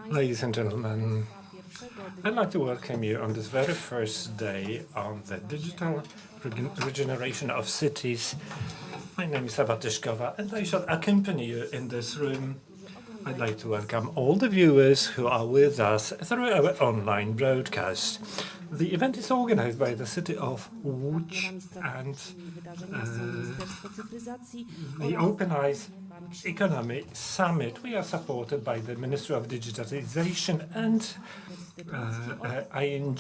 Ladies and gentlemen, I'd like to welcome you on this very first day on the digital regeneration of cities. My name is Ewa Tyszkowa, and I shall accompany you in this room. I'd like to welcome all the viewers who are with us through our online broadcast. The event is organized by the city of Łódź and the Open Eyes Economy Summit. We are supported by the Ministry of Digitalization and ING.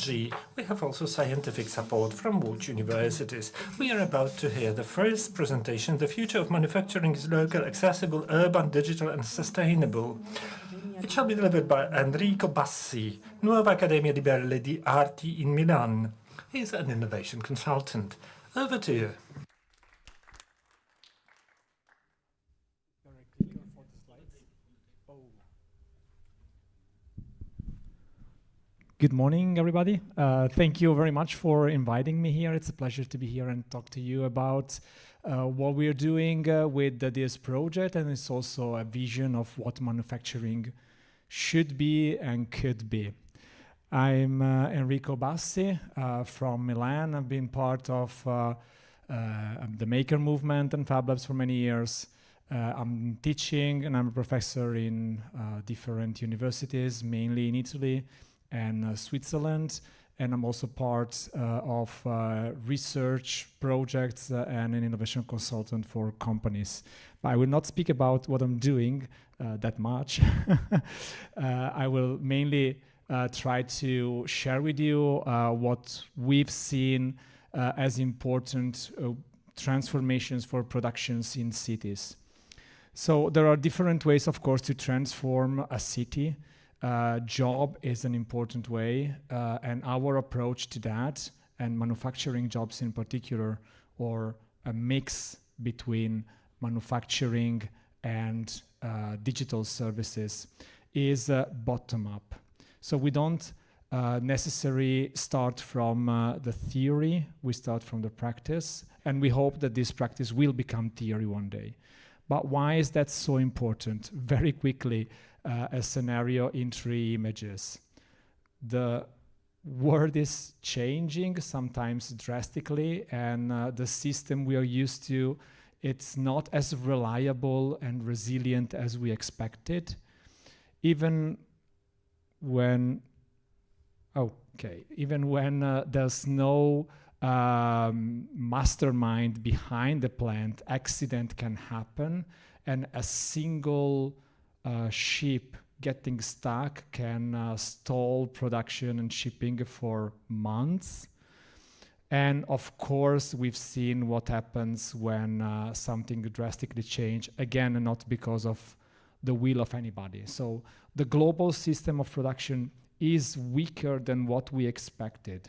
We have also scientific support from Łódź universities. We are about to hear the first presentation, The Future of Manufacturing is Local, Accessible, Urban, Digital and Sustainable. It shall be delivered by Enrico Bassi, Nuova Accademia di Belle di Arti in Milan. He is an innovation consultant. Over to you. Good morning, everybody. Thank you very much for inviting me here. It's a pleasure to be here and talk to you about what we're doing with this project, and it's also a vision of what manufacturing should be and could be. I'm Enrico Bassi from Milan. I've been part of the maker movement and Fab Labs for many years. I'm teaching and I'm a professor in different universities, mainly in Italy and Switzerland, and I'm also part of research projects and an innovation consultant for companies. But I will not speak about what I'm doing that much. I will mainly try to share with you what we've seen as important transformations for productions in cities. So there are different ways, of course, to transform a city. Job is an important way, and our approach to that, and manufacturing jobs in particular, or a mix between manufacturing and digital services, is bottom-up. So we don't necessarily start from the theory, we start from the practice, and we hope that this practice will become theory one day. But why is that so important? Very quickly, a scenario in 3 images. The world is changing, sometimes drastically, and the system we are used to, it's not as reliable and resilient as we expected. Even when, there's no mastermind behind the plant, accident can happen, and a single ship getting stuck can stall production and shipping for months. And of course, we've seen what happens when something drastically changes, again, not because of the will of anybody. So the global system of production is weaker than what we expected.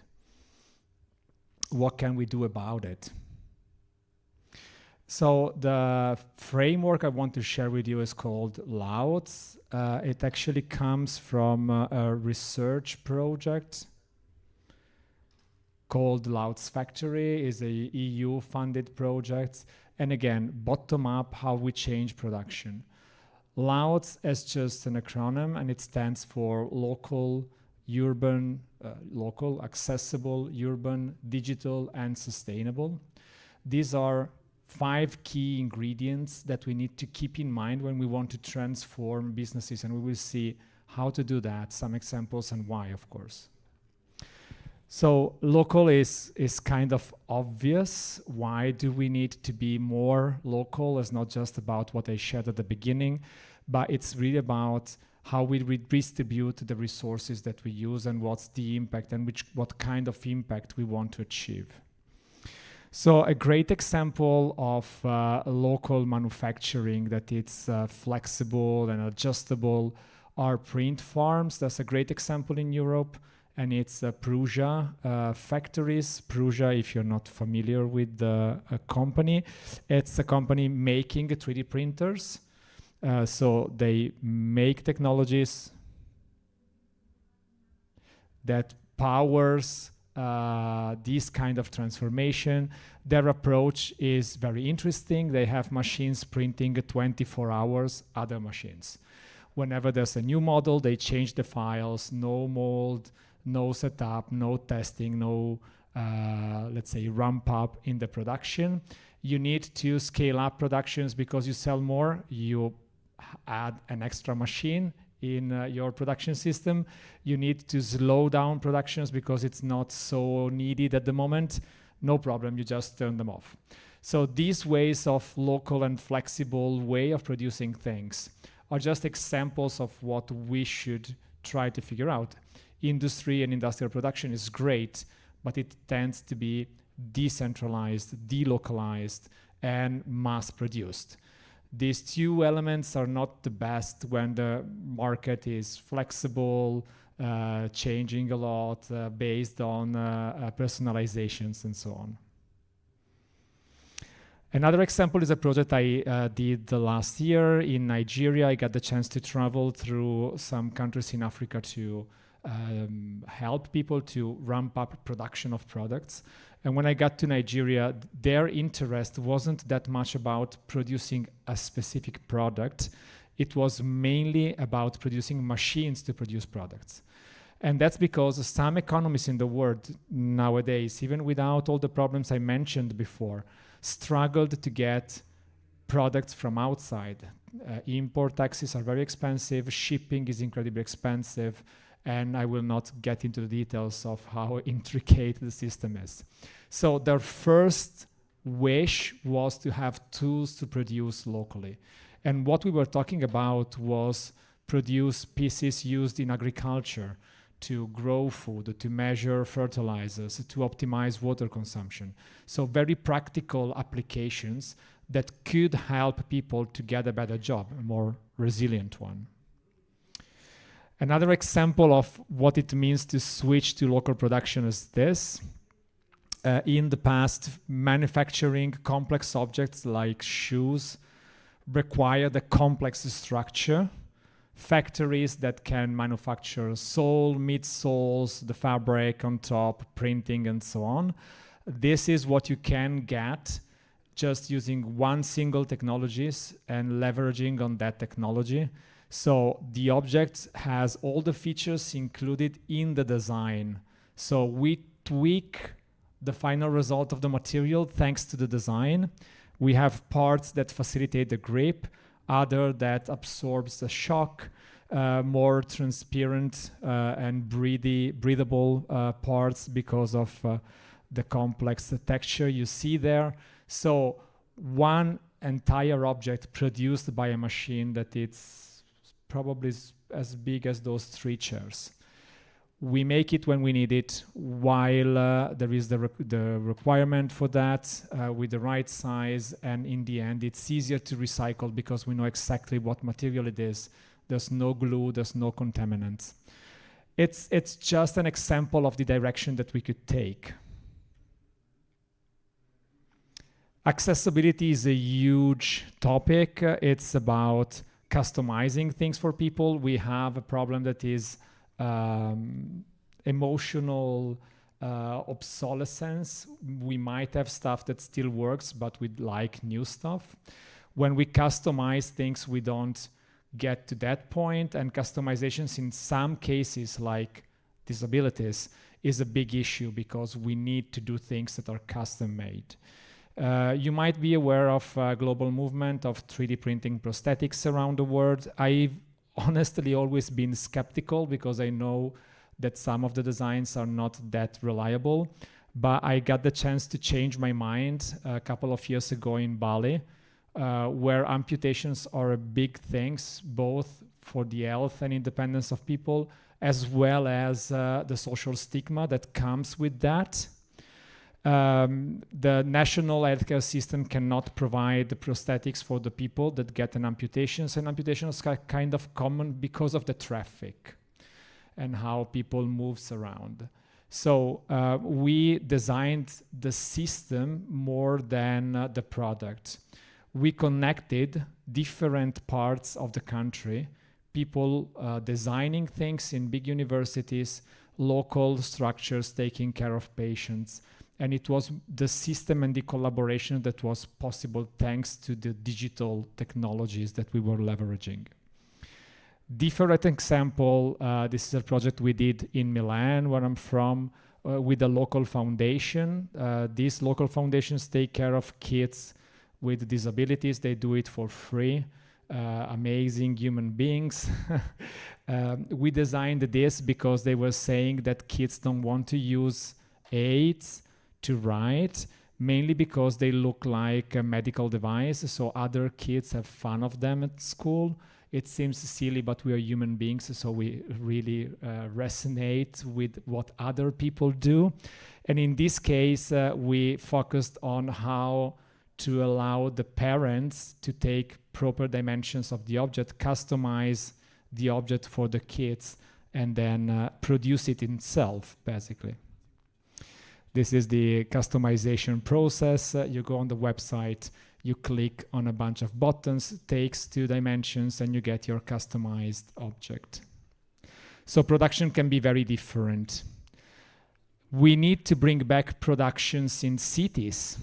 What can we do about it? So the framework I want to share with you is called Lodz. It actually comes from a research project called Lodz Factory. Is a EU-funded project. And again, bottom-up, how we change production. Lodz is just an acronym, and it stands for local, urban, local, accessible, urban, digital, and sustainable. These are 5 key ingredients that we need to keep in mind when we want to transform businesses, and we will see how to do that, some examples and why, of course. So local is kind of obvious. Why do we need to be more local? It's not just about what I shared at the beginning, but it's really about how we redistribute the resources that we use and what's the impact and what kind of impact we want to achieve. So a great example of local manufacturing that it's flexible and adjustable are print farms. That's a great example in Europe, and it's Prusa factories. Prusa, if you're not familiar with the company, it's a company making 3D printers. So they make technologies that powers this kind of transformation. Their approach is very interesting. They have machines printing 24 hours, other machines. Whenever there's a new model, they change the files, no mold, no setup, no testing, no, let's say, ramp up in the production. You need to scale up productions because you sell more, you add an extra machine in your production system. You need to slow down productions because it's not so needed at the moment. No problem, you just turn them off. So these ways of local and flexible way of producing things are just examples of what we should try to figure out. Industry and industrial production is great, but it tends to be decentralized, delocalized, and mass produced. These two elements are not the best when the market is flexible, changing a lot based on personalizations and so on. Another example is a project I did last year in Nigeria. I got the chance to travel through some countries in Africa to help people to ramp up production of products. And when I got to Nigeria, their interest wasn't that much about producing a specific product. It was mainly about producing machines to produce products. And that's because some economies in the world nowadays, even without all the problems I mentioned before, struggled to get products from outside. Import taxes are very expensive, shipping is incredibly expensive, and I will not get into the details of how intricate the system is. So their first wish was to have tools to produce locally. And what we were talking about was produce pieces used in agriculture to grow food, to measure fertilizers, to optimize water consumption. So very practical applications that could help people to get a better job, a more resilient one. Another example of what it means to switch to local production is this. In the past, manufacturing complex objects like shoes required a complex structure. Factories that can manufacture sole, midsoles, the fabric on top, printing, and so on. This is what you can get just using one single technologies and leveraging on that technology. So the object has all the features included in the design. So we tweak the final result of the material thanks to the design. We have parts that facilitate the grip, other that absorbs the shock, more transparent and breathable parts because of the complex texture you see there. So one entire object produced by a machine that it's probably as big as those 3 chairs. We make it when we need it, while there is the requirement for that with the right size, and in the end it's easier to recycle because we know exactly what material it is. There's no glue, there's no contaminants. It's just an example of the direction that we could take. Accessibility is a huge topic. It's about customizing things for people. We have a problem that is emotional obsolescence. We might have stuff that still works, but we'd like new stuff. When we customize things, we don't get to that point, and customizations in some cases, like disabilities, is a big issue because we need to do things that are custom made. You might be aware of a global movement of 3D printing prosthetics around the world. I've honestly always been skeptical because I know that some of the designs are not that reliable, but I got the chance to change my mind a couple of years ago in Bali, where amputations are a big thing, both for the health and independence of people, as well as the social stigma that comes with that. The national healthcare system cannot provide the prosthetics for the people that get an amputations, and amputations are kind of common because of the traffic and how people moves around. So we designed the system more than the product. We connected different parts of the country, people designing things in big universities, local structures taking care of patients. And it was the system and the collaboration that was possible thanks to the digital technologies that we were leveraging. Different example, this is a project we did in Milan, where I'm from, with a local foundation. These local foundations take care of kids with disabilities. They do it for free. Amazing human beings. We designed this because they were saying that kids don't want to use aids to write, mainly because they look like a medical device, so other kids have fun of them at school. It seems silly, but we are human beings, so we really resonate with what other people do. And in this case, we focused on how to allow the parents to take proper dimensions of the object, customize the object for the kids, and then produce it itself, basically. This is the customization process. You go on the website, you click on a bunch of buttons, takes 2 dimensions, and you get your customized object. So production can be very different. We need to bring back productions in cities.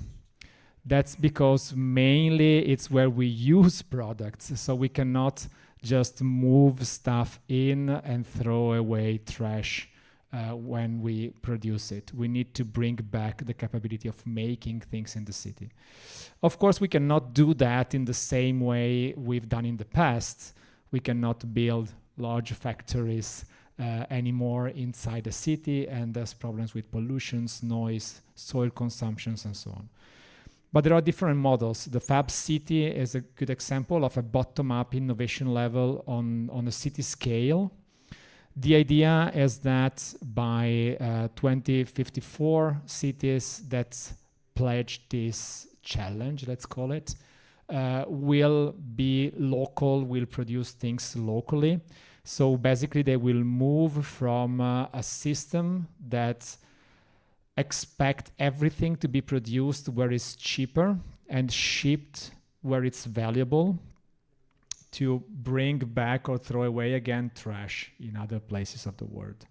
That's because mainly it's where we use products, so we cannot just move stuff in and throw away trash when we produce it. We need to bring back the capability of making things in the city. Of course, we cannot do that in the same way we've done in the past. We cannot build large factories anymore inside a city, and there's problems with pollutions, noise, soil consumptions, and so on. But there are different models. The Fab City is a good example of a bottom-up innovation level on a city scale. The idea is that by 2054, cities that pledge this challenge, let's call it, will be local, will produce things locally. So basically they will move from a system that expect everything to be produced where it's cheaper and shipped where it's valuable, to bring back or throw away again trash in other places of the world.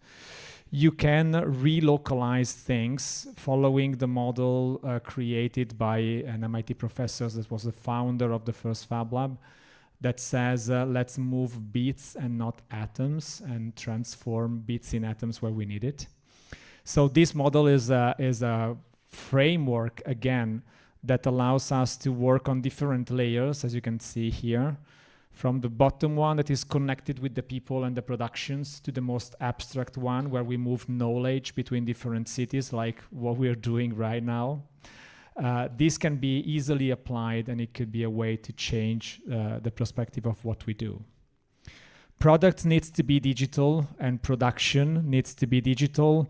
You can relocalize things following the model created by an MIT professor that was the founder of the first Fab Lab, that says let's move bits and not atoms, and transform bits in atoms where we need it. So this model is a framework, again, that allows us to work on different layers, as you can see here, from the bottom one that is connected with the people and the productions, to the most abstract one where we move knowledge between different cities, like what we're doing right now. This can be easily applied, and it could be a way to change the perspective of what we do. Product needs to be digital, and production needs to be digital,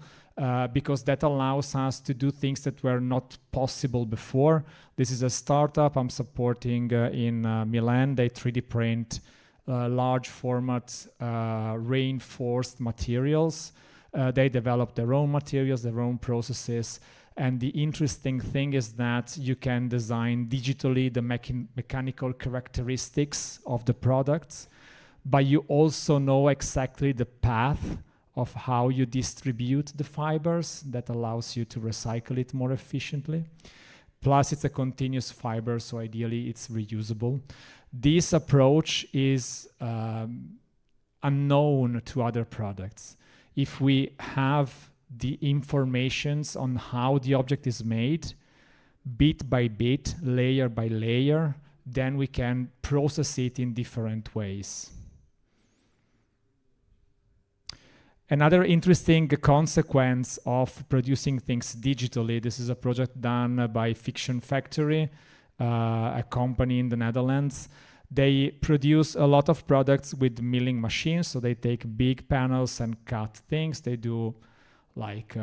because that allows us to do things that were not possible before. This is a startup I'm supporting in Milan. They 3D print large format reinforced materials. They develop their own materials, their own processes. And the interesting thing is that you can design digitally the mechanical characteristics of the products, but you also know exactly the path of how you distribute the fibers. That allows you to recycle it more efficiently. Plus, it's a continuous fiber, so ideally it's reusable. This approach is unknown to other products. If we have the informations on how the object is made, bit by bit, layer by layer, then we can process it in different ways. Another interesting consequence of producing things digitally, this is a project done by Fiction Factory, a company in the Netherlands. They produce a lot of products with milling machines, so they take big panels and cut things. They do like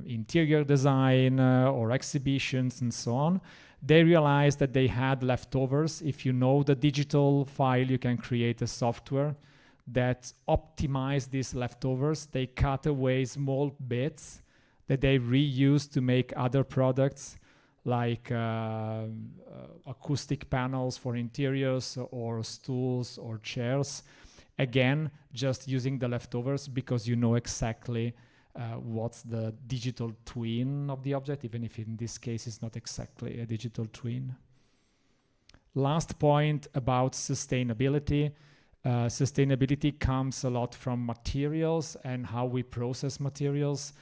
interior design or exhibitions and so on. They realized that they had leftovers. If you know the digital file, you can create a software that optimize these leftovers. They cut away small bits that they reuse to make other products, like acoustic panels for interiors, or stools or chairs. Again, just using the leftovers, because you know exactly what's the digital twin of the object, even if in this case it's not exactly a digital twin. Last point about sustainability. Sustainability comes a lot from materials and how we process materials.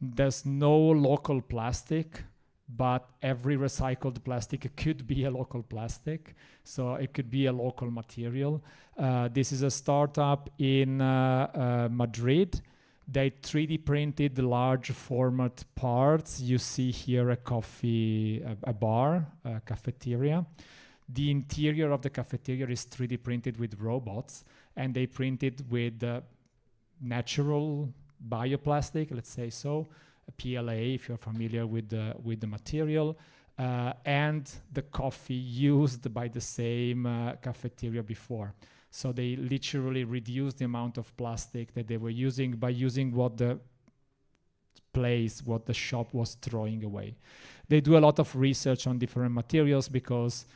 There's no local plastic, but every recycled plastic could be a local plastic. So it could be a local material. This is a startup in Madrid. They 3D printed large format parts. You see here a coffee, a bar, a cafeteria. The interior of the cafeteria is 3D printed with robots, and they printed with natural bioplastic, let's say so, a PLA, if you're familiar with the material, and the coffee used by the same cafeteria before. So they literally reduced the amount of plastic that they were using by using what the shop was throwing away. They do a lot of research on different materials because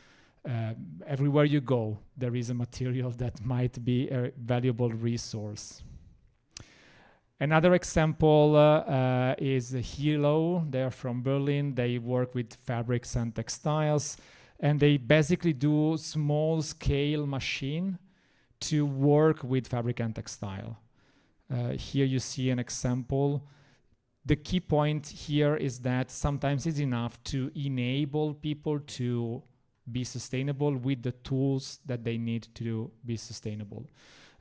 everywhere you go, there is a material that might be a valuable resource. Another example is Hilo. They're from Berlin. They work with fabrics and textiles, and they basically do small-scale machine to work with fabric and textile. Here you see an example. The key point here is that sometimes it's enough to enable people to be sustainable with the tools that they need to be sustainable.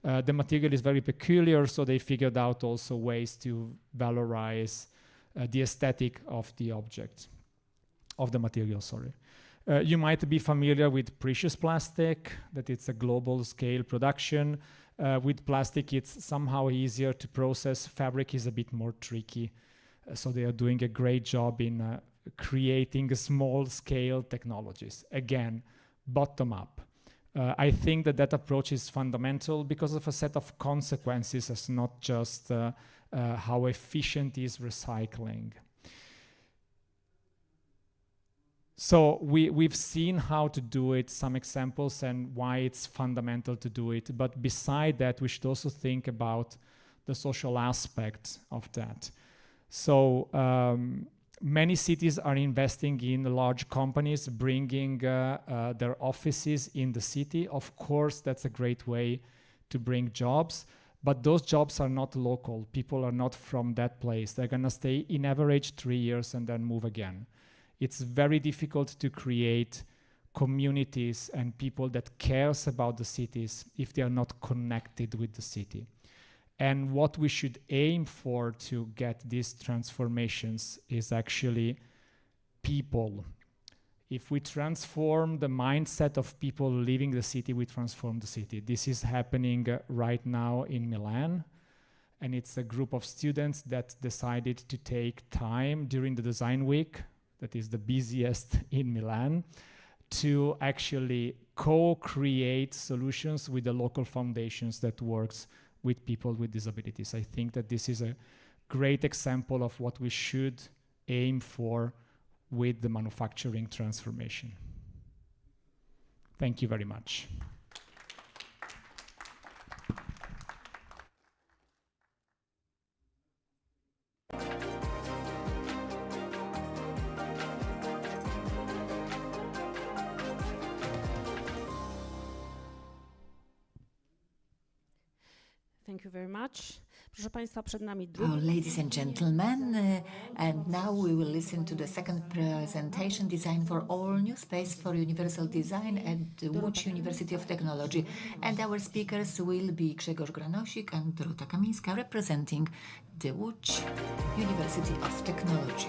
The material is very peculiar, so they figured out also ways to valorize the aesthetic of the object, of the material, sorry. You might be familiar with precious plastic, that it's a global scale production. With plastic, it's somehow easier to process. Fabric is a bit more tricky. So they are doing a great job in creating small scale technologies. Again, bottom up. I think that approach is fundamental because of a set of consequences. It's not just how efficient is recycling. So we've seen how to do it, some examples, and why it's fundamental to do it. But beside that, we should also think about the social aspect of that. So many cities are investing in large companies, bringing their offices in the city. Of course, that's a great way to bring jobs, but those jobs are not local. People are not from that place. They're gonna stay in average 3 years and then move again. It's very difficult to create communities and people that cares about the cities if they are not connected with the city. And what we should aim for to get these transformations is actually people. If we transform the mindset of people leaving the city, we transform the city. This is happening right now in Milan. And it's a group of students that decided to take time during the design week, that is the busiest in Milan, to actually co-create solutions with the local foundations that works with people with disabilities. I think that this is a great example of what we should aim for with the manufacturing transformation. Thank you very much. Thank you very much. Proszę Państwa, przed nami Ladies and gentlemen, and now we will listen to the second presentation, Design for All, New Space for Universal Design at the Łódź University of Technology. And our speakers will be Grzegorz Granosik and Dorota Kamińska, representing the Łódź University of Technology.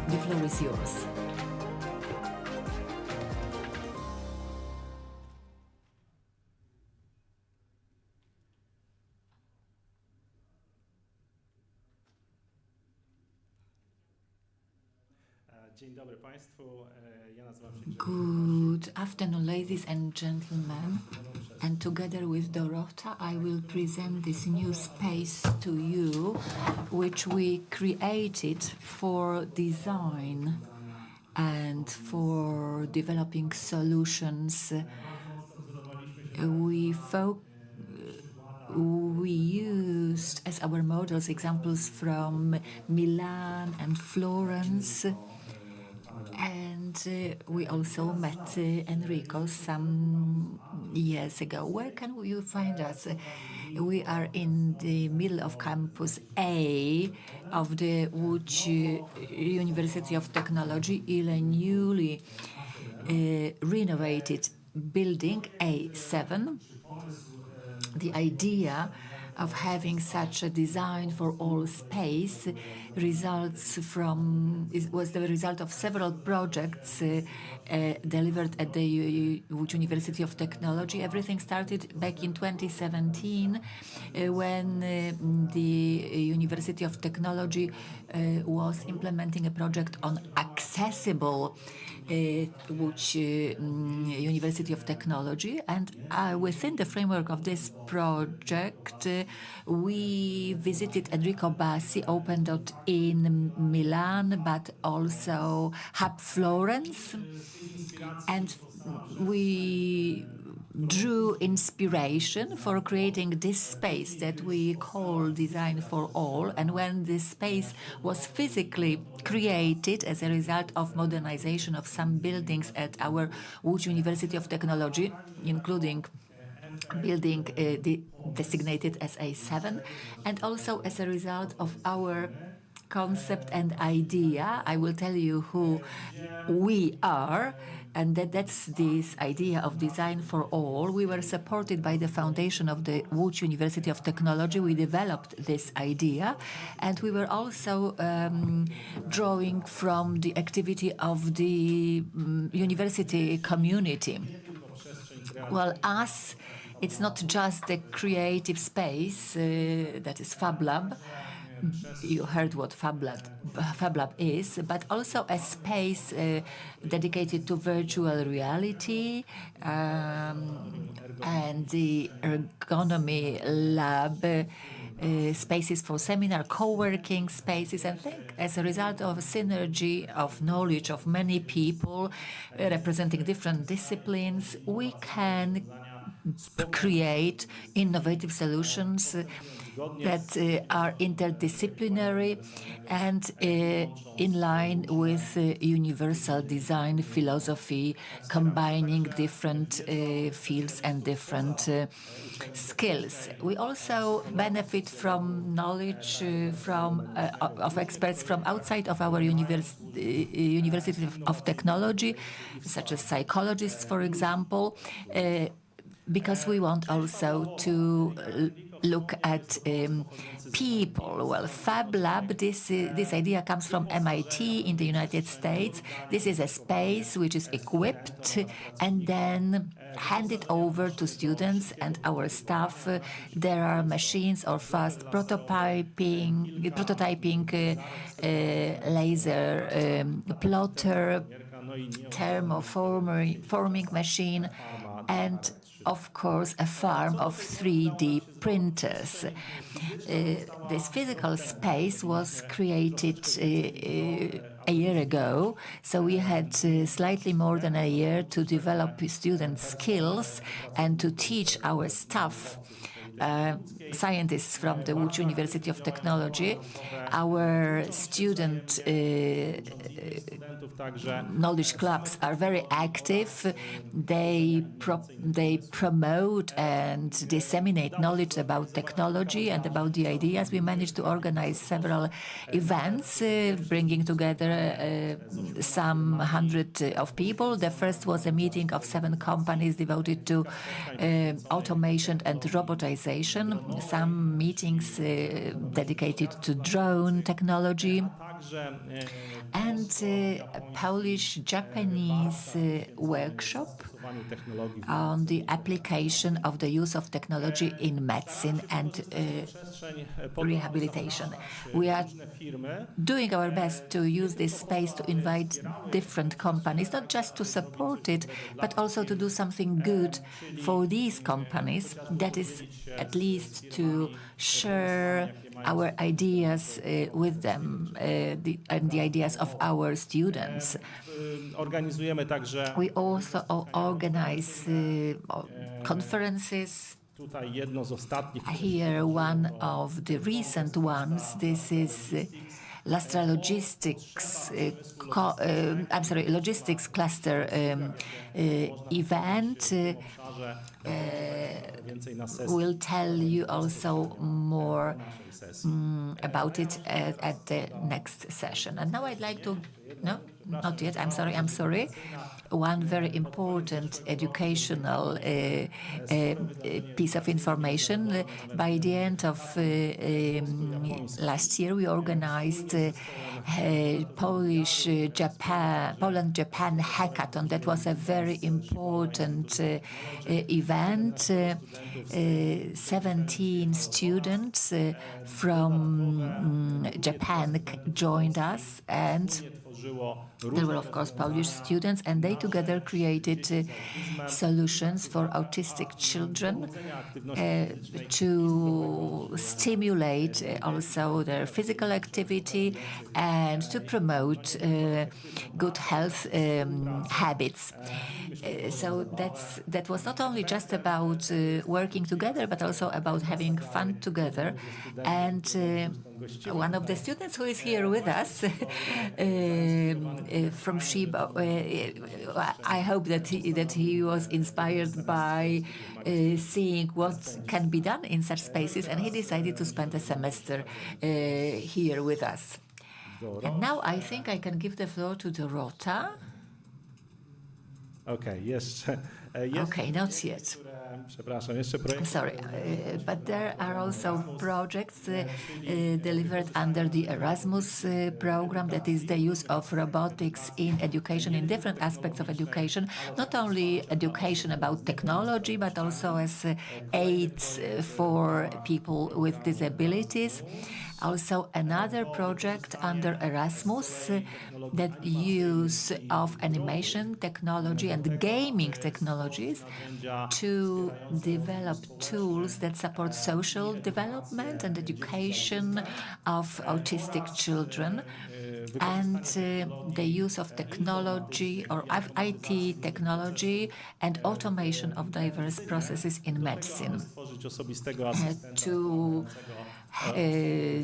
The floor is yours. Good afternoon, ladies and gentlemen. And together with Dorota, I will present this new space to you, which we created for design and for developing solutions. We used as our models examples from Milan and Florence. And we also met Enrico some years ago. Where can you find us? We are in the middle of Campus A of the Łódź University of Technology, in a newly renovated building A7. The idea of having such a design for all space was the result of several projects delivered at the Łódź University of Technology. Everything started back in 2017 when the University of Technology was implementing a project on accessible Łódź University of Technology, and within the framework of this project, we visited Enrico Bassi, opened it in Milan, but also Hub Florence, and we drew inspiration for creating this space that we call Design for All. And when this space was physically created as a result of modernization of some buildings at our Łódź University of Technology, including building designated as A7, and also as a result of our concept and idea. I will tell you who we are, and that's this idea of Design for All. We were supported by the foundation of the Łódź University of Technology. We developed this idea, and we were also drawing from the activity of the university community. Well, us, it's not just the creative space that is Fab Lab. You heard what Fab Lab is, but also a space dedicated to virtual reality and the ergonomy lab, spaces for seminar, co-working spaces, and I think as a result of a synergy of knowledge of many people representing different disciplines, we can create innovative solutions that are interdisciplinary and in line with universal design philosophy, combining different fields and different skills. We also benefit from knowledge of experts from outside of our University of Technology, such as psychologists, for example, because we want also to look at people. Well, Fab Lab, this idea comes from MIT in the United States. This is a space which is equipped and then handed over to students and our staff. There are machines or fast prototyping laser plotter, thermoforming machine, and of course, a farm of 3D printers. This physical space was created a year ago, so we had slightly more than a year to develop student skills and to teach our staff, scientists from the Łódź University of Technology. Our student knowledge clubs are very active. They promote and disseminate knowledge about technology and about the ideas. We managed to organize several events, bringing together some hundred of people. The first was a meeting of 7 companies devoted to automation and robotization. Some meetings dedicated to drone technology, and a Polish-Japanese workshop on the application of the use of technology in medicine and rehabilitation. We are doing our best to use this space to invite different companies, not just to support it, but also to do something good for these companies, that is at least to share our ideas with them and the ideas of our students. We also organize conferences. Here, one of the recent ones, this is logistics cluster event. We'll tell you also more about it at the next session. And now I'd like to, no, not yet, I'm sorry. One very important educational piece of information. By the end of last year, we organized Poland-Japan hackathon. That was a very important event. 17 students from Japan joined us, and there were, of course, Polish students, and they together created solutions for autistic children to stimulate also their physical activity and to promote good health habits. So that was not only just about working together, but also about having fun together. And one of the students who is here with us from Shiba, I hope that he was inspired by seeing what can be done in such spaces, and he decided to spend a semester here with us. And now I think I can give the floor to Dorota. Okay, yes. Okay, not yet. Sorry, but there are also projects delivered under the Erasmus program, that is the use of robotics in education, in different aspects of education, not only education about technology, but also as aids for people with disabilities. Also another project under Erasmus, that use of animation technology and gaming technologies to develop tools that support social development and education of autistic children, and the use of technology or IT technology and automation of diverse processes in medicine to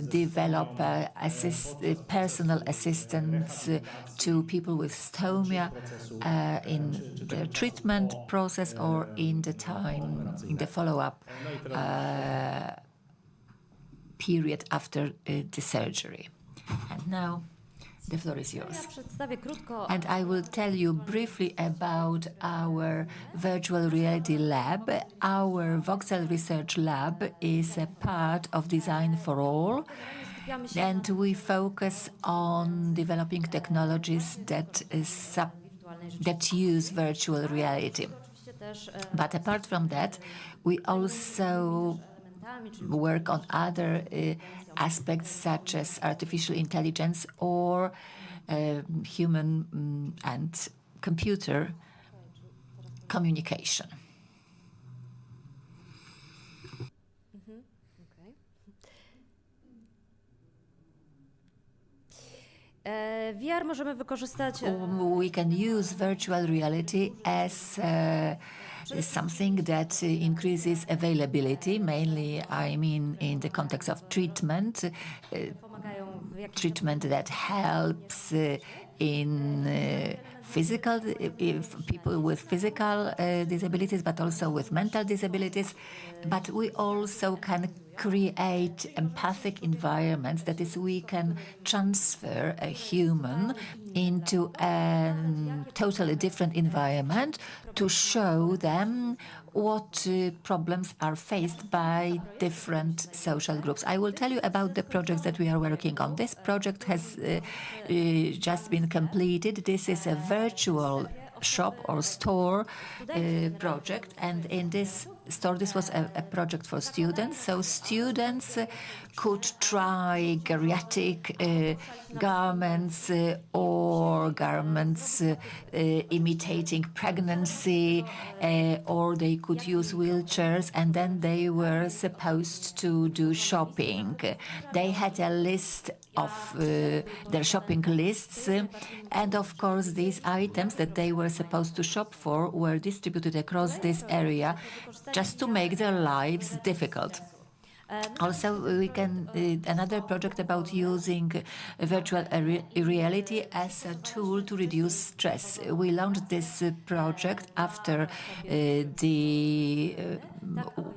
develop personal assistance to people with stomia in the treatment process or in the follow-up period after the surgery. And now the floor is yours. And I will tell you briefly about our virtual reality lab. Our Voxel Research Lab is a part of Design for All, and we focus on developing technologies that use virtual reality. But apart from that, we also work on other aspects such as artificial intelligence or human and computer communication. VR możemy wykorzystać. We can use virtual reality as something that increases availability, mainly, I mean, in the context of treatment that helps in people with physical disabilities, but also with mental disabilities. But we also can create empathic environments, that is, we can transfer a human into a totally different environment to show them what problems are faced by different social groups. I will tell you about the projects that we are working on. This project has just been completed. This is a virtual shop or store project, and in this store, this was a project for students. So students could try geriatric garments or garments imitating pregnancy, or they could use wheelchairs, and then they were supposed to do shopping. They had a list of their shopping lists, and of course these items that they were supposed to shop for were distributed across this area just to make their lives difficult. Also, we can another project about using virtual reality as a tool to reduce stress. We launched this project after the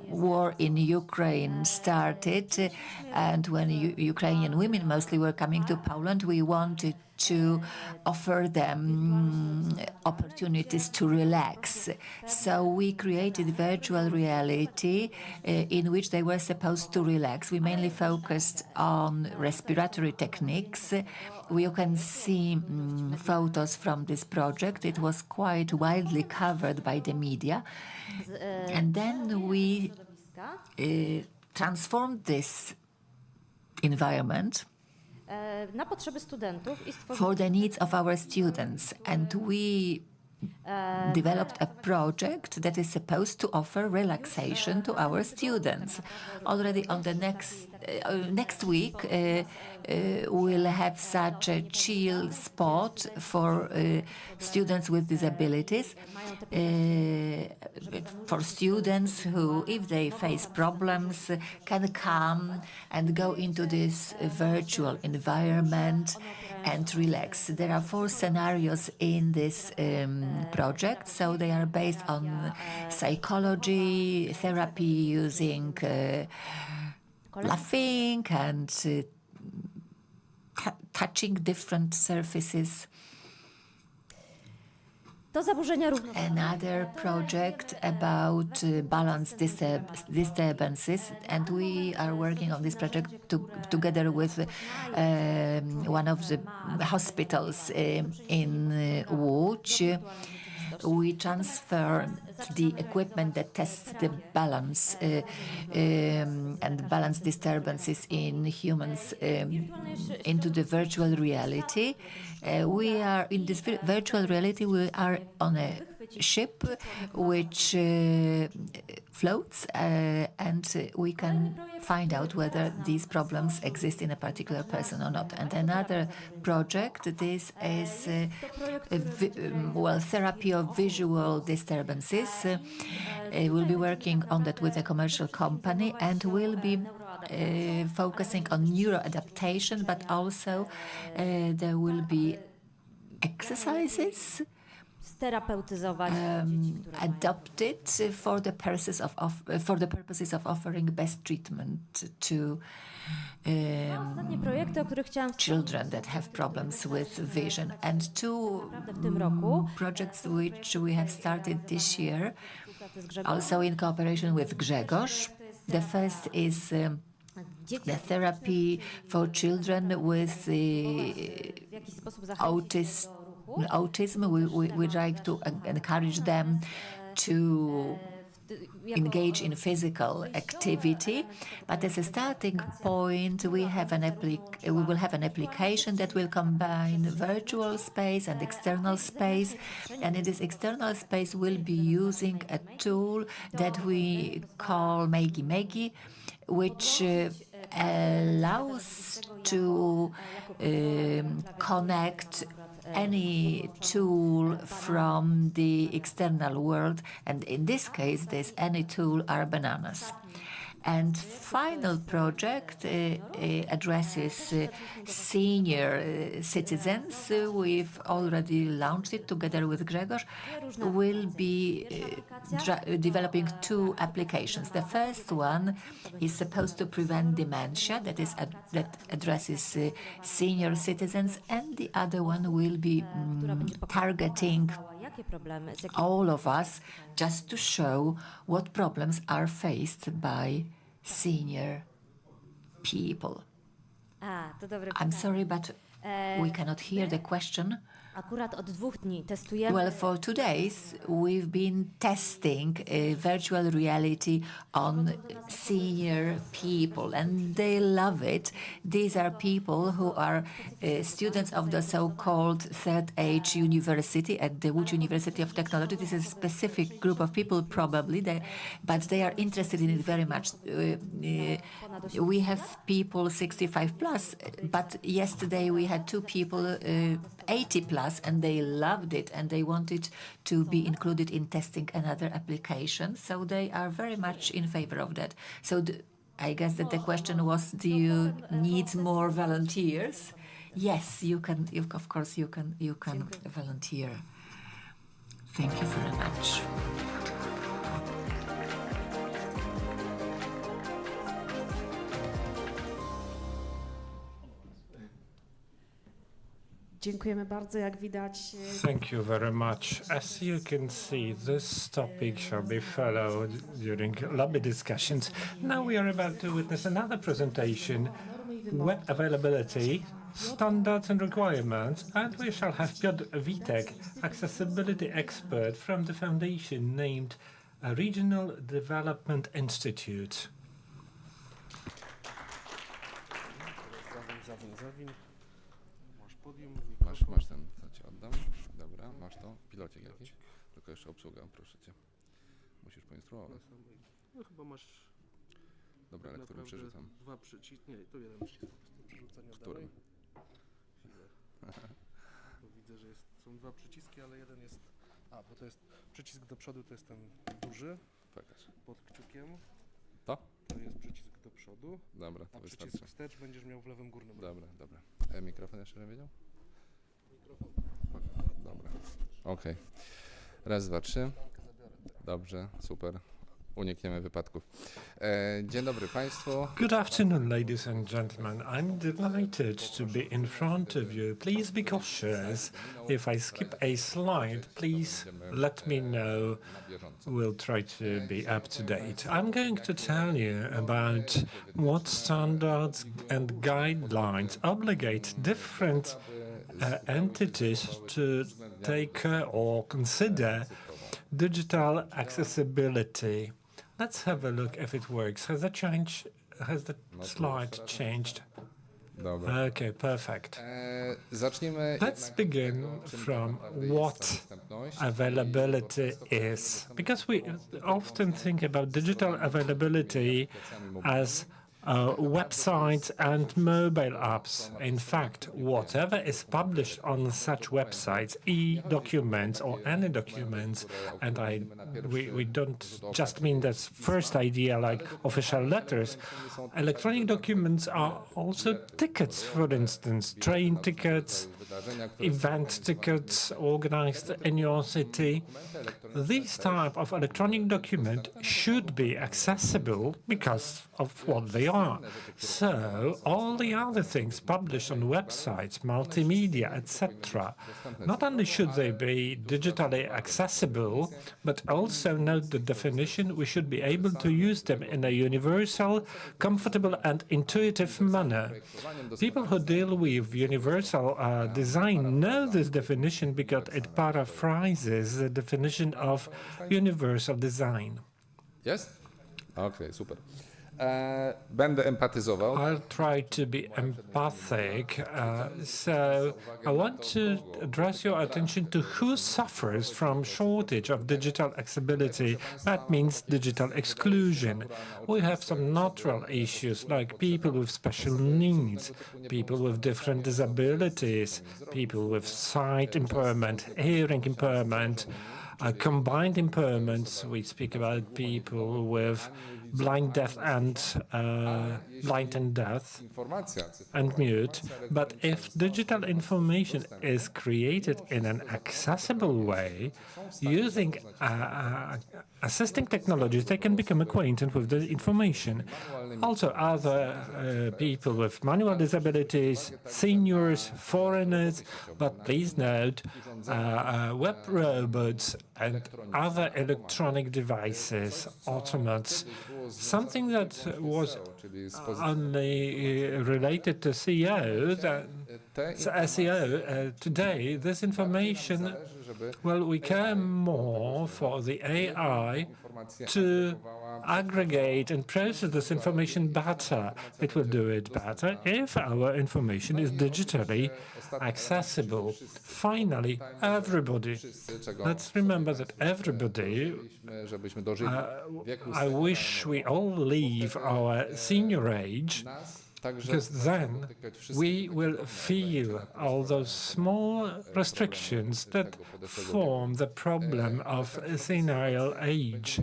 war in Ukraine started, and when Ukrainian women mostly were coming to Poland, we wanted to offer them opportunities to relax. So we created virtual reality in which they were supposed to relax. We mainly focused on respiratory techniques. You can see photos from this project. It was quite widely covered by the media. And then we transformed this environment na potrzeby studentów i for the needs of our students. And we developed a project that is supposed to offer relaxation to our students. Already on the next week, we'll have such a chill spot for students with disabilities, for students who, if they face problems, can come and go into this virtual environment and relax. There are 4 scenarios in this project, so they are based on psychology, therapy using laughing and touching different surfaces. To zaburzenia równowagi. Another project about balance disturbances, and we are working on this project together with one of the hospitals in Łódź. We transfer the equipment that tests the balance and balance disturbances in humans into the virtual reality. We are in this virtual reality. We are on a ship which floats, and we can find out whether these problems exist in a particular person or not. And another project, this is therapy of visual disturbances. We'll be working on that with a commercial company, and we'll be focusing on neuroadaptation, but also there will be exercises adopted for the purposes of offering best treatment to children that have problems with vision. And 2 projects which we have started this year, also in cooperation with Grzegorz. The first is the therapy for children with autism. We try to encourage them to engage in physical activity, but as a starting point, we will have an application that will combine virtual space and external space, and in this external space, we'll be using a tool that we call Megi, which allows to connect any tool from the external world, and in this case, this any tool are bananas. And final project addresses senior citizens. We've already launched it together with Grzegorz. We'll be developing 2 applications. The first one is supposed to prevent dementia, that addresses senior citizens, and the other one will be targeting all of us, just to show what problems are faced by senior people. I'm sorry, but we cannot hear the question. Akurat od 2 dni testujemy. Well, for 2 days, we've been testing virtual reality on senior people, and they love it. These are people who are students of the so-called Third Age University at the Łódź University of Technology. This is a specific group of people, probably, but they are interested in it very much. We have people 65 plus, but yesterday we had 2 people 80 plus, and they loved it, and they wanted to be included in testing another application. So they are very much in favor of that. So I guess that the question was, do you need more volunteers? Yes, you can. Of course, you can volunteer. Thank you very much. Dziękujemy bardzo, jak widać. Thank you very much. As you can see, this topic shall be followed during lobby discussions. Now we are about to witness another presentation, web availability, standards and requirements, and we shall have Piotr Witek, accessibility expert from the foundation named Regional Development Institute. Masz ten, co ci oddam. Dobra, masz to. Pilocik jakiś. Tylko jeszcze obsługa, proszę cię. Musisz poinstruować. No chyba masz. Dobra, ale którym przerzucam? Dwa przyciski. Nie, tu jeden przycisk po prostu przerzucania Którym? dalej. Bo widzę, że są dwa przyciski, ale jeden jest. A, bo to jest przycisk do przodu, to jest ten duży. Pokaż. Pod kciukiem. To? To jest przycisk do przodu. Dobra, to A wystarczy. przycisk wstecz będziesz miał w lewym górnym rogu. Dobra. Mikrofon jeszcze nie wiedział? Mikrofon. Dobra. Okej. Raz, dwa, trzy. Dobrze, super. Unikniemy wypadków. Dzień dobry Państwu. Good afternoon, ladies and gentlemen. I'm delighted to be in front of you. Please be cautious. If I skip a slide, please let me know. We'll try to be up to date. I'm going to tell you about what standards and guidelines obligate different entities to take care or consider digital accessibility. Let's have a look if it works. Has the slide changed? Dobra. Okay, perfect. Zacznijmy. Let's begin from what availability is, because we often think about digital availability as websites and mobile apps. In fact, whatever is published on such websites, e-documents or any documents, and we don't just mean that first idea like official letters. Electronic documents are also tickets, for instance, train tickets, event tickets organized in your city. These type of electronic document should be accessible because of what they are. So all the other things published on websites, multimedia, etc., not only should they be digitally accessible, but also note the definition, we should be able to use them in a universal, comfortable and intuitive manner. People who deal with universal design know this definition because it paraphrases the definition of universal design. Jest? Okej, super. Będę empatyzował. I'll try to be empathic. So I want to address your attention to who suffers from shortage of digital accessibility. That means digital exclusion. We have some natural issues like people with special needs, people with different disabilities, people with sight impairment, hearing impairment, combined impairments. We speak about people with blind, deaf, and blind and deaf and mute. But if digital information is created in an accessible way, using assisting technologies, they can become acquainted with the information. Also, other people with manual disabilities, seniors, foreigners, but please note, web robots and other electronic devices, automats. Something that was only related to SEO, today, this information, well, we care more for the AI to aggregate and process this information better. It will do it better if our information is digitally accessible. Finally, everybody. Let's remember that everybody, I wish we all leave our senior age, because then we will feel all those small restrictions that form the problem of senile age.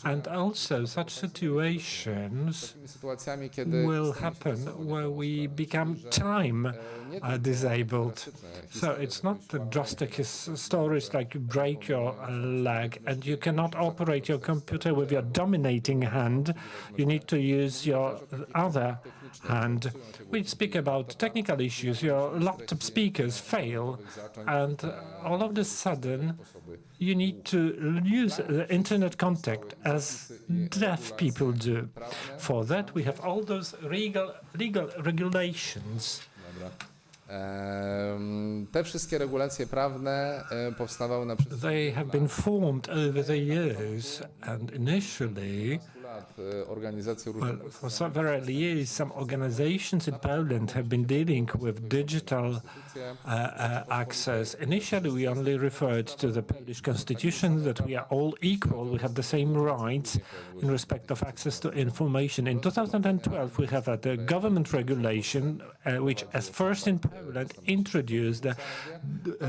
And also such situations takimi sytuacjami, kiedy will stanie się happen czasowo where we niepełnosprawni, become że, time nie tylko disabled. drastyczne So historie, it's not the jakieś drastic łamanie stories like you break your leg and you cannot operate your computer with your dominating hand. You need to use your other hand. We speak about technical issues. Your laptop speakers fail, and all of a sudden you need to use the internet contact as deaf people do. For that, we have all those legal regulations. Dobra. Te wszystkie regulacje prawne powstawały na przestrzeni They have been formed over the years, and initially, lat organizacje well, for several years, some organizations in Poland have been dealing with digital access. Initially, we only referred to the Polish constitution, that we are all equal, we have the same rights in respect of access to information. In 2012, we have the government regulation, which as first in Poland introduced the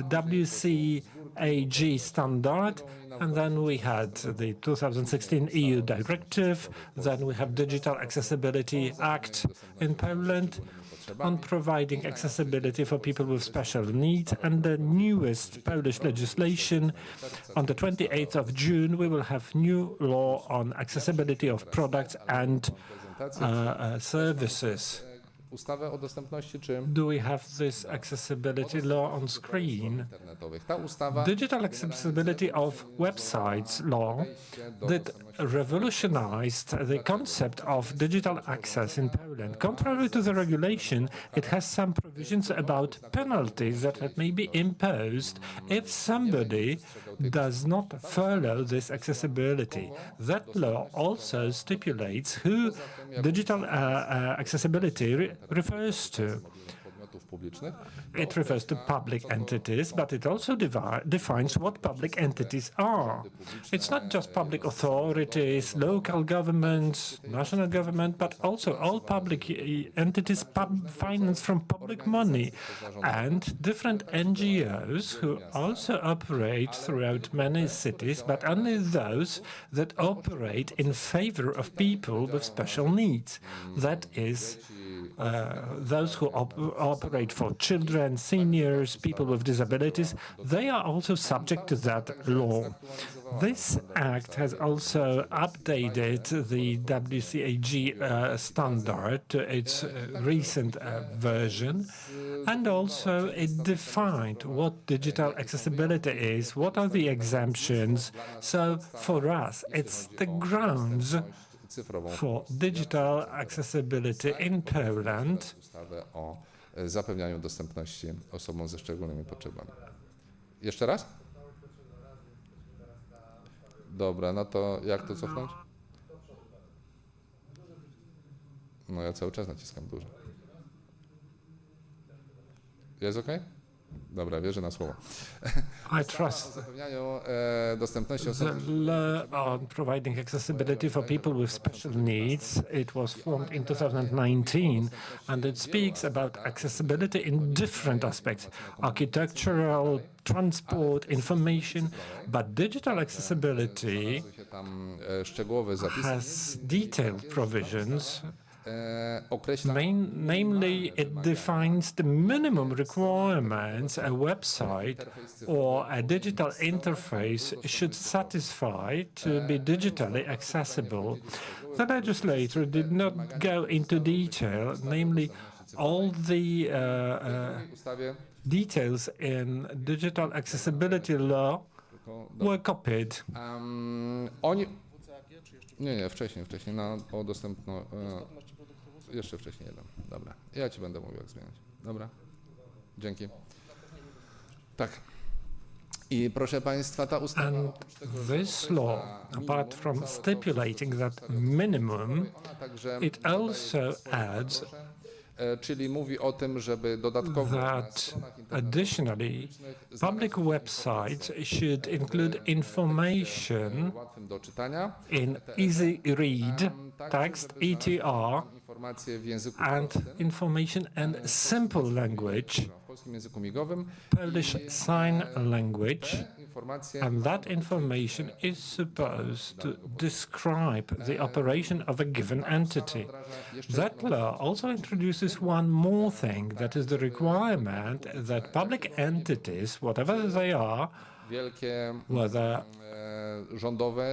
WCAG standard, and then we had the 2016 EU directive, then we have Digital Accessibility Act in Poland on providing accessibility for people with special needs, and the newest Polish legislation. On the 28th of June, we will have new law on accessibility of products and services. Ustawę o dostępności czy Do we have this accessibility law on screen? internetowych. Ta ustawa Digital accessibility of websites law that revolutionized the concept of digital access in Poland. Contrary to the regulation, it has some provisions about penalties that may be imposed if somebody does not follow this accessibility. That law also stipulates who digital accessibility refers to. podmiotów publicznych. It refers to public entities, but it also defines what public entities are. It's not just public authorities, local governments, national government, but also all public entities financed from public money, and different NGOs who also operate throughout many cities, but only those that operate in favor of people with special needs. That is, those who operate for children, seniors, people with disabilities, they are also subject to that law. This act has also updated the WCAG standard to its recent version, and also it defined what digital accessibility is, what are the exemptions. So for us, it's the grounds Cyfrową for digital accessibility in Poland. ustawę o zapewnianiu dostępności osobom ze szczególnymi potrzebami. Jeszcze raz? Dobra, no to jak to cofnąć? No ja cały czas naciskam dużo. Jest OK? Dobra, wierzę na słowo. I trust O zapewnianiu dostępności the osobom law on providing accessibility for people with special needs. It was formed in 2019, and it speaks about accessibility in different aspects: architectural, transport, information. But digital accessibility tam szczegółowe zapisy. has detailed provisions. Określa Namely, it defines the minimum requirements a website or a digital interface should satisfy to be digitally accessible. The legislator did not go into detail, namely all the ustawie details in digital accessibility law were copied. Oni... Nie, wcześniej, o dostępno... Jeszcze wcześniej jeden. Dobra, ja ci będę mówił, jak zmieniać. Dobra, dzięki. Tak. I proszę Państwa, ta ustawa... And this law, apart from stipulating that minimum, it also adds czyli mówi o tym, żeby dodatkowo that additionally, public websites should include information łatwym do czytania, in easy read, text, ETR, informacje w języku and information in simple language, w polskim języku migowym, Polish Sign Language, And that information is supposed to describe the operation of a given entity. That law also introduces one more thing, that is the requirement that public entities, whatever they are, whether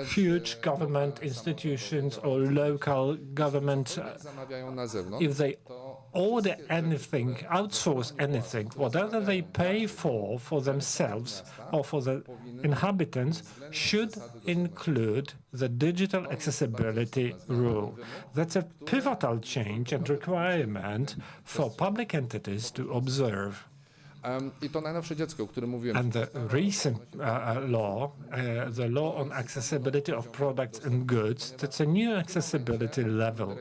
huge government institutions or local government, if they order anything, outsource anything, whatever they pay for themselves or for the inhabitants, should include the digital accessibility rule. That's a pivotal change and requirement for public entities to observe. I to najnowsze dziecko, o którym mówiłem. And the recent law, the law on accessibility of products and goods, that's a new accessibility level.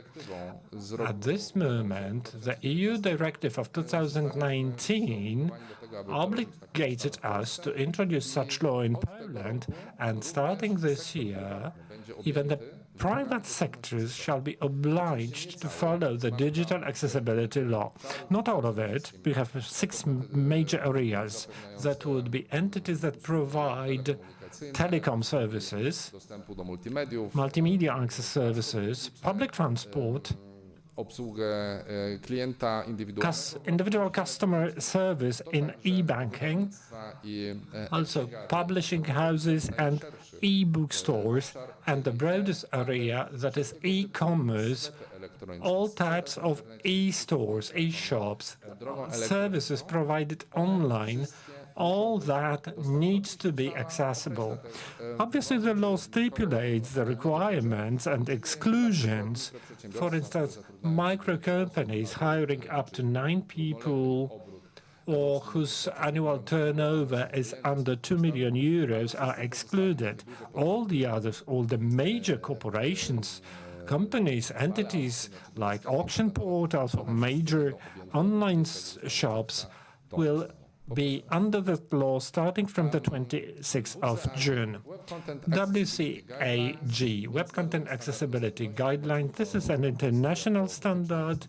At this moment, the EU directive of 2019 obligated us to introduce such law in Poland, and starting this year, even the private sectors shall be obliged to follow the digital accessibility law. Not all of it. We have 6 major areas. That would be entities that provide telecom services, multimedia access services, public transport, obsługę klienta individual customer service in e-banking, also publishing houses and e-book stores, and the broadest area, that is e-commerce, all types of e-stores, e-shops, services provided online. All that needs to be accessible. Obviously, the law stipulates the requirements and exclusions. For instance, micro companies hiring up to 9 people or whose annual turnover is under 2 million euros are excluded. All the others, all the major corporations, companies, entities like auction portals or major online shops will be under the law starting from the 26th of June. WCAG, Web Content Accessibility Guideline. This is an international standard.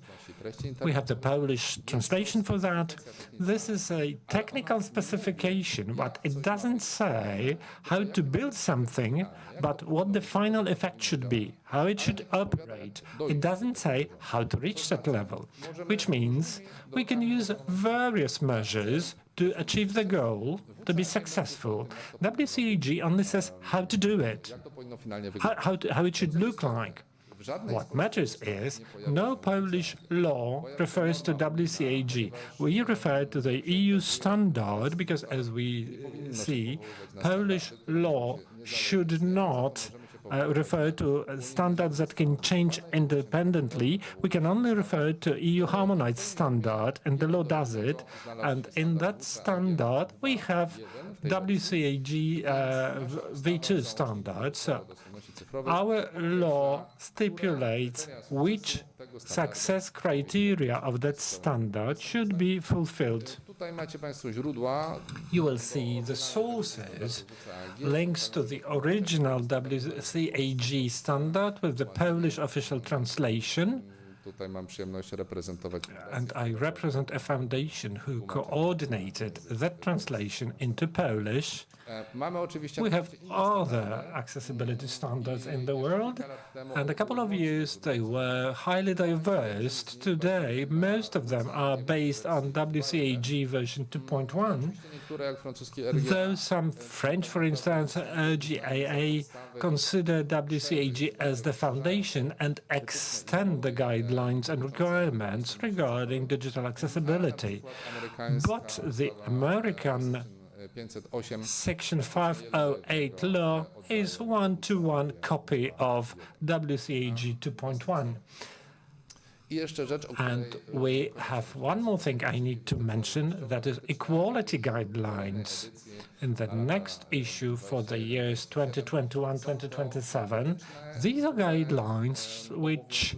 We have the Polish translation for that. This is a technical specification, but it doesn't say how to build something, but what the final effect should be, how it should operate. It doesn't say how to reach that level, which means we can use various measures to achieve the goal, to be successful. WCAG only says how to do it, how it should look like. What matters is no Polish law refers to WCAG. We refer to the EU standard because, as we see, Polish law should not refer to standards that can change independently. We can only refer to EU harmonized standard, and the law does it. And in that standard, we have WCAG V2 standard. So our law stipulates which success criteria of that standard should be fulfilled. You will see the sources, links to the original WCAG standard with the Polish official translation. And I represent a foundation who coordinated that translation into Polish. We have other accessibility standards in the world, and a couple of years they were highly diverse. Today, most of them are based on WCAG version 2.1, though some French, for instance, GAA, consider WCAG as the foundation and extend the guidelines and requirements regarding digital accessibility. But the American Section 508 law is one-to-one copy of WCAG 2.1. And we have one more thing I need to mention, that is equality guidelines. In the next issue for the years 2021-2027, these are guidelines which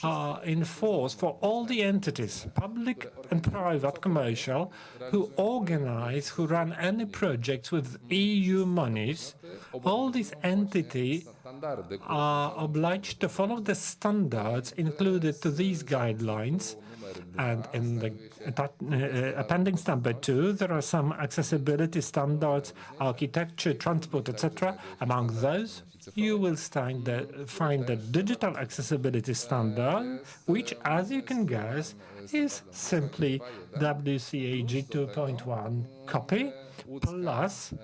are in force for all the entities, public and private, commercial, who organize, who run any projects with EU monies. All these entities are obliged to follow the standards included to these guidelines. And in the appendix number 2, there are some accessibility standards, architecture, transport, etc. Among those, you will find the digital accessibility standard, which, as you can guess, is simply WCAG 2.1 copy plus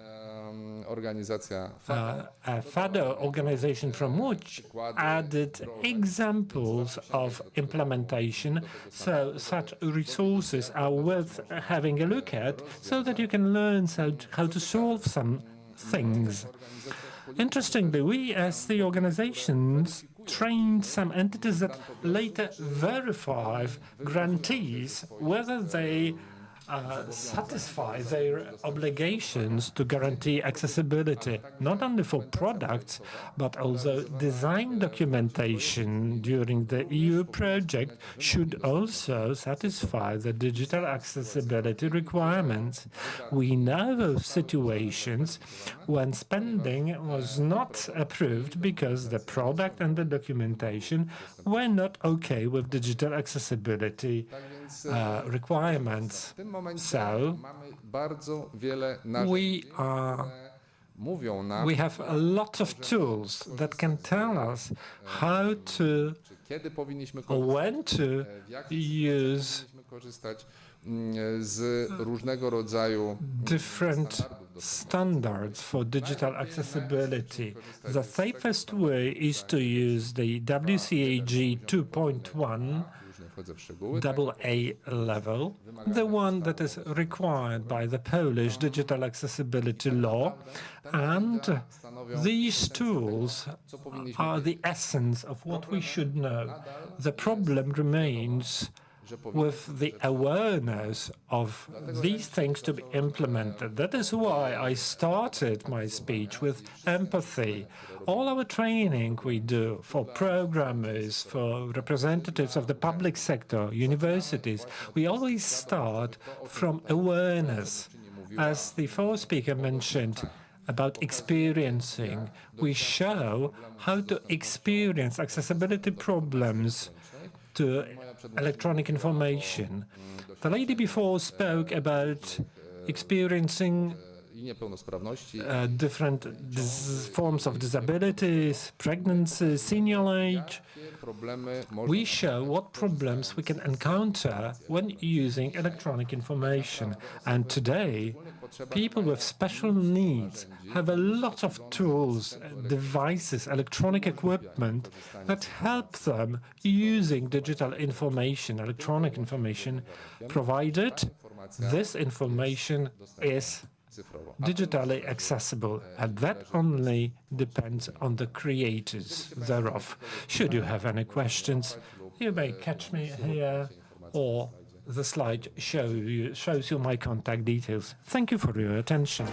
a further organization from which added examples of implementation, so such resources are worth having a look at so that you can learn how to solve some things. Interestingly, we as the organizations trained some entities that later verify grantees whether they satisfy their obligations to guarantee accessibility, not only for products, but also design documentation during the EU project should also satisfy the digital accessibility requirements. We know of situations when spending was not approved because the product and the documentation were not okay with digital accessibility requirements. So we have a lot of tools that can tell us how to or when to use different standards for digital accessibility. The safest way is to use the WCAG 2.1 AA level, the one that is required by the Polish digital accessibility law, and these tools are the essence of what we should know. The problem remains with the awareness of these things to be implemented. That is why I started my speech with empathy. All our training we do for programmers, for representatives of the public sector, universities, we always start from awareness. As the first speaker mentioned about experiencing, we show how to experience accessibility problems to electronic information. The lady before spoke about experiencing different forms of disabilities, pregnancy, senior age. We show what problems we can encounter when using electronic information. And today, people with special needs have a lot of tools, devices, electronic equipment that help them using digital information, electronic information, provided this information is digitally accessible, and that only depends on the creators thereof. Should you have any questions, you may catch me here, or the slide shows you my contact details. Thank you for your attention.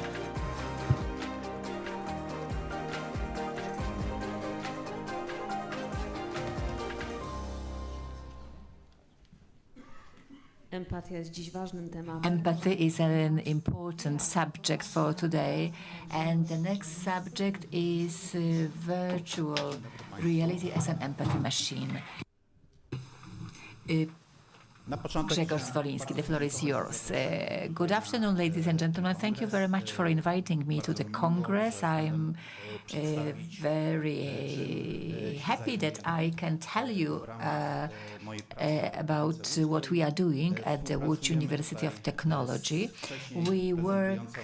Empatia jest dziś ważnym tematem. Empathy is an important subject for today, and the next subject is virtual reality as an empathy machine. Grzegorz Swoliński, the floor is yours. Good afternoon, ladies and gentlemen. Thank you very much for inviting me to the Congress. I'm very happy that I can tell you about what we are doing at the Łódź University of Technology. We work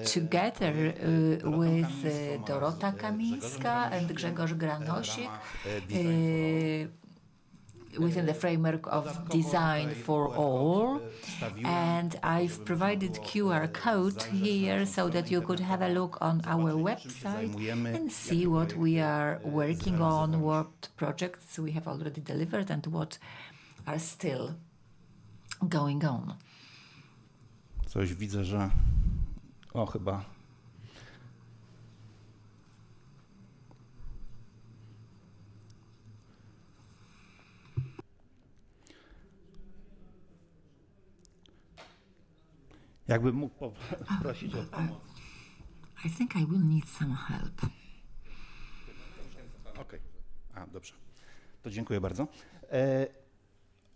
together with Dorota Kamińska and Grzegorz Granosik within the framework of Design for All, and I've provided QR code here so that you could have a look on our website and see what we are working on, what projects we have already delivered and what are still going on. Coś widzę, że chyba jakbym mógł prosić o pomoc. I think I will need some help. Dobrze, to dziękuję bardzo.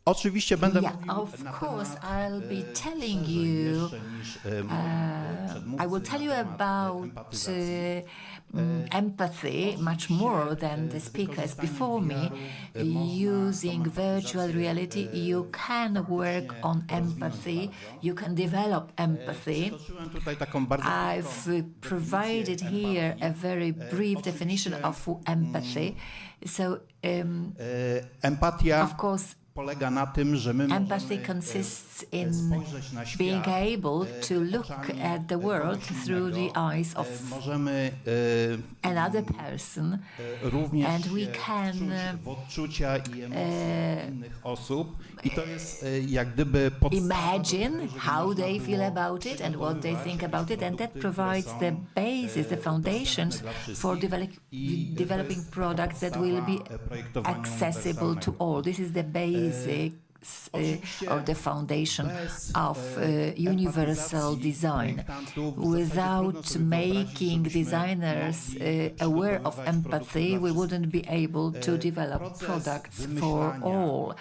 Oczywiście będę mówił Of na course, temat, I'll be telling szerzej you. jeszcze niż I will tell you about empathy much more than the speakers before me. Using virtual reality, you can work on empathy, you can develop empathy. Stoczyłem tutaj taką bardzo I've provided here a very brief definition of empathy. So, empatia of course, polega na tym, że my empathy możemy consists in spojrzeć na being świat able to look oczami at the world kogoś through innego. the eyes of Możemy another person, również and we się can wczuć w odczucia i emocje innych osób i to jest jak gdyby podstawa imagine do tego, żeby how można they było feel about it and what they think about it, and that provides the basis, the foundations for developing products that will be accessible to all. This is the basics or the foundation of universal design. Without making designers aware of empathy, we wouldn't be able to develop products for all.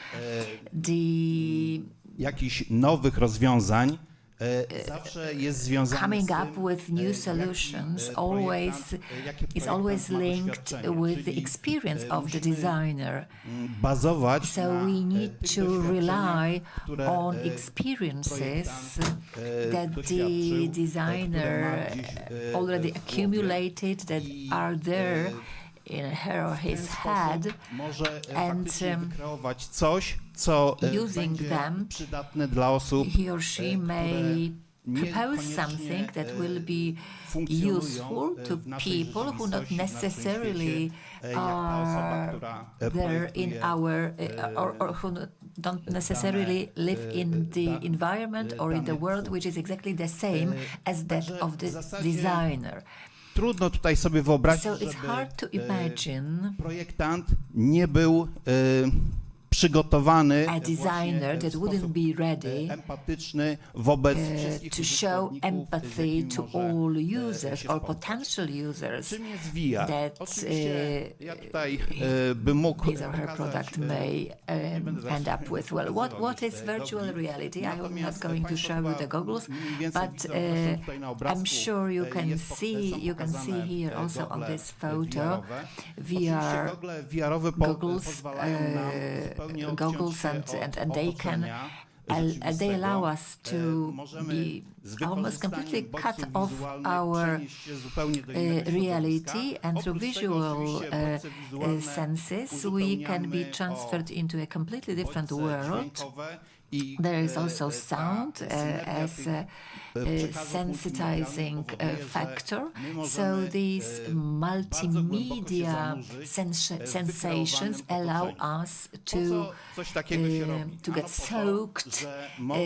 Jakichś nowych rozwiązań zawsze jest związany Coming z tym, up with new solutions is always linked with the experience of the designer. bazować So na we need tych to doświadczeniach, rely które on experiences that the doświadczył, designer które ma gdzieś, already w głowie. accumulated, that are there in her or his head, może and faktycznie wykreować coś, co using będzie them, przydatne dla osób, he or she may propose something that will be useful to people who not necessarily are there in our or who don't necessarily live in the environment or in the world which is exactly the same as that of the designer. Trudno tutaj sobie wyobrazić, So it's żeby hard to imagine projektant nie był przygotowany a designer właśnie that w wouldn't sposób be ready empatyczny wobec wszystkich to show użytkowników, empathy z jakimi to może all się users or spotkać. potential users Czym jest VR? that Oczywiście ja tutaj bym mógł his or her pokazać, product may będę zaraz end up with. Well, what is virtual reality? I'm not Natomiast going to państwo show you chyba the goggles, mniej więcej but widzą zresztą tutaj na obrazku, I'm sure you can jest see pokazane here also on gogle this photo VR-owe. Oczywiście VR gogle VR-owe goggles, pozwalają nam zupełnie odciąć goggles się and they can otoczenia they allow rzeczywistego. us to Możemy be z almost completely wykorzystaniem cut bodźców off wizualnych our przenieść się zupełnie do innego reality, środowiska. and through Oprócz tego visual oczywiście bodźce wizualne senses we can be uzupełniamy transferred o into a completely different bodźce world. dźwiękowe i There is also ta sound synergia as tych a przekazów sensitizing multimedialnych powoduje, że factor. my So możemy, these bardzo głęboko się multimedia zanurzyć w sensations wykreowanym allow otoczeniu. us Po to co coś takiego się robi? to Ano get po to, soaked że można,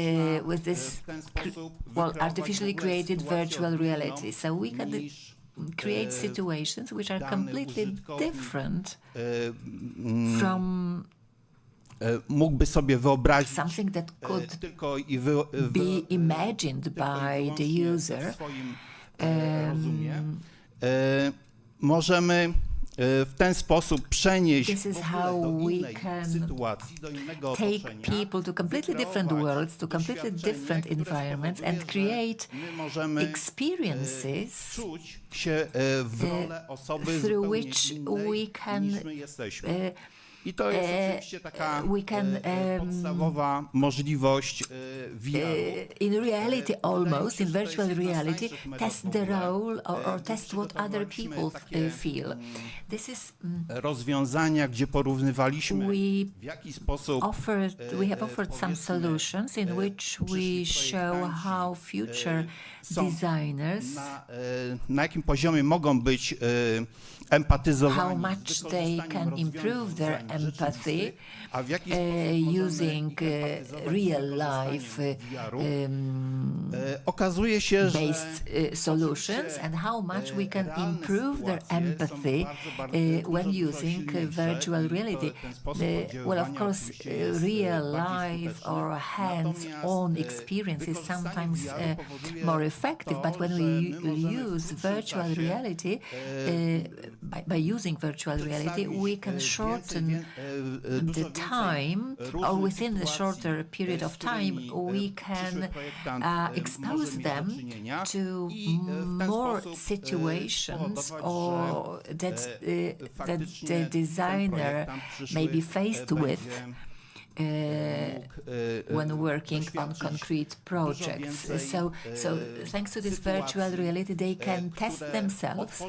with this w ten sposób well, wykreować artificially w ogóle created sytuację virtual odmienną reality. So we can niż, create situations which are dany completely użytkownik, different from mógłby sobie wyobrazić something that could tylko i be imagined tylko i by the wyłącznie user. w swoim rozumie. Możemy w ten sposób przenieść This is w ogóle how do we innej can sytuacji, do innego take otoczenia, people to completely different wykreować worlds, to completely doświadczenie, different które environments, and spowoduje, create że my możemy experiences czuć się w rolę osoby through zupełnie which innej we can niż my jesteśmy. I to jest oczywiście taka we can, podstawowa możliwość VR-u. in reality almost, in że to virtual jest jedna z reality, tańszych metod test w ogóle. the role or test what other Przygotowaliśmy people takie, feel. This is rozwiązania, gdzie porównywaliśmy, we w jaki sposób we have offered some solutions in which we show how future designers, na jakim poziomie mogą być empatyzowani how z much they wykorzystaniem can improve rozwiązań their empathy rzeczywistych, a w jaki sposób możemy using empatyzować real z wykorzystaniem life VR-u. Okazuje się, że based solutions, and how much we can improve their empathy when using virtual reality. Well, of course, real life or hands-on experience is sometimes more effective, but when we use virtual reality, by using virtual reality, we can shorten the time, or within the shorter period of time, we can expose them to more situations or that the designer may be faced with when working on concrete projects. So thanks to this virtual reality, they can test themselves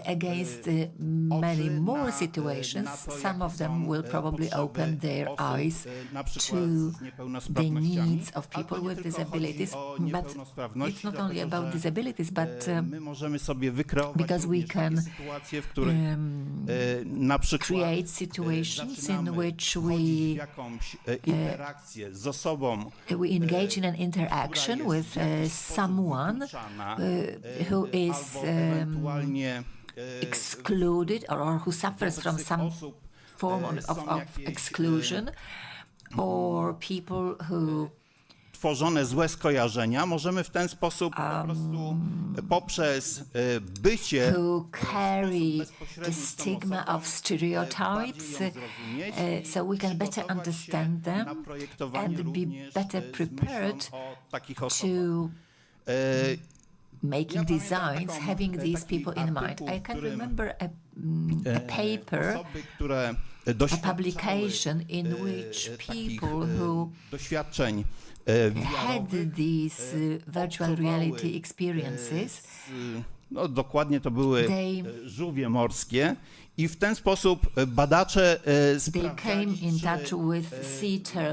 against many more situations. Some of them will probably open their eyes to the needs of people with disabilities. But it's not only about disabilities, but because we can create situations in which we engage in an interaction with someone who is excluded or who suffers from some form of exclusion, or people who tworzone złe skojarzenia, możemy w ten sposób po prostu poprzez bycie who carry the stigma of stereotypes, so we can better understand them and be better prepared to making designs having these people in mind. I can remember a paper, a publication in which people who had these virtual reality experiences, no dokładnie to były żółwie morskie, i w ten sposób badacze sprawdzali,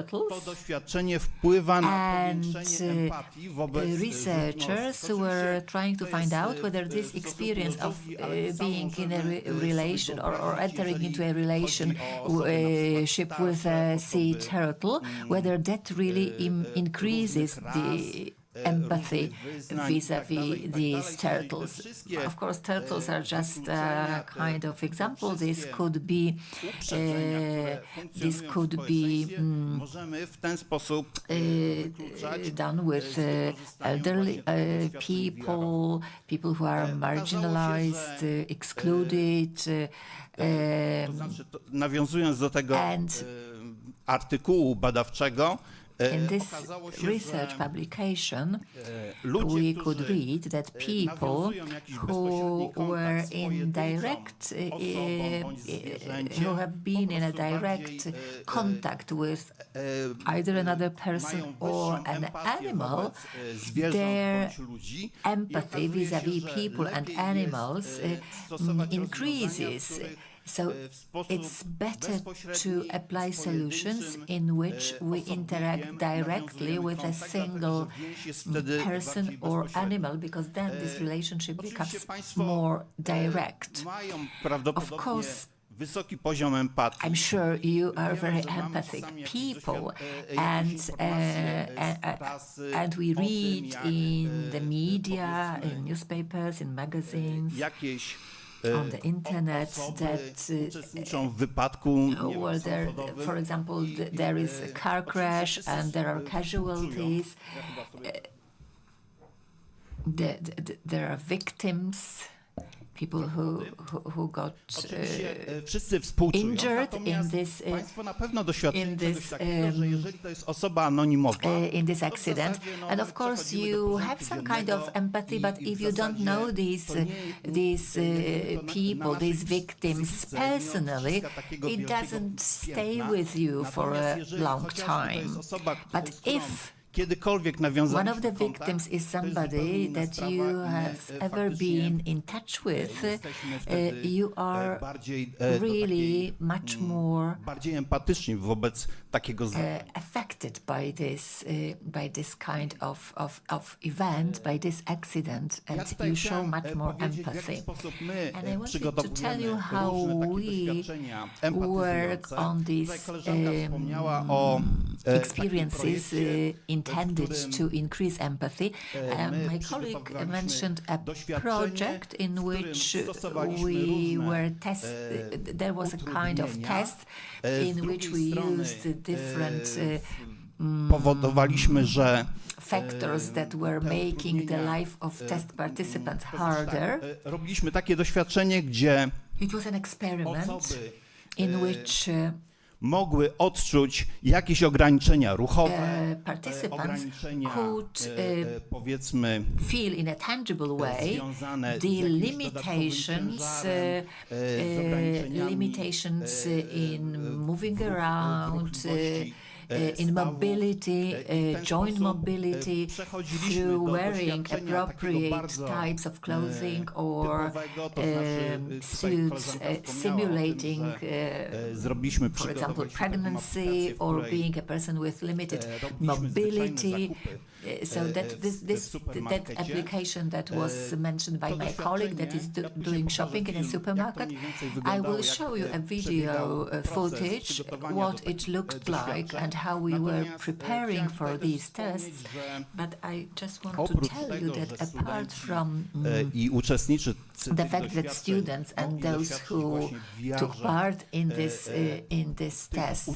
to doświadczenie wpływa na podniesienie empatii wobec researchers were trying to find out whether this experience of being in a relation or entering into a relationship with a sea turtle, whether that really increases the empathy vis-a-vis these turtles. Of course, turtles are just a kind of example. This could be done with elderly people who are marginalized, excluded. Nawiązując do tego artykułu badawczego, in this research publication, we could read that people who were in direct, who have been in a direct contact with either another person or an animal, their empathy vis-a-vis people and animals increases. So it's better to apply solutions in which we interact directly with a single person or animal, because then this relationship becomes more direct. Of course, I'm sure you are very empathic people, and we read in the media, in newspapers, in magazines, on the internet that well, for example, there is a car crash and there are casualties. There are victims, people who got injured in this accident. And of course, you have some kind of empathy, but if you don't know these people, these victims personally, it doesn't stay with you for a long time. But if one of the victims is somebody that you have ever been in touch with, you are really much more affected by this kind of event, by this accident, and you show much more empathy. And I wanted to tell you how we work on these experiences intended to increase empathy. My colleague mentioned a project in which we were there was a kind of test in which we used different powodowaliśmy, że factors that were making the life of test participants harder. Robiliśmy takie doświadczenie, gdzie It was an experiment osoby in which mogły odczuć jakieś ograniczenia ruchowe, participants ograniczenia, could powiedzmy, feel in a tangible way związane z the jakimś limitations, dodatkowym ciężarem, limitations in moving around, możliwości in mobility, w ten joint sposób mobility, przechodziliśmy through do wearing doświadczenia appropriate takiego bardzo, types of clothing or typowego, to znaczy, tutaj suits koleżanka wspomniała o tym, simulating, że zrobiliśmy, for example, przygotowaliśmy taką pregnancy aplikację, w or której being a person with limited robiliśmy mobility. zwyczajne zakupy So that supermarkecie. application that was mentioned by my colleague that is doing shopping in a supermarket, I will show you a video footage, what it looked like and how we were preparing for these tests. But I just want to tell you that apart from i uczestniczy the fact that students and those who took part in this test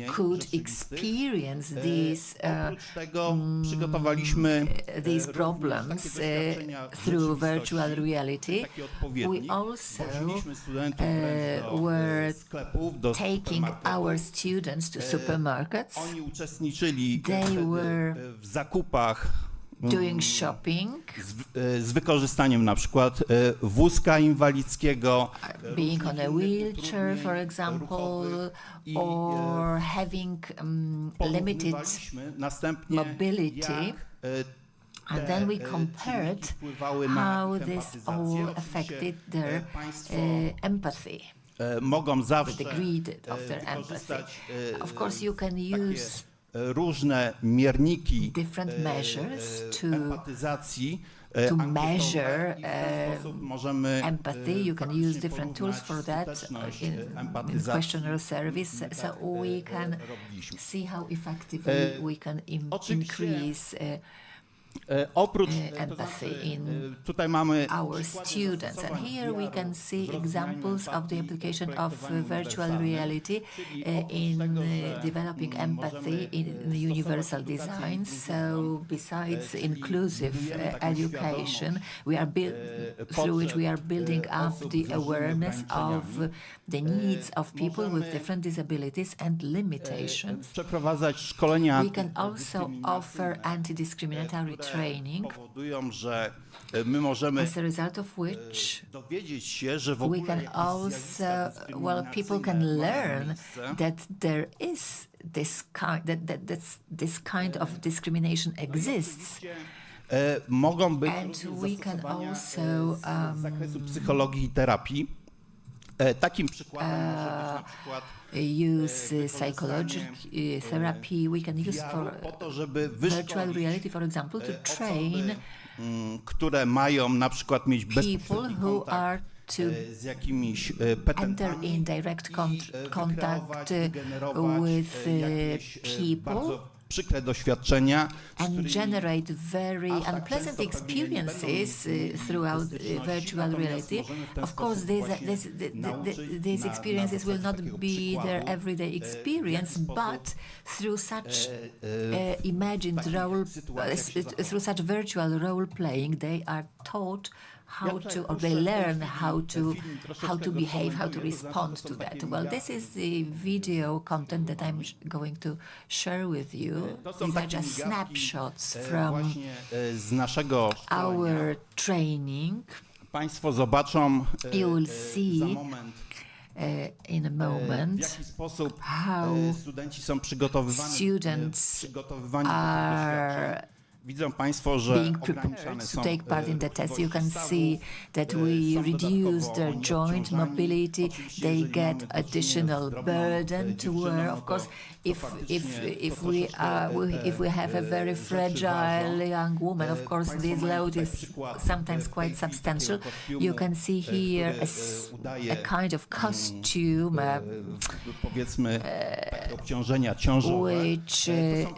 could experience these problems through virtual reality, we also were taking our students to supermarkets. Oni uczestniczyli They were w zakupach doing shopping, z wykorzystaniem na przykład wózka inwalidzkiego, being on a wheelchair, for example, or having limited mobility. And then we compared how this all affected their empathy, mogą the zawsze degree of their empathy. Of course, you can use różne mierniki different measures empatyzacji, to measure możemy empathy. You can use different tools for that in questionnaire service, so we can see how effectively we can increase oprócz empathy in tutaj mamy our students. And here we can see examples of the application of virtual reality in developing empathy in universal design. So besides inclusive education, through which we are building up the awareness of the needs of people with different disabilities and limitations. Przeprowadzać szkolenia, We can also offer anti-discriminatory training, powodują, że my możemy as a result of which dowiedzieć się, że w we ogóle can also, well, people can learn that there is this kind of discrimination exists. Mogą być And we can also z zakresu psychologii i terapii. Takim przykładem może być na przykład use psychological therapy. We can use for po to, żeby virtual reality, for example, to train które mają na przykład mieć people bezpośredni who kontakt are to z jakimiś enter petentami, in direct contact wygenerować with jakieś people bardzo przykre doświadczenia, and generate very unpleasant experiences throughout virtual reality. Of course, these experiences will not be their everyday experience, but through such imagined role, through such virtual role playing, they are taught how to, or they learn how to behave, how to respond to that. Well, this is the video content that I'm going to share with you. These are just snapshots from z naszego our training. Państwo zobaczą You will za see moment, in a w moment jaki sposób how studenci są przygotowywani are Widzą Państwo, że being prepared to take part in the test. You can see that we reduce their joint mobility. They get additional burden to wear. Of course, if we have a very fragile young woman, of course, this load is sometimes quite substantial. You can see here a kind of costume, powiedzmy obciążenia ciążowe. which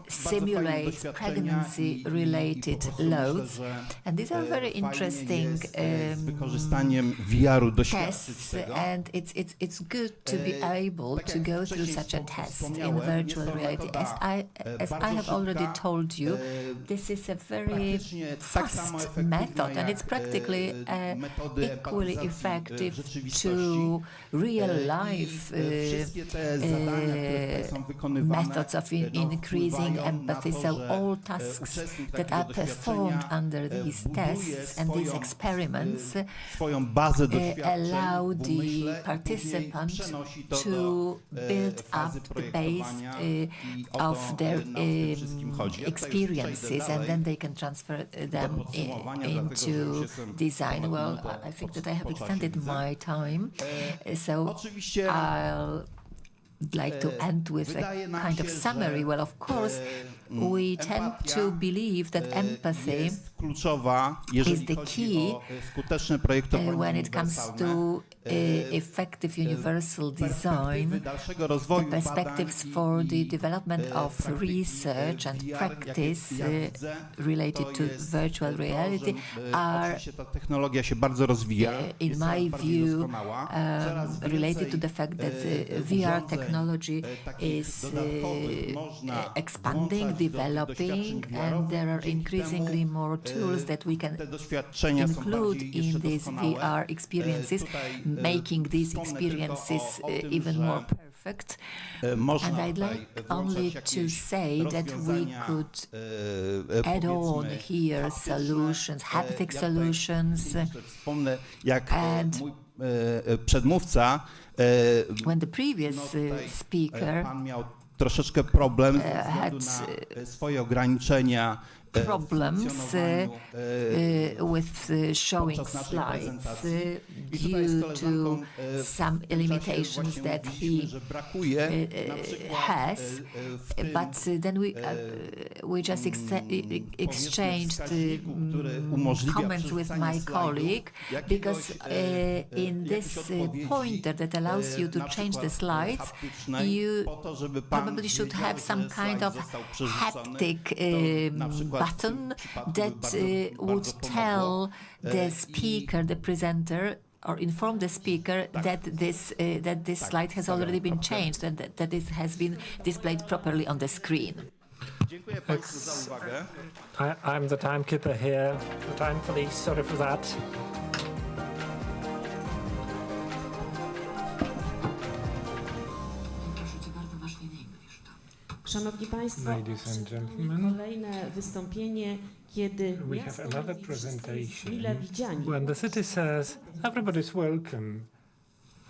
simulates pregnancy-related loads. And these are very interesting Z wykorzystaniem VR-u doświadczyć tests, tego. and it's good to be able to go through such a test in virtual reality. As I have already told you, this is a very fast method, and it's practically equally effective to real-life methods of increasing empathy. So all tasks that are performed under these tests and these experiments swoją bazę doświadczeń allow w the umyśle, participant później przenosi to to do build fazy up the base projektowania i o to of their nam w tym wszystkim chodzi. Ja tutaj już experiences, przejdę and dalej then they can transfer them podsumowania, dlatego, że już into jestem design. ponad Well, minutę I think that I have po czasie, extended widzę. my time, so Oczywiście I'll like to end with wydaje a nam kind się, of summary. że, Well, of course, we tend empatia, to believe that empathy jest kluczowa, jeżeli is the chodzi key, o skuteczne projektowanie when it comes uniwersalne. to effective universal design, dalszego the rozwoju perspectives badań for the i development of praktyki research and VR, practice jakie ja widzę, related to to jest virtual to, reality że, are, oczywiście ta technologia się bardzo rozwija, in jest my coraz bardziej view, doskonała. Coraz related to więcej, the fact that VR urządzeń, technology takich is dodatkowych można expanding, włączać do tych developing, doświadczeń and VR-owych. there are Dzięki increasingly temu, more tools that we can te doświadczenia są include bardziej jeszcze in these doskonałe. VR experiences, Tutaj, making these wspomnę tylko experiences o tym, even że, more perfect. Można And I'd tutaj like włączać only to jakieś say that we rozwiązania, could add on powiedzmy, here haptyczne. solutions, haptic Ja tutaj solutions. jeszcze wspomnę, jak And mój przedmówca, When the previous tutaj speaker pan miał troszeczkę problem ze had względu na swoje ograniczenia problems funkcjonowaniu, with showing podczas naszej slides prezentacji. I tutaj z due to koleżanką some w czasie limitations właśnie that mówiliśmy, he że brakuje na przykład has, w tym but then we just exchanged wskaźniku, który umożliwia comments with przerzucanie my slajdów, colleague, because in jakieś this odpowiedzi, pointer that allows you to na change the przykład slides, haptycznej, you po to, żeby pan probably should wiedział, have some że kind slajd of został przerzucony, haptic to na przykład w tym button przypadku by that bardzo would pomogło. tell the I speaker, the presenter, or inform the speaker that this slide has already been changed and that it has been displayed properly on the screen. Dziękuję państwu za uwagę. I'm the timekeeper here. The time police, sorry for that. Szanowni Państwo, Ladies and gentlemen, kolejne wystąpienie, kiedy we have miasto another mówi, że wszyscy jest presentation mile widziani. when the city says everybody's welcome,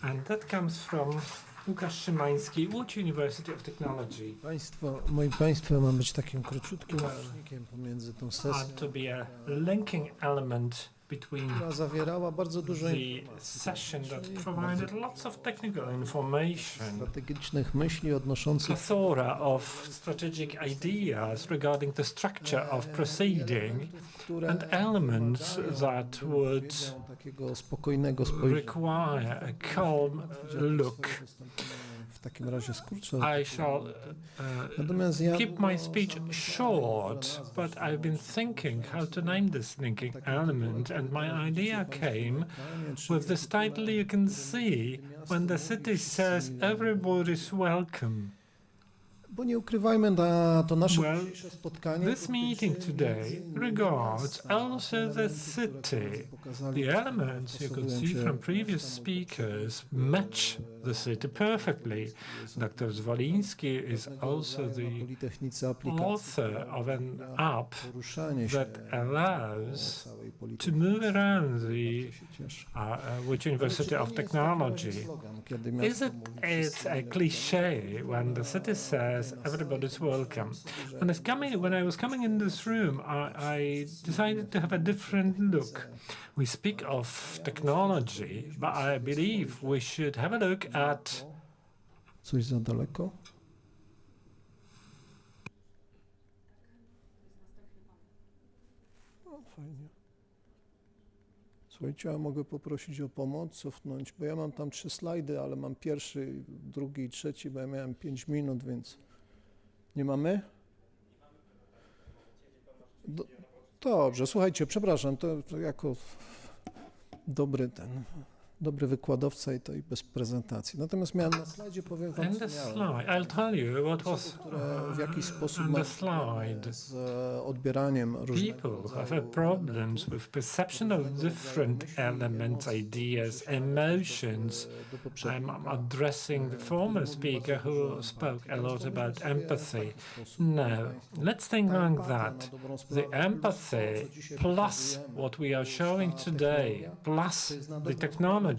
and that comes from Łukasz Szymański, Łódź University of Technology. Moim państwem ma być takim króciutkim łącznikiem pomiędzy tą sesją, To be a linking element between która zawierała bardzo dużo the session that provided lots of technical information, strategicznych myśli odnoszących plethora of strategic ideas regarding the structure of proceeding, które and elements that would wymagają takiego spokojnego spojrzenia. require a calm look. W takim razie skrócę. I shall Natomiast ja keep my speech short, but I've been thinking how to name this linking element, and my idea came with this title you can see when the city says everybody's welcome. Bo nie ukrywajmy, to nasze Well, dzisiejsze spotkanie This meeting today regards also the city. The elements you could see from previous speakers match the city perfectly. Dr. Zwoliński is also the Politechnice aplikacji author of an app poruszanie się that allows całej to polityki. move around the Się cieszę. Łódź University of Technology. Slogan, kiedy Is miasto it mówi it's a cliché when the city says everybody's welcome? When I was coming in this room, I decided to have a different look. We speak of technology, but I believe we should have a look at coś za daleko? O, fajnie. Słuchajcie, a mogę poprosić o pomoc, cofnąć, bo ja mam tam 3 slajdy, ale mam pierwszy, drugi i trzeci, bo ja miałem 5 minut, więc nie mamy? Dobrze, słuchajcie, przepraszam, to jako dobry wykładowca i to i bez prezentacji. Natomiast miałem na slajdzie, powiem wam, In co the miałem. slide, I'll tell you what was Które w jakiś sposób in ma the slide. z odbieraniem różnego People have rodzaju problems with perception of different elements, ideas, emotions. do poprzedniego. I'm addressing the former speaker who spoke a lot about empathy. No, let's think like that. The empathy plus what we are showing today, plus the technology,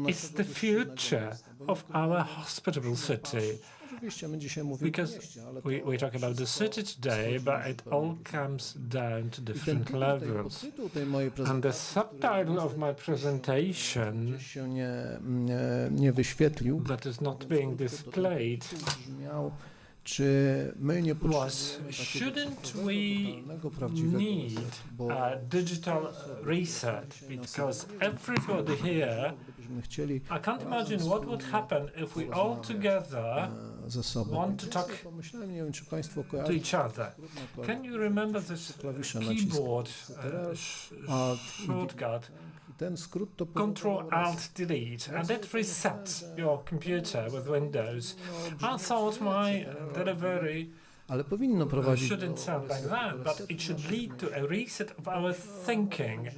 is the future of our hospitable city. Oczywiście my dzisiaj mówimy o Because mieście, ale we talk about the city today, but it all comes down to different levels. podtytuł tej mojej And the prezentacji, subtitle of my presentation który się nie wyświetlił, that is not being displayed brzmiał, czy my nie was, potrzebujemy shouldn't takiego we totalnego, prawdziwego need resetu, bo a digital reset? Because everybody here, gdybyśmy chcieli I can't imagine what would happen if we all together ze sobą. want to talk Pomyślałem, nie wiem, czy Państwo to kojarzą each other. Can you remember this klawisze keyboard Alt shortcut? i ten skrót to Control Alt Delete, and it resets your computer with Windows. I thought my delivery ale powinno prowadzić shouldn't sound like that, but it should lead to a reset of our thinking.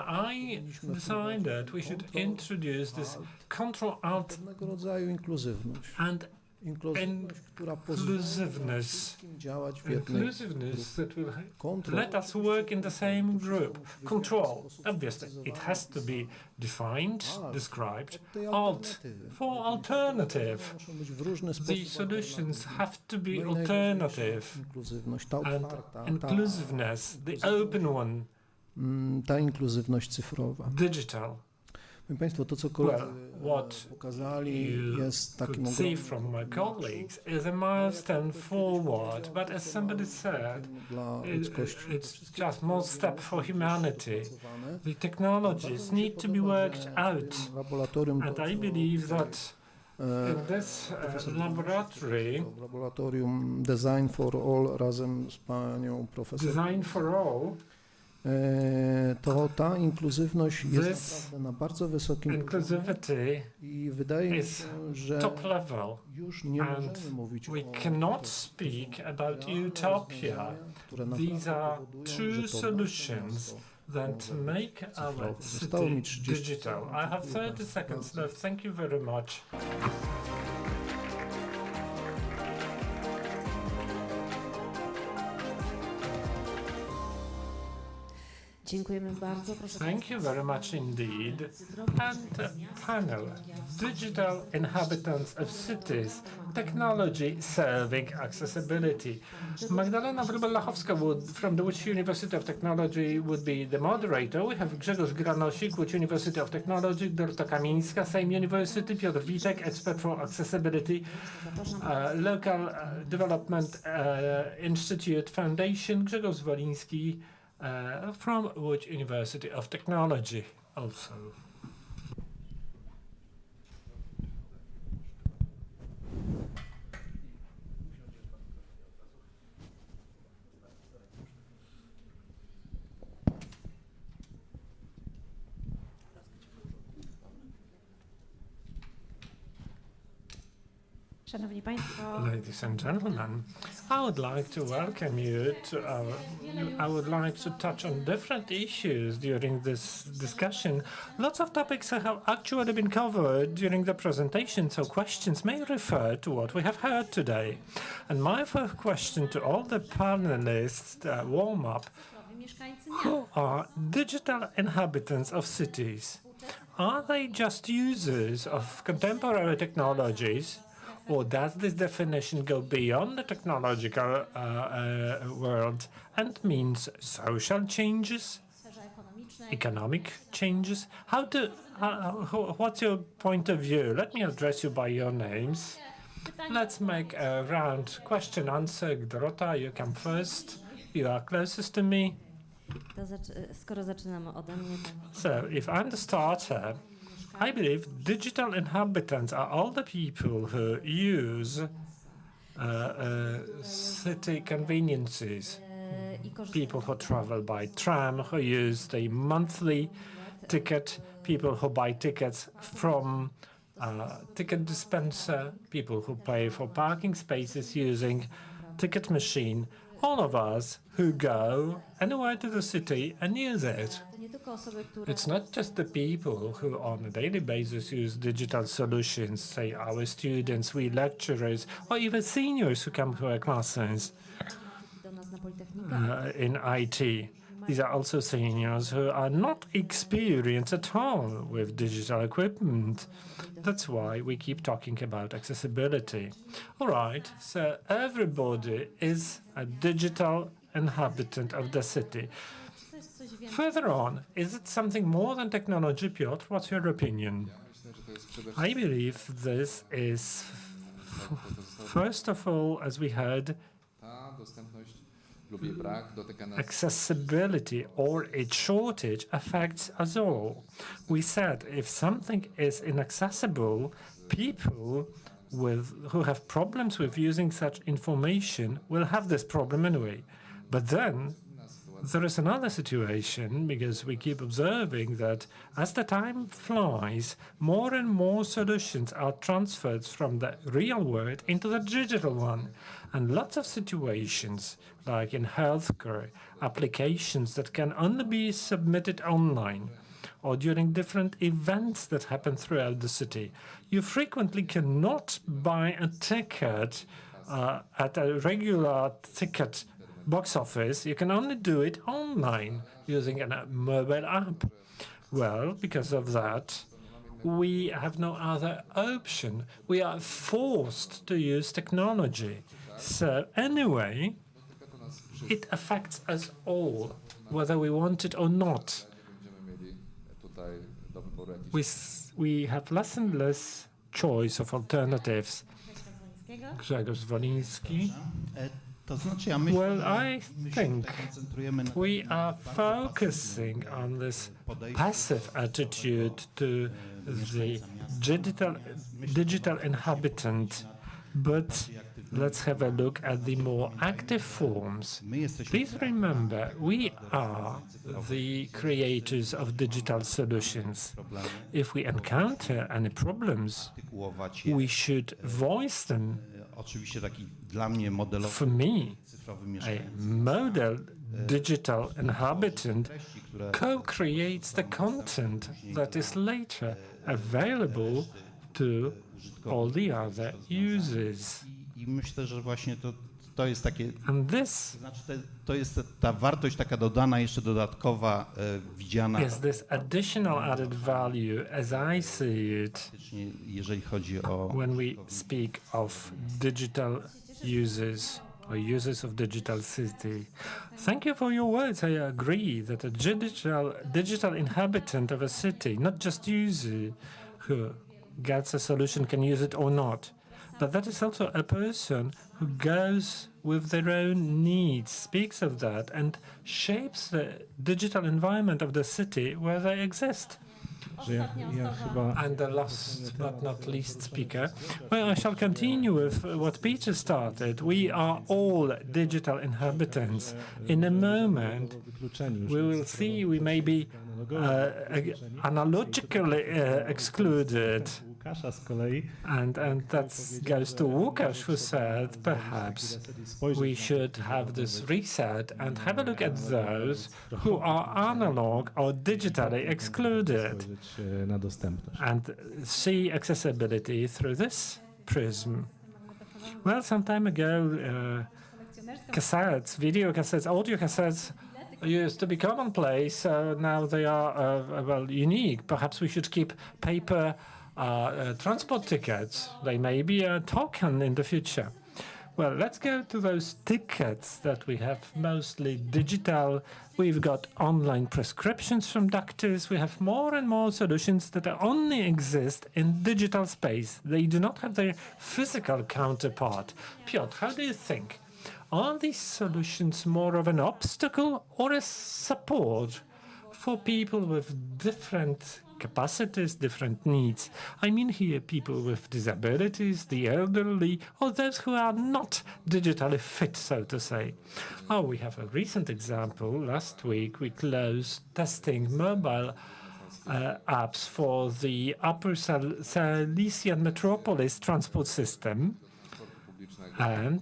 I decided we should introduce this Control Alt pewnego rodzaju inkluzywność. and Inkluzywność, która pozwoli inclusiveness. wszystkim działać w jednej Inclusiveness that will Control. let us work in the same group. Control, obviously, it has to be defined, described. Alt, for alternative. Muszą być w różny sposób The solutions have to be No i alternative. inkluzywność, ta And otwarta, inclusiveness, the open one, ta inkluzywność cyfrowa. digital. Proszę Państwa, to co koledzy what pokazali You jest takim could see ogromnym from my colleagues is a milestone forward, but as somebody said, dla ludzkości. it's just more step for humanity. The technologies need to be worked out, Laboratorium and I believe that in this laboratory, Laboratorium Design for All razem z panią profesor, Design for All, to ta inkluzywność jest This naprawdę na bardzo wysokim poziomie inclusivity i wydaje mi is się, że top level. już nie And możemy mówić we o cannot speak about utopia. które These are naprawdę powodują, true że to solutions that make our Zostało mi city 30 digital. I have 30 seconds left. Thank you very much. Dziękujemy bardzo. Proszę Thank you very much indeed. And panel, digital inhabitants of cities, technology serving accessibility. Magdalena Wróbel-Lachowska from the Łódź University of Technology would be the moderator. We have Grzegorz Granosik, Łódź University of Technology, Dorota Kamińska, same university, Piotr Witek, expert for accessibility, Local Development Institute Foundation, Grzegorz Zwoliński, from Łódź University of Technology also. Szanowni Państwo, Ladies and gentlemen, I would like to welcome you to our, I would like to touch on different issues during this discussion. Lots of topics have actually been covered during the presentation, so questions may refer to what we have heard today. And my first question to all the panelists, warm up, mieszkańcy who are digital inhabitants of cities? Are they just users of contemporary technologies? Or does this definition go beyond the technological world and means social changes, economic changes? What's your point of view? Let me address you by your names. Let's make a round question answer. Dorota, you come first. You are closest to me. Skoro zaczynamy ode mnie, to So, if I'm the starter, I believe digital inhabitants are all the people who use city conveniences. i korzystają People who travel by tram, who use the monthly ticket, people who buy tickets from ticket dispenser, people who pay for parking spaces using ticket machine, all of us who go anywhere to the city and use it. to nie tylko osoby, które It's not just the people who on a daily basis use digital solutions, say our students, we lecturers, or even seniors who come to our classes do nas na Politechnikę. in IT. These are also seniors who are not experienced at all with digital equipment. That's why we keep talking about accessibility. All right, so everybody is a digital inhabitant of the city. To jest coś więcej. Further on, is it something more than technology, Piotr? What's your opinion? Myślę, że to jest przede wszystkim I believe this is, first of all, as we heard, ta dostępność lub jej brak dotyka nas accessibility or its shortage affects us all. We said if something is inaccessible, people who have problems with using such information will have this problem anyway. But then there is another situation, because we keep observing that as the time flies, more and more solutions are transferred from the real world into the digital one. And lots of situations, like in healthcare, applications that can only be submitted online, or during different events that happen throughout the city. You frequently cannot buy a ticket at a regular ticket box office. You can only do it online using a mobile app. Well, because of that, we have no other option. We are forced to use technology. So anyway, it affects us all, whether we want it or not. będziemy mieli tutaj do wyboru jakiś We have less and less choice of alternatives. Grzegorz Woliński. To znaczy, ja myślę, Well, że I my się think tutaj koncentrujemy na we are focusing on this passive attitude to the digital inhabitant, but let's have a look at the more active forms. my jesteśmy Please remember, we are the creators of digital solutions. If we encounter any problems, artykułować je. we should voice them. Oczywiście taki dla mnie modelowy For me, cyfrowy a mieszkaniec, model digital inhabitant treści, które co-creates the content that is later available to all the other users. i myślę, że właśnie to jest takie, And this znaczy to jest ta wartość taka dodana, jeszcze dodatkowa, widziana is this additional added value as I see it faktycznie, jeżeli chodzi o when we speak of digital users or users of digital city. Thank you for your words. I agree that a digital inhabitant of a city, not just user who gets a solution, can use it or not, but that is also a person who goes with their own needs, speaks of that, and shapes the digital environment of the city where they exist. And the last but not least speaker. Well, I shall continue with what Peter started. We are all digital inhabitants. In a moment, we will see we may be analogically excluded. And that goes to Łukasz, who said perhaps we should have this reset and have a look at those who are analog or digitally excluded and see accessibility through this prism. Well, some time ago, cassettes, video cassettes, audio cassettes used to be commonplace, so now they are, well, unique. Perhaps we should keep paper transport tickets. They may be a token in the future. Well, let's go to those tickets that we have mostly digital. We've got online prescriptions from doctors. We have more and more solutions that only exist in digital space. They do not have their physical counterpart. Piotr, how do you think? Are these solutions more of an obstacle or a support for people with different capacities, different needs? I mean here people with disabilities, the elderly, or those who are not digitally fit, so to say. Oh, we have a recent example. Last week we closed testing mobile apps for the Upper Silesian Metropolis transport system, and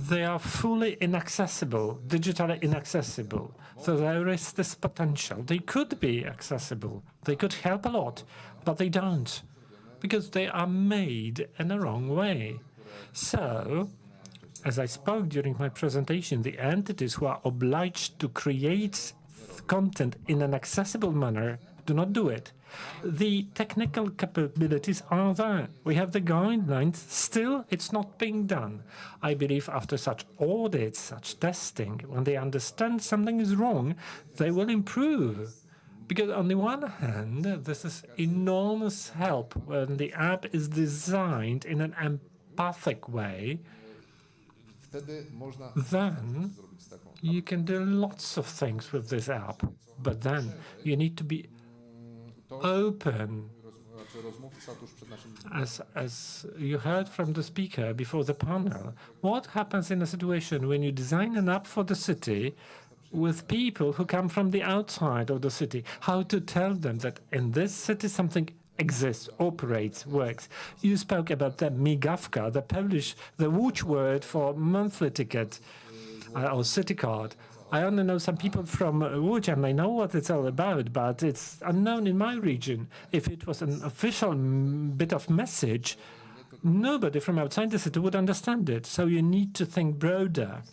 they are fully inaccessible, digitally inaccessible. So there is this potential. They could be accessible. They could help a lot, but they don't, because they are made in a wrong way. So, as I spoke during my presentation, the entities who are obliged to create content in an accessible manner do not do it. The technical capabilities are there. We have the guidelines. Still, it's not being done. I believe after such audits, such testing, when they understand something is wrong, they will improve. Because on the one hand, this is enormous help when the app is designed in an empathic way. Then you can do lots of things with this app, but then you need to be open. As you heard from the speaker before the panel, what happens in a situation when you design an app for the city with people who come from the outside of the city? How to tell them that in this city something exists, operates, works. You spoke about the migawka, the Polish, the Łódź word for monthly ticket or city card. I only know some people from Łódź and I know what it's all about, but it's unknown in my region. If it was an official bit of message, nobody from outside the city would understand it. So you need to think broader.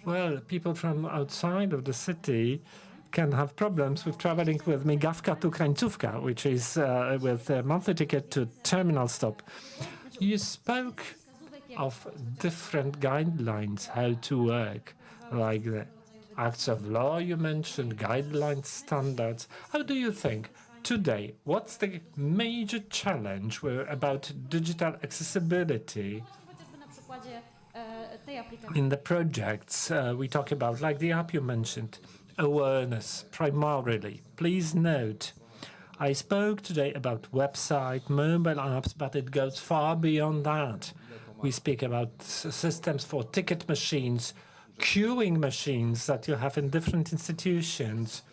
Well, people from outside of the city can have problems with traveling with migawka to krańcówka, which is with a monthly ticket to terminal stop. You spoke of different guidelines, how to work, like the acts of law you mentioned, guidelines, standards. How do you think today, what's the major challenge about digital accessibility? In the projects we talk about, like the app you mentioned, awareness primarily. Please note, I spoke today about website, mobile apps, but it goes far beyond that. We speak about systems for ticket machines, queuing machines that you have in different institutions.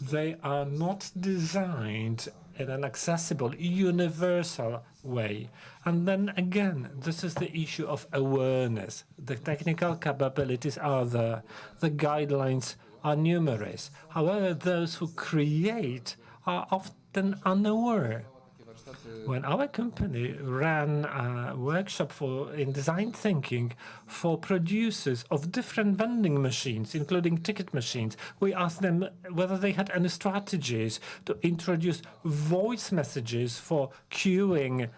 They are not designed in an accessible, universal way. And then again, this is the issue of awareness. The technical capabilities are there. The guidelines are numerous. However, those who create are often unaware. When our company ran a workshop in design thinking for producers of different vending machines, including ticket machines, we asked them whether they had any strategies to introduce voice messages for queuing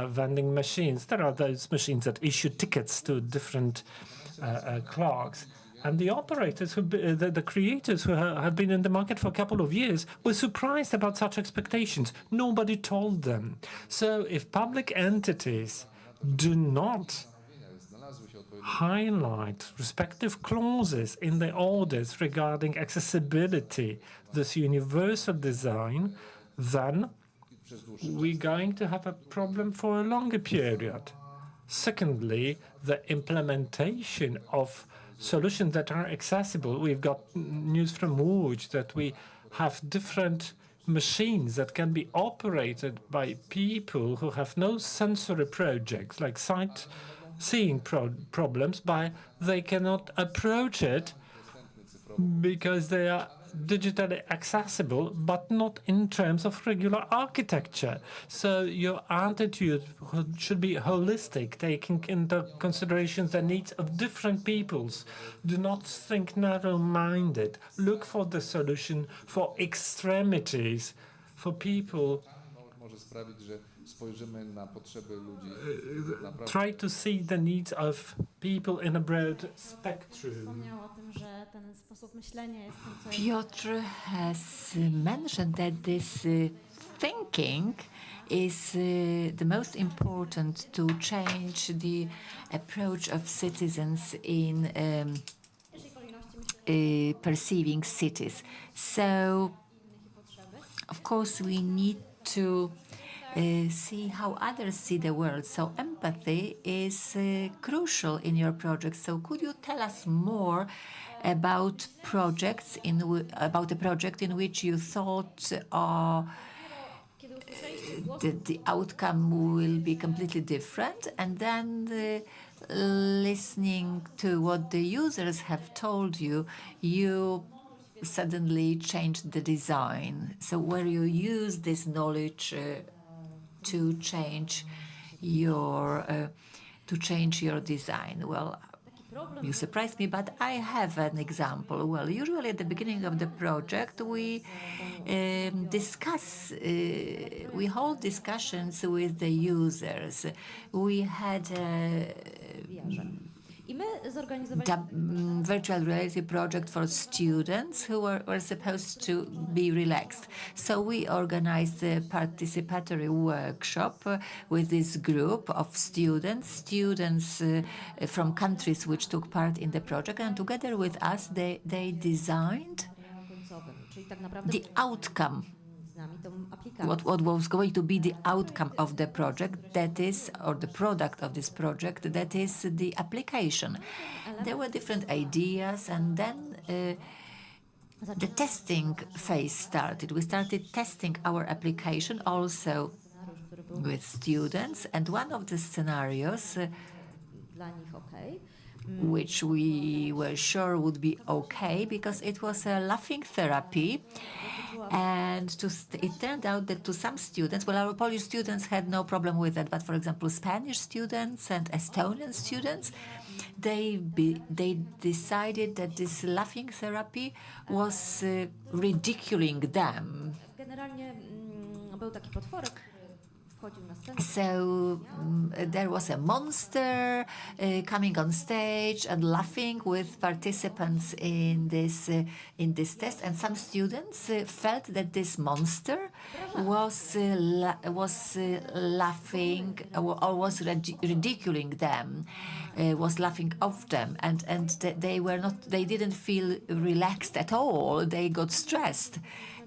vending machines. There are those machines that issue tickets to different clerks. And the operators, the creators who have been in the market for a couple of years, were surprised about such expectations. Nobody told them. So if public entities do not highlight respective clauses in the orders regarding accessibility, this universal design, then we're going to have a problem for a longer period. Secondly, the implementation of solutions that are accessible. We've got news from Łódź that we have different machines that can be operated by people who have no sensory projects, like sight-seeing problems, but they cannot approach it because they are digitally accessible, but not in terms of regular architecture. So your attitude should be holistic, taking into consideration the needs of different peoples. Do not think narrow-minded. Look for the solution for extremities, for people. Try to see the needs of people in a broad spectrum. Piotr has mentioned that this thinking is the most important to change the approach of citizens in perceiving cities. So, of course, we need to see how others see the world. So empathy is crucial in your project. So could you tell us more about about a project in which you thought the outcome will be completely different, and then listening to what the users have told you, you suddenly changed the design. So where you use this knowledge to change your design. Well, you surprised me, but I have an example. Well, usually at the beginning of the project, we hold discussions with the users. We had virtual reality project for students who were supposed to be relaxed. So we organized a participatory workshop with this group of students from countries which took part in the project, and together with us they designed the outcome. What was going to be the outcome of the project, that is, or the product of this project, that is the application. There were different ideas, and then the testing phase started. We started testing our application also with students, and one of the scenarios which we were sure would be okay, because it was a laughing therapy. And it turned out that to some students, well, our Polish students had no problem with that, but for example, Spanish students and Estonian students, they decided that this laughing therapy was ridiculing them. So there was a monster coming on stage and laughing with participants in this test, and some students felt that this monster was laughing or was ridiculing them, was laughing off them, and they didn't feel relaxed at all. They got stressed.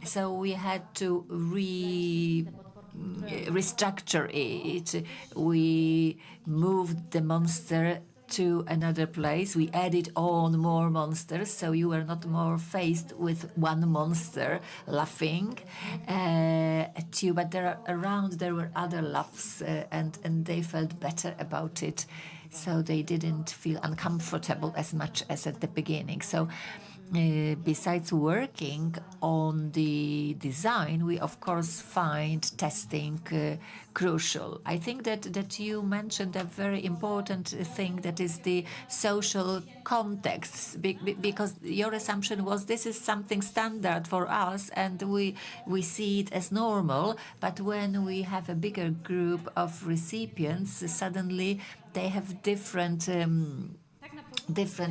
So we had to restructure it. We moved the monster to another place. We added on more monsters, so you were not more faced with one monster laughing at you, but there were other laughs, and they felt better about it. So they didn't feel uncomfortable as much as at the beginning. So besides working on the design, we of course find testing crucial. I think that you mentioned a very important thing, that is the social context, because your assumption was this is something standard for us and we see it as normal, but when we have a bigger group of recipients, suddenly they have different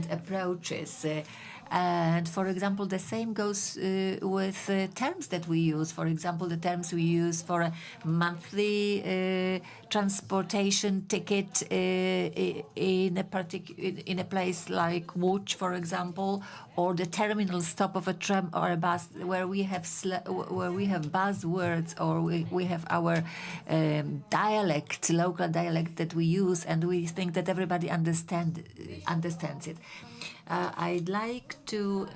approaches. And for example, the same goes with terms that we use. For example, the terms we use for a monthly transportation ticket in a place like Łódź, for example, or the terminal stop of a tram or a bus, where we have buzzwords, or we have our local dialect that we use, and we think that everybody understands it. I'd like to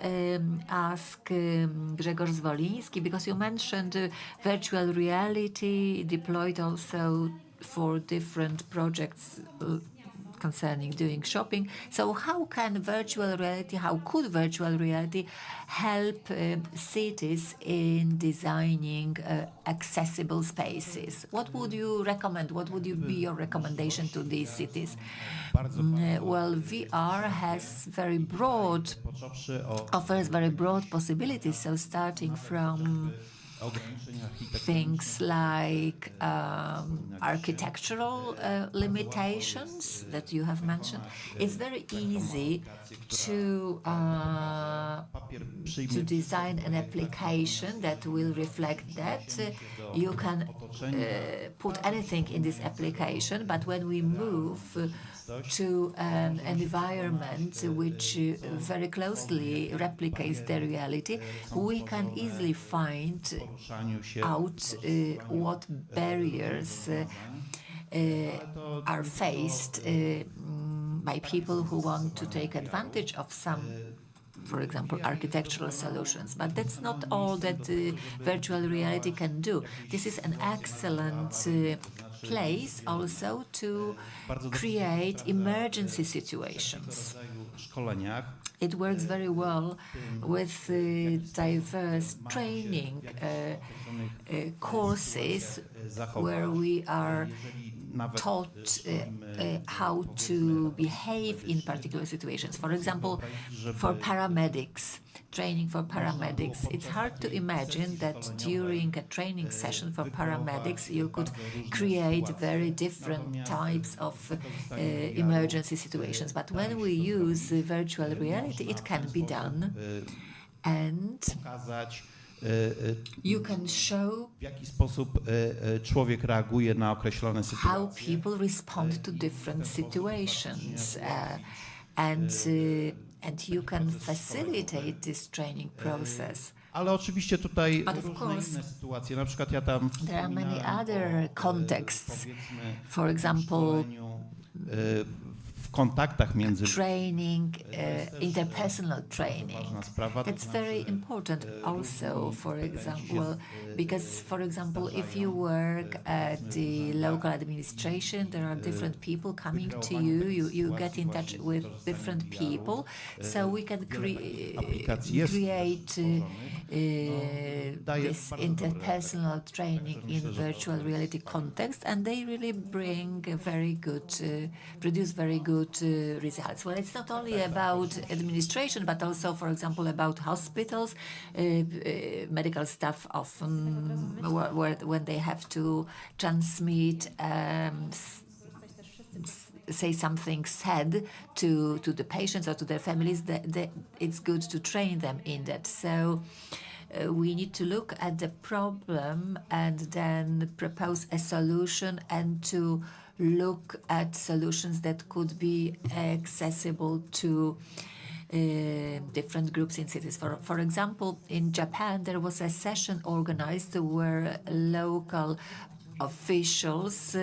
ask Grzegorz Zwoliński, because you mentioned virtual reality deployed also for different projects concerning doing shopping. So how could virtual reality help cities in designing accessible spaces? What would you recommend? What would be your recommendation to these cities? Well, VR offers very broad possibilities. So starting from things like architectural limitations that you have mentioned. It's very easy to design an application that will reflect that. You can put anything in this application, but when we move to an environment which very closely replicates the reality, we can easily find out what barriers are faced by people who want to take advantage of some, for example, architectural solutions. But that's not all that virtual reality can do. This is an excellent place also to create emergency situations. It works very well with diverse training courses where we are taught how to behave in particular situations. For example, for paramedics, training for paramedics, it's hard to imagine that during a training session for paramedics you could create very different types of emergency situations. But when we use virtual reality, it can be done, and you can show how people respond to different situations, and you can facilitate this training process. Ale oczywiście tutaj But of course, inne sytuacje. Na przykład ja tam there are many other contexts. For example, w kontaktach między training, interpersonal training. That's very important also, for example, because, for example, if you work at the local administration, there are different people coming to you, you get in touch with different people, so we can create this interpersonal training in virtual reality context, and they really bring produce very good results. Well, it's not only about administration, but also, for example, about hospitals, medical staff often, when they have to transmit, say something sad to the patients or to their families, it's good to train them in that. So we need to look at the problem and then propose a solution, and to look at solutions that could be accessible to different groups in cities. For example, in Japan, there was a session organized where local officials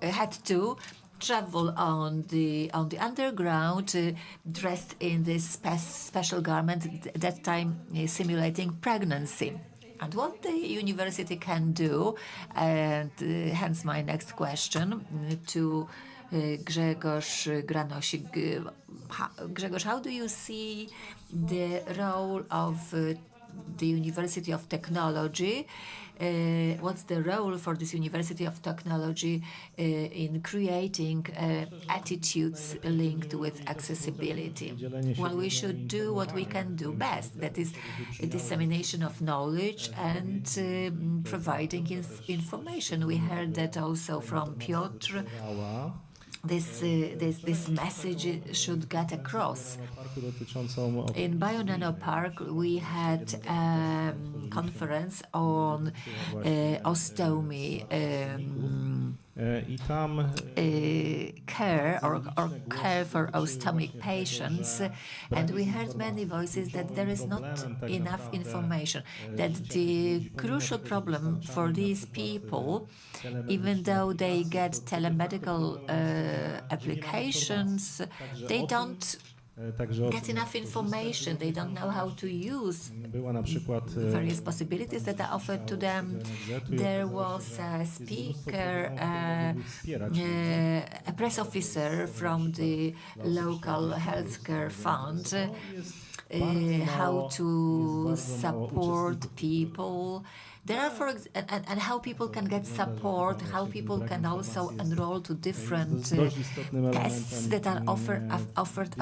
had to travel on the underground, dressed in this special garment, that time simulating pregnancy. And what the university can do, and hence my next question to Grzegorz Granosik. Grzegorz, how do you see the role of the University of Technology? What's the role for this University of Technology in creating attitudes linked with accessibility? Well, we should do what we can do best, that is a dissemination of knowledge and providing information. We heard that also from Piotr. This message should get across. In BioNano Park, we had a conference on ostomy care or care for ostomic patients, and we heard many voices that there is not enough information, that the crucial problem for these people, even though they get telemedical applications, they don't get enough information. They don't know how to use various possibilities that are offered to them. There was a speaker, a press officer from the local healthcare fund, how to support people. There are, and how people can get support, how people can also enroll to different tests that are offered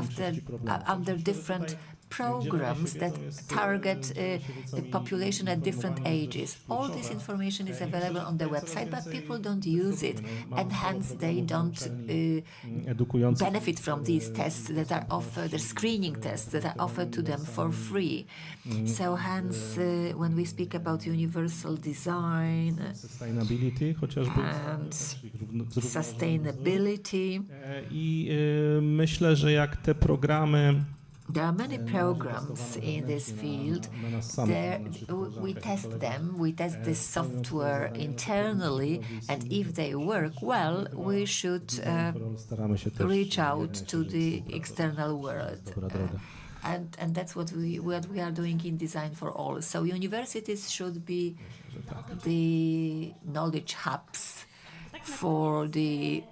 under different programs that target population at different ages. All this information is available on the website, but people don't use it, and hence they don't benefit from these tests that are offered, the screening tests that are offered to them for free. So hence, when we speak about universal design and sustainability, myślę, że jak te programy there are many programs in this field. We test them, we test this software internally, and if they work well, we should reach out to the external world. And that's what we are doing in Design for All. So universities should be the knowledge hubs for the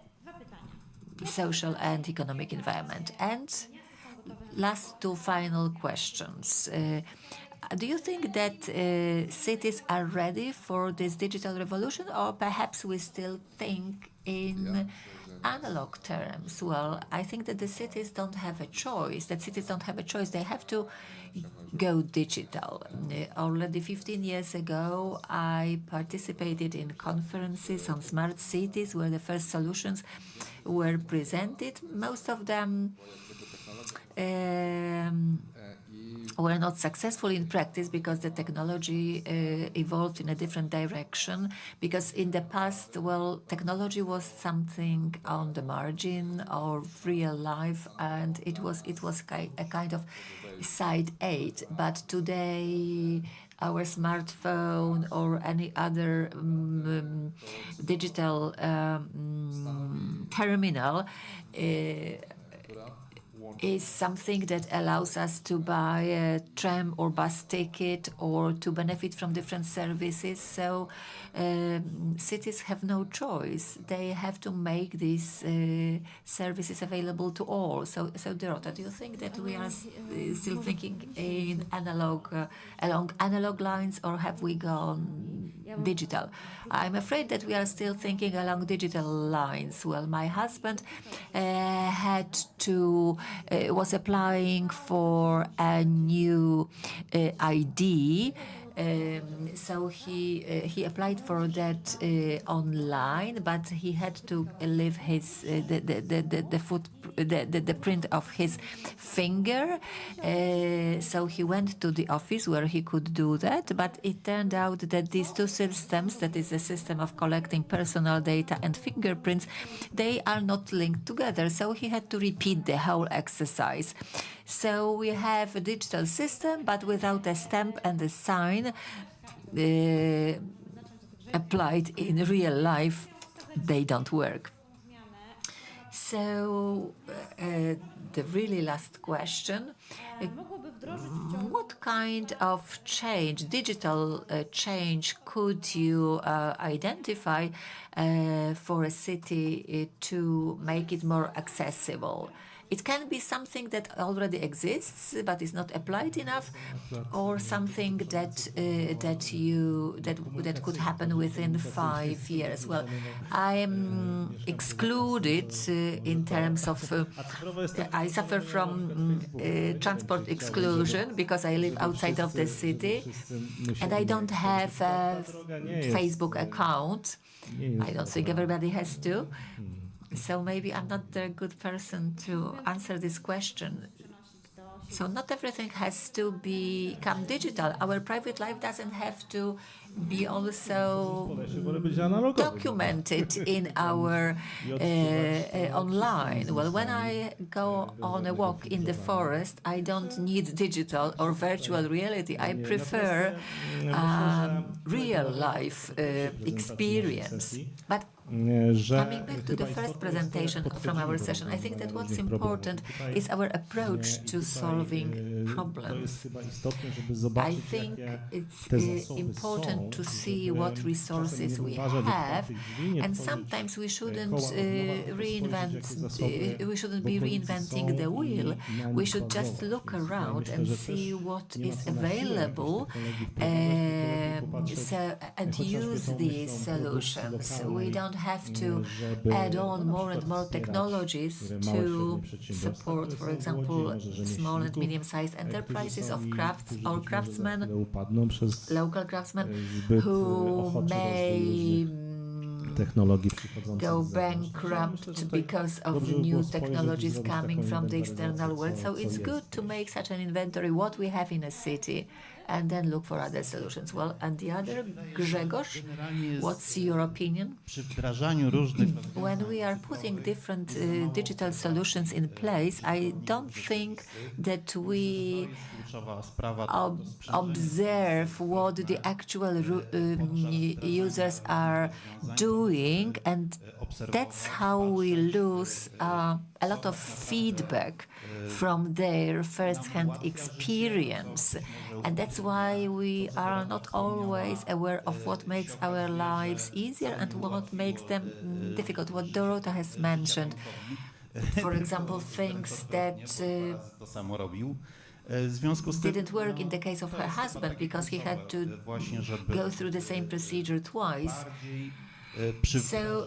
social and economic environment. And last two final questions. Do you think that cities are ready for this digital revolution, or perhaps we still think in analog terms? Well, I think that the cities don't have a choice. They have to go digital. Already 15 years ago, I participated in conferences on smart cities where the first solutions were presented. Most of them were not successful in practice because the technology evolved in a different direction. Because in the past, well, technology was something on the margin of real life, and it was a kind of side aid. But today, our smartphone or any other digital terminal is something that allows us to buy a tram or bus ticket or to benefit from different services. So cities have no choice. They have to make these services available to all. So Dorota, do you think that we are still thinking in along analog lines, or have we gone digital? I'm afraid that we are still thinking along digital lines. Well, my husband was applying for a new ID. So he applied for that online, but he had to leave his the print of his finger. So he went to the office where he could do that, but it turned out that these two systems, that is the system of collecting personal data and fingerprints, they are not linked together. So he had to repeat the whole exercise. So we have a digital system, but without a stamp and a sign applied in real life, they don't work. So the really last question, what kind of change, digital change, could you identify for a city to make it more accessible? It can be something that already exists but is not applied enough, or something that could happen within 5 years. Well, I am excluded in terms of I suffer from transport exclusion because I live outside of the city, and I don't have a Facebook account. I don't think everybody has to. So maybe I'm not the good person to answer this question. So not everything has to become digital. Our private life doesn't have to be also documented in our online. Well, when I go on a walk in the forest, I don't need digital or virtual reality. I prefer real life experience. But coming back to the first presentation from our session, I think that what's important is our approach to solving problems. I think it's important to see what resources we have, and sometimes we shouldn't be reinventing the wheel. We should just look around and see what is available and use these solutions. We don't have to add on more and more technologies to support, for example, small and medium-sized enterprises of crafts or craftsmen, local craftsmen who may go bankrupt because of new technologies coming from the external world. So it's good to make such an inventory, what we have in a city, and then look for other solutions. Well, and the other, Grzegorz, what's your opinion? When we are putting different digital solutions in place, I don't think that we observe what the actual users are doing, and that's how we lose a lot of feedback from their first-hand experience. And that's why we are not always aware of what makes our lives easier and what makes them difficult. What Dorota has mentioned, for example, things that didn't work in the case of her husband because he had to go through the same procedure twice. So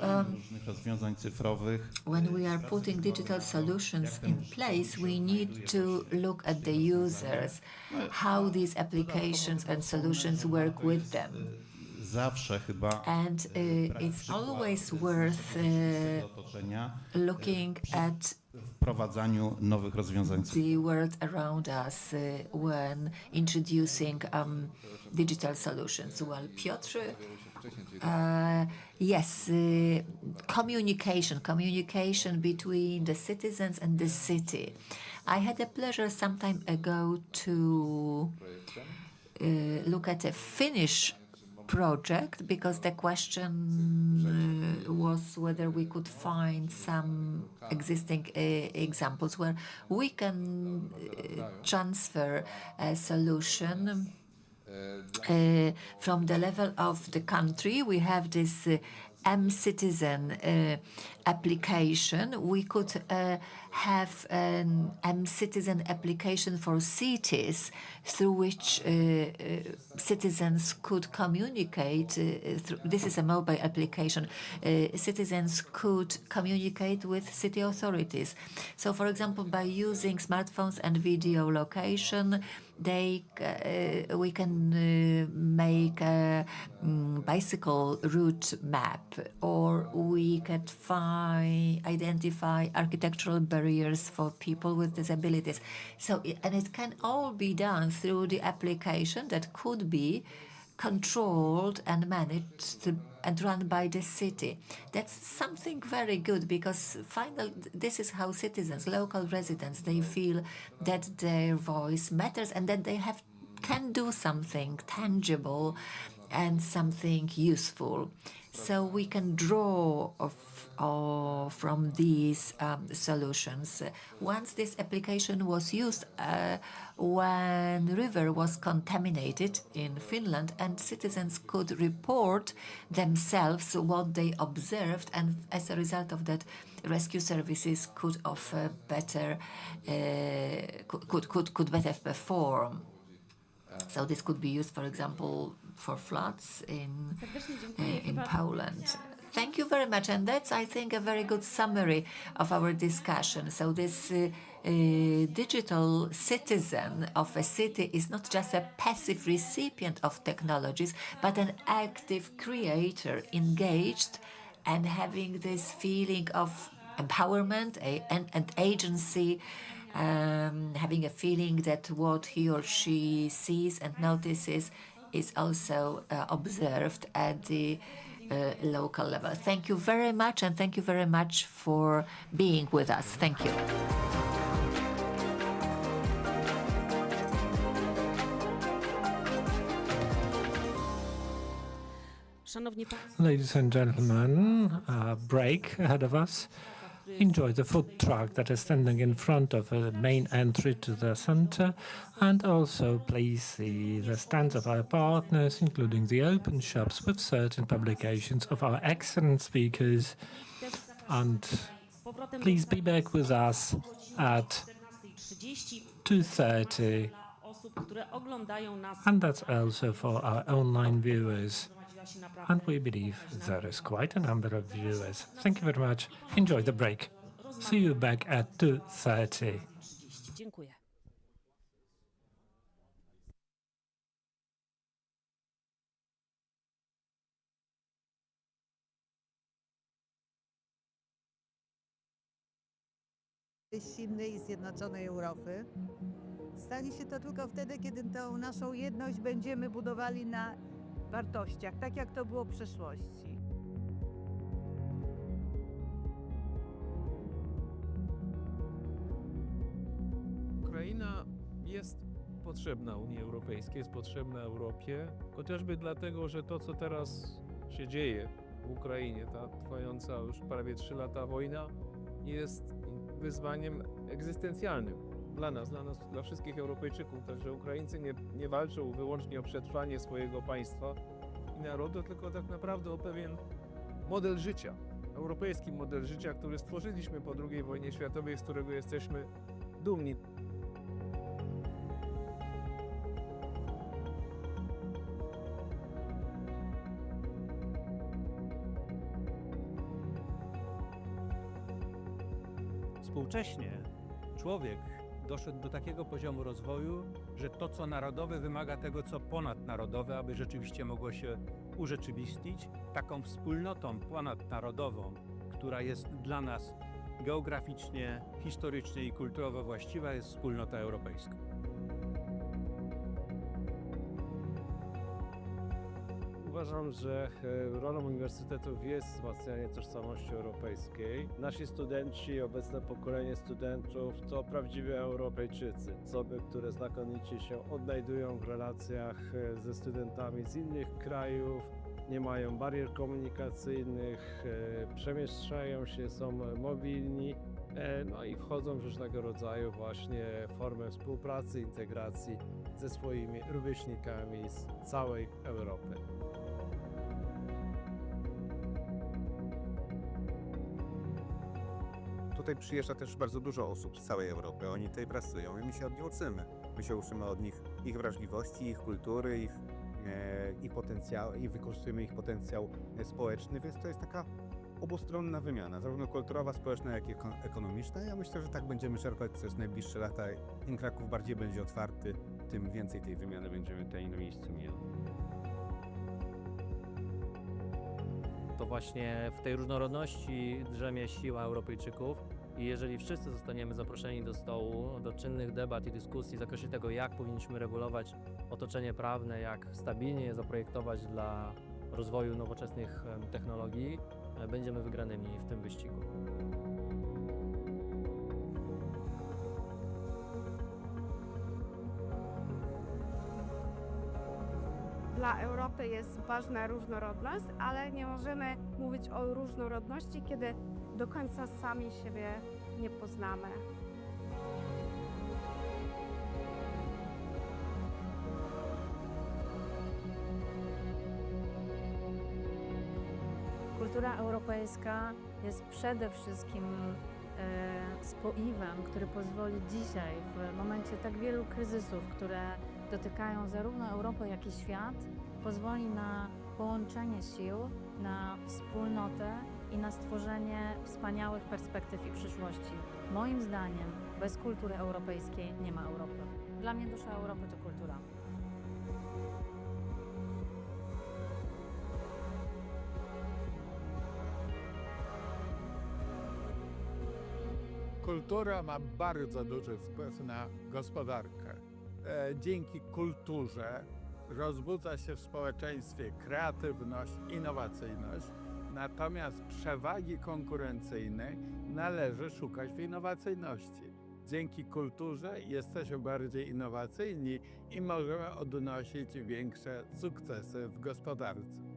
when we are putting digital solutions in place, we need to look at the users, how these applications and solutions work with them. And it's always worth looking at the world around us when introducing digital solutions. Well, Piotr, yes, communication between the citizens and the city. I had the pleasure some time ago to look at a Finnish project because the question was whether we could find some existing examples where we can transfer a solution from the level of the country. We have this M-Citizen application. We could have an M-Citizen application for cities through which citizens could communicate. This is a mobile application. Citizens could communicate with city authorities. So, for example, by using smartphones and video location, we can make a bicycle route map, or we could identify architectural barriers for people with disabilities. So, and it can all be done through the application that could be controlled and managed and run by the city. That's something very good because finally, this is how citizens, local residents, they feel that their voice matters and that they can do something tangible and something useful. So we can draw from these solutions. Once this application was used, when river was contaminated in Finland, and citizens could report themselves what they observed, and as a result of that, rescue services could offer better, could better perform. So this could be used, for example, for floods in Poland. Thank you very much, and that's, I think, a very good summary of our discussion. So this digital citizen of a city is not just a passive recipient of technologies, but an active creator, engaged, and having this feeling of empowerment and agency, having a feeling that what he or she sees and notices is also observed at the local level. Thank you very much, and thank you very much for being with us. Thank you. Ladies and gentlemen, a break ahead of us. Enjoy the food truck that is standing in front of the main entry to the center, and also please see the stands of our partners, including the open shops with certain publications of our excellent speakers. And please be back with us at 2:30, and that's also for our online viewers. And we believe there is quite a number of viewers. Thank you very much. Enjoy the break. See you back at 2:30. Dziękuję. Silnej i zjednoczonej Europy. Stanie się to tylko wtedy, kiedy tą naszą jedność będziemy budowali na wartościach, tak jak to było w przeszłości. Ukraina jest potrzebna Unii Europejskiej, jest potrzebna Europie, chociażby dlatego, że to, co teraz się dzieje w Ukrainie, ta trwająca już prawie 3 lata wojna, jest wyzwaniem egzystencjalnym dla nas, dla wszystkich Europejczyków. Także Ukraińcy nie walczą wyłącznie o przetrwanie swojego państwa i narodu, tylko tak naprawdę o pewien model życia, europejski model życia, który stworzyliśmy po II wojnie światowej, z którego jesteśmy dumni. Współcześnie człowiek doszedł do takiego poziomu rozwoju, że to, co narodowe, wymaga tego, co ponadnarodowe, aby rzeczywiście mogło się urzeczywistnić. Taką wspólnotą ponadnarodową, która jest dla nas geograficznie, historycznie i kulturowo właściwa, jest wspólnota europejska. Uważam, że rolą uniwersytetów jest wzmacnianie tożsamości europejskiej. Nasi studenci, obecne pokolenie studentów to prawdziwi Europejczycy. Osoby, które znakomicie się odnajdują w relacjach ze studentami z innych krajów, nie mają barier komunikacyjnych, przemieszczają się, są mobilni, no i wchodzą w różnego rodzaju właśnie formy współpracy, integracji ze swoimi rówieśnikami z całej Europy. Tutaj przyjeżdża też bardzo dużo osób z całej Europy. Oni tutaj pracują i my się od nich uczymy. My się uczymy od nich ich wrażliwości, ich kultury, ich potencjału i wykorzystujemy ich potencjał społeczny, więc to jest taka obustronna wymiana, zarówno kulturowa, społeczna, jak i ekonomiczna. Ja myślę, że tak będziemy czerpać przez najbliższe lata. Im Kraków bardziej będzie otwarty, tym więcej tej wymiany będziemy tutaj na miejscu mieli. To właśnie w tej różnorodności drzemie siła Europejczyków i jeżeli wszyscy zostaniemy zaproszeni do stołu, do czynnych debat i dyskusji w zakresie tego, jak powinniśmy regulować otoczenie prawne, jak stabilnie je zaprojektować dla rozwoju nowoczesnych technologii, będziemy wygranymi w tym wyścigu. Dla Europy jest ważna różnorodność, ale nie możemy mówić o różnorodności, kiedy do końca sami siebie nie poznamy. Kultura europejska jest przede wszystkim spoiwem, który pozwoli dzisiaj, w momencie tak wielu kryzysów, które dotykają zarówno Europę, jak i świat, pozwoli na połączenie sił, na wspólnotę i na stworzenie wspaniałych perspektyw i przyszłości. Moim zdaniem bez kultury europejskiej nie ma Europy. Dla mnie dusza Europy to kultura. Kultura ma bardzo duży wpływ na gospodarkę. Dzięki kulturze rozbudza się w społeczeństwie kreatywność, innowacyjność, natomiast przewagi konkurencyjnej należy szukać w innowacyjności. Dzięki kulturze jesteśmy bardziej innowacyjni i możemy odnosić większe sukcesy w gospodarce.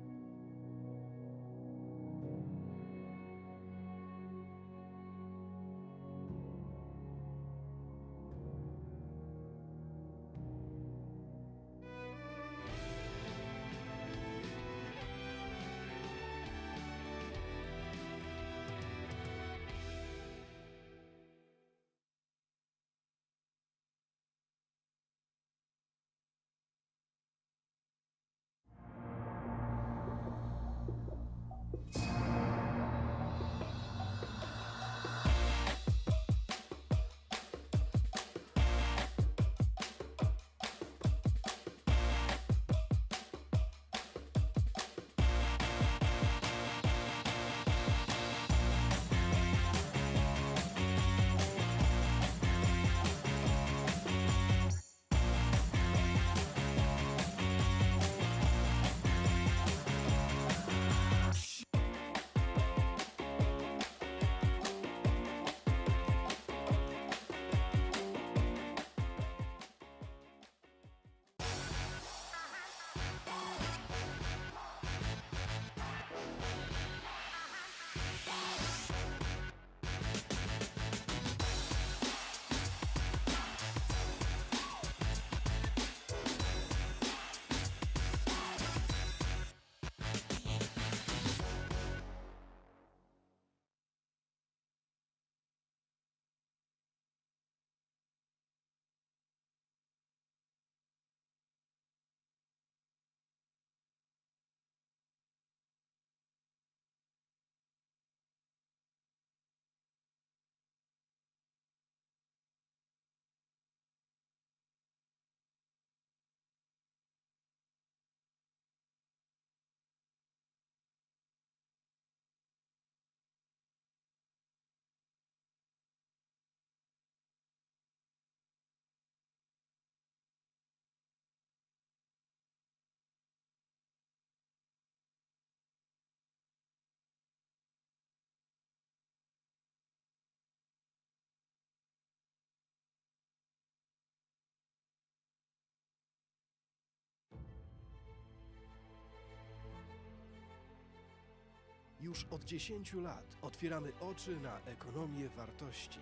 Już od 10 lat otwieramy oczy na ekonomię wartości.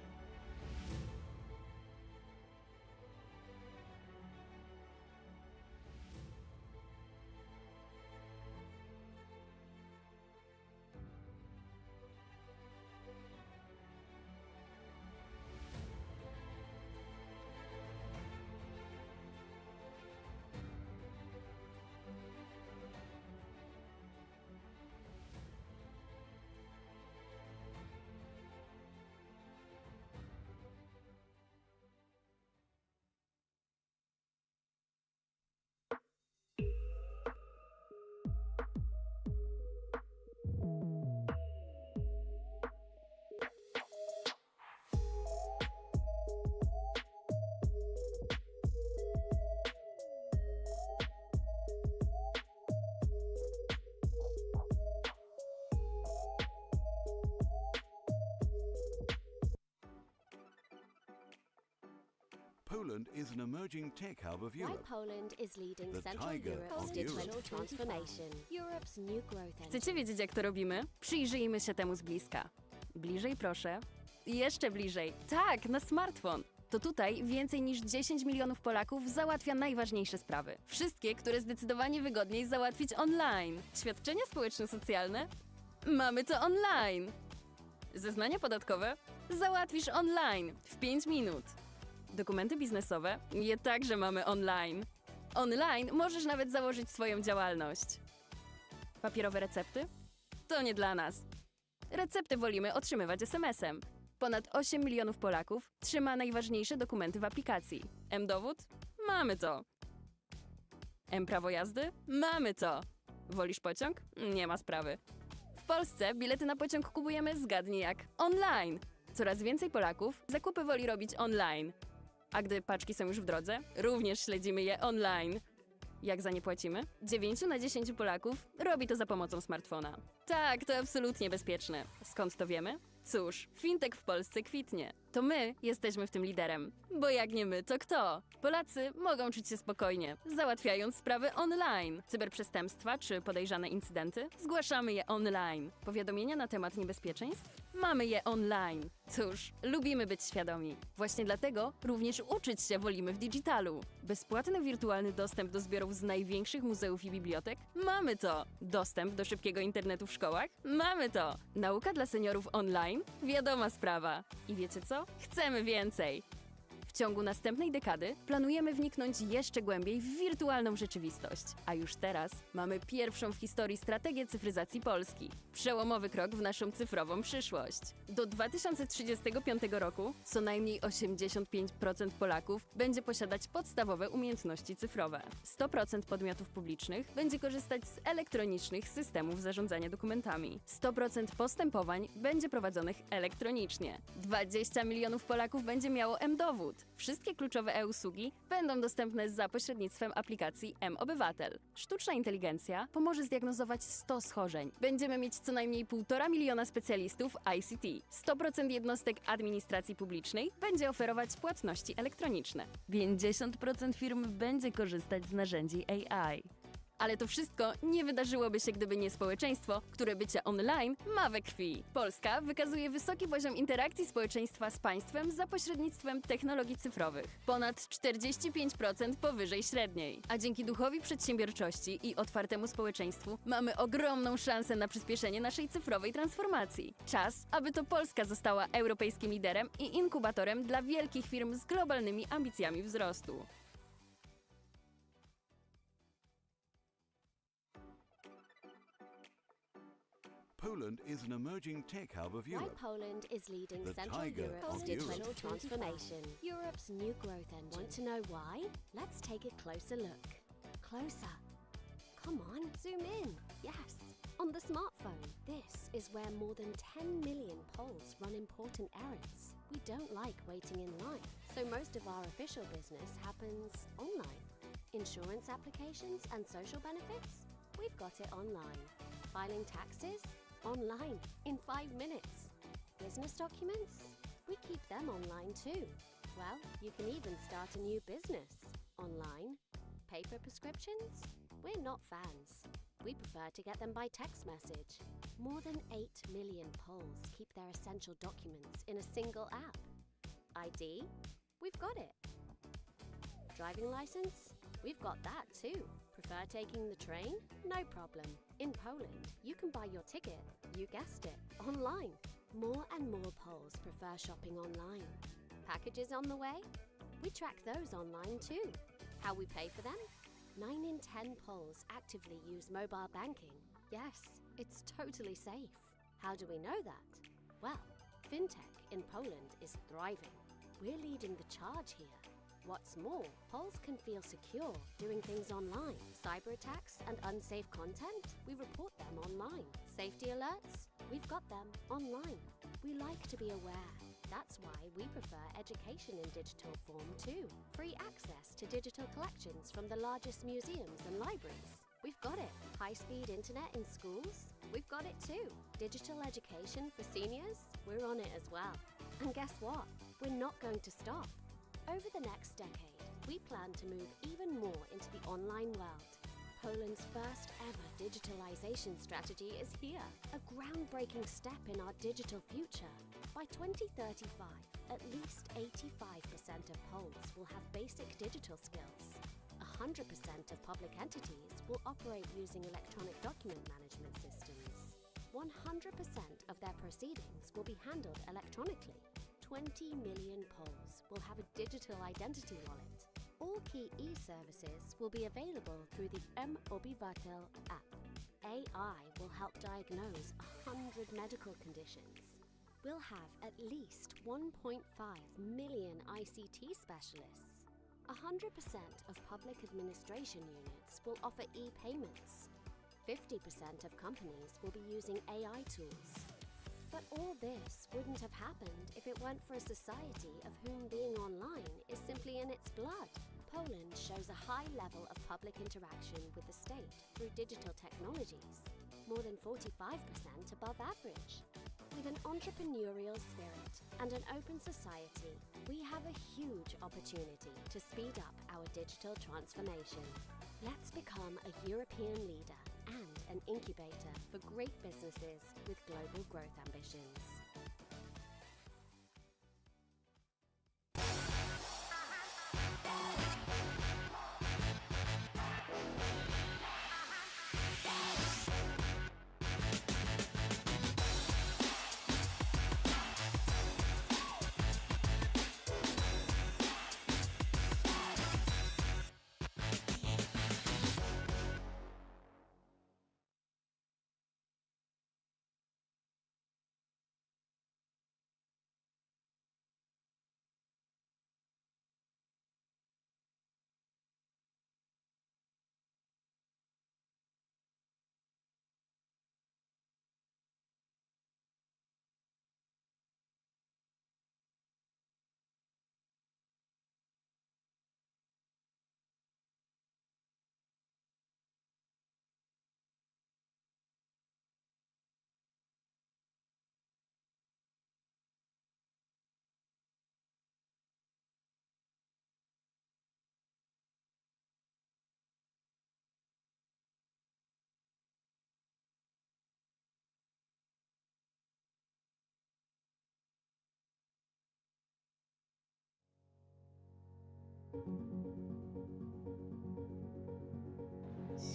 Poland is an emerging tech hub of Why Europe. Poland is leading The Central tiger Europe's of digital Europe. transformation. Europe's new growth engine. Chcecie wiedzieć, jak to robimy? Przyjrzyjmy się temu z bliska. Bliżej, proszę. Jeszcze bliżej. Tak, na smartfon. To tutaj więcej niż 10 milionów Polaków załatwia najważniejsze sprawy. Wszystkie, które zdecydowanie wygodniej załatwić online. Świadczenia społeczno-socjalne? Mamy to online. Zeznania podatkowe? Załatwisz online w 5 minut. Dokumenty biznesowe? Je także mamy online. Online możesz nawet założyć swoją działalność. Papierowe recepty? To nie dla nas. Recepty wolimy otrzymywać SMS-em. Ponad 8 milionów Polaków trzyma najważniejsze dokumenty w aplikacji. M-dowód? Mamy to. M-prawo jazdy? Mamy to. Wolisz pociąg? Nie ma sprawy. W Polsce bilety na pociąg kupujemy zgadnij jak online. Coraz więcej Polaków zakupy woli robić online. A gdy paczki są już w drodze, również śledzimy je online. Jak za nie płacimy? 9 na 10 Polaków robi to za pomocą smartfona. Tak, to absolutnie bezpieczne. Skąd to wiemy? Cóż, fintech w Polsce kwitnie. To my jesteśmy w tym liderem. Bo jak nie my, to kto? Polacy mogą czuć się spokojnie, załatwiając sprawy online. Cyberprzestępstwa czy podejrzane incydenty? Zgłaszamy je online. Powiadomienia na temat niebezpieczeństw? Mamy je online. Cóż, lubimy być świadomi. Właśnie dlatego również uczyć się wolimy w digitalu. Bezpłatny wirtualny dostęp do zbiorów z największych muzeów i bibliotek? Mamy to. Dostęp do szybkiego internetu w szkołach? Mamy to. Nauka dla seniorów online? Wiadoma sprawa. I wiecie co? Chcemy więcej. W ciągu następnej dekady planujemy wniknąć jeszcze głębiej w wirtualną rzeczywistość. A już teraz mamy pierwszą w historii strategię cyfryzacji Polski. Przełomowy krok w naszą cyfrową przyszłość. Do 2035 roku co najmniej 85% Polaków będzie posiadać podstawowe umiejętności cyfrowe. 100% podmiotów publicznych będzie korzystać z elektronicznych systemów zarządzania dokumentami. 100% postępowań będzie prowadzonych elektronicznie. 20 milionów Polaków będzie miało M-dowód. Wszystkie kluczowe e-usługi będą dostępne za pośrednictwem aplikacji M-Obywatel. Sztuczna inteligencja pomoże zdiagnozować 100 schorzeń. Będziemy mieć co najmniej 1,5 miliona specjalistów ICT. 100% jednostek administracji publicznej będzie oferować płatności elektroniczne. 50% firm będzie korzystać z narzędzi AI. Ale to wszystko nie wydarzyłoby się, gdyby nie społeczeństwo, które bycie online ma we krwi. Polska wykazuje wysoki poziom interakcji społeczeństwa z państwem za pośrednictwem technologii cyfrowych. Ponad 45% powyżej średniej. A dzięki duchowi przedsiębiorczości i otwartemu społeczeństwu mamy ogromną szansę na przyspieszenie naszej cyfrowej transformacji. Czas, aby to Polska została europejskim liderem i inkubatorem dla wielkich firm z globalnymi ambicjami wzrostu. Poland is an emerging tech hub of Why Europe. Poland is leading The Central tiger Europe's of digital Europe. transformation. Europe's new growth engine. Want to know why? Let's take a closer look. Closer. Come on, zoom in. Yes, on the smartphone. This is where more than 10 million Poles run important errands. We don't like waiting in line, so most of our official business happens online. Insurance applications and social benefits? We've got it online. Filing taxes? Online, in 5 minutes. Business documents? We keep them online too. Well, you can even start a new business online. Paper prescriptions? We're not fans. We prefer to get them by text message. More than 8 million Poles keep their essential documents in a single app. ID? We've got it. Driving license? We've got that too. Prefer taking the train? No problem. In Poland, you can buy your ticket, you guessed it, online. More and more Poles prefer shopping online. Packages on the way? We track those online too. How we pay for them? 9 in 10 Poles actively use mobile banking. Yes, it's totally safe. How do we know that? Well, fintech in Poland is thriving. We're leading the charge here. What's more, Poles can feel secure doing things online. Cyber attacks and unsafe content? We report them online. Safety alerts? We've got them online. We like to be aware. That's why we prefer education in digital form too. Free access to digital collections from the largest museums and libraries. We've got it. High-speed internet in schools? We've got it too. Digital education for seniors? We're on it as well. And guess what? We're not going to stop. Over the next decade, we plan to move even more into the online world. Poland's first ever digitalization strategy is here, a groundbreaking step in our digital future. By 2035, at least 85% of Poles will have basic digital skills. 100% of public entities will operate using electronic document management systems. 100% of their proceedings will be handled electronically. 20 million Poles will have a digital identity wallet. All key e-services will be available through the mObywatel app. AI will help diagnose 100 medical conditions. We'll have at least 1.5 million ICT specialists. 100% of public administration units will offer e-payments. 50% of companies will be using AI tools. But all this wouldn't have happened if it weren't for a society of whom being online is simply in its blood. Poland shows a high level of public interaction with the state through digital technologies, more than 45% above average. With an entrepreneurial spirit and an open society, we have a huge opportunity to speed up our digital transformation. Let's become a European leader and an incubator for great businesses with global growth ambitions.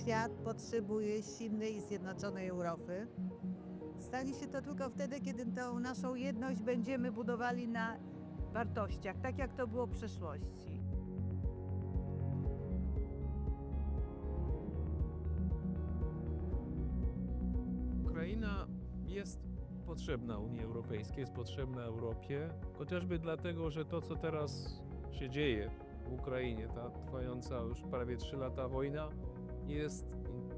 Świat potrzebuje silnej i zjednoczonej Europy. Stanie się to tylko wtedy, kiedy tą naszą jedność będziemy budowali na wartościach, tak jak to było w przeszłości. Ukraina jest potrzebna Unii Europejskiej, jest potrzebna Europie, chociażby dlatego, że to, co teraz się dzieje w Ukrainie, ta trwająca już prawie 3 lata wojna, jest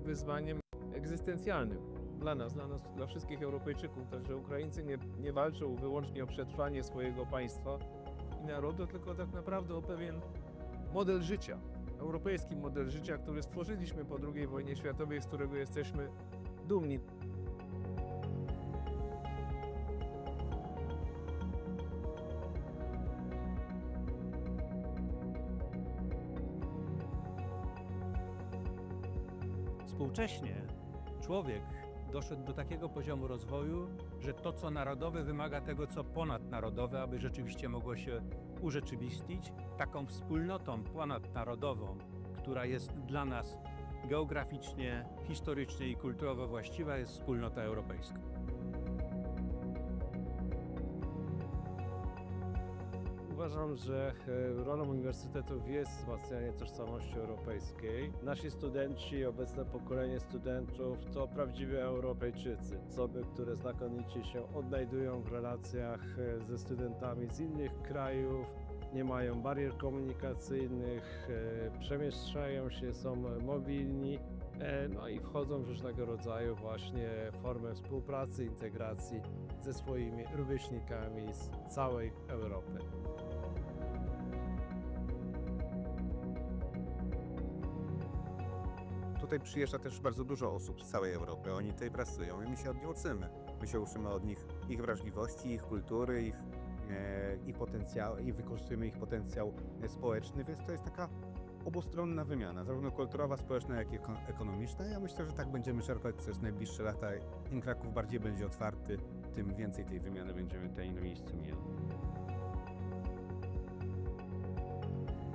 wyzwaniem egzystencjalnym dla nas, dla wszystkich Europejczyków. Także Ukraińcy nie walczą wyłącznie o przetrwanie swojego państwa i narodu, tylko tak naprawdę o pewien model życia, europejski model życia, który stworzyliśmy po II wojnie światowej, z którego jesteśmy dumni. Współcześnie człowiek doszedł do takiego poziomu rozwoju, że to, co narodowe, wymaga tego, co ponadnarodowe, aby rzeczywiście mogło się urzeczywistnić. Taką wspólnotą ponadnarodową, która jest dla nas geograficznie, historycznie i kulturowo właściwa, jest wspólnota europejska. Uważam, że rolą uniwersytetów jest wzmacnianie tożsamości europejskiej. Nasi studenci, obecne pokolenie studentów to prawdziwi Europejczycy. Osoby, które znakomicie się odnajdują w relacjach ze studentami z innych krajów, nie mają barier komunikacyjnych, przemieszczają się, są mobilni, no i wchodzą w różnego rodzaju właśnie formy współpracy, integracji ze swoimi rówieśnikami z całej Europy. Tutaj przyjeżdża też bardzo dużo osób z całej Europy. Oni tutaj pracują i my się od nich uczymy. My się uczymy od nich ich wrażliwości, ich kultury, ich potencjału i wykorzystujemy ich potencjał społeczny, więc to jest taka obustronna wymiana, zarówno kulturowa, społeczna, jak i ekonomiczna. Ja myślę, że tak będziemy czerpać przez najbliższe lata. Im Kraków bardziej będzie otwarty, tym więcej tej wymiany będziemy tutaj na miejscu mieli.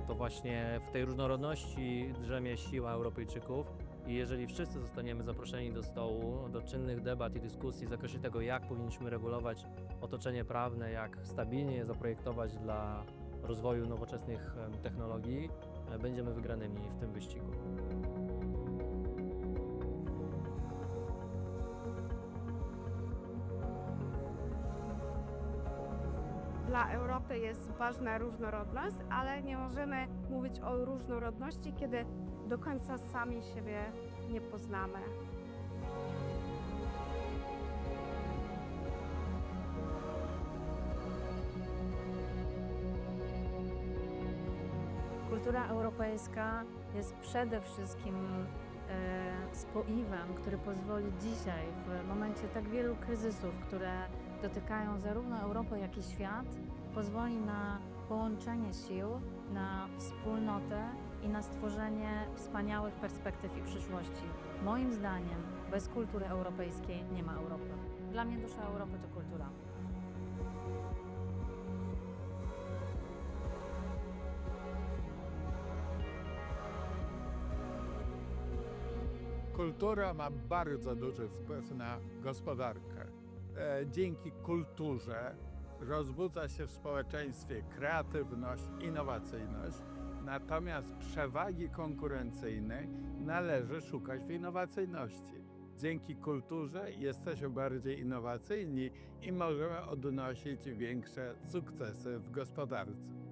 To właśnie w tej różnorodności drzemie siła Europejczyków i jeżeli wszyscy zostaniemy zaproszeni do stołu, do czynnych debat i dyskusji w zakresie tego, jak powinniśmy regulować otoczenie prawne, jak stabilnie je zaprojektować dla rozwoju nowoczesnych technologii, będziemy wygranymi w tym wyścigu. Dla Europy jest ważna różnorodność, ale nie możemy mówić o różnorodności, kiedy do końca sami siebie nie poznamy. Kultura europejska jest przede wszystkim spoiwem, który pozwoli dzisiaj, w momencie tak wielu kryzysów, które dotykają zarówno Europę, jak i świat, pozwoli na połączenie sił, na wspólnotę i na stworzenie wspaniałych perspektyw i przyszłości. Moim zdaniem bez kultury europejskiej nie ma Europy. Dla mnie dusza Europy to kultura. Kultura ma bardzo duży wpływ na gospodarkę. Dzięki kulturze rozbudza się w społeczeństwie kreatywność, innowacyjność, natomiast przewagi konkurencyjnej należy szukać w innowacyjności. Dzięki kulturze jesteśmy bardziej innowacyjni i możemy odnosić większe sukcesy w gospodarce.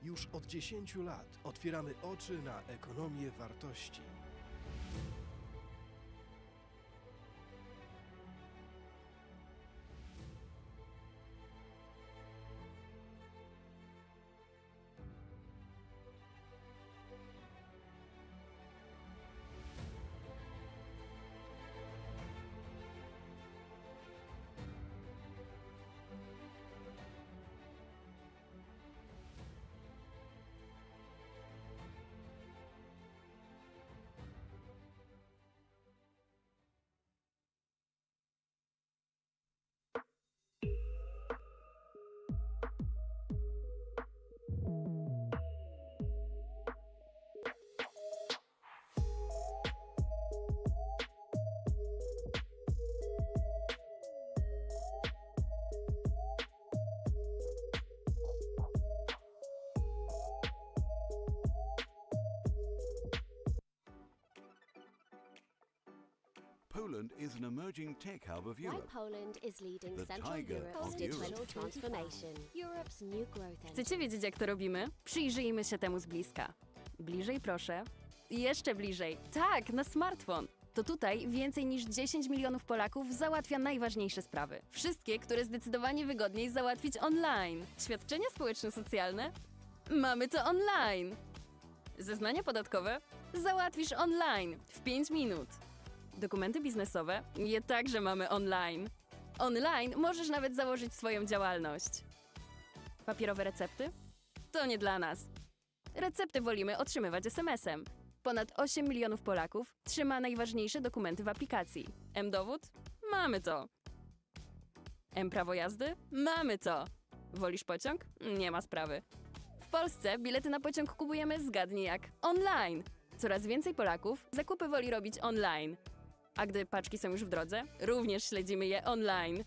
Już od 10 lat otwieramy oczy na ekonomię wartości. Poland is an emerging tech hub of Why Europe. Poland is leading The Central tiger Europe's of digital Europe. transformation. Europe's new growth engine. Chcecie wiedzieć, jak to robimy? Przyjrzyjmy się temu z bliska. Bliżej proszę. Jeszcze bliżej. Tak, na smartfon. To tutaj więcej niż 10 milionów Polaków załatwia najważniejsze sprawy. Wszystkie, które zdecydowanie wygodniej załatwić online. Świadczenia społeczno-socjalne? Mamy to online. Zeznania podatkowe? Załatwisz online w 5 minut. Dokumenty biznesowe? Je także mamy online. Online możesz nawet założyć swoją działalność. Papierowe recepty? To nie dla nas. Recepty wolimy otrzymywać SMS-em. Ponad 8 milionów Polaków trzyma najważniejsze dokumenty w aplikacji. M-dowód? Mamy to. M-prawo jazdy? Mamy to. Wolisz pociąg? Nie ma sprawy. W Polsce bilety na pociąg kupujemy zgadnij jak online. Coraz więcej Polaków zakupy woli robić online. A gdy paczki są już w drodze, również śledzimy je online.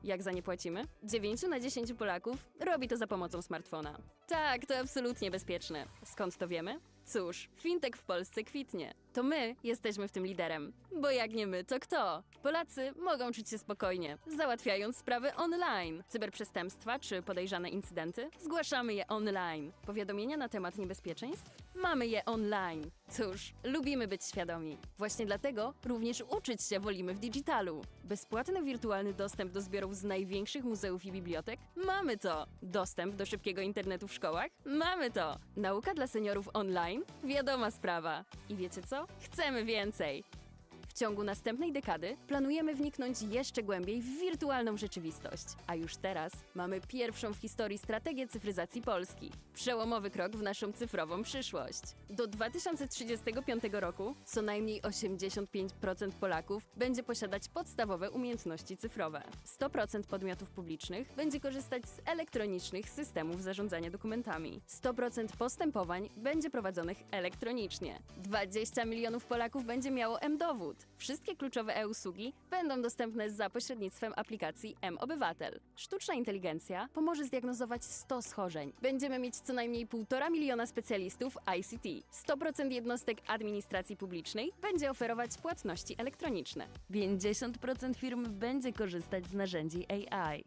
Jak za nie płacimy? 9 na 10 Polaków robi to za pomocą smartfona. Tak, to absolutnie bezpieczne. Skąd to wiemy? Cóż, fintech w Polsce kwitnie. To my jesteśmy w tym liderem. Bo jak nie my, to kto? Polacy mogą czuć się spokojnie, załatwiając sprawy online. Cyberprzestępstwa czy podejrzane incydenty? Zgłaszamy je online. Powiadomienia na temat niebezpieczeństw? Mamy je online. Cóż, lubimy być świadomi. Właśnie dlatego również uczyć się wolimy w digitalu. Bezpłatny wirtualny dostęp do zbiorów z największych muzeów i bibliotek? Mamy to. Dostęp do szybkiego internetu w szkołach? Mamy to. Nauka dla seniorów online? Wiadoma sprawa. I wiecie co? Chcemy więcej. W ciągu następnej dekady planujemy wniknąć jeszcze głębiej w wirtualną rzeczywistość. A już teraz mamy pierwszą w historii strategię cyfryzacji Polski. Przełomowy krok w naszą cyfrową przyszłość. Do 2035 roku co najmniej 85% Polaków będzie posiadać podstawowe umiejętności cyfrowe. 100% podmiotów publicznych będzie korzystać z elektronicznych systemów zarządzania dokumentami. 100% postępowań będzie prowadzonych elektronicznie. 20 milionów Polaków będzie miało M-dowód. Wszystkie kluczowe e-usługi będą dostępne za pośrednictwem aplikacji M-Obywatel. Sztuczna inteligencja pomoże zdiagnozować 100 schorzeń. Będziemy mieć co najmniej 1,5 miliona specjalistów ICT. 100% jednostek administracji publicznej będzie oferować płatności elektroniczne. 50% firm będzie korzystać z narzędzi AI.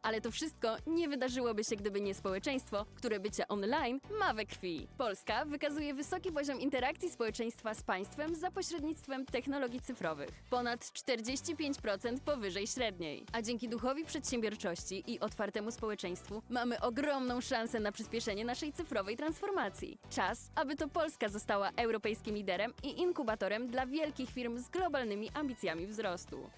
Ale to wszystko nie wydarzyłoby się, gdyby nie społeczeństwo, które bycie online ma we krwi. Polska wykazuje wysoki poziom interakcji społeczeństwa z państwem za pośrednictwem technologii cyfrowych. Ponad 45% powyżej średniej. A dzięki duchowi przedsiębiorczości i otwartemu społeczeństwu mamy ogromną szansę na przyspieszenie naszej cyfrowej transformacji. Czas, aby to Polska została europejskim liderem i inkubatorem dla wielkich firm z globalnymi ambicjami wzrostu.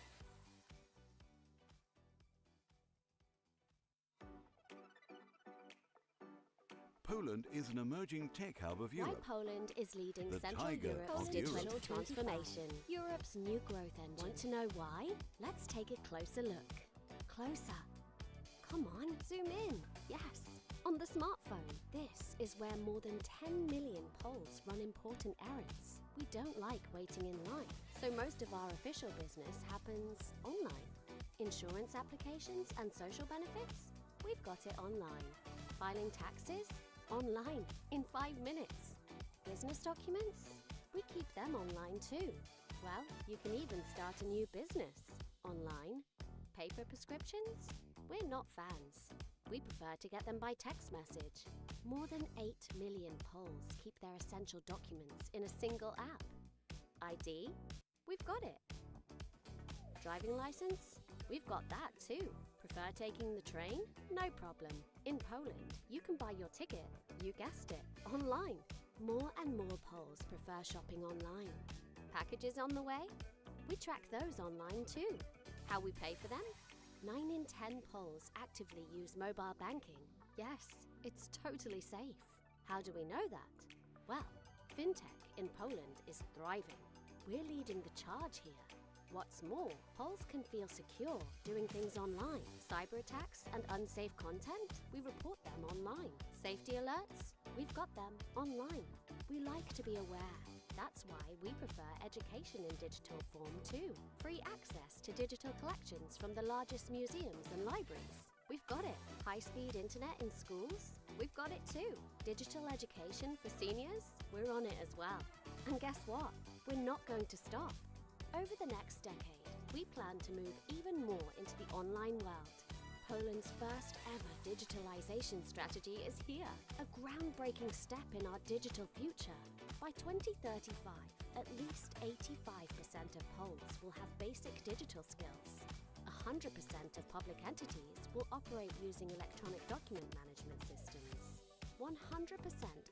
Poland is an emerging tech hub of Why Europe. Poland is leading The Central tiger Europe's of digital Europe. transformation. Europe's new growth engine. Want to know why? Let's take a closer look. Closer. Come on, zoom in. Yes, on the smartphone. This is where more than 10 million Poles run important errands. We don't like waiting in line, so most of our official business happens online. Insurance applications and social benefits? We've got it online. Filing taxes? Online, in 5 minutes. Business documents? We keep them online too. Well, you can even start a new business online. Paper prescriptions? We're not fans. We prefer to get them by text message. More than 8 million Poles keep their essential documents in a single app. ID? We've got it. Driving license? We've got that too. Prefer taking the train? No problem. In Poland, you can buy your ticket, you guessed it, online. More and more Poles prefer shopping online. Packages on the way? We track those online too. How we pay for them? 9 in 10 Poles actively use mobile banking. Yes, it's totally safe. How do we know that? Well, fintech in Poland is thriving. We're leading the charge here. What's more, Poles can feel secure doing things online. Cyber attacks and unsafe content? We report them online. Safety alerts? We've got them online. We like to be aware. That's why we prefer education in digital form too. Free access to digital collections from the largest museums and libraries. We've got it. High-speed internet in schools? We've got it too. Digital education for seniors? We're on it as well. And guess what? We're not going to stop. Over the next decade, we plan to move even more into the online world. Poland's first ever digitalization strategy is here, a groundbreaking step in our digital future. By 2035, at least 85% of Poles will have basic digital skills. 100% of public entities will operate using electronic document management systems. 100%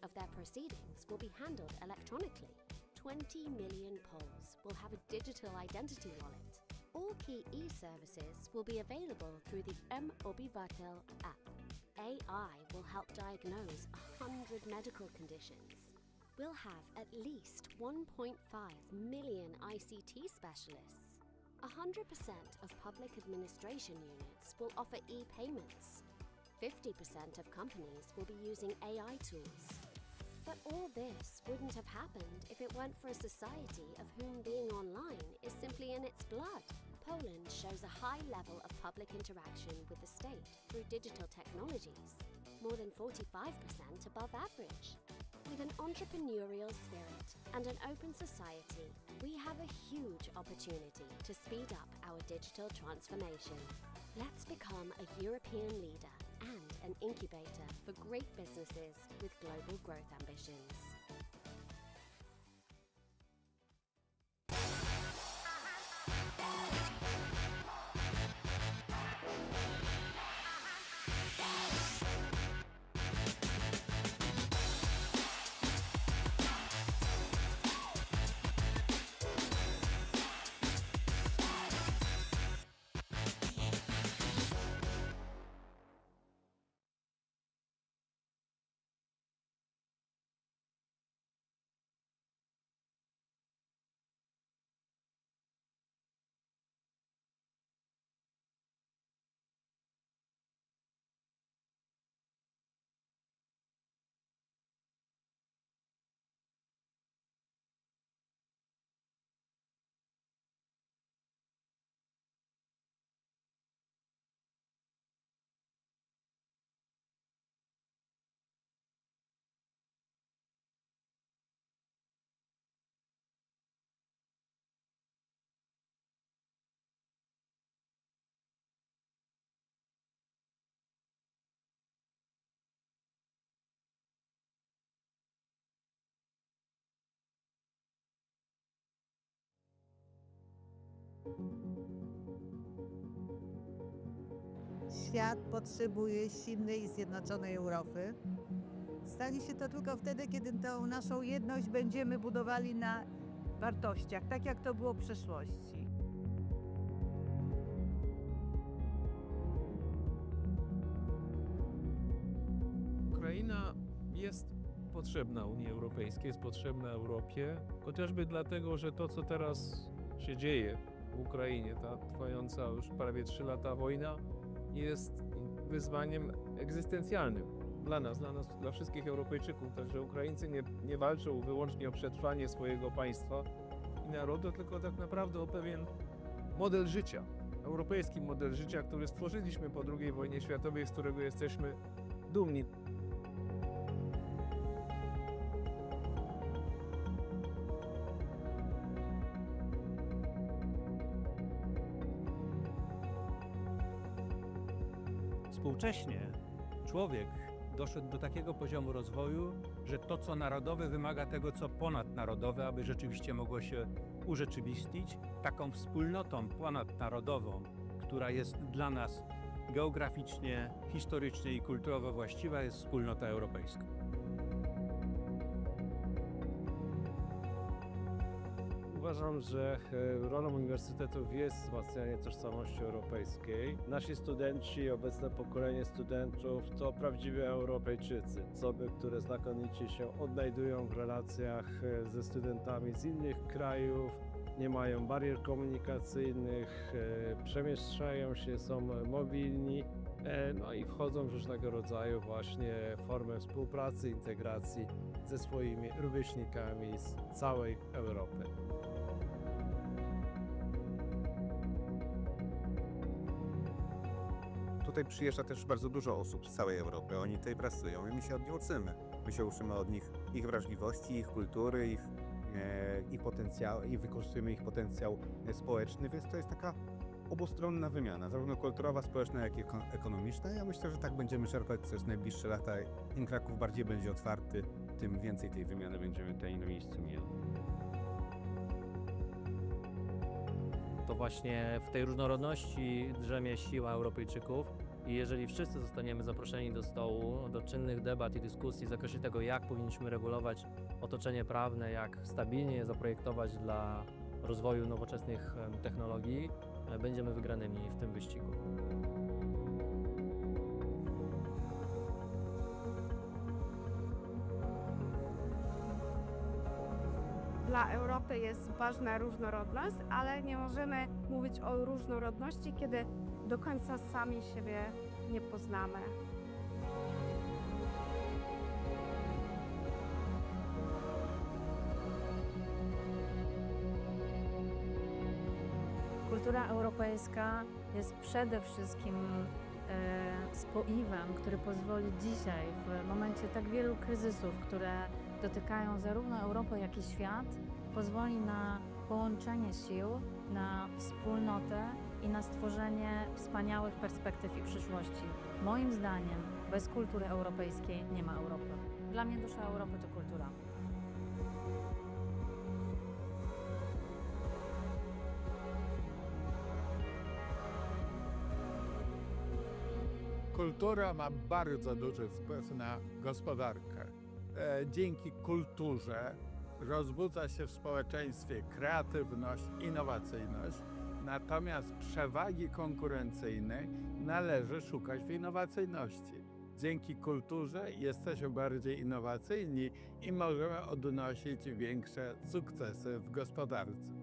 of their proceedings will be handled electronically. 20 million Poles will have a digital identity wallet. All key e-services will be available through the mObywatel app. AI will help diagnose 100 medical conditions. We'll have at least 1.5 million ICT specialists. 100% of public administration units will offer e-payments. 50% of companies will be using AI tools. But all this wouldn't have happened if it weren't for a society of whom being online is simply in its blood. Poland shows a high level of public interaction with the state through digital technologies, more than 45% above average. With an entrepreneurial spirit and an open society, we have a huge opportunity to speed up our digital transformation. Let's become a European leader and an incubator for great businesses with global growth ambitions. Świat potrzebuje silnej i zjednoczonej Europy. Stanie się to tylko wtedy, kiedy tą naszą jedność będziemy budowali na wartościach, tak jak to było w przeszłości. Ukraina jest potrzebna Unii Europejskiej, jest potrzebna Europie, chociażby dlatego, że to, co teraz się dzieje w Ukrainie, ta trwająca już prawie 3 lata wojna, jest wyzwaniem egzystencjalnym dla nas, dla wszystkich Europejczyków. Także Ukraińcy nie walczą wyłącznie o przetrwanie swojego państwa i narodu, tylko tak naprawdę o pewien model życia, europejski model życia, który stworzyliśmy po II wojnie światowej, z którego jesteśmy dumni. Współcześnie człowiek doszedł do takiego poziomu rozwoju, że to, co narodowe, wymaga tego, co ponadnarodowe, aby rzeczywiście mogło się urzeczywistnić. Taką wspólnotą ponadnarodową, która jest dla nas geograficznie, historycznie i kulturowo właściwa, jest wspólnota europejska. Uważam, że rolą uniwersytetów jest wzmacnianie tożsamości europejskiej. Nasi studenci, obecne pokolenie studentów to prawdziwi Europejczycy. Osoby, które znakomicie się odnajdują w relacjach ze studentami z innych krajów, nie mają barier komunikacyjnych, przemieszczają się, są mobilni, no i wchodzą w różnego rodzaju właśnie formy współpracy, integracji ze swoimi rówieśnikami z całej Europy. Tutaj przyjeżdża też bardzo dużo osób z całej Europy. Oni tutaj pracują i my się od nich uczymy. My się uczymy od nich ich wrażliwości, ich kultury, ich potencjału i wykorzystujemy ich potencjał społeczny, więc to jest taka obustronna wymiana, zarówno kulturowa, społeczna, jak i ekonomiczna. Ja myślę, że tak będziemy czerpać przez najbliższe lata. Im Kraków bardziej będzie otwarty, tym więcej tej wymiany będziemy tutaj na miejscu mieli. To właśnie w tej różnorodności drzemie siła Europejczyków i jeżeli wszyscy zostaniemy zaproszeni do stołu, do czynnych debat i dyskusji w zakresie tego, jak powinniśmy regulować otoczenie prawne, jak stabilnie je zaprojektować dla rozwoju nowoczesnych technologii, będziemy wygranymi w tym wyścigu. Dla Europy jest ważna różnorodność, ale nie możemy mówić o różnorodności, kiedy do końca sami siebie nie poznamy. Kultura europejska jest przede wszystkim spoiwem, który pozwoli dzisiaj, w momencie tak wielu kryzysów, które dotykają zarówno Europę, jak i świat, pozwoli na połączenie sił, na wspólnotę i na stworzenie wspaniałych perspektyw i przyszłości. Moim zdaniem bez kultury europejskiej nie ma Europy. Dla mnie dusza Europy to kultura. Kultura ma bardzo duży wpływ na gospodarkę. Dzięki kulturze rozbudza się w społeczeństwie kreatywność, innowacyjność, natomiast przewagi konkurencyjnej należy szukać w innowacyjności. Dzięki kulturze jesteśmy bardziej innowacyjni i możemy odnosić większe sukcesy w gospodarce.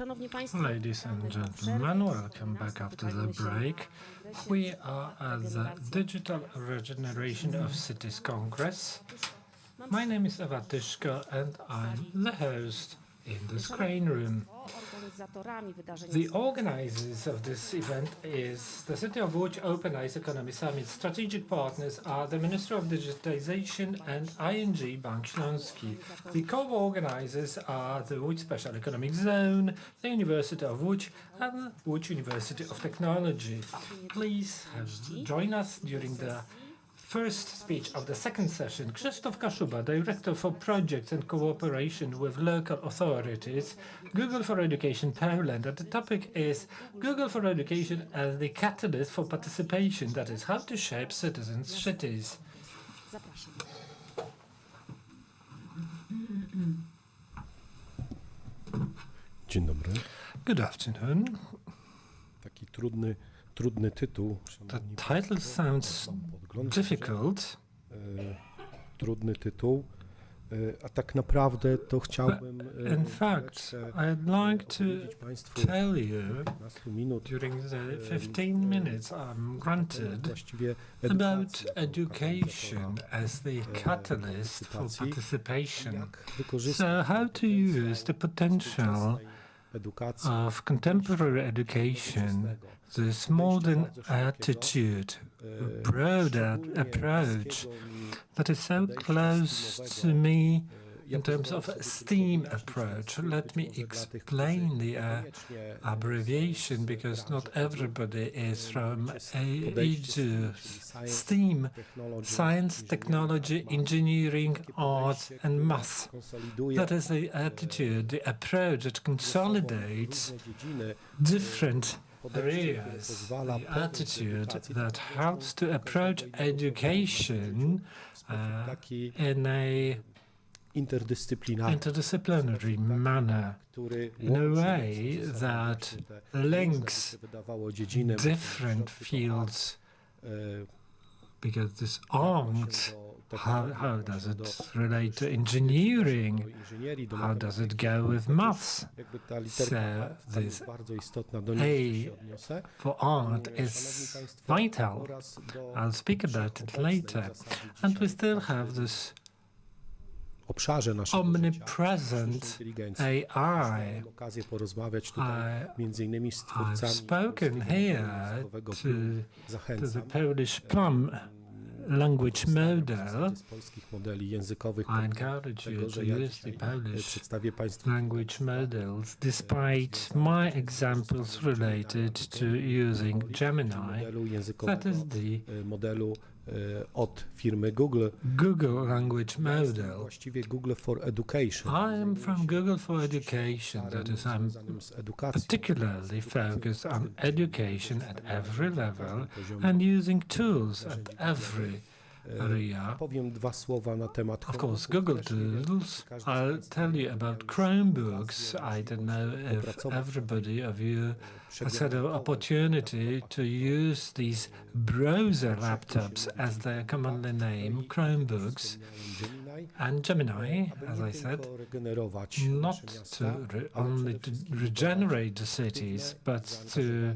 Szanowni Państwo, Ladies and gentlemen, welcome back after the break. We are at the Digital Regeneration of Cities Congress. My name is Ewa Tyszko and I'm the host in the screen room. The organizers of this event is the City of Łódź Open Eyes Economy Summit. Strategic partners are the Ministry of Digitization and ING Bank Śląski. The co-organizers are the Łódź Special Economic Zone, the University of Łódź and Łódź University of Technology. Please join us during the first speech of the second session. Krzysztof Kaszuba, Director for Projects and Cooperation with Local Authorities, Google for Education Poland. And the topic is Google for Education as the catalyst for participation, that is, how to shape citizens' cities. Dzień dobry. Good afternoon. Taki trudny tytuł. The title sounds difficult. Trudny tytuł. A tak naprawdę to chciałbym in fact, I'd like to tell you during the 15 minutes I'm granted about education as the catalyst for participation. So how to use the potential of contemporary education, this modern attitude, broad approach that is so close to me in terms of STEAM approach. Let me explain the abbreviation, because not everybody is from EDU. STEAM, science, technology, engineering, art and math. That is the attitude, the approach that consolidates different areas, the attitude that helps to approach education in a interdisciplinary manner, in a way that links different fields, because this art, how does it relate to engineering? How does it go with maths? So this A for art is vital. I'll speak about it later. And we still have this omnipresent AI. I've spoken here to the Polish plum language model. I encourage you to use the Polish language models, despite my examples related to using Gemini. That is the od firmy Google. Google language model. Właściwie Google for Education. I am from Google for Education. That is, I'm particularly focused on education at every level and using tools at every area. Powiem dwa słowa na temat. Of course, Google Tools. I'll tell you about Chromebooks. I don't know if everybody of you has had an opportunity to use these browser laptops, as they're commonly named, Chromebooks, and Gemini, as I said, not to only to regenerate the cities, but to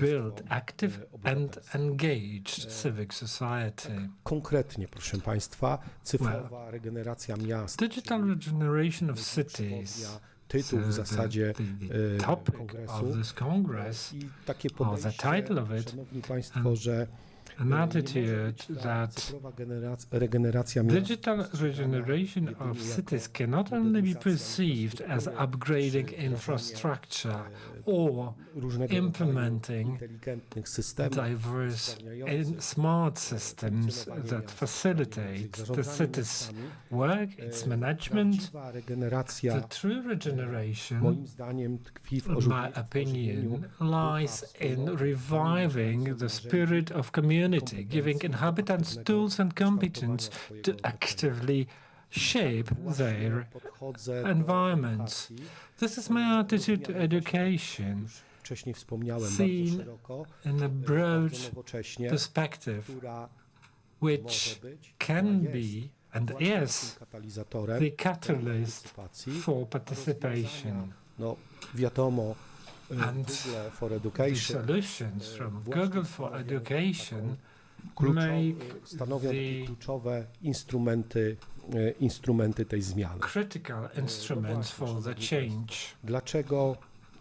build active and engaged civic society. Konkretnie, proszę Państwa, cyfrowa regeneracja miast. Digital regeneration of cities. Tytuł w zasadzie kongresu i takie podejście, the title of it, szanowni Państwo, że an attitude that digital regeneration of cities can not only be perceived as upgrading infrastructure or implementing diverse smart systems that facilitate the city's work, its management. The true regeneration, in my opinion, lies in reviving the spirit of community, giving inhabitants tools and competence to actively shape their environments. This is my attitude to education, seen in a broad perspective, which can be and is the catalyst for participation. No wiadomo, And Google for the Education solutions from Google for Education stanowią takie kluczowe instrumenty tej zmiany. critical instruments for the change.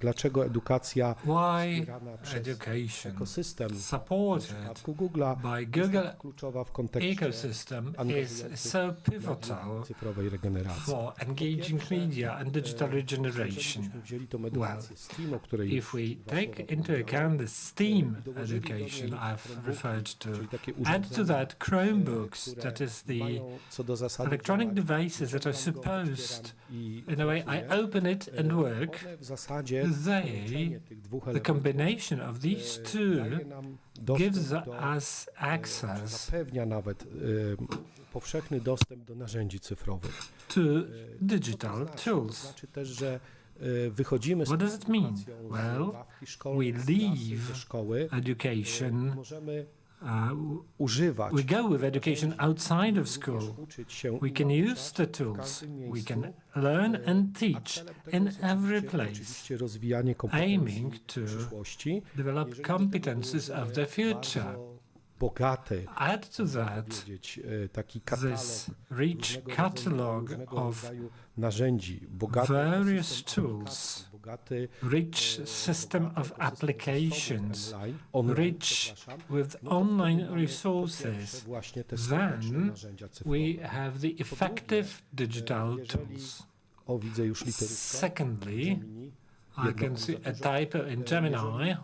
Dlaczego edukacja Why wspierana przez education ekosystem supported Google'a by Google kluczowa w kontekście ecosystem is so pivotal cyfrowej regeneracji. for engaging media and digital regeneration? Well, if we take into account the STEAM education I've referred to, add to that Chromebooks, that is the electronic devices that are supposed, in a way I open it and work, the combination of these two gives us access Zapewnia nawet powszechny dostęp do narzędzi cyfrowych. to digital tools. Znaczy też, że wychodzimy z What does it mean? Well, ławki szkolnej, we z klasy, leave ze szkoły, education, możemy używać. we go with education outside of school. Uczyć się We can use the tools. We can learn and teach in every place, oczywiście rozwijanie aiming kompetencji to przyszłości. develop competences of the future. Bogaty, Add to that taki katalog, this rich catalog of narzędzi, bogaty various tools, bogaty rich system of applications, online, rich with online resources, właśnie te then narzędzia cyfrowe. we have the effective digital tools. O, widzę już literówkę. Secondly, I can see a typo in Gemini,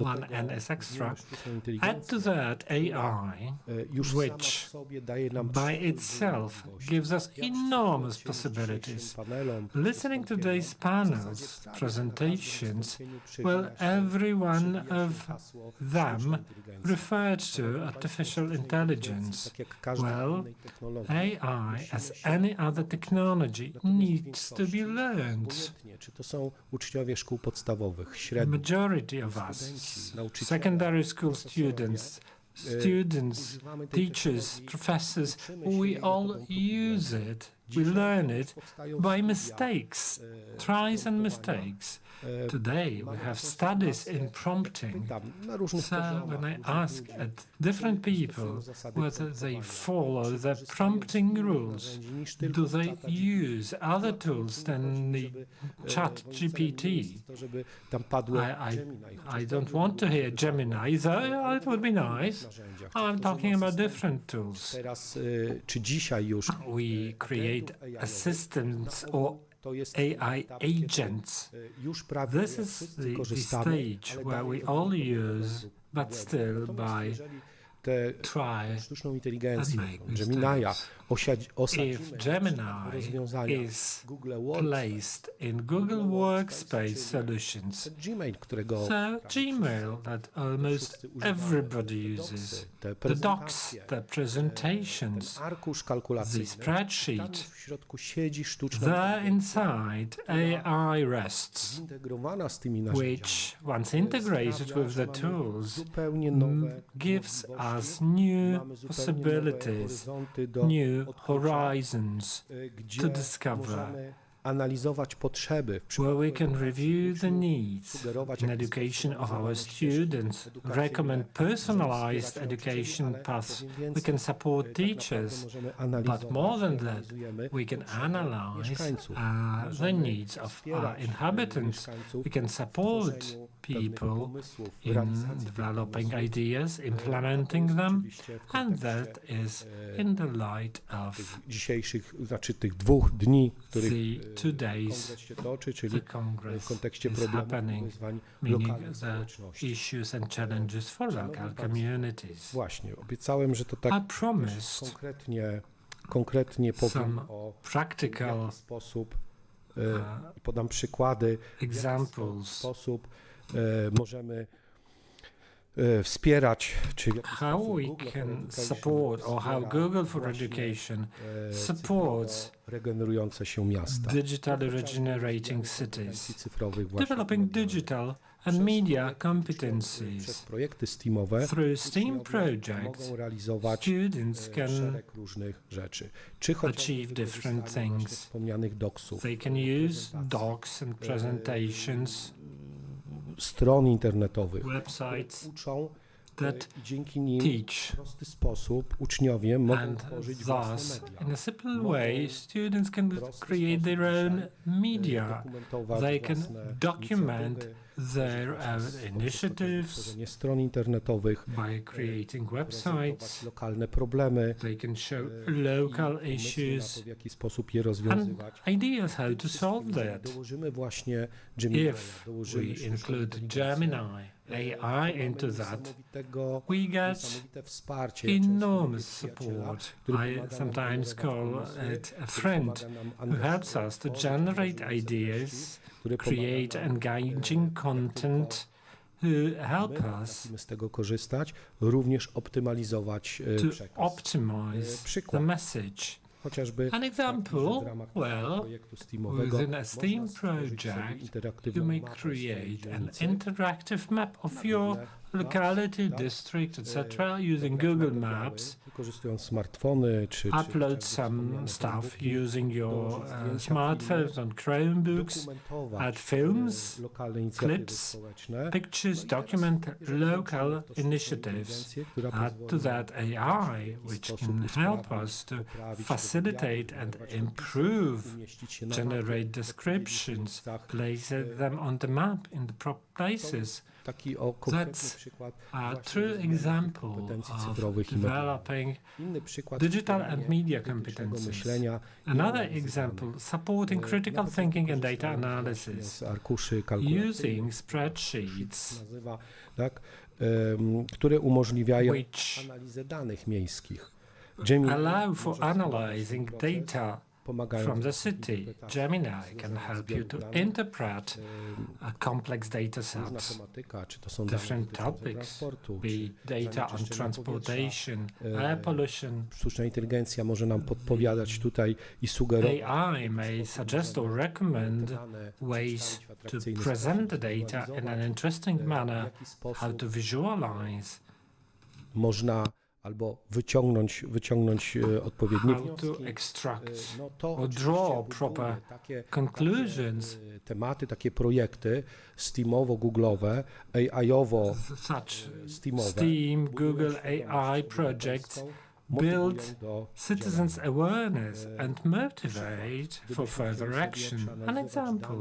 one N is extra. Add to that AI, which by itself gives us enormous possibilities. Listening to today's panels, presentations, well, every one of them referred to artificial intelligence. Well, AI, as any other technology, needs to be learned. Czy to są uczniowie szkół podstawowych, średnich, Majority of us, secondary school students, teachers, professors, we all use it. We learn it by mistakes, tries and mistakes. Today we have studies in prompting. So when I ask at different people whether they follow the prompting rules, do they use other tools than the chat GPT? I don't want to hear Gemini, though it would be nice. I'm talking about different tools. Czy dzisiaj już we create assistants or AI agents. This is the stage where we all use, but still by sztuczną inteligencję, Gemini'a, if Gemini is placed in Google Workspace solutions, so Gmail that almost everybody uses, the docs, the presentations, the spreadsheet, there inside AI rests, which once integrated with the tools gives us new possibilities, new horizons to discover, analizować potrzeby, where we can review the needs in education of our students, recommend personalized education paths, we can support teachers, but more than that, we can analyze the needs of our inhabitants, we can support people in developing ideas, implementing them, and that is in the light of dzisiejszych, znaczy tych 2 dni, których the 2 days the Congress is happening, meaning the issues and challenges for local communities. Właśnie, obiecałem, że to tak konkretnie powiem o practical w jaki sposób, podam przykłady, examples, w jaki sposób możemy wspierać, czy how we can support, or how Google for Education supports regenerujące się miasta, digitally regenerating cities, developing digital and media Przez competencies. projekty STEAMowe Through STEAM uczniowie projects, mogą realizować students can szereg różnych rzeczy. Czy chociażby achieve different wykorzystanie właśnie things. wspomnianych docsów, They can use docs and presentations, stron internetowych, websites uczą that i dzięki nim teach. w prosty sposób uczniowie mogą And tworzyć własne thus, media. in a simple way, students can create their own media. They can document their initiatives Tworzenie stron internetowych, by creating prezentować websites. lokalne problemy, They can show i local pomysły na issues to, w jaki sposób je and rozwiązywać. ideas how to solve that. Dołożymy właśnie Gemini, If we include Gemini, AI into that, we get niesamowite wsparcie. enormous support. I sometimes call it a friend who helps us to generate ideas, create engaging content, who help us z tego korzystać, również optymalizować to przekaz. optimize the Przykład. message. Chociażby An example, w ramach well, projektu STEAMowego within a można STEAM stworzyć sobie project, interaktywną you may mapę swojej create an dzielnicy. interactive map of your locality, district, etc. using Google Maps. Wykorzystując smartfony czy Upload some stuff using your smartphones on Chromebooks, add films, clips, pictures, document local initiatives, add to that AI, which can help us to facilitate and improve, generate descriptions, place them on the map in the proper places. Taki konkretny That's przykład a właśnie true example kompetencji of cyfrowych i developing Inny przykład digital and wspieranie media krytycznego competencies. myślenia i Another analizy example, danych. supporting critical Nawet thinking and data korzystając właśnie analysis z arkuszy kalkulacyjnych, using spreadsheets, nazywa, tak, które umożliwiają which analizę danych miejskich. Gemini allow for może wspomóc analyzing ten proces, data pomagając from the w city. interpretacji Gemini związanych can z help you zbiorem to danych. interpret complex data Różna sets, tematyka, czy to są dane different dotyczące topics, transportu, be czy data on zanieczyszczenia transportation, powietrza. air pollution. Sztuczna inteligencja może nam podpowiadać tutaj i sugerować, AI may suggest or recommend ways to present the data in an interesting manner, how to visualize, można albo wyciągnąć odpowiednie how to wnioski. extract No to or oczywiście draw buduje proper takie conclusions. tematy, takie projekty STEAMowo-googlowe, AI-owo Such STEAMowe. STEAM, Google AI projects build citizens' awareness and motivate for further action. An example,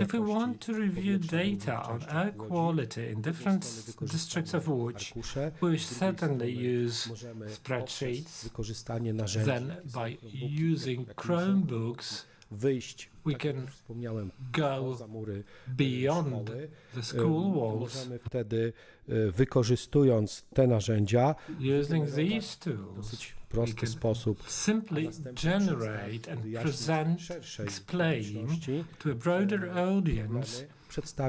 if we want to review data on air quality in different districts of Łódź, we certainly use spreadsheets. Wykorzystanie narzędzi, Then by using Chromebooks, wyjść, we tak jak can już wspomniałem, go poza mury beyond szkoły. the school walls. Możemy wtedy, wykorzystując te narzędzia, Using these w tools, dosyć we prosty can sposób simply generate and present, explain to a broader audience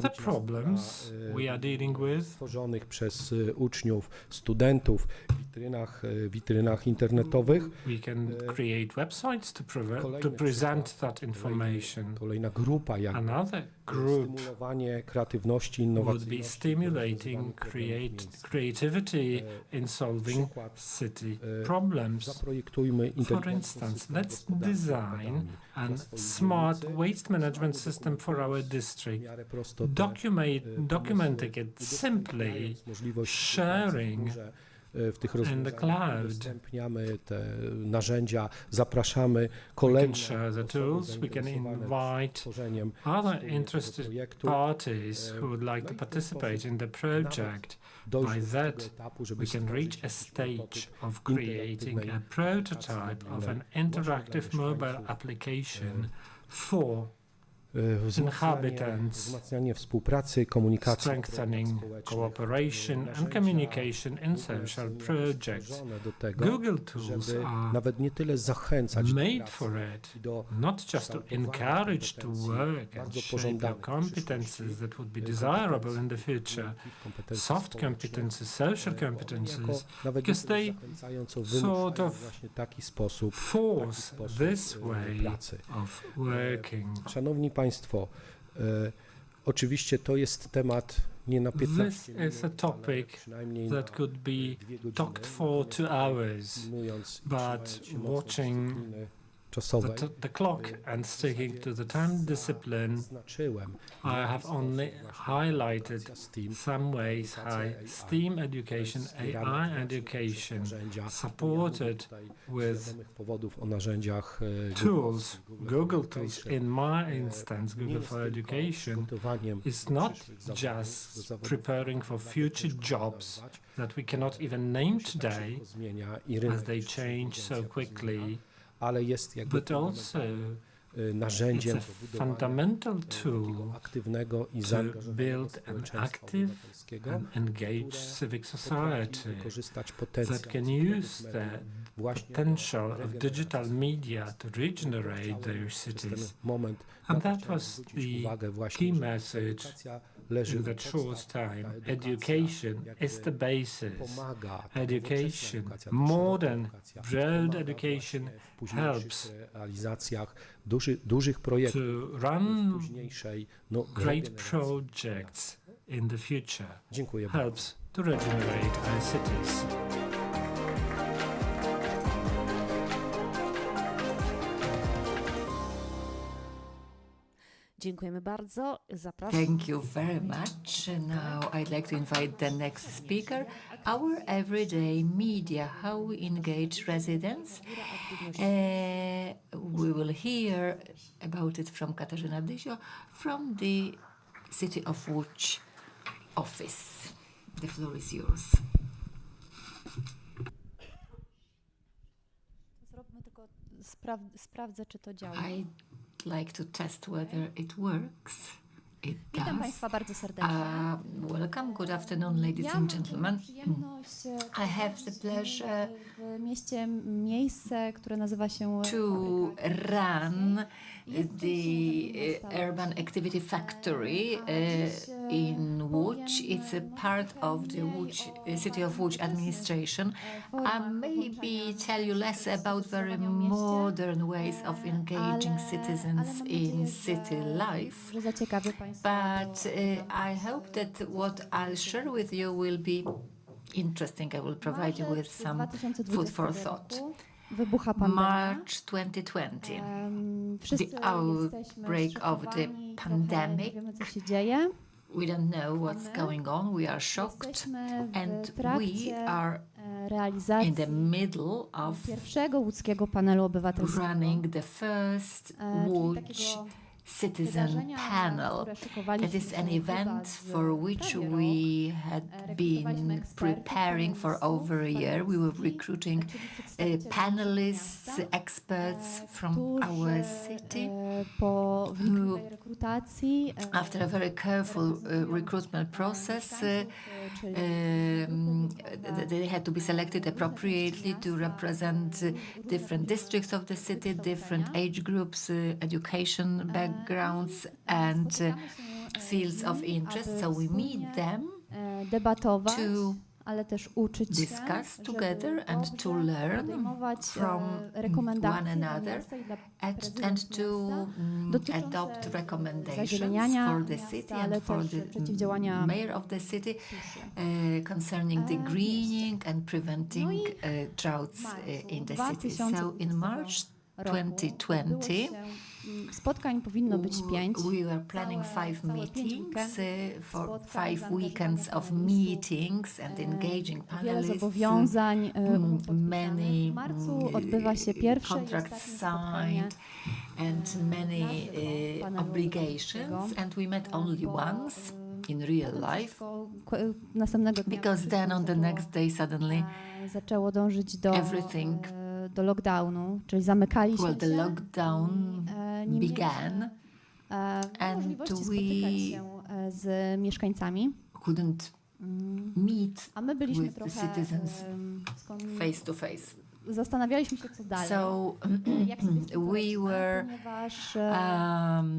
the problems we are dealing with, stworzonych przez uczniów, studentów w witrynach internetowych. we can create websites to present that information. Kolejna grupa, jak Another group stymulowanie kreatywności, would be innowacyjności. stimulating creativity in solving city problems. Zaprojektujmy For inteligentną instance, system let's gospodarki design odpadami a dla swojej smart dzielnicy. waste management system for our district, W miarę prosto te documenting it simply, sharing w tych in the rozwiązaniach cloud. udostępniamy te narzędzia, zapraszamy We can kolejne share the osoby tools, we can zainteresowane invite tworzeniem other wspólnie interested tego projektu. parties who would like to participate in the project. By that, we can reach a stage of creating a prototype of an interactive mobile application for inhabitants, wzmacnianie współpracy, komunikacji, strengthening cooperation and communication in social projects. do tego, Google tools żeby are nawet nie tyle zachęcać do made pracy for it, i do not just to encourage to work and bardzo shape their pożądanych competences that would be desirable in the future, soft competences, social competences, because they sort of właśnie taki sposób force this way pracy. of working. Szanowni Państwo, Oczywiście to jest temat nie na 15 This is a topic that could be talked for 2 hours, but watching the clock and sticking to the time discipline, I have only highlighted some ways how STEAM education, AI education, supported with tools, Google tools, in my instance, Google for Education, is not just preparing for future jobs that we cannot even name today, as they change so quickly, but also it's a fundamental tool to build an active and engaged civic society that can use the potential of digital media to regenerate their cities. And that was the key message in that short time. Education is the basis. Education, modern, broad education, helps to run great projects in the future, helps to regenerate our cities. Dziękujemy bardzo. Zapraszam. Thank you very much. Now I'd like to invite the next speaker, our everyday media, how we engage residents. We will hear about it from Katarzyna Dysio from the City of Łódź office. The floor is yours. Zróbmy tylko sprawdzę, czy to działa. I'd like to test whether it works. It Witam does. Państwa bardzo serdecznie. Welcome, good afternoon, ladies and gentlemen. I have the pleasure w mieście miejsce, które nazywa się to run the Urban Activity Factory in Łódź. It's a part of the City of Łódź administration. Maybe tell you less about very modern ways of engaging citizens in city life. But I hope that what I'll share with you will be interesting. I will provide you with some food for thought. March 2020, the outbreak of the pandemic. We don't know what's going on. We are shocked, and we are in the middle of running the first Łódź Citizen Panel. That is an event for which we had been preparing for over a year. We were recruiting panelists, experts from our city who, after a very careful recruitment process, they had to be selected appropriately to represent different districts of the city, different age groups, education backgrounds and fields of interest. So we meet them to discuss together and to learn from one another and to adopt recommendations for the city and for the mayor of the city concerning the greening and preventing droughts in the city. So in March 2020, spotkań powinno być 5. We were planning 5 meetings for 5 weekends of meetings and engaging panelists. Many odbywa się pierwsze contracts signed and many obligations, and we met only once in real life, because then on the next day suddenly zaczęło dążyć do everything do lockdownu, czyli zamykaliśmy się. The lockdown began and we z mieszkańcami. Couldn't meet a my byliśmy with trochę the citizens face to face. Zastanawialiśmy się, co dalej. So we were,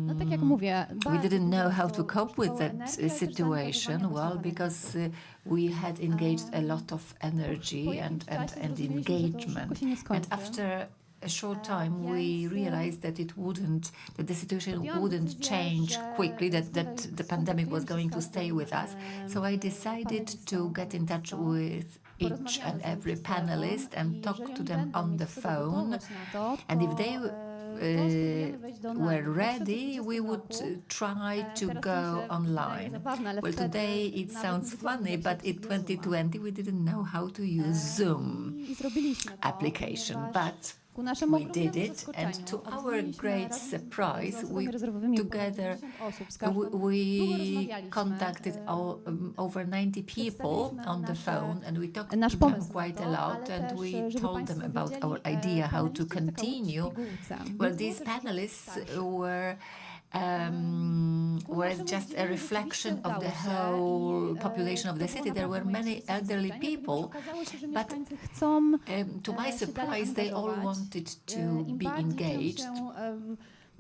no tak jak mówię, we didn't know how to cope with that situation, well, because we had engaged a lot of energy and engagement. And after a short time, we realized that that the situation wouldn't change quickly, that the pandemic was going to stay with us. So I decided to get in touch with each and every panelist and talk to them on the phone. And if they were ready, we would try to go online. Well, today it sounds funny, but in 2020 we didn't know how to use Zoom application, but we did it, and to our great surprise, we contacted over 90 people on the phone, and we talked to them quite a lot, and we told them about our idea how to continue. Well, these panelists were just a reflection of the whole population of the city. There were many elderly people, but to my surprise, they all wanted to be engaged.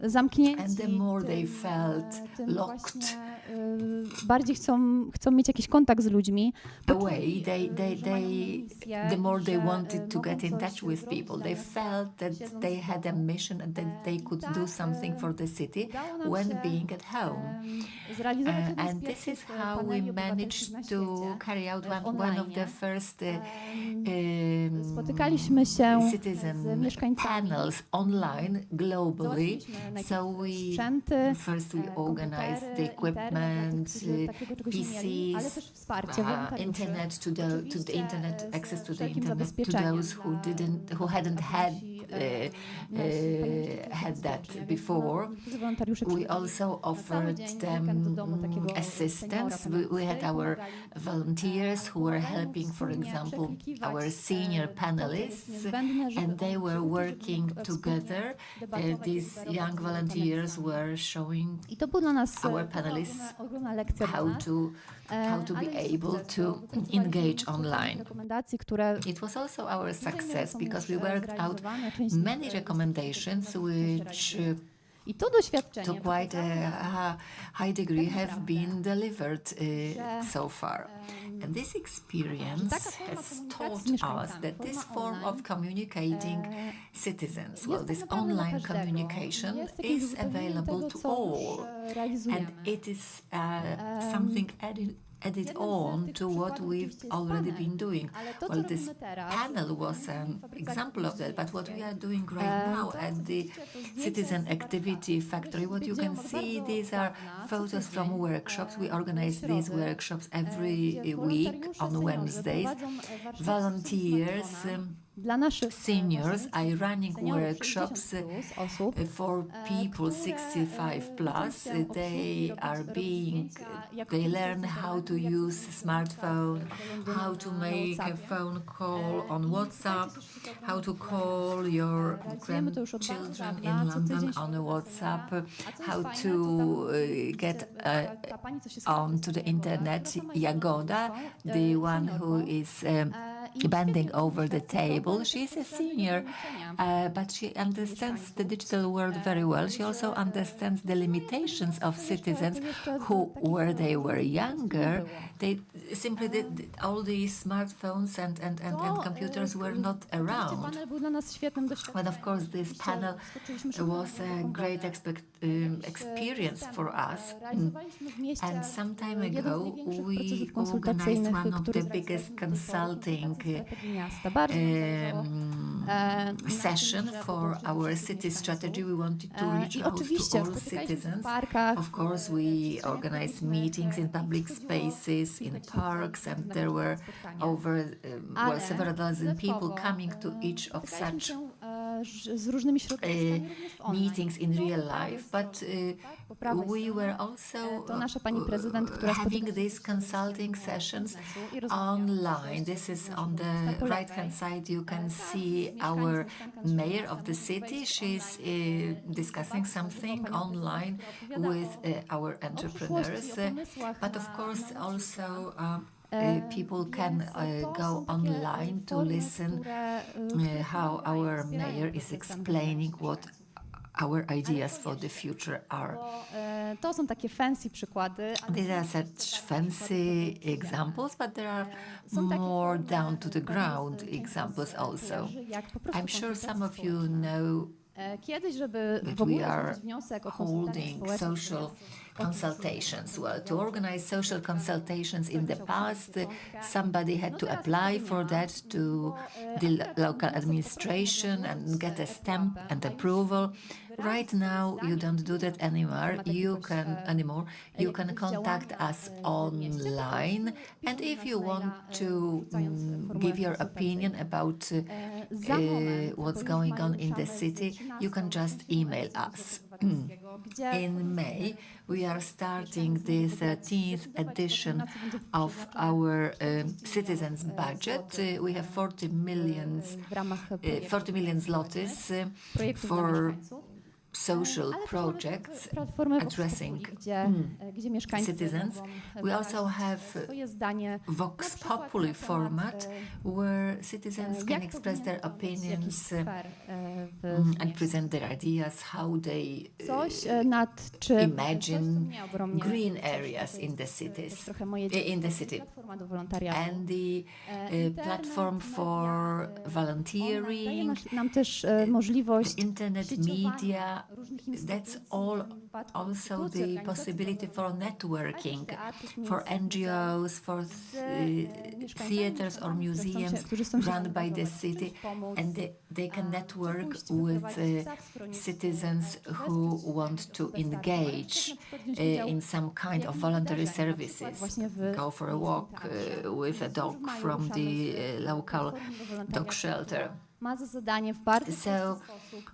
And the more they felt locked chcą mieć jakiś kontakt z ludźmi. Away, the more they wanted to get in touch with people. They felt that they had a mission and that they could do something for the city when being at home. And this is how we managed to carry out one of the first Spotykaliśmy się citizen panels online globally. So first we organized the equipment, PCs, internet to the internet, access to the internet to those who hadn't had that before. We also offered them assistance. We had our volunteers who were helping, for example, our senior panelists, and they were working together. These young volunteers were showing our panelists how to be able to engage online. It was also our success because we worked out many recommendations which to quite a high degree have been delivered so far. And this experience has taught us that this form of communicating citizens, well, this online communication is available to all. And it is something added on to what we've already been doing. Well, this panel was an example of that, but what we are doing right now at the Citizen Activity Factory, what you can see, these are photos from workshops. We organize these workshops every week on Wednesdays. Volunteers, seniors are running workshops for people 65 plus. They learn how to use a smartphone, how to make a phone call on WhatsApp, how to call your grandchildren in London on a WhatsApp, how to get onto the internet. Jagoda, the one who is bending over the table. She's a senior, but she understands the digital world very well. She also understands the limitations of citizens who, where they were younger, they simply all these smartphones and computers were not around. But of course, this panel was a great experience for us. And some time ago, we organized one of the biggest consulting session for our city strategy. We wanted to reach out to all citizens. Of course, we organized meetings in public spaces, in parks, and there were over several dozen people coming to each of such meetings in real life, but we were also having these consulting sessions online. This is on the right-hand side. You can see our mayor of the city. She's discussing something online with our entrepreneurs. But of course, also people can go online to listen how our mayor is explaining what our ideas for the future are. To są takie fancy przykłady. These are such fancy examples, but there are more down to the ground examples also. I'm sure some of you know Kiedyś, żeby w that ogóle we are złożyć wniosek o konsultacje holding społeczne, social consultations. Well, to organize social consultations in the past, somebody had to apply for that to the local administration and get a stamp and approval. Right now, you don't do that anymore. You can contact us online, and if you want to give your opinion about what's going on in the city, you can just email us. In May, we are starting the 13th edition of our citizens' budget. We have 40 million zlotys for social projects addressing citizens. We also have Vox Populi format where citizens can express their opinions and present their ideas, how they imagine green areas in the cities, in the city. And the platform for volunteering, the internet media, that's all also the possibility for networking, for NGOs, for theaters or museums run by the city, and they can network with citizens who want to engage in some kind of voluntary services, go for a walk with a dog from the local dog shelter. So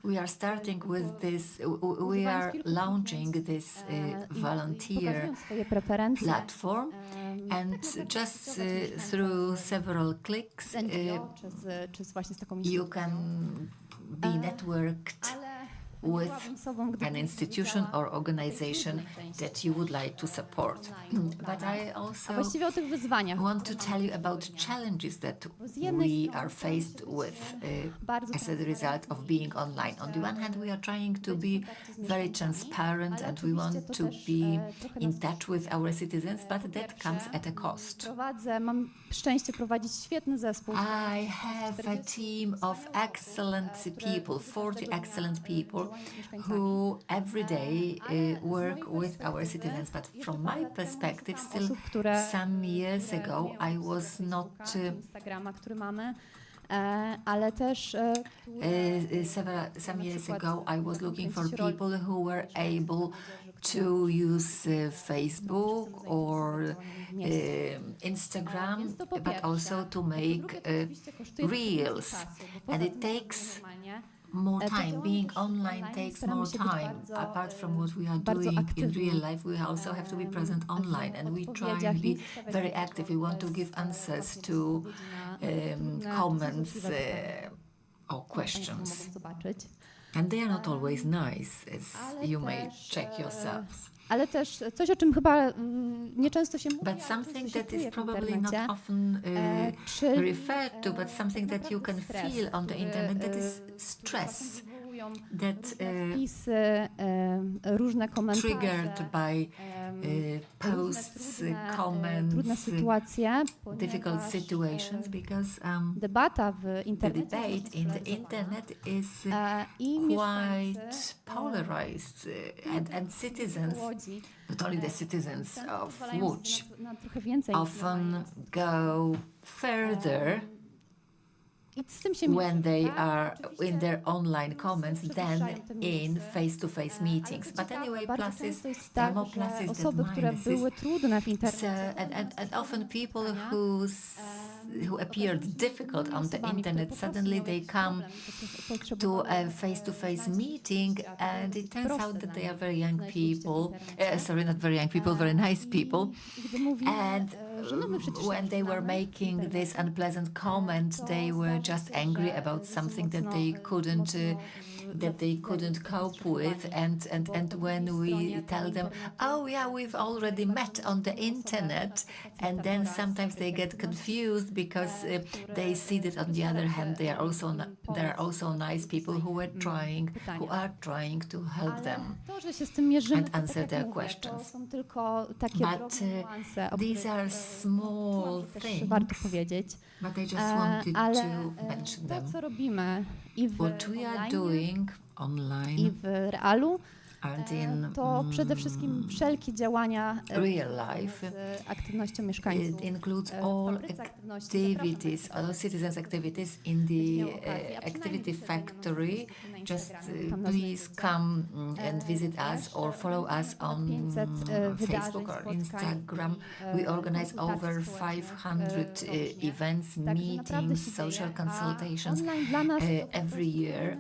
we are starting with this, we are launching this volunteer platform, and just through several clicks you can be networked with an institution or organization that you would like to support. But I also want to tell you about challenges that we are faced with as a result of being online. On the one hand, we are trying to be very transparent and we want to be in touch with our citizens, but that comes at a cost. I have a team of excellent people, 40 excellent people, who every day work with our citizens. But from my perspective, still some years ago, I was not some years ago, I was looking for people who were able to use Facebook or Instagram, but also to make reels. And it takes more time. Being online takes more time. Apart from what we are doing in real life, we also have to be present online, and we try and be very active. We want to give answers to comments or questions. And they are not always nice, as you may check yourselves. Ale też coś, o czym chyba nieczęsto się mówi. But something that is probably not often referred to, but something that you can feel on the internet, that is stress. That różne komentarze, triggered by posts, comments, trudne sytuacje, difficult situations, because debata w the internecie, debate in the internet is quite polarized, and citizens, not only the citizens of Łódź, often go further when they are in their online comments than in face-to-face meetings. But anyway, pluses, there are more pluses than minuses. So, and often people who appeared difficult on the internet, suddenly they come to a face-to-face meeting, and it turns out that they are very young people, sorry, not very young people, very nice people. And when they were making this unpleasant comment, they were just angry about something that they couldn't that they couldn't cope with, and when we tell them, oh yeah, we've already met on the internet, and then sometimes they get confused because they see that on the other hand there are also nice people who are trying to help them and answer their questions. But these are small things, but I just wanted to mention them. What we are doing online and in real life, it includes all activities, all citizens' activities in the activity factory. Just please come and visit us or follow us on Facebook or Instagram. We organize over 500 events, meetings, social consultations every year.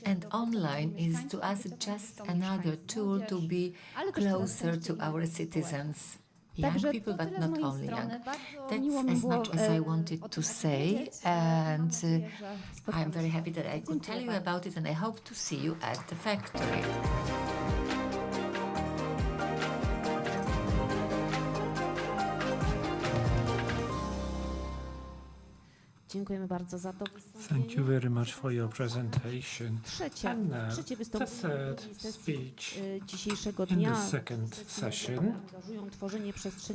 And online is to us just another tool to be closer to our citizens. Young people, but not only young. That's as much as I wanted to say, and I'm very happy that I could tell you about it, and I hope to see you at the factory. Dziękujemy bardzo za to. Thank you very much for your presentation. And now, the third speech in the second session.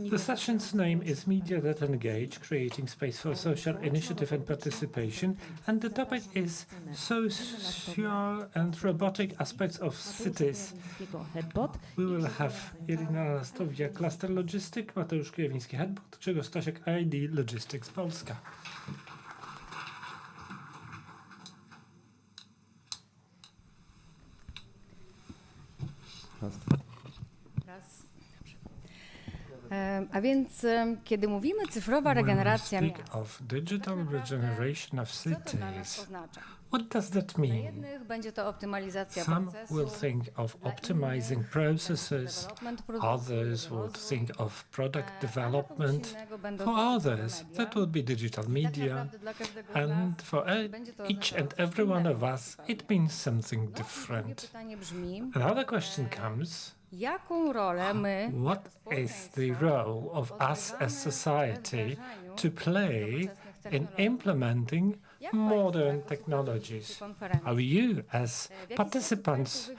The session's name is Media That Engage, Creating Space for Social Initiative and Participation, and the topic is Social and Robotic Aspects of Cities. We will have Irina Stowia, Cluster Logistic, Mateusz Kujawiński, Headbot, Grzegorz Stasiak, ID Logistics Polska. A więc kiedy mówimy cyfrowa regeneracja miast, of digital regeneration of co to dla nas cities, oznacza? what does that Dla mean? jednych będzie to optymalizacja Some procesu, will think of optimizing processes, others would think of product development, for others that would be digital media, and for each and every one of us it means something different. pytanie brzmi, Another question comes, jaką rolę my what is the role of us as society to play in implementing modern technologies? How you, as participants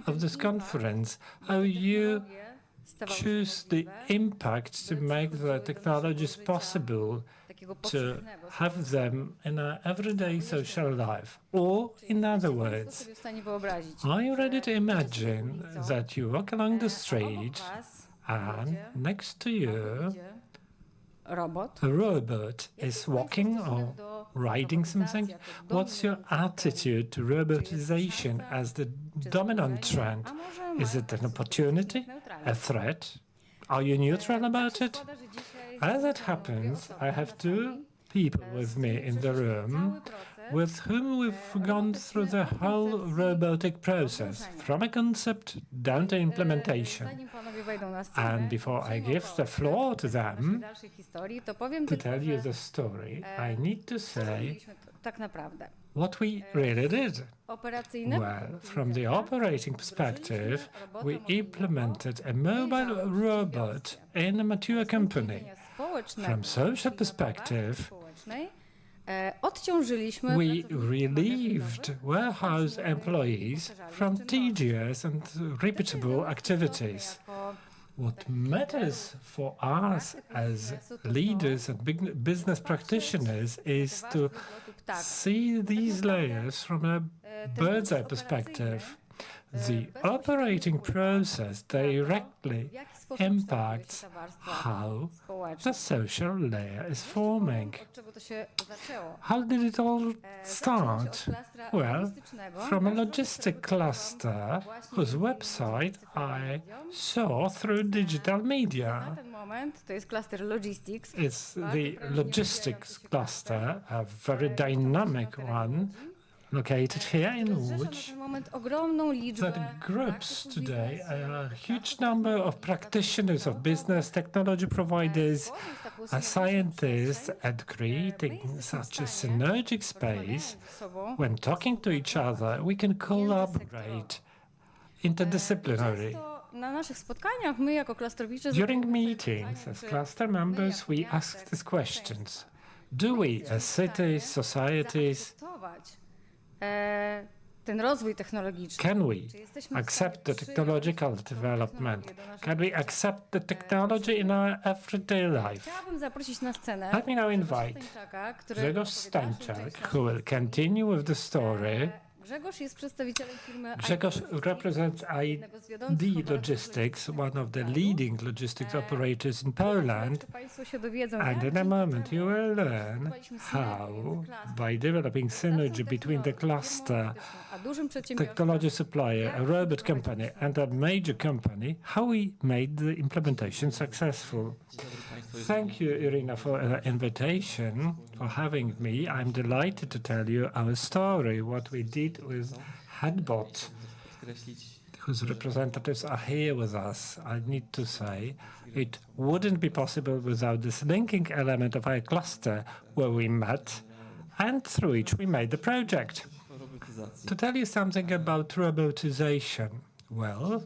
of this conference, how you choose the impact to make the technologies possible to have them in our everyday social life? Or, in other words, sobie w stanie wyobrazić? are you ready to imagine that you walk along the street and next to you a robot is walking or riding something? What's your attitude to robotization as the dominant trend? Is it an opportunity, a threat? Are you neutral about it? As it happens, I have two people with me in the room with whom we've gone through the whole robotic process, from a concept down to implementation. And before I give the floor to them to tell you the story, I need to say what we really did. Well, from the operating perspective, we implemented a mobile robot in a mature company. From social perspective, we relieved warehouse employees from tedious and repeatable activities. What matters for us as leaders and business practitioners is to see these layers from a bird's eye perspective. The operating process directly impacts how the social layer is forming. How did it all start? Well, from a logistic cluster whose website I saw through digital media. It's the logistics cluster, a very dynamic one, located here in Zrzesza na Łódź ten moment ogromną liczbę that groups today a huge number of practitioners of business, technology providers, scientists, and creating such a synergic space. When talking to each other, we can collaborate interdisciplinary. Na naszych spotkaniach my jako klastrowicze During meetings, as cluster members, we ask these questions. Do we, as cities, societies, ten rozwój technologiczny. can we accept the technological development? Can we accept the technology in our everyday life? Chciałabym zaprosić na scenę Let me now invite Grzegorz Stańczak, who will continue with the story. Grzegorz jest przedstawicielem firmy Grzegorz represents ID Logistics, one of the leading logistics operators in Poland. Państwo się dowiedzą, And in a moment you will learn how, by developing synergy between the cluster, technology supplier, a robot company and a major company, how we made the implementation successful. Thank you, Irina, for the invitation, for having me. I'm delighted to tell you our story, what we did with Headbot, whose representatives are here with us. I need to say it wouldn't be possible without this linking element of our cluster where we met and through which we made the project. To tell you something about robotization, well,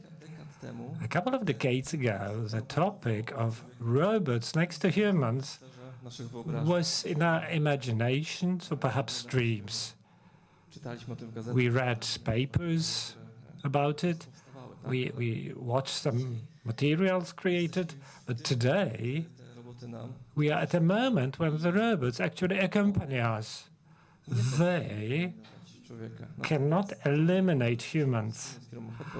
a couple of decades ago, the topic of robots next to humans was in our imaginations or perhaps dreams. We read papers about it, we watched some materials created, but today we are at a moment when the robots actually accompany us. They cannot eliminate humans.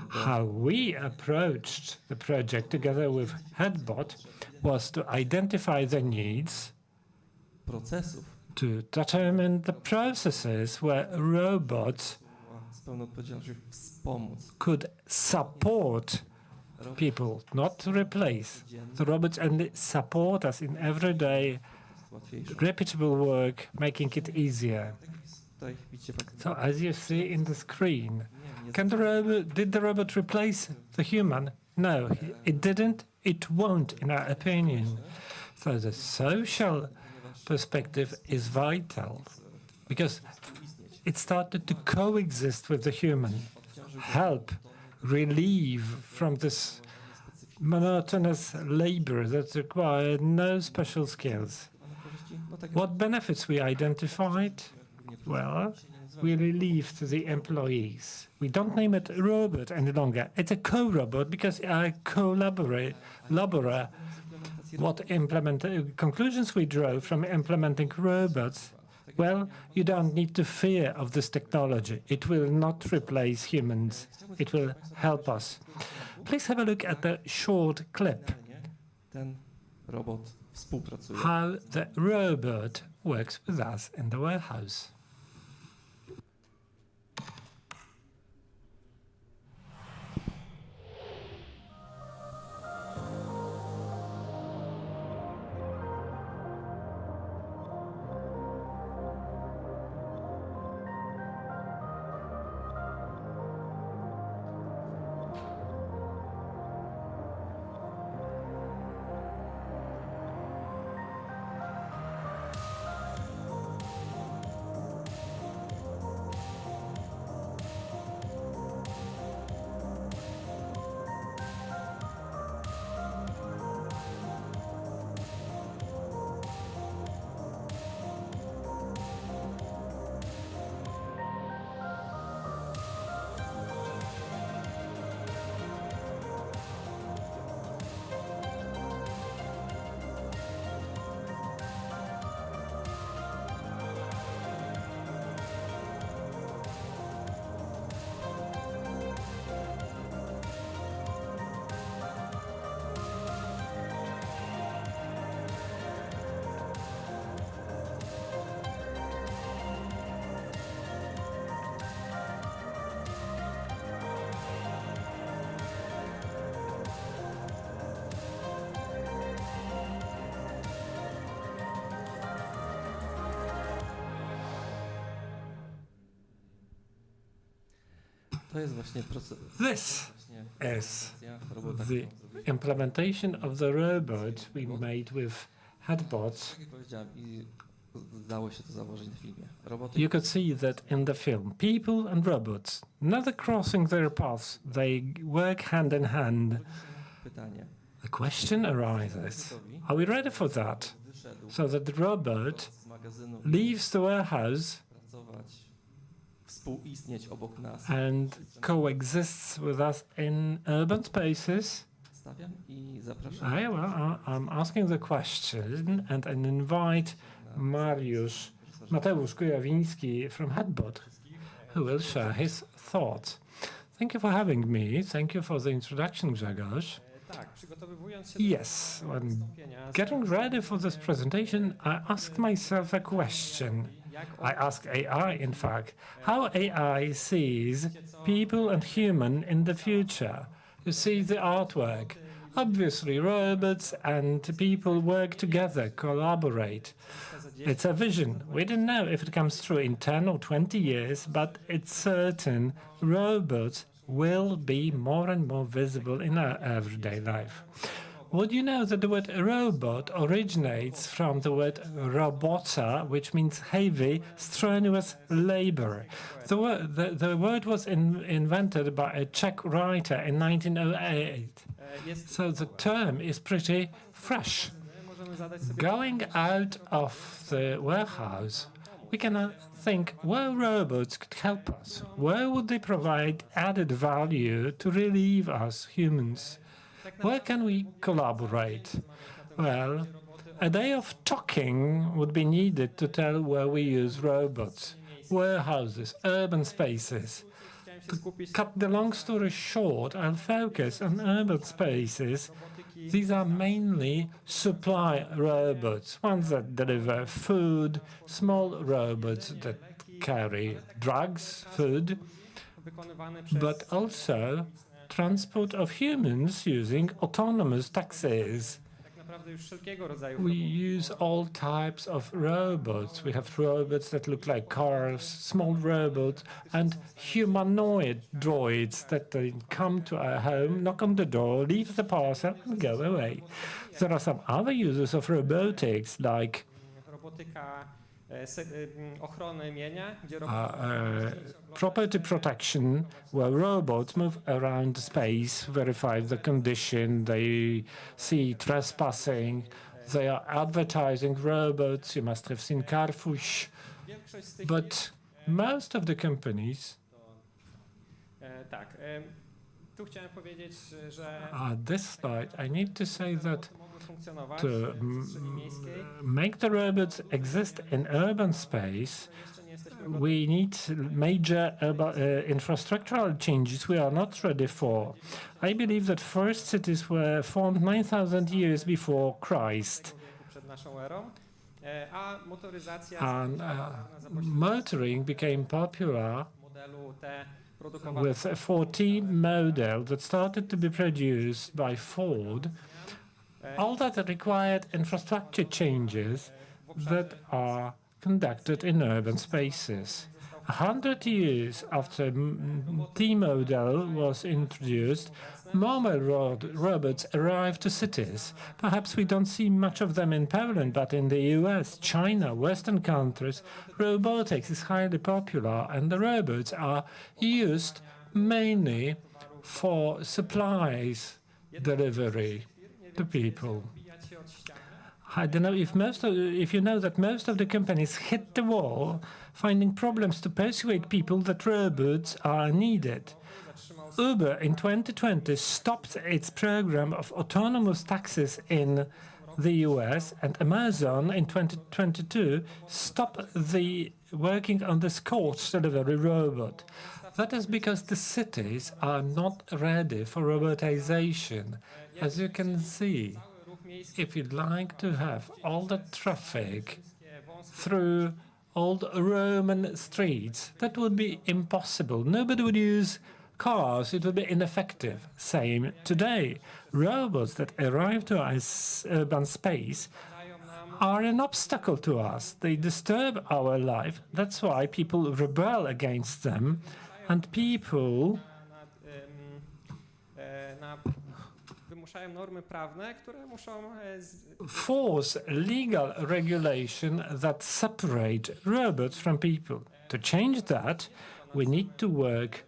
How we approached the project together with Headbot was to identify the needs, to determine the processes where robots could support people, not replace. The robots only support us in everyday reputable work, making it easier. So as you see in the screen, did the robot replace the human? No, it didn't, it won't, in our opinion. So the social perspective is vital, because it started to coexist with the human, help, relieve from this monotonous labor that required no special skills. What benefits we identified? Well, we relieved the employees. We don't name it a robot any longer. It's a co-robot because I collaborate. What conclusions we drew from implementing robots? Well, you don't need to fear of this technology. It will not replace humans. It will help us. Please have a look at the short clip. How the robot works with us in the warehouse. This is the implementation of the robot we made with headbots. You could see that in the film. People and robots, never crossing their paths, they work hand in hand. The question arises, are we ready for that? So that the robot leaves the warehouse and coexists with us in urban spaces? I'm asking the question and I invite Mateusz Kujawiński from Headbot, who will share his thoughts. Thank you for having me. Thank you for the introduction, Grzegorz. Yes, when getting ready for this presentation, I asked myself a question. I asked AI, in fact, how AI sees people and human in the future. You see the artwork. Obviously, robots and people work together, collaborate. It's a vision. We don't know if it comes true in 10 or 20 years, but it's certain robots will be more and more visible in our everyday life. Would you know that the word robot originates from the word robota, which means heavy, strenuous labor? The word was invented by a Czech writer in 1908. So the term is pretty fresh. Going out of the warehouse, we can think where robots could help us. Where would they provide added value to relieve us humans? Where can we collaborate? Well, a day of talking would be needed to tell where we use robots. Warehouses, urban spaces. To cut the long story short, I'll focus on urban spaces. These are mainly supply robots, ones that deliver food, small robots that carry drugs, food, but also transport of humans using autonomous taxis. We use all types of robots. We have robots that look like cars, small robots, and humanoid droids that come to our home, knock on the door, leave the parcel, and go away. There are some other uses of robotics, like property protection, where robots move around space, verify the condition, they see trespassing, they are advertising robots. You must have seen Carfush. But most of the companies this slide, I need to say that to make the robots exist in urban space, we need major infrastructural changes we are not ready for. I believe that first cities were formed 9,000 years before Christ. And motoring became popular with a 40 model that started to be produced by Ford. All that required infrastructure changes that are conducted in urban spaces. 100 years after T-model was introduced, mobile robots arrived to cities. Perhaps we don't see much of them in Poland, but in the US, China, Western countries, robotics is highly popular, and the robots are used mainly for supplies delivery to people. I don't know if you know that most of the companies hit the wall, finding problems to persuade people that robots are needed. Uber in 2020 stopped its program of autonomous taxis in the US, and Amazon in 2022 stopped the working on the Scotch delivery robot. That is because the cities are not ready for robotization. As you can see, if you'd like to have all the traffic through old Roman streets, that would be impossible. Nobody would use cars, it would be ineffective. Same today. Robots that arrive to our urban space are an obstacle to us. They disturb our life. That's why people rebel against them. And people force legal regulation that separate robots from people. To change that, we need to work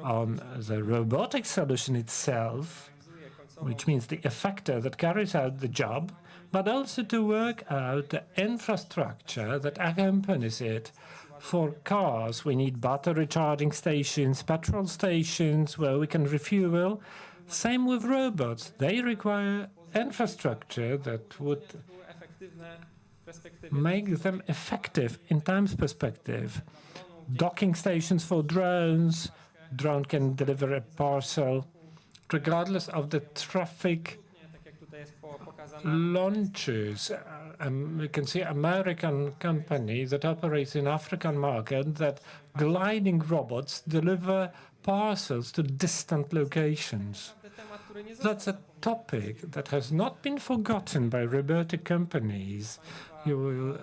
on the robotic solution itself, which means the effector that carries out the job, but also to work out the infrastructure that accompanies it. For cars, we need battery charging stations, petrol stations where we can refuel. Same with robots. They require infrastructure that would make them effective in time's perspective. Docking stations for drones. Drone can deliver a parcel regardless of the traffic launches. We can see American company that operates in African market that gliding robots deliver parcels to distant locations. That's a topic that has not been forgotten by robotic companies. You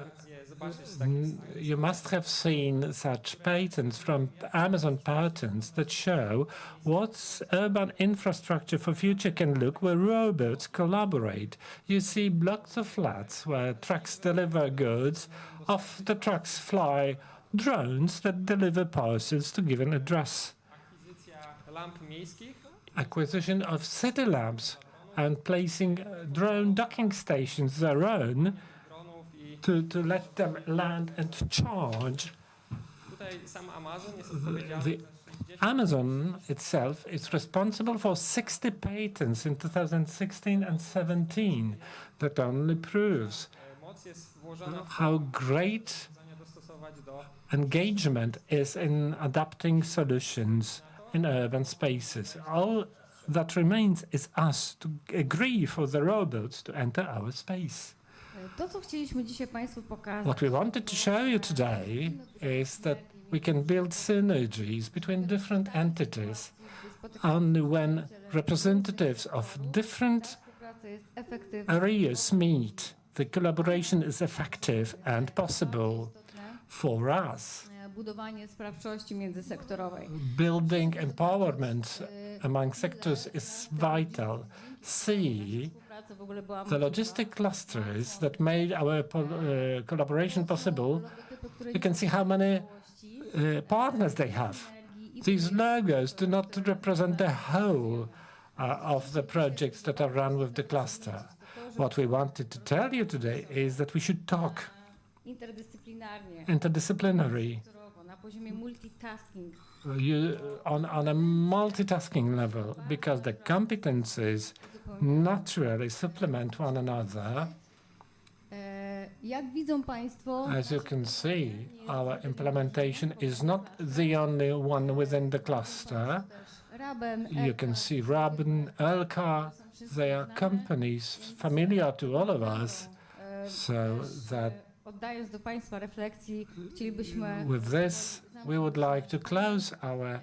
must have seen such patents from Amazon patents that show what urban infrastructure for future can look where robots collaborate. You see blocks of flats where trucks deliver goods. Off the trucks fly drones that deliver parcels to given address. Acquisition of city lamps and placing drone docking stations their own to let them land and charge. The Amazon itself is responsible for 60 patents in 2016 and 17. That only proves how great engagement is in adapting solutions in urban spaces. All that remains is us to agree for the robots to enter our space. To, co chcieliśmy dzisiaj Państwu pokazać. What we wanted to show you today is that we can build synergies between different entities only when representatives of different areas meet. The collaboration is effective and possible for us. Budowanie sprawczości międzysektorowej. Building empowerment among sectors is vital. See the logistic clusters that made our collaboration possible. You can see how many partners they have. These logos do not represent the whole of the projects that are run with the cluster. What we wanted to tell you today is that we should talk interdisciplinary, on a multitasking level, because the competences naturally supplement one another. Jak widzą Państwo, as you can see, our implementation is not the only one within the cluster. You can see Raben, Elka, they are companies familiar to all of us, so that oddając do Państwa refleksji, chcielibyśmy with this we would like to close our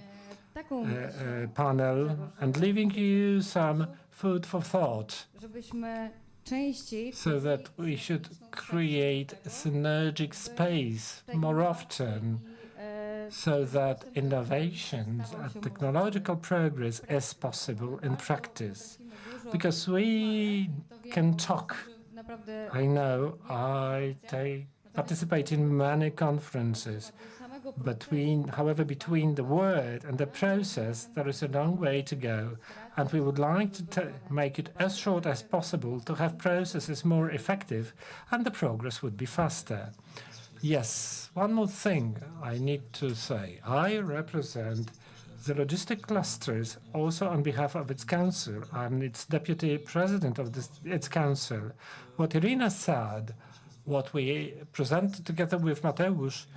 panel and leaving you some food for thought, żebyśmy częściej so that we should create a synergic space more often, so that innovations and technological progress is possible in practice. Because we can talk. I know I participate in many conferences, however, between the word and the process, there is a long way to go. And we would like to make it as short as possible to have processes more effective, and the progress would be faster. Yes, one more thing I need to say. I represent the logistic clusters also on behalf of its council. I'm its deputy president of its council. What Irina said, what we presented together with Mateusz,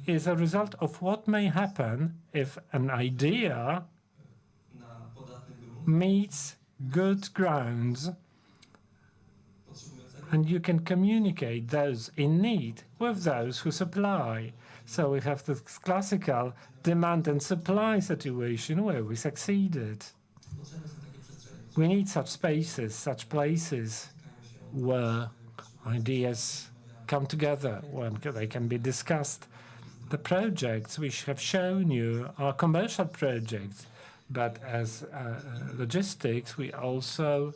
is a result of what may happen if an idea meets good grounds and you can communicate those in need with those who supply. So we have this classical demand and supply situation where we succeeded. We need such spaces, such places where ideas come together, when they can be discussed. The projects which have shown you are commercial projects, but as logistics, we also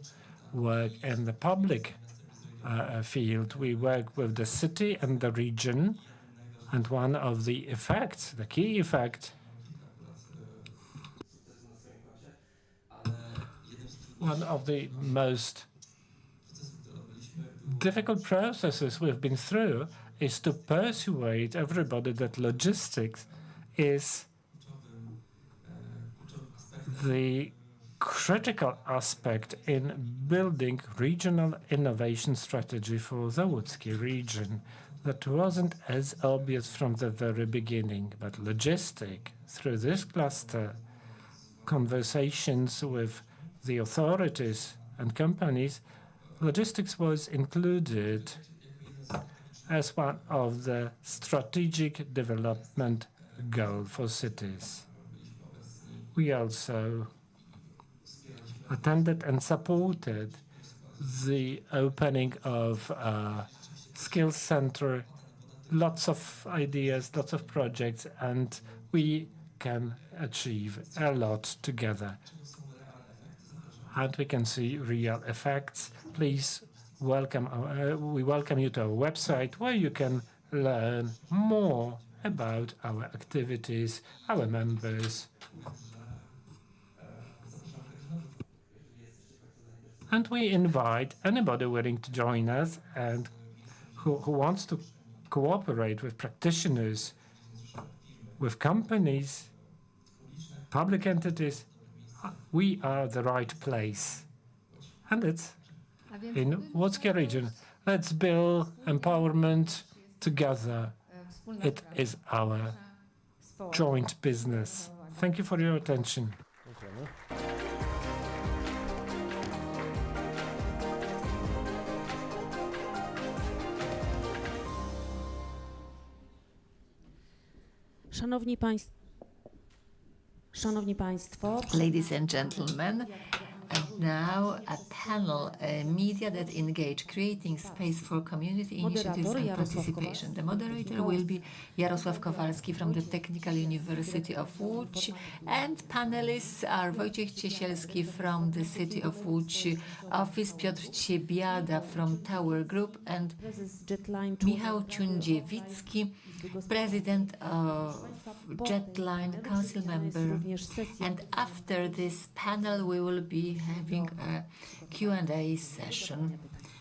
work in the public field. We work with the city and the region, and one of the effects, the key effect, one of the most difficult processes we've been through is to persuade everybody that logistics is the critical aspect in building regional innovation strategy for the Łódzkie region. That wasn't as obvious from the very beginning, but logistic, through this cluster, conversations with the authorities and companies, logistics was included as one of the strategic development goal for cities. We also attended and supported the opening of a skills center, lots of ideas, lots of projects, and we can achieve a lot together. And we can see real effects. Please welcome. We welcome you to our website where you can learn more about our activities, our members. And we invite anybody willing to join us and who wants to cooperate with practitioners, with companies, public entities. We are the right place. And it's in Łódzkie region. Let's build empowerment together. It is our joint business. Thank you for your attention. Szanowni Państwo, Ladies and gentlemen, and now a panel, media that engage, creating space for community initiatives and participation. The moderator will be Jarosław Kowalski from the Technical University of Łódź, and panelists are Wojciech Ciesielski from the City of Łódź office, Piotr Ciebiada from Tower Group, and Michał Ciundziewicki, President of Jetline, Council Member. And after this panel, we will be having a Q&A session.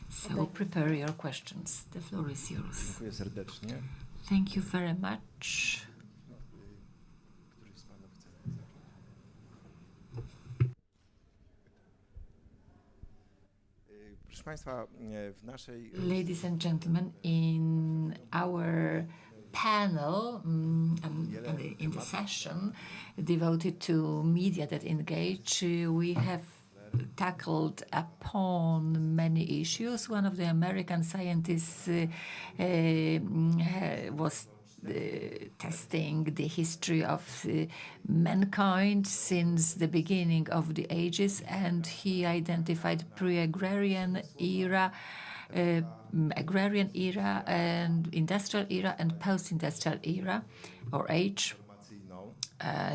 So prepare your questions. The floor is yours. Dziękuję serdecznie. Thank you very much. Proszę Państwa, w naszej... Ladies and gentlemen, in our panel, in the session devoted to media that engage, we have tackled upon many issues. One of the American scientists was testing the history of mankind since the beginning of the ages, and he identified pre-agrarian era, agrarian era, and industrial era, and post-industrial era, or age,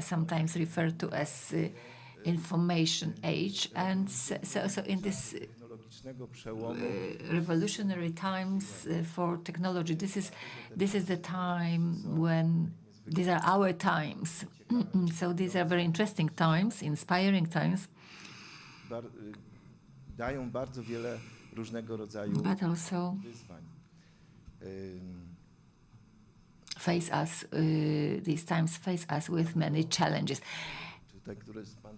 sometimes referred to as information age. And so in this revolutionary times for technology, this is the time when these are our times. So these are very interesting times, inspiring times. Dają bardzo wiele różnego rodzaju but also wyzwań. These times face us with many challenges. Tutaj,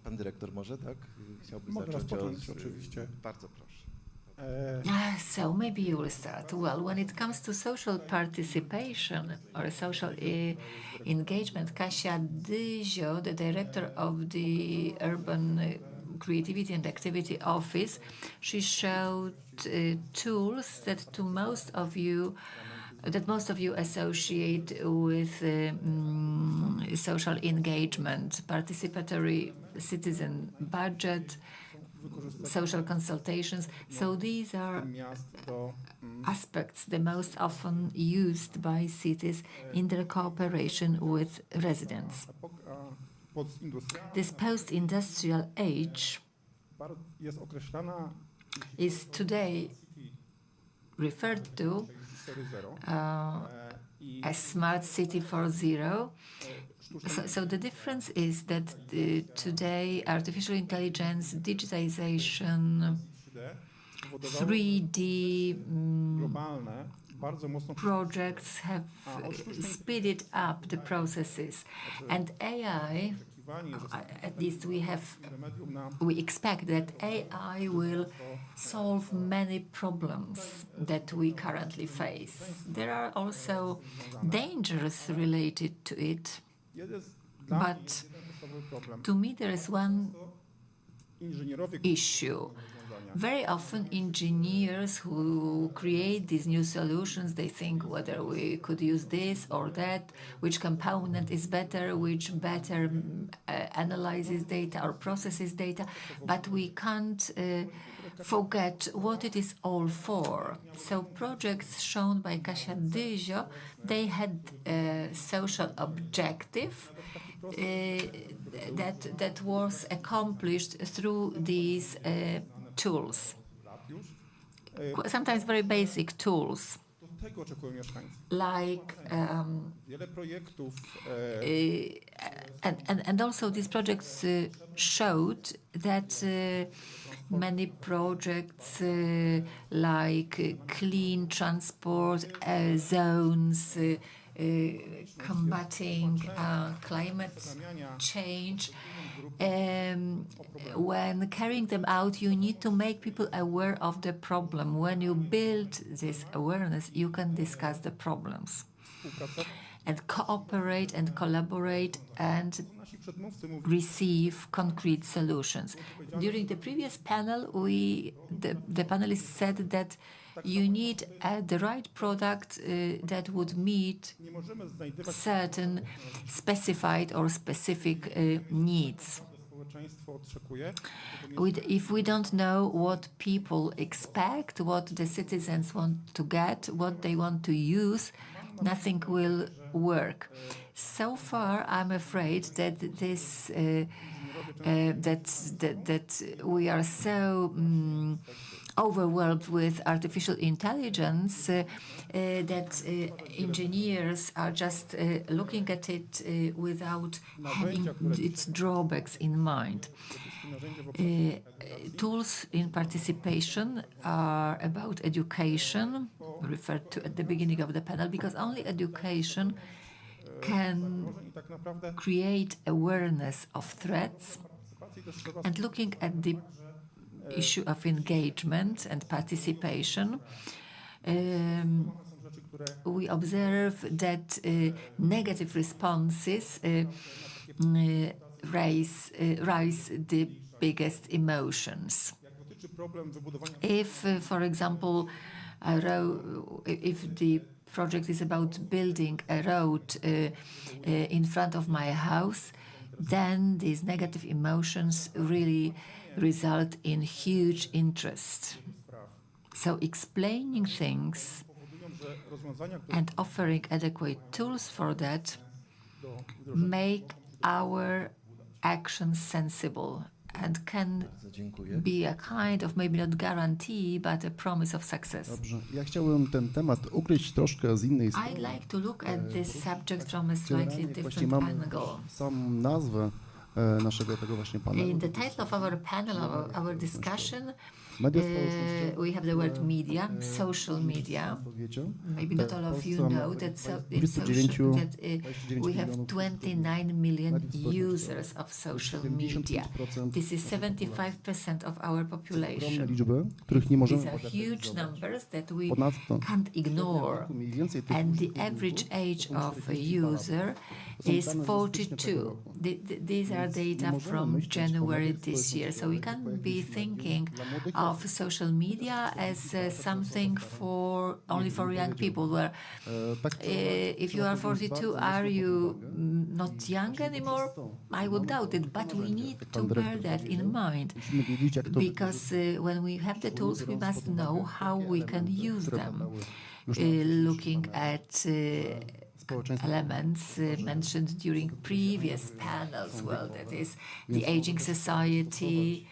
pan dyrektor może, tak? Chciałby Mogę zacząć rozpocząć, oczywiście. Bardzo proszę. So maybe you will start. Well, when it comes to social participation or social engagement, Kasia Dyzio, the director of the Urban Creativity and Activity Office, she showed tools that most of you associate with social engagement, participatory citizen budget, social consultations. So these are aspects the most often used by cities in their cooperation with residents. This post-industrial age is today referred to as Smart City 4.0. So the difference is that today artificial intelligence, digitization, 3D projects have speeded up the processes, and AI, at least we expect that AI will solve many problems that we currently face. There are also dangers related to it, but to me there is one issue. Very often engineers who create these new solutions, they think whether we could use this or that, which component is better, which better analyzes data or processes data, but we can't forget what it is all for. So projects shown by Kasia Dyzio, they had a social objective that was accomplished through these tools, sometimes very basic tools, like and also these projects showed that many projects like clean transport zones, combating climate change, when carrying them out, you need to make people aware of the problem. When you build this awareness, you can discuss the problems and cooperate and collaborate and receive concrete solutions. During the previous panel, the panelists said that you need the right product that would meet certain specified or specific needs. If we don't know what people expect, what the citizens want to get, what they want to use, nothing will work. So far, I'm afraid that this that we are so overwhelmed with artificial intelligence that engineers are just looking at it without having its drawbacks in mind. Tools in participation are about education, referred to at the beginning of the panel, because only education can create awareness of threats. And looking at the issue of engagement and participation, we observe that negative responses raise the biggest emotions. If, for example, if the project is about building a road in front of my house, then these negative emotions really result in huge interest. So explaining things and offering adequate tools for that make our actions sensible and can be a kind of, maybe not guarantee, but a promise of success. Dobrze. Ja chciałbym ten temat ugryźć troszkę z innej strony. I'd like to look at this subject from a slightly different angle. Samą nazwę naszego tego właśnie panelu. In the title of our panel, our discussion, we have the word media, social media. Maybe not all of you know that, we have 29 million users of social media. This is 75% of our population. These are huge numbers that we can't ignore. And the average age of a user is 42. These are data from January this year. So we can't be thinking of social media as something only for young people. Where if you are 42, are you not young anymore? I would doubt it, but we need to bear that in mind, because when we have the tools, we must know how we can use them. Looking at elements mentioned during previous panels, well, that is the aging society,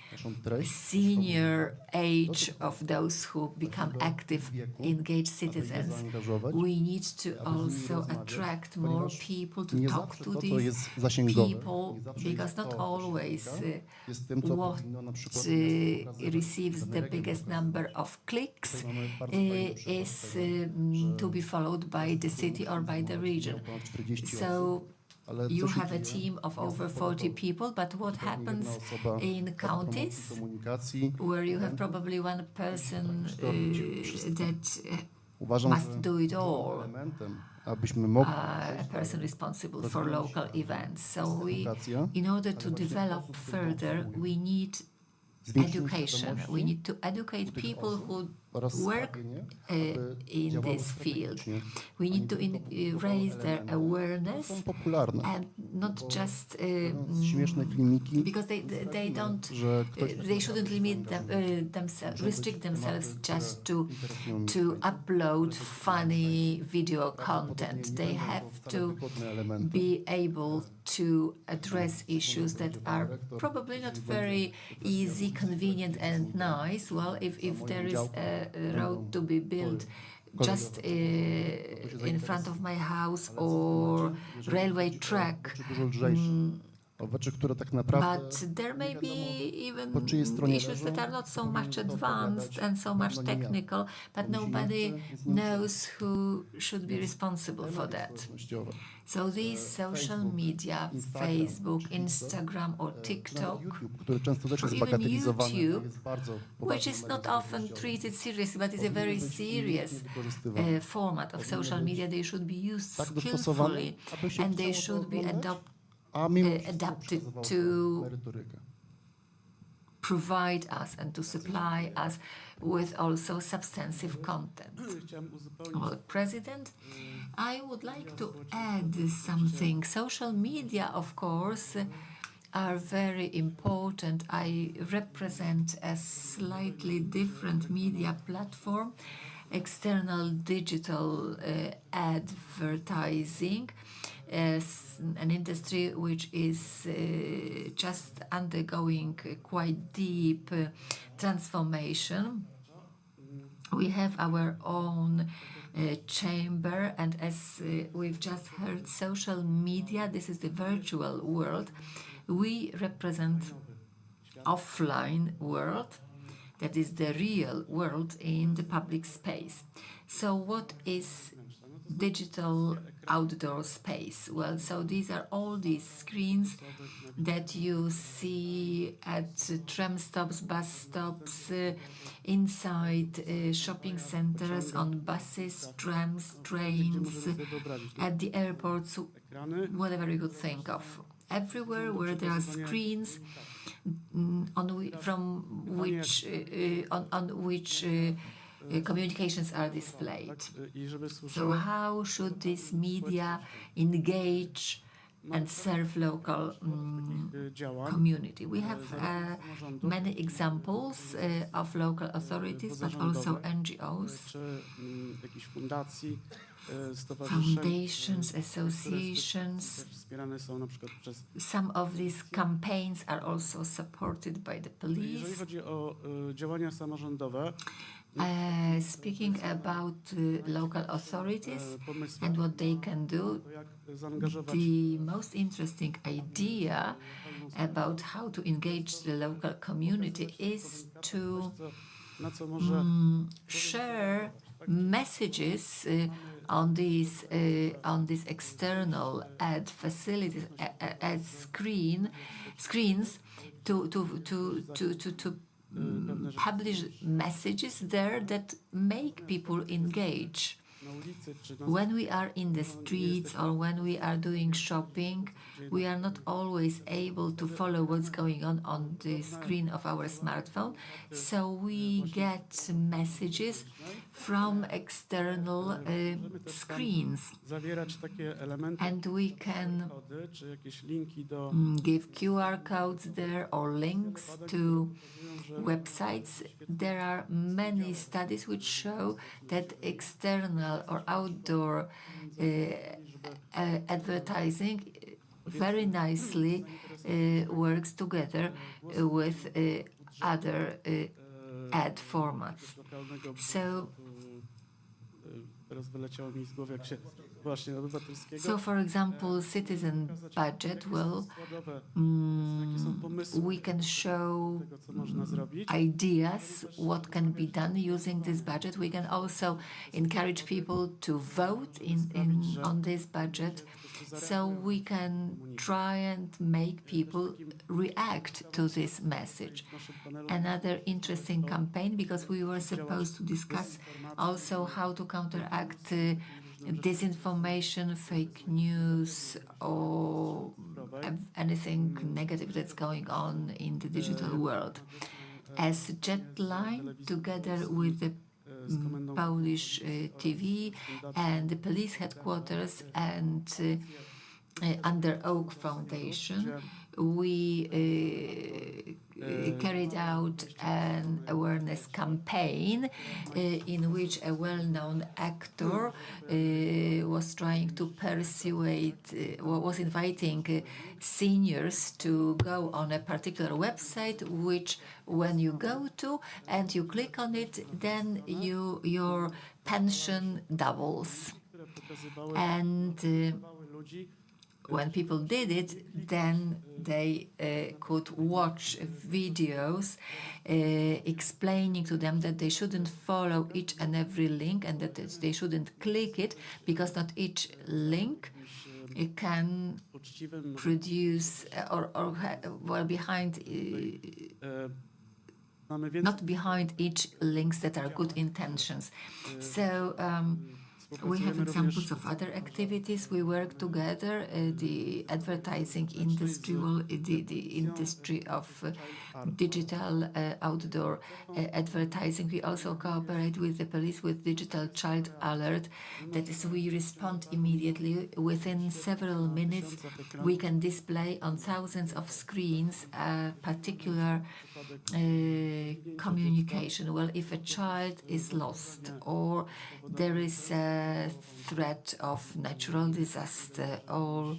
senior age of those who become active, engaged citizens. We need to also attract more people to talk to these people, because not always what receives the biggest number of clicks is to be followed by the city or by the region. So you have a team of over 40 people, but what happens in counties where you have probably one person that must do it all, a person responsible for local events. So in order to develop further, we need education. We need to educate people who work in this field. We need to raise their awareness, and not just because they don't. They shouldn't limit themselves, restrict themselves just to upload funny video content. They have to be able to address issues that are probably not very easy, convenient, and nice. Well, if there is a road to be built just in front of my house, or railway track, but there may be even issues that are not so much advanced and so much technical, but nobody knows who should be responsible for that. So these social media, Facebook, Instagram or TikTok, or even YouTube, which is not often treated seriously, but is a very serious format of social media, they should be used skillfully, and they should be adapted to provide us and to supply us with also substantive content. Well, President, I would like to add something. Social media, of course, are very important. I represent a slightly different media platform, external digital advertising, an industry which is just undergoing quite deep transformation. We have our own chamber, and as we've just heard, social media, this is the virtual world. We represent offline world, that is the real world in the public space. So what is digital outdoor space? Well, so these are all these screens that you see at tram stops, bus stops, inside shopping centers, on buses, trams, trains, at the airports, whatever you could think of. Everywhere where there are screens on which communications are displayed. So how should this media engage and serve local community? We have many examples of local authorities, but also NGOs, foundations, associations. Some of these campaigns are also supported by the police. Speaking about local authorities and what they can do, the most interesting idea about how to engage the local community is to share messages on these external ad facilities, ad screens, to publish messages there that make people engage When we are in the streets or when we are doing shopping, we are not always able to follow what's going on the screen of our smartphone. So we get messages from external screens. And we can give QR codes there or links to websites. There are many studies which show that external or outdoor advertising very nicely works together with other ad formats. So, for example, citizen budget, well, we can show ideas what can be done using this budget. We can also encourage people to vote on this budget, so we can try and make people react to this message. Another interesting campaign, because we were supposed to discuss also how to counteract disinformation, fake news, or anything negative that's going on in the digital world. As Jetline, together with the Polish TV and the police headquarters and under Oak Foundation, we carried out an awareness campaign in which a well-known actor was trying to persuade, was inviting seniors to go on a particular website, which when you go to and you click on it, then your pension doubles. And when people did it, then they could watch videos explaining to them that they shouldn't follow each and every link and that they shouldn't click it, because not each link can produce not behind each links that are good intentions. So we have examples of other activities. We work together, the advertising industry, the industry of digital outdoor advertising. We also cooperate with the police with digital child alert. That is, we respond immediately. Within several minutes, we can display on thousands of screens a particular communication. Well, if a child is lost or there is a threat of natural disaster or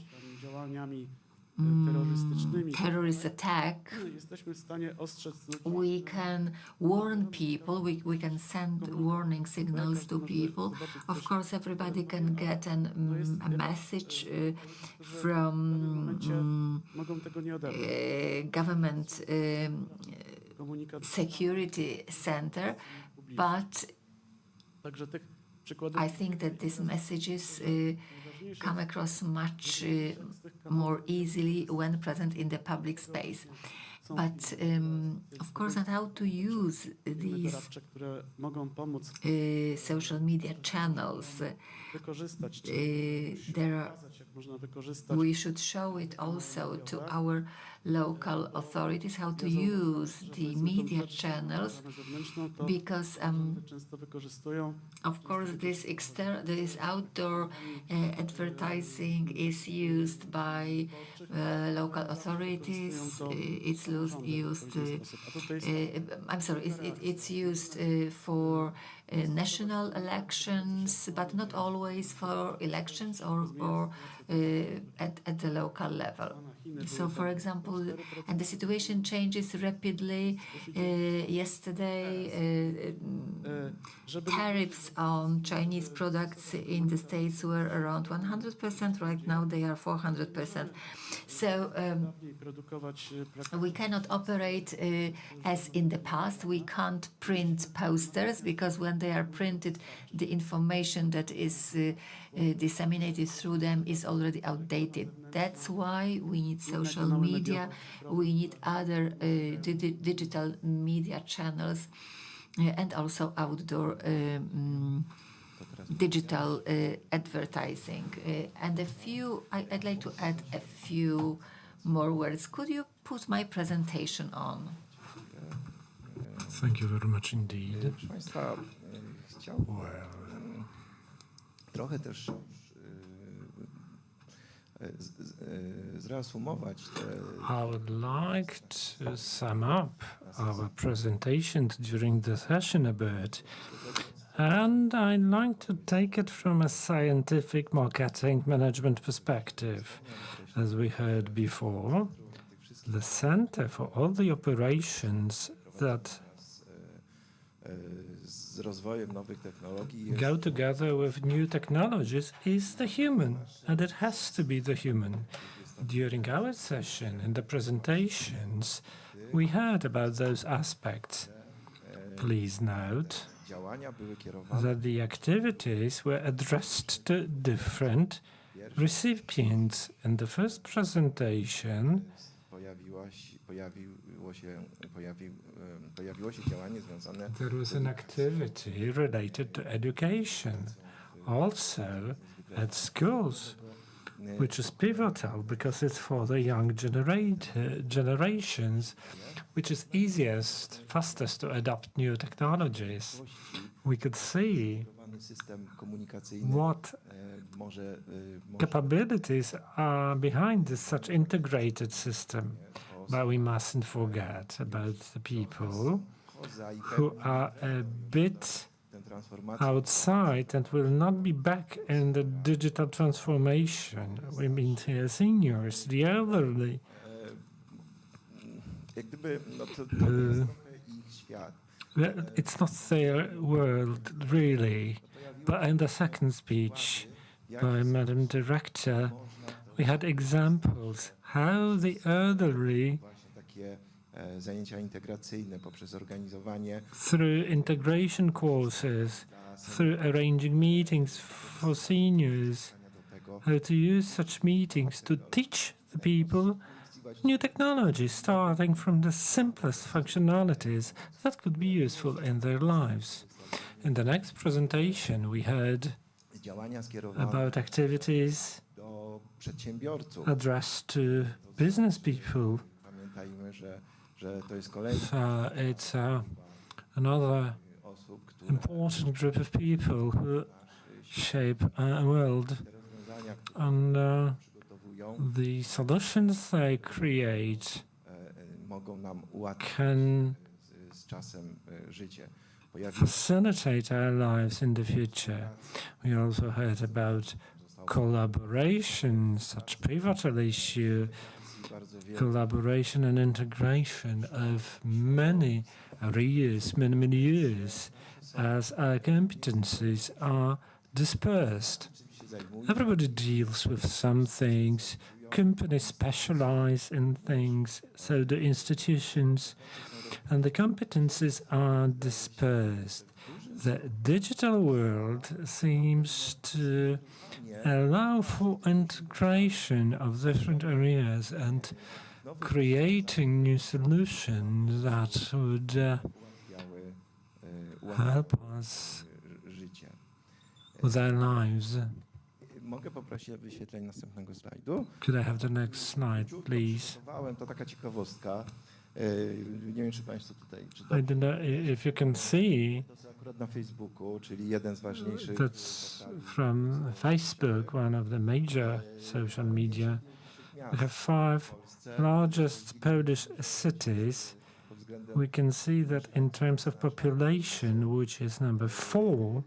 terrorist attack, we can warn people, we can send warning signals to people. Of course, everybody can get a message from government security center, but I think that these messages come across much more easily when present in the public space. But of course, and how to use these social media channels. We should show it also to our local authorities, how to use the media channels, because of course this outdoor advertising is used by local authorities. It's used for national elections, but not always for elections or at the local level. So, for example, and the situation changes rapidly. Yesterday, tariffs on Chinese products in the States were around 100%. Right now, they are 400%. So we cannot operate as in the past. We can't print posters, because when they are printed, the information that is disseminated through them is already outdated. That's why we need social media, we need other digital media channels, and also outdoor digital advertising. And I'd like to add a few more words. Could you put my presentation on? Thank you very much indeed. Proszę Państwa, chciałbym trochę też zreasumować te... I would like to sum up our presentations during the session a bit. And I'd like to take it from a scientific marketing management perspective. As we heard before, the center for all the operations that z rozwojem nowych technologii go together with new technologies is the human, and it has to be the human. During our session and the presentations, we heard about those aspects. Please note that the activities were addressed to different recipients. In the first presentation, there was an activity related to education, also at schools, which is pivotal because it's for the young generations, which is easiest, fastest to adopt new technologies. We could see what capabilities are behind this such integrated system. But we mustn't forget about the people who are a bit outside and will not be back in the digital transformation. We mean here seniors, the elderly. It's not their world, really. But in the second speech by Madam Director, we had examples how the elderly, through integration courses, through arranging meetings for seniors, how to use such meetings to teach the people new technologies, starting from the simplest functionalities that could be useful in their lives. In the next presentation, we heard about activities addressed to business people. So it's another important group of people who shape our world. And the solutions they create can facilitate our lives in the future. We also heard about collaboration, such pivotal issue, collaboration and integration of many areas, many years, as our competencies are dispersed. Everybody deals with some things. Companies specialize in things, so do institutions, and the competencies are dispersed. The digital world seems to allow for integration of different areas and creating new solutions that would help us with our lives. Mogę poprosić o wyświetlenie następnego slajdu? Could I have the next slide, please? To taka ciekawostka. Nie wiem, czy Państwo tutaj I don't know if you can see. To akurat na Facebooku, czyli jeden z ważniejszych. That's from Facebook, one of the major social media. We have 5 largest Polish cities. We can see that in terms of population, which is number 4.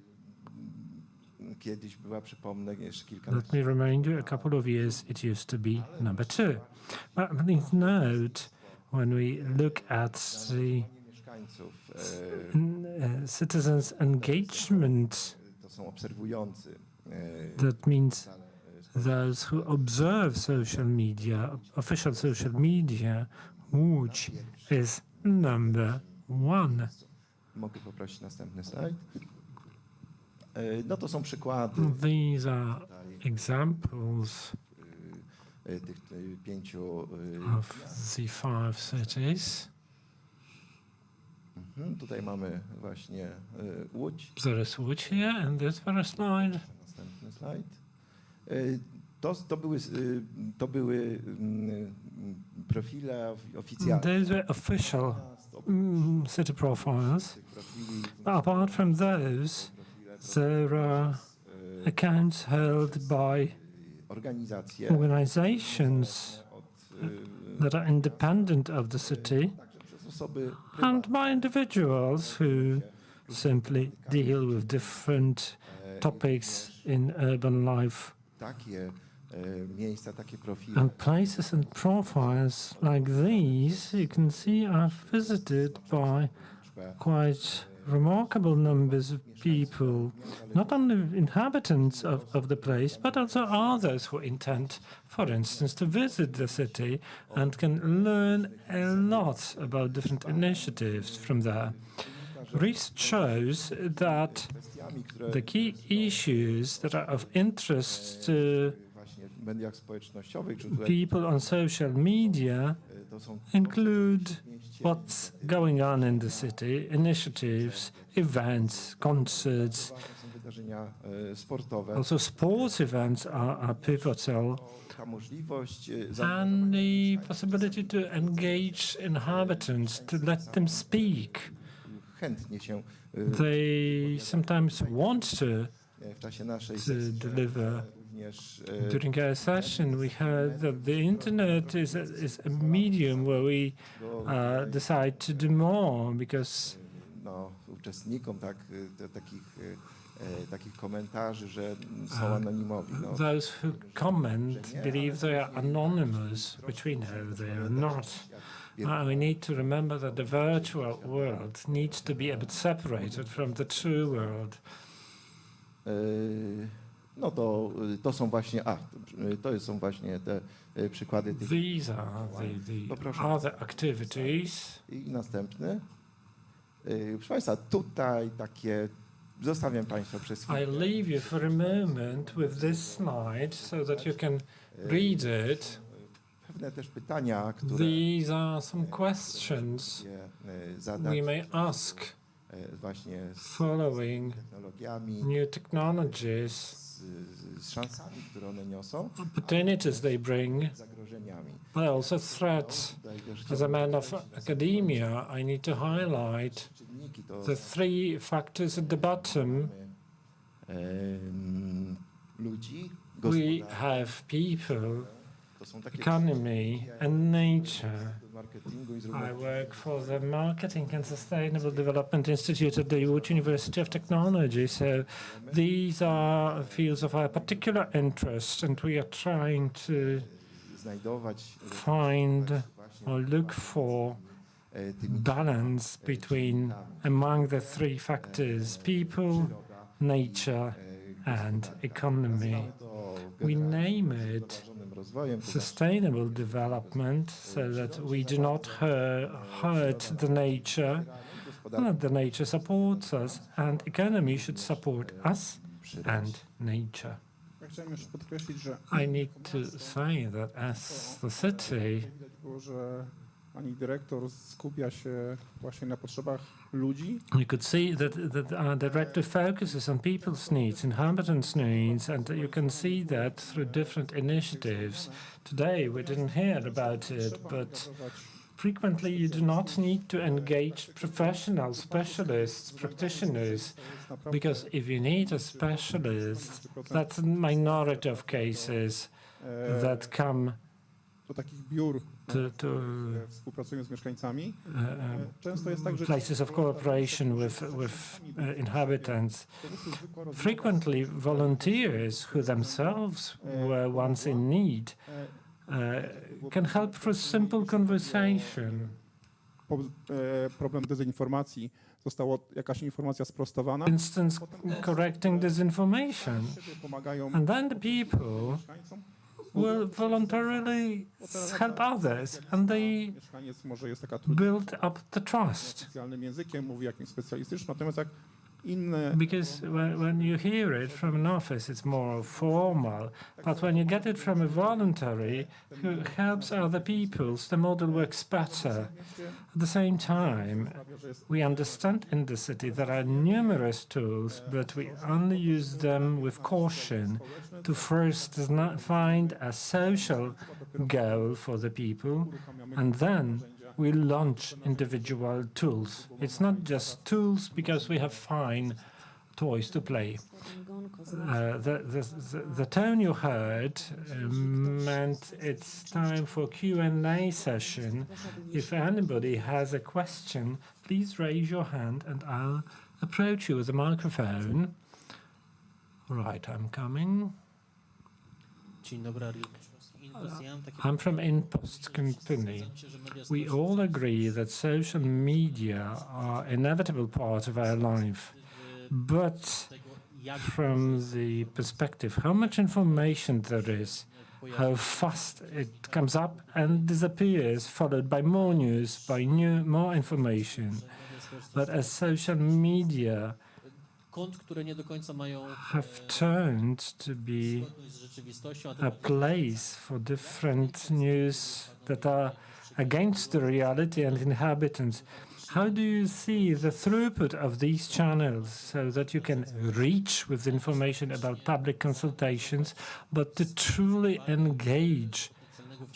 Let me remind you, a couple of years it used to be number 2. But please note, when we look at the citizens' engagement, that means those who observe social media, official social media, which is number 1. Mogę poprosić następny slajd? No to są przykłady. These are examples tych 5 of the 5 cities. Tutaj mamy właśnie Łódź. There is Łódź here, and this first slide. Następny slajd. To były profile oficjalne. Those were official city profiles. But apart from those, there are accounts held by organizations that are independent of the city and by individuals who simply deal with different topics in urban life. And places and profiles like these, you can see, are visited by quite remarkable numbers of people, not only inhabitants of the place, but also others who intend, for instance, to visit the city and can learn a lot about different initiatives from there. Research shows that the key issues that are of interest to people on social media include what's going on in the city, initiatives, events, concerts. Also sports events are pivotal. And the possibility to engage inhabitants, to let them speak. They sometimes want to deliver. During our session, we heard that the internet is a medium where we decide to do more because those who comment believe they are anonymous, which we know they are not. We need to remember that the virtual world needs to be a bit separated from the true world. No to są właśnie, to są właśnie te przykłady tych. These are the other activities. I następny. Proszę Państwa, tutaj takie, zostawiam Państwa przez chwilę. I leave you for a moment with this slide so that you can read it. Pewne też pytania, które These are some questions we may ask following new technologies, z szansami, które one niosą, opportunities they bring, but also threats. As a man of academia, I need to highlight the three factors at the bottom. We have people, economy and nature. I work for the Marketing and Sustainable Development Institute at the Łódź University of Technology. So these are fields of our particular interest, and we are trying to find or look for balance between among the three factors: people, nature, and economy. We name it sustainable development so that we do not hurt the nature, and the nature supports us, and economy should support us and nature. I need to say that as the city, Pani dyrektor skupia się właśnie na potrzebach ludzi. You could see that our director focuses on people's needs, inhabitants' needs, and you can see that through different initiatives. Today we didn't hear about it, but frequently you do not need to engage professionals, specialists, practitioners, because if you need a specialist, that's a minority of cases that come to współpracują z mieszkańcami. Często jest tak, że places of cooperation with inhabitants. Frequently, volunteers who themselves were once in need can help through simple conversation. Problem dezinformacji. Została jakaś informacja sprostowana. Instance, correcting disinformation. And then the people will voluntarily help others, and they build up the trust. Specjalnym językiem mówi jakimś specjalistycznym, natomiast jak Because when you hear it from an office, it's more formal. But when you get it from a voluntary who helps other people, the model works better. At the same time, we understand in the city there are numerous tools, but we only use them with caution to first find a social goal for the people, and then we launch individual tools. It's not just tools because we have fine toys to play. The tone you heard meant it's time for Q&A session. If anybody has a question, please raise your hand and I'll approach you with a microphone. Right, I'm coming. I'm from InPost company. We all agree that social media are an inevitable part of our life. But from the perspective, how much information there is, how fast it comes up and disappears, followed by more news, by more information. But as social media have turned to be a place for different news that are against the reality and inhabitants. How do you see the throughput of these channels so that you can reach with information about public consultations, but to truly engage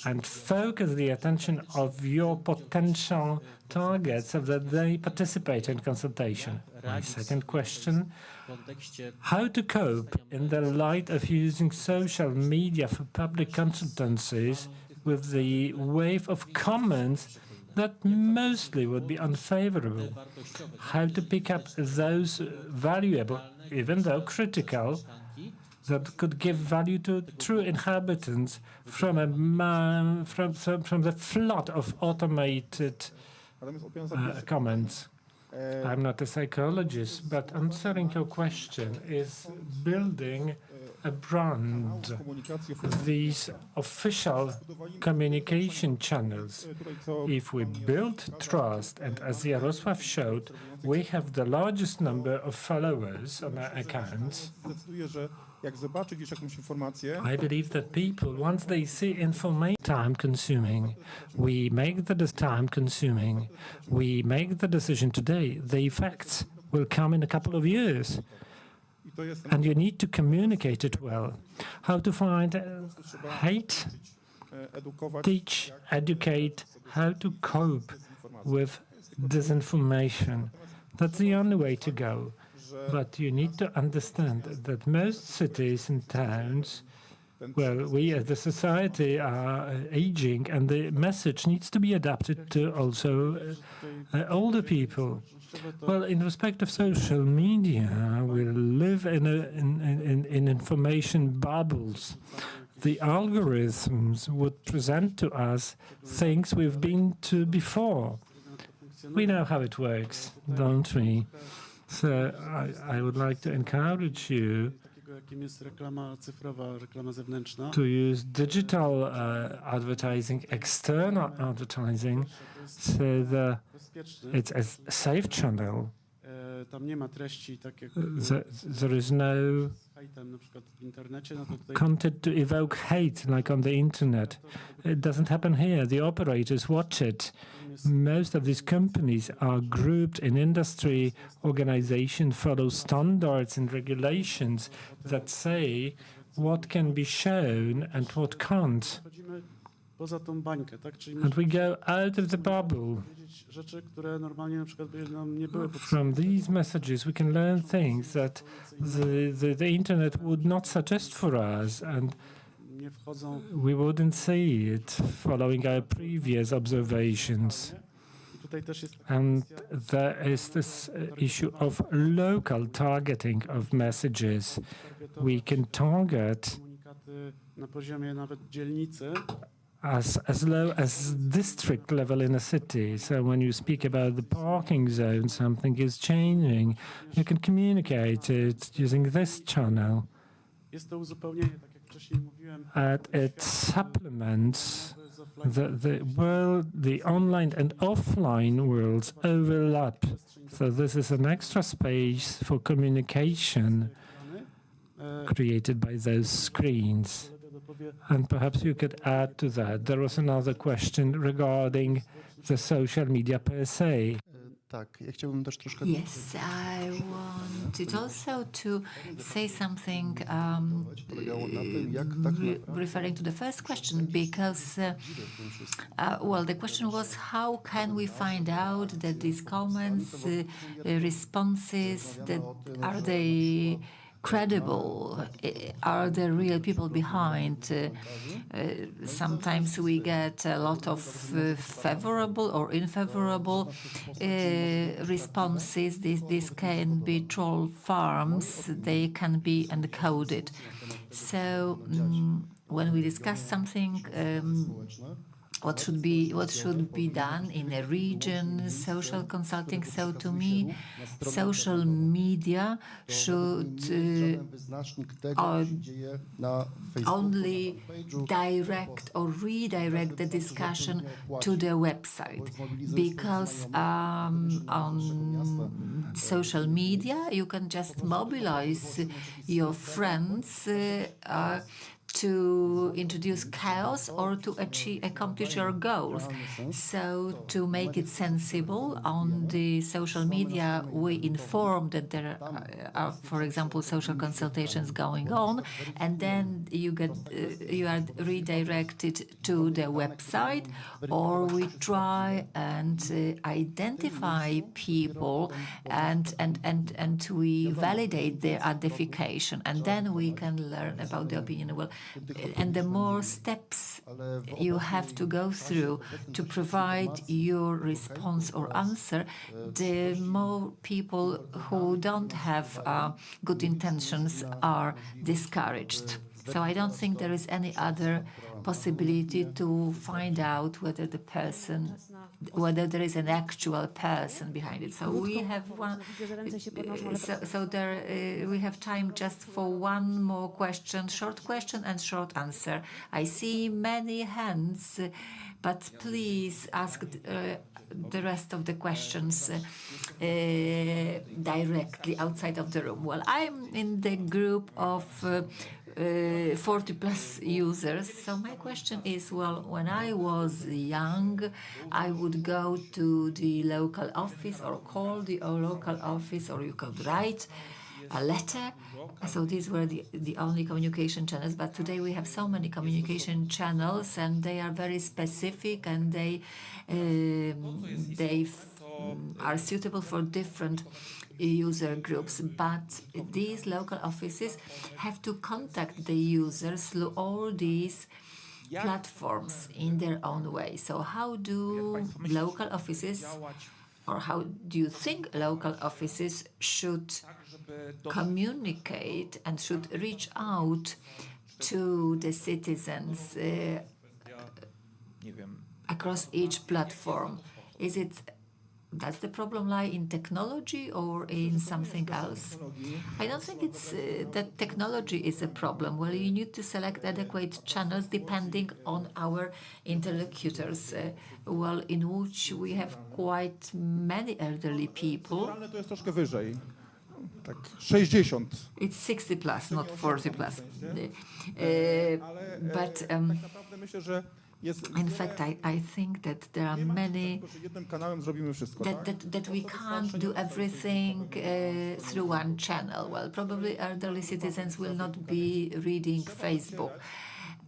and focus the attention of your potential targets so that they participate in consultation? My second question, how to cope in the light of using social media for public consultancies with the wave of comments that mostly would be unfavorable? How to pick up those valuable, even though critical, that could give value to true inhabitants from the flood of automated comments? I'm not a psychologist, but answering your question is building a brand, these official communication channels. If we build trust, and as Jarosław showed, we have the largest number of followers on our accounts, I believe that people, once they see information, time-consuming, we make the decision today. The effects will come in a couple of years, and you need to communicate it well. How to find hate, teach, educate, how to cope with disinformation. That's the only way to go. But you need to understand that most cities and towns, well, we as the society are aging, and the message needs to be adapted to also older people. Well, in respect of social media, we live in information bubbles. The algorithms would present to us things we've been to before. We know how it works, don't we? So I would like to encourage you to use digital advertising, external advertising, so that it's a safe channel. There is no content to evoke hate like on the internet. It doesn't happen here. The operators watch it. Most of these companies are grouped in industry organizations, follow standards and regulations that say what can be shown and what can't. And we go out of the bubble. From these messages, we can learn things that the internet would not suggest for us, and we wouldn't see it following our previous observations. And there is this issue of local targeting of messages. We can target as low as district level in a city. So when you speak about the parking zone, something is changing. You can communicate it using this channel. And it supplements the online and offline worlds overlap. So this is an extra space for communication created by those screens. And perhaps you could add to that. There was another question regarding the social media per se. Yes, I wanted also to say something referring to the first question, because, well, the question was how can we find out that these comments, responses, that are they credible? Are there real people behind? Sometimes we get a lot of favorable or unfavorable responses. These can be troll farms. They can be encoded. So when we discuss something, what should be done in a region, social consulting. So to me, social media should only direct or redirect the discussion to the website, because on social media you can just mobilize your friends to introduce chaos or to accomplish your goals. So to make it sensible, on the social media we inform that there are, for example, social consultations going on, and then you are redirected to the website, or we try and identify people and we validate their identification, and then we can learn about the opinion. Well, and the more steps you have to go through to provide your response or answer, the more people who don't have good intentions are discouraged. So I don't think there is any other possibility to find out whether there is an actual person behind it. So we have one. We have time just for one more question, short question and short answer. I see many hands, but please ask the rest of the questions directly outside of the room. Well, I'm in the group of 40 plus users. So my question is, well, when I was young, I would go to the local office or call the local office, or you could write a letter. So these were the only communication channels. But today we have so many communication channels, and they are very specific, and they are suitable for different user groups. But these local offices have to contact the users through all these platforms in their own way. So how do local offices, or how do you think local offices should communicate and should reach out to the citizens across each platform? Does the problem lie in technology or in something else? I don't think it's that technology is a problem. Well, you need to select adequate channels depending on our interlocutors, well, in which we have quite many elderly people. To jest troszkę wyżej. Tak 60. It's 60 plus, not 40 plus. But in fact, I think that there are many that we can't do everything through one channel. Well, probably elderly citizens will not be reading Facebook.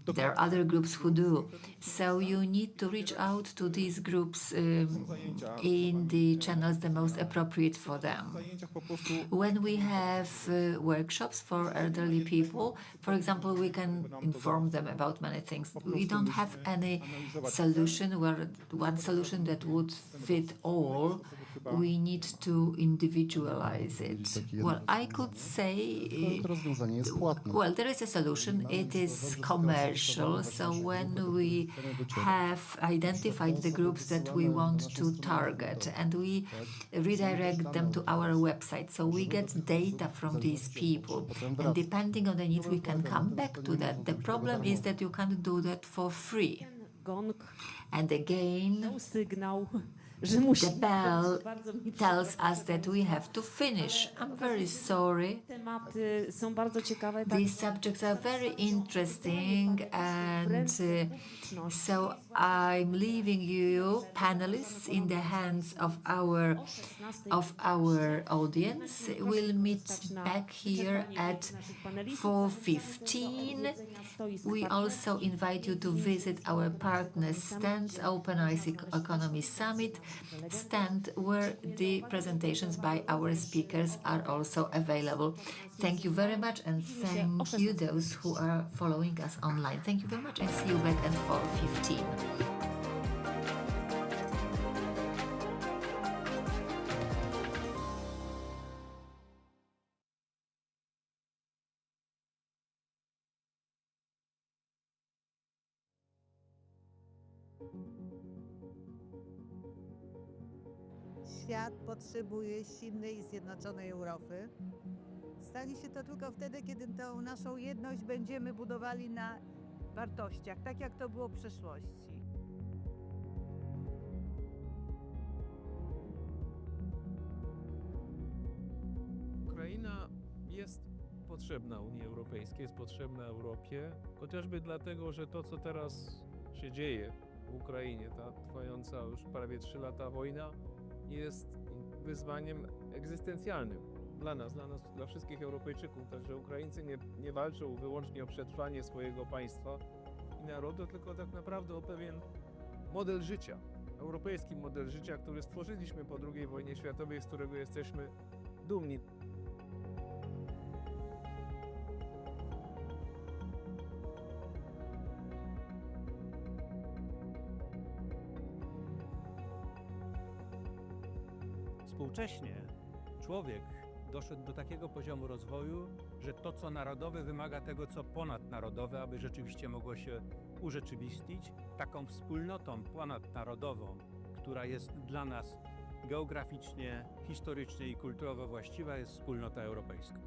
There are other groups who do. So you need to reach out to these groups in the channels the most appropriate for them. When we have workshops for elderly people, for example, we can inform them about many things. We don't have any solution, one solution that would fit all. We need to individualize it. Well, I could say, well, there is a solution. It is commercial. So when we have identified the groups that we want to target, and we redirect them to our website, so we get data from these people, and depending on the needs, we can come back to that. The problem is that you can't do that for free. Gong And again, dał sygnał, że the musimy bell kończyć. Bardzo mi tells przykro, us that we have to finish. I'm very sorry. Tematy są bardzo ciekawe. These subjects are very interesting, and so I'm leaving you, panelists, in the hands of our audience. We'll meet back here at 4:15. We also invite you to visit our partner stands, Open Eyes Economy Summit stand, where the presentations by our speakers are also available. Thank you very much, and thank you those who are following us online. Thank you very much, and see you back at 4:15. Świat potrzebuje silnej i zjednoczonej Europy. Stanie się to tylko wtedy, kiedy tą naszą jedność będziemy budowali na wartościach, tak jak to było w przeszłości. Ukraina jest potrzebna Unii Europejskiej, jest potrzebna Europie, chociażby dlatego, że to, co teraz się dzieje w Ukrainie, ta trwająca już prawie 3 lata wojna, jest wyzwaniem egzystencjalnym dla nas, dla wszystkich Europejczyków. Także Ukraińcy nie walczą wyłącznie o przetrwanie swojego państwa i narodu, tylko tak naprawdę o pewien model życia, europejski model życia, który stworzyliśmy po II wojnie światowej, z którego jesteśmy dumni. Współcześnie człowiek doszedł do takiego poziomu rozwoju, że to, co narodowe, wymaga tego, co ponadnarodowe, aby rzeczywiście mogło się urzeczywistnić. Taką wspólnotą ponadnarodową, która jest dla nas geograficznie, historycznie i kulturowo właściwa, jest wspólnota europejska.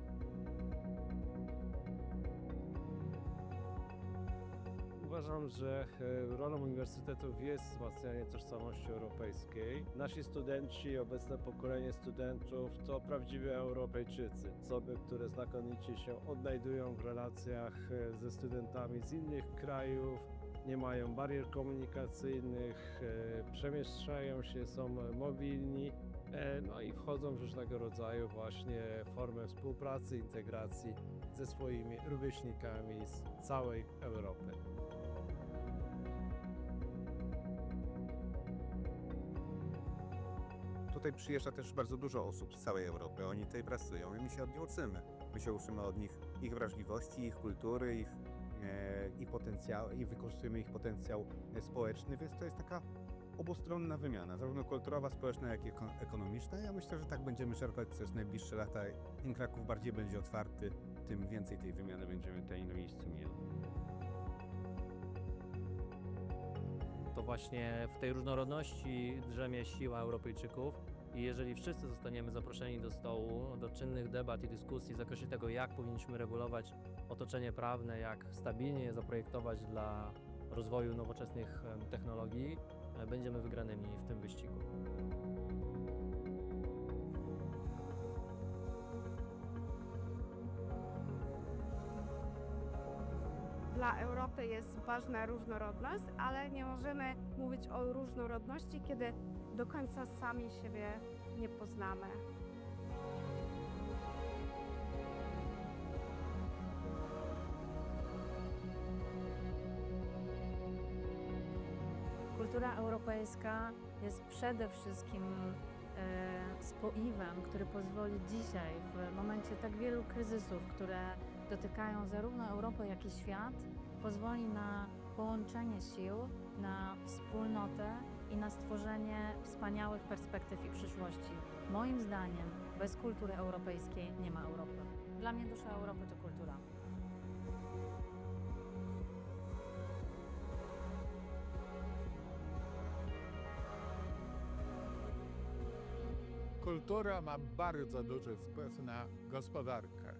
Uważam, że rolą uniwersytetów jest wzmacnianie tożsamości europejskiej. Nasi studenci, obecne pokolenie studentów to prawdziwi Europejczycy. Osoby, które znakomicie się odnajdują w relacjach ze studentami z innych krajów, nie mają barier komunikacyjnych, przemieszczają się, są mobilni, no i wchodzą w różnego rodzaju właśnie formy współpracy, integracji ze swoimi rówieśnikami z całej Europy. Tutaj przyjeżdża też bardzo dużo osób z całej Europy. Oni tutaj pracują i my się od nich uczymy. My się uczymy od nich ich wrażliwości, ich kultury, ich potencjału i wykorzystujemy ich potencjał społeczny, więc to jest taka obustronna wymiana, zarówno kulturowa, społeczna, jak i ekonomiczna. Ja myślę, że tak będziemy czerpać przez najbliższe lata. Im Kraków bardziej będzie otwarty, tym więcej tej wymiany będziemy tutaj na miejscu mieli. To właśnie w tej różnorodności drzemie siła Europejczyków i jeżeli wszyscy zostaniemy zaproszeni do stołu, do czynnych debat i dyskusji w zakresie tego, jak powinniśmy regulować otoczenie prawne, jak stabilnie je zaprojektować dla rozwoju nowoczesnych technologii, będziemy wygranymi w tym wyścigu. Dla Europy jest ważna różnorodność, ale nie możemy mówić o różnorodności, kiedy do końca sami siebie nie poznamy. Kultura europejska jest przede wszystkim spoiwem, który pozwoli dzisiaj, w momencie tak wielu kryzysów, które dotykają zarówno Europę, jak i świat, pozwoli na połączenie sił, na wspólnotę i na stworzenie wspaniałych perspektyw i przyszłości. Moim zdaniem bez kultury europejskiej nie ma Europy. Dla mnie dusza Europy to kultura. Kultura ma bardzo duży wpływ na gospodarkę.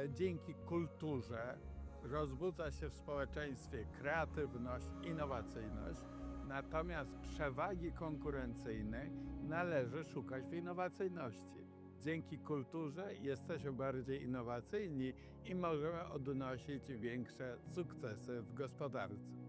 Dzięki kulturze rozbudza się w społeczeństwie kreatywność, innowacyjność, natomiast przewagi konkurencyjnej należy szukać w innowacyjności. Dzięki kulturze jesteśmy bardziej innowacyjni i możemy odnosić większe sukcesy w gospodarce.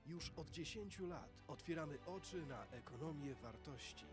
Już od 10 lat otwieramy oczy na ekonomię wartości.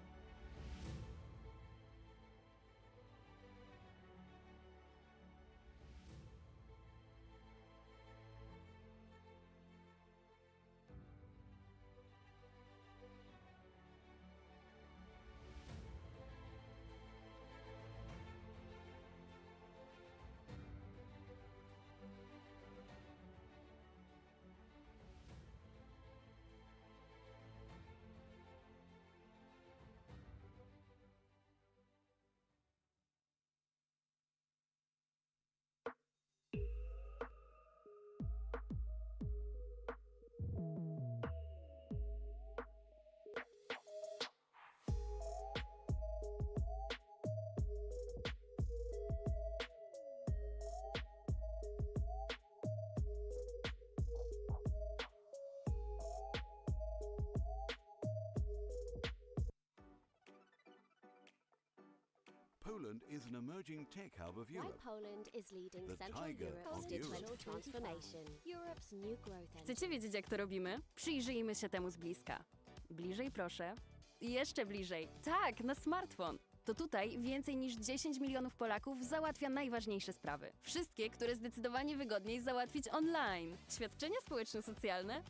Poland is an emerging tech hub of Why Europe. Poland is leading The Central tiger Europe's of digital Europe. transformation. Europe's new growth engine. Chcecie wiedzieć, jak to robimy? Przyjrzyjmy się temu z bliska. Bliżej, proszę. Jeszcze bliżej. Tak, na smartfon. To tutaj więcej niż 10 milionów Polaków załatwia najważniejsze sprawy. Wszystkie, które zdecydowanie wygodniej załatwić online. Świadczenia społeczno-socjalne?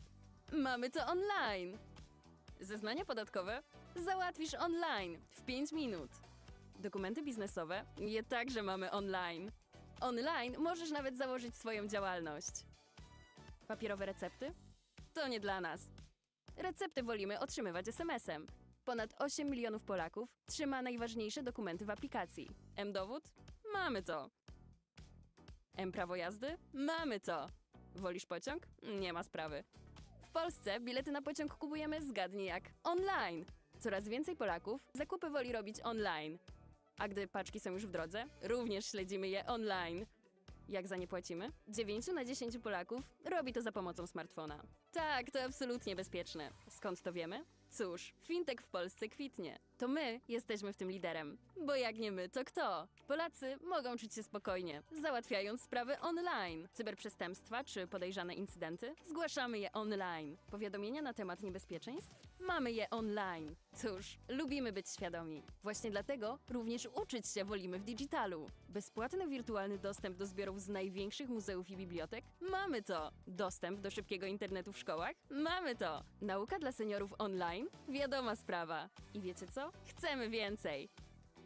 Mamy to online. Zeznania podatkowe? Załatwisz online w 5 minut. Dokumenty biznesowe? Je także mamy online. Online możesz nawet założyć swoją działalność. Papierowe recepty? To nie dla nas. Recepty wolimy otrzymywać SMS-em. Ponad 8 milionów Polaków trzyma najważniejsze dokumenty w aplikacji. M-dowód? Mamy to. M-prawo jazdy? Mamy to. Wolisz pociąg? Nie ma sprawy. W Polsce bilety na pociąg kupujemy zgadnij jak online. Coraz więcej Polaków zakupy woli robić online. A gdy paczki są już w drodze, również śledzimy je online. Jak za nie płacimy? 9 na 10 Polaków robi to za pomocą smartfona. Tak, to absolutnie bezpieczne. Skąd to wiemy? Cóż, fintech w Polsce kwitnie. To my jesteśmy w tym liderem. Bo jak nie my, to kto? Polacy mogą czuć się spokojnie, załatwiając sprawy online. Cyberprzestępstwa czy podejrzane incydenty? Zgłaszamy je online. Powiadomienia na temat niebezpieczeństw? Mamy je online. Cóż, lubimy być świadomi. Właśnie dlatego również uczyć się wolimy w digitalu. Bezpłatny wirtualny dostęp do zbiorów z największych muzeów i bibliotek? Mamy to. Dostęp do szybkiego internetu w szkołach? Mamy to. Nauka dla seniorów online? Wiadoma sprawa. I wiecie co? Chcemy więcej.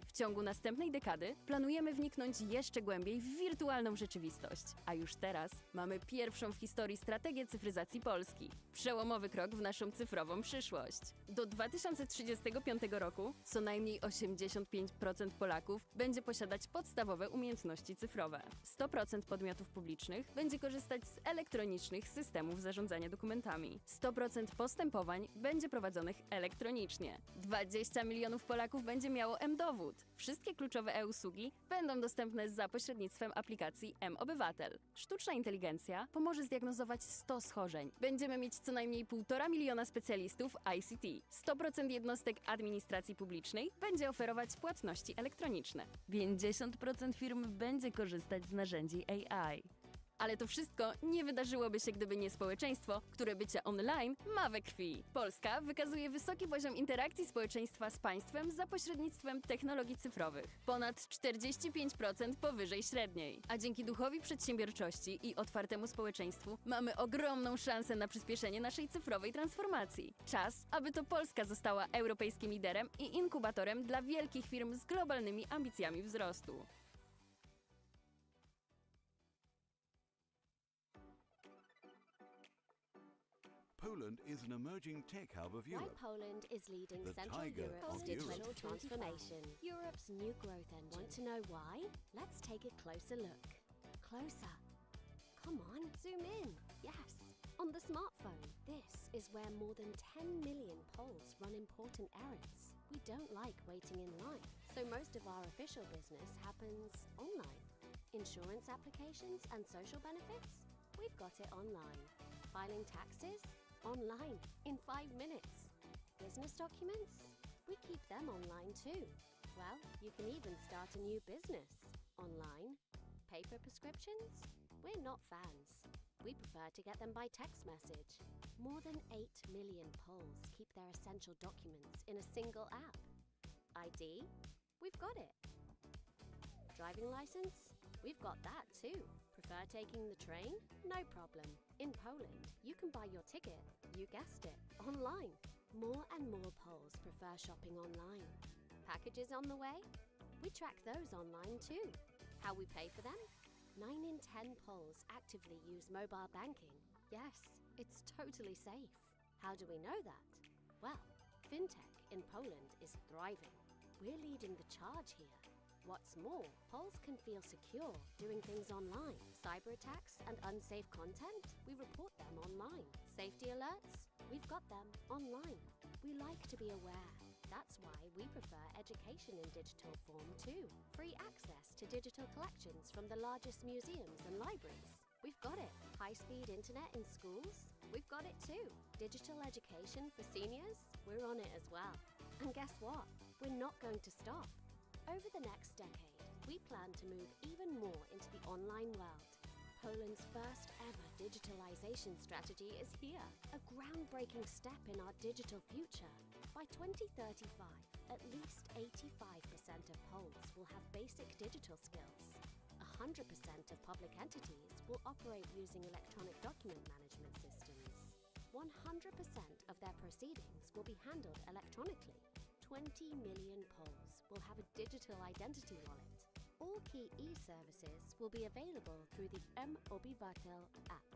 W ciągu następnej dekady planujemy wniknąć jeszcze głębiej w wirtualną rzeczywistość. A już teraz mamy pierwszą w historii strategię cyfryzacji Polski. Przełomowy krok w naszą cyfrową przyszłość. Do 2035 roku co najmniej 85% Polaków będzie posiadać podstawowe umiejętności cyfrowe. 100% podmiotów publicznych będzie korzystać z elektronicznych systemów zarządzania dokumentami. 100% postępowań będzie prowadzonych elektronicznie. 20 milionów Polaków będzie miało m-dowód. Wszystkie kluczowe e-usługi będą dostępne za pośrednictwem aplikacji M-Obywatel. Sztuczna inteligencja pomoże zdiagnozować 100 schorzeń. Będziemy mieć co najmniej 1,5 miliona specjalistów ICT. 100% jednostek administracji publicznej będzie oferować płatności elektroniczne. 50% firm będzie korzystać z narzędzi AI. Ale to wszystko nie wydarzyłoby się, gdyby nie społeczeństwo, które bycie online ma we krwi. Polska wykazuje wysoki poziom interakcji społeczeństwa z państwem za pośrednictwem technologii cyfrowych. Ponad 45% powyżej średniej. A dzięki duchowi przedsiębiorczości i otwartemu społeczeństwu mamy ogromną szansę na przyspieszenie naszej cyfrowej transformacji. Czas, aby to Polska została europejskim liderem i inkubatorem dla wielkich firm z globalnymi ambicjami wzrostu. Poland is an emerging tech hub of Why Europe. Poland is leading The Central tiger Europe's of digital Europe. transformation. Europe's new growth engine. Want to know why? Let's take a closer look. Closer. Come on, zoom in. Yes, on the smartphone. This is where more than 10 million Poles run important errands. We don't like waiting in line, so most of our official business happens online. Insurance applications and social benefits? We've got it online. Filing taxes? Online, in 5 minutes. Business documents? We keep them online too. Well, you can even start a new business online. Paper prescriptions? We're not fans. We prefer to get them by text message. More than 8 million Poles keep their essential documents in a single app. ID? We've got it. Driving license? We've got that too. Prefer taking the train? No problem. In Poland, you can buy your ticket, you guessed it, online. More and more Poles prefer shopping online. Packages on the way? We track those online too. How we pay for them? 9 in 10 Poles actively use mobile banking. Yes, it's totally safe. How do we know that? Well, fintech in Poland is thriving. We're leading the charge here. What's more, Poles can feel secure doing things online. Cyber attacks and unsafe content? We report them online. Safety alerts? We've got them online. We like to be aware. That's why we prefer education in digital form too. Free access to digital collections from the largest museums and libraries. We've got it. High-speed internet in schools? We've got it too. Digital education for seniors? We're on it as well. And guess what? We're not going to stop. Over the next decade, we plan to move even more into the online world. Poland's first ever digitalization strategy is here, a groundbreaking step in our digital future. By 2035, at least 85% of Poles will have basic digital skills. 100% of public entities will operate using electronic document management systems. 100% of their proceedings will be handled electronically. 20 million Poles will have a digital identity wallet. All key e-services will be available through the M-Obywatel app.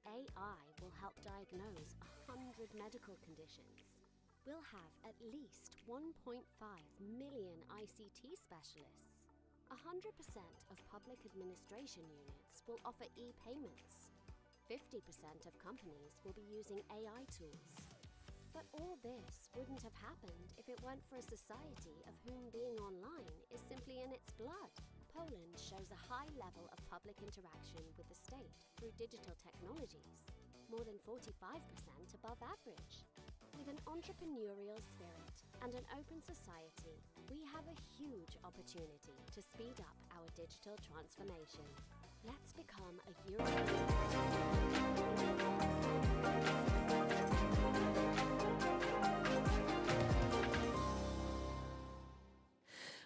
AI will help diagnose 100 medical conditions. We'll have at least 1.5 million ICT specialists. 100% of public administration units will offer e-payments. 50% of companies will be using AI tools. But all this wouldn't have happened if it weren't for a society of whom being online is simply in its blood. Poland shows a high level of public interaction with the state through digital technologies, more than 45% above average. With an entrepreneurial spirit and an open society, we have a huge opportunity to speed up our digital transformation. Let's become a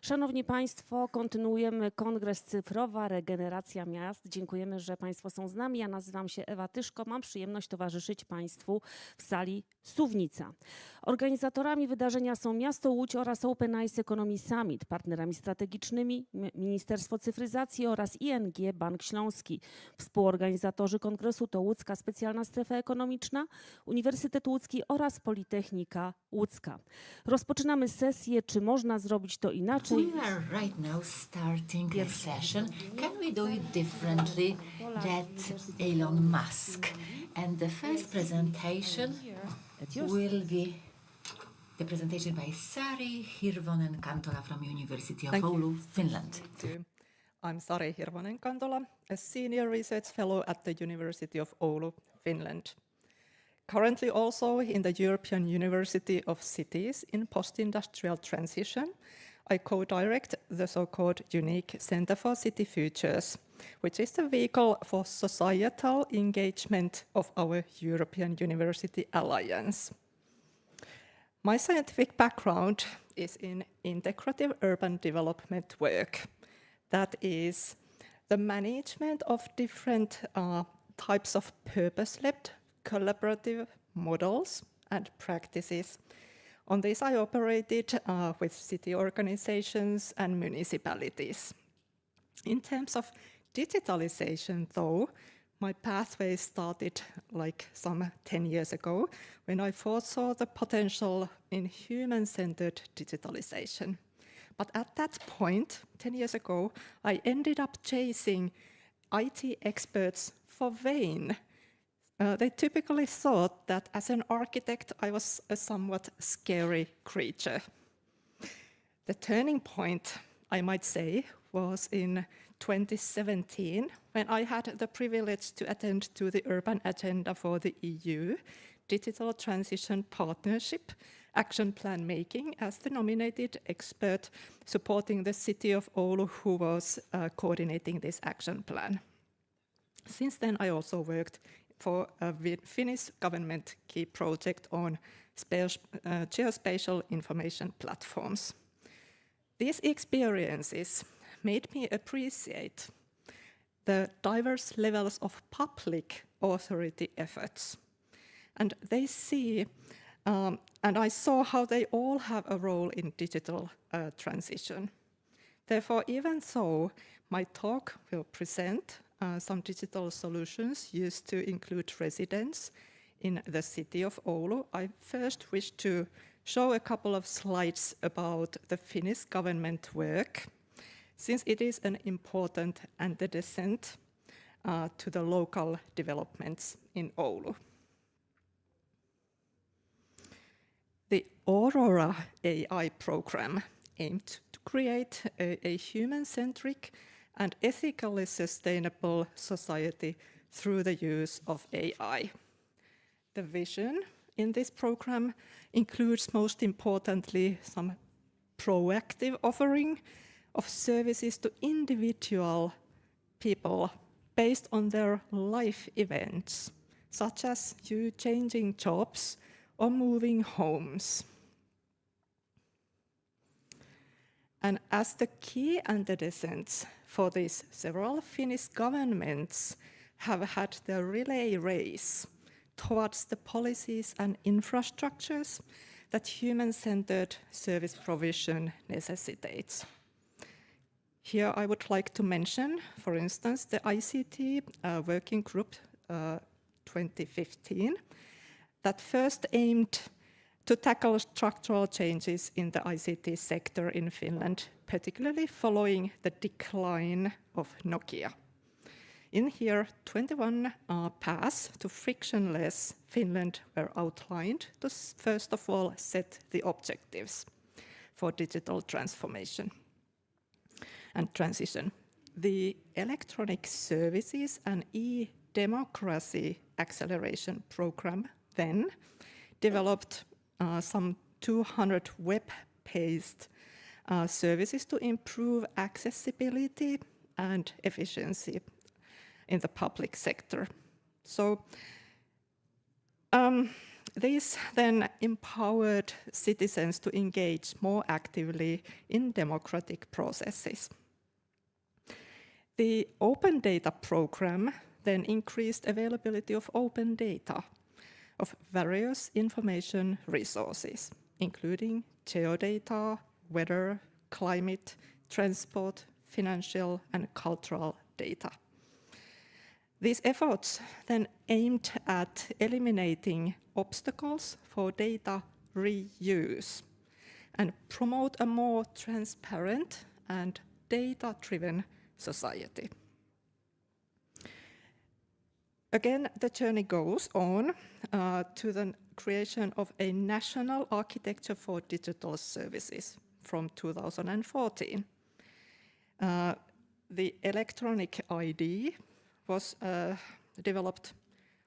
Szanowni Państwo, kontynuujemy Kongres Cyfrowa Regeneracja Miast. Dziękujemy, że Państwo są z nami. Ja nazywam się Ewa Tyszko. Mam przyjemność towarzyszyć Państwu w sali Suwnica. Organizatorami wydarzenia są Miasto Łódź oraz Open Eyes Economy Summit. Partnerami strategicznymi Ministerstwo Cyfryzacji oraz ING Bank Śląski. Współorganizatorzy kongresu to Łódzka Specjalna Strefa Ekonomiczna, Uniwersytet Łódzki oraz Politechnika Łódzka. Rozpoczynamy sesję, czy można zrobić to inaczej? We are right now starting a session. Can we do it differently than Elon Musk? And the first presentation will be the presentation by Sari Hirvonen-Kantola from University of Oulu, Finland. I'm Sari Hirvonen-Kantola, a senior research fellow at the University of Oulu, Finland. Currently also in the European University of Cities in Post-Industrial Transition, I co-direct the so-called Unique Center for City Futures, which is the vehicle for societal engagement of our European University Alliance. My scientific background is in integrative urban development work. That is the management of different types of purpose-led collaborative models and practices. On this, I operated with city organizations and municipalities. In terms of digitalization, though, my pathway started like some 10 years ago when I foresaw the potential in human-centered digitalization. But at that point, 10 years ago, I ended up chasing IT experts for vain. They typically thought that as an architect, I was a somewhat scary creature. The turning point, I might say, was in 2017, when I had the privilege to attend to the Urban Agenda for the EU Digital Transition Partnership Action Plan Making as the nominated expert supporting the city of Oulu, who was coordinating this action plan. Since then, I also worked for a Finnish government key project on geospatial information platforms. These experiences made me appreciate the diverse levels of public authority efforts. And they see, and I saw how they all have a role in digital transition. Therefore, even though my talk will present some digital solutions used to include residents in the city of Oulu, I first wish to show a couple of slides about the Finnish government work, since it is an important antecedent to the local developments in Oulu. The Aurora AI program aimed to create a human-centric and ethically sustainable society through the use of AI. The vision in this program includes, most importantly, some proactive offering of services to individual people based on their life events, such as you changing jobs or moving homes. And as the key antecedents for this, several Finnish governments have had the relay race towards the policies and infrastructures that human-centered service provision necessitates. Here I would like to mention, for instance, the ICT Working Group 2015 that first aimed to tackle structural changes in the ICT sector in Finland, particularly following the decline of Nokia. In here, 21 paths to frictionless Finland were outlined to first of all set the objectives for digital transformation. and transition. The Electronic Services and E-Democracy Acceleration Program then developed some 200 web-based services to improve accessibility and efficiency in the public sector. So these then empowered citizens to engage more actively in democratic processes. The Open Data program then increased availability of open data of various information resources, including geodata, weather, climate, transport, financial and cultural data. These efforts then aimed at eliminating obstacles for data reuse and promote a more transparent and data-driven society. Again, the journey goes on to the creation of a national architecture for digital services from 2014. The electronic ID was developed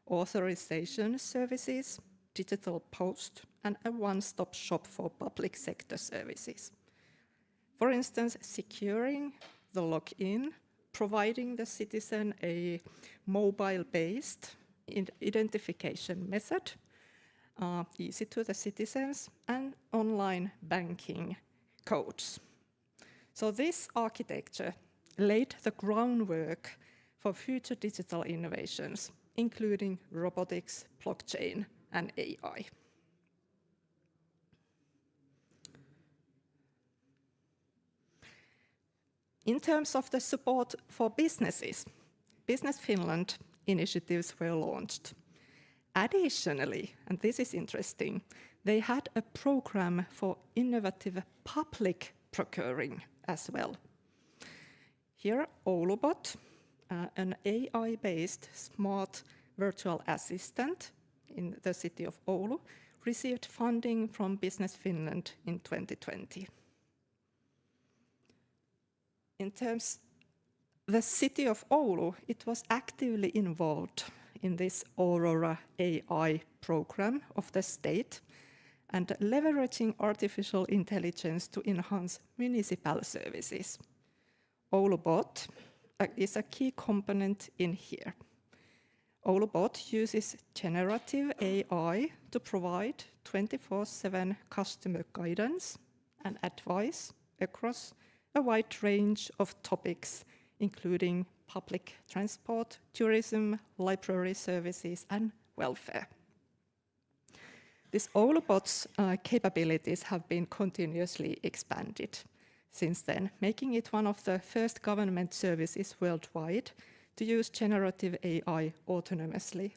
authorization services, digital post, and a one-stop shop for public sector services. For instance, securing the login, providing the citizen a mobile-based identification method, easy to the citizens, and online banking codes. So this architecture laid the groundwork for future digital innovations, including robotics, blockchain, and AI. In terms of the support for businesses, Business Finland initiatives were launched. Additionally, and this is interesting, they had a program for innovative public procuring as well. Here, Oulubot, an AI-based smart virtual assistant in the city of Oulu, received funding from Business Finland in 2020. In terms of the city of Oulu, it was actively involved in this Aurora AI program of the state and leveraging artificial intelligence to enhance municipal services. Oulubot is a key component in here. Oulubot uses generative AI to provide 24/7 customer guidance and advice across a wide range of topics, including public transport, tourism, library services, and welfare. This Oulubot's capabilities have been continuously expanded since then, making it one of the first government services worldwide to use generative AI autonomously.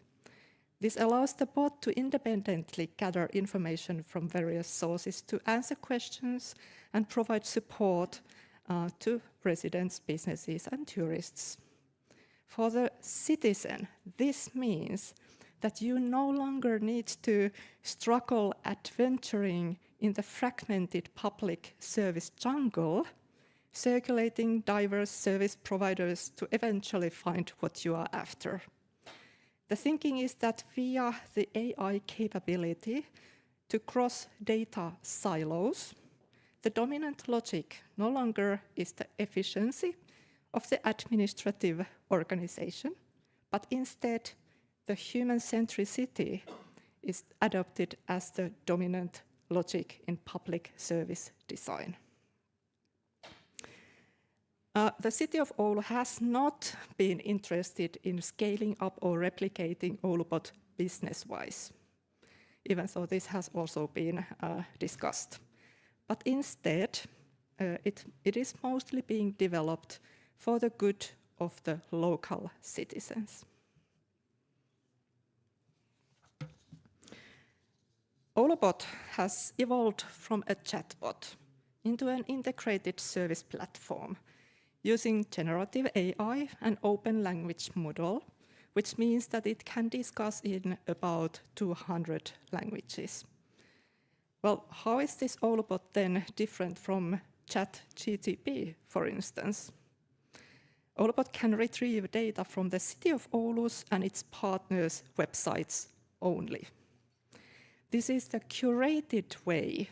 This allows the bot to independently gather information from various sources to answer questions and provide support to residents, businesses, and tourists. For the citizen, this means that you no longer need to struggle adventuring in the fragmented public service jungle, circulating diverse service providers to eventually find what you are after. The thinking is that via the AI capability to cross data silos, the dominant logic no longer is the efficiency of the administrative organization, but instead the human centricity is adopted as the dominant logic in public service design. The city of Oulu has not been interested in scaling up or replicating Oulubot business-wise, even though this has also been discussed. But instead, it is mostly being developed for the good of the local citizens. Oulubot has evolved from a chatbot into an integrated service platform using generative AI and open language model, which means that it can discuss in about 200 languages. Well, how is this Oulubot then different from ChatGTP, for instance. Oulubot can retrieve data from the city of Oulu's and its partners' websites only. This is the curated way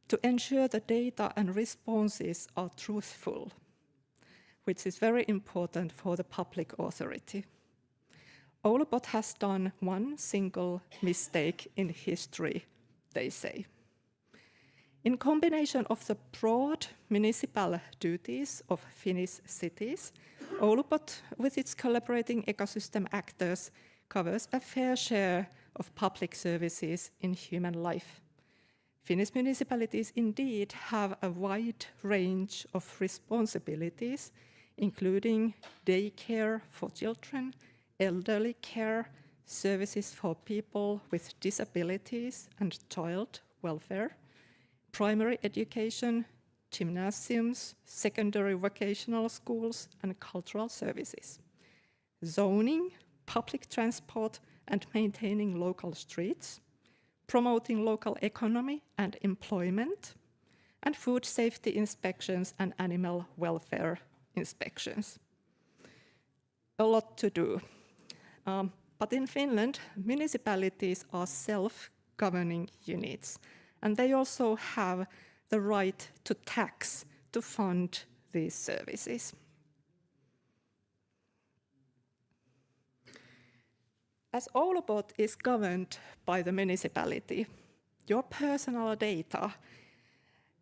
to ensure the data and responses are truthful, which is very important for the public authority. Oulubot has done one single mistake in history, they say. In combination of the broad municipal duties of Finnish cities, Oulubot, with its collaborating ecosystem actors, covers a fair share of public services in human life. Finnish municipalities indeed have a wide range of responsibilities, including daycare for children, elderly care, services for people with disabilities and child welfare, primary education, gymnasiums, secondary vocational schools, and cultural services, zoning, public transport, and maintaining local streets, promoting local economy and employment, and food safety inspections and animal welfare inspections. A lot to do. But in Finland, municipalities are self-governing units, and they also have the right to tax to fund these services. As Oulubot is governed by the municipality, your personal data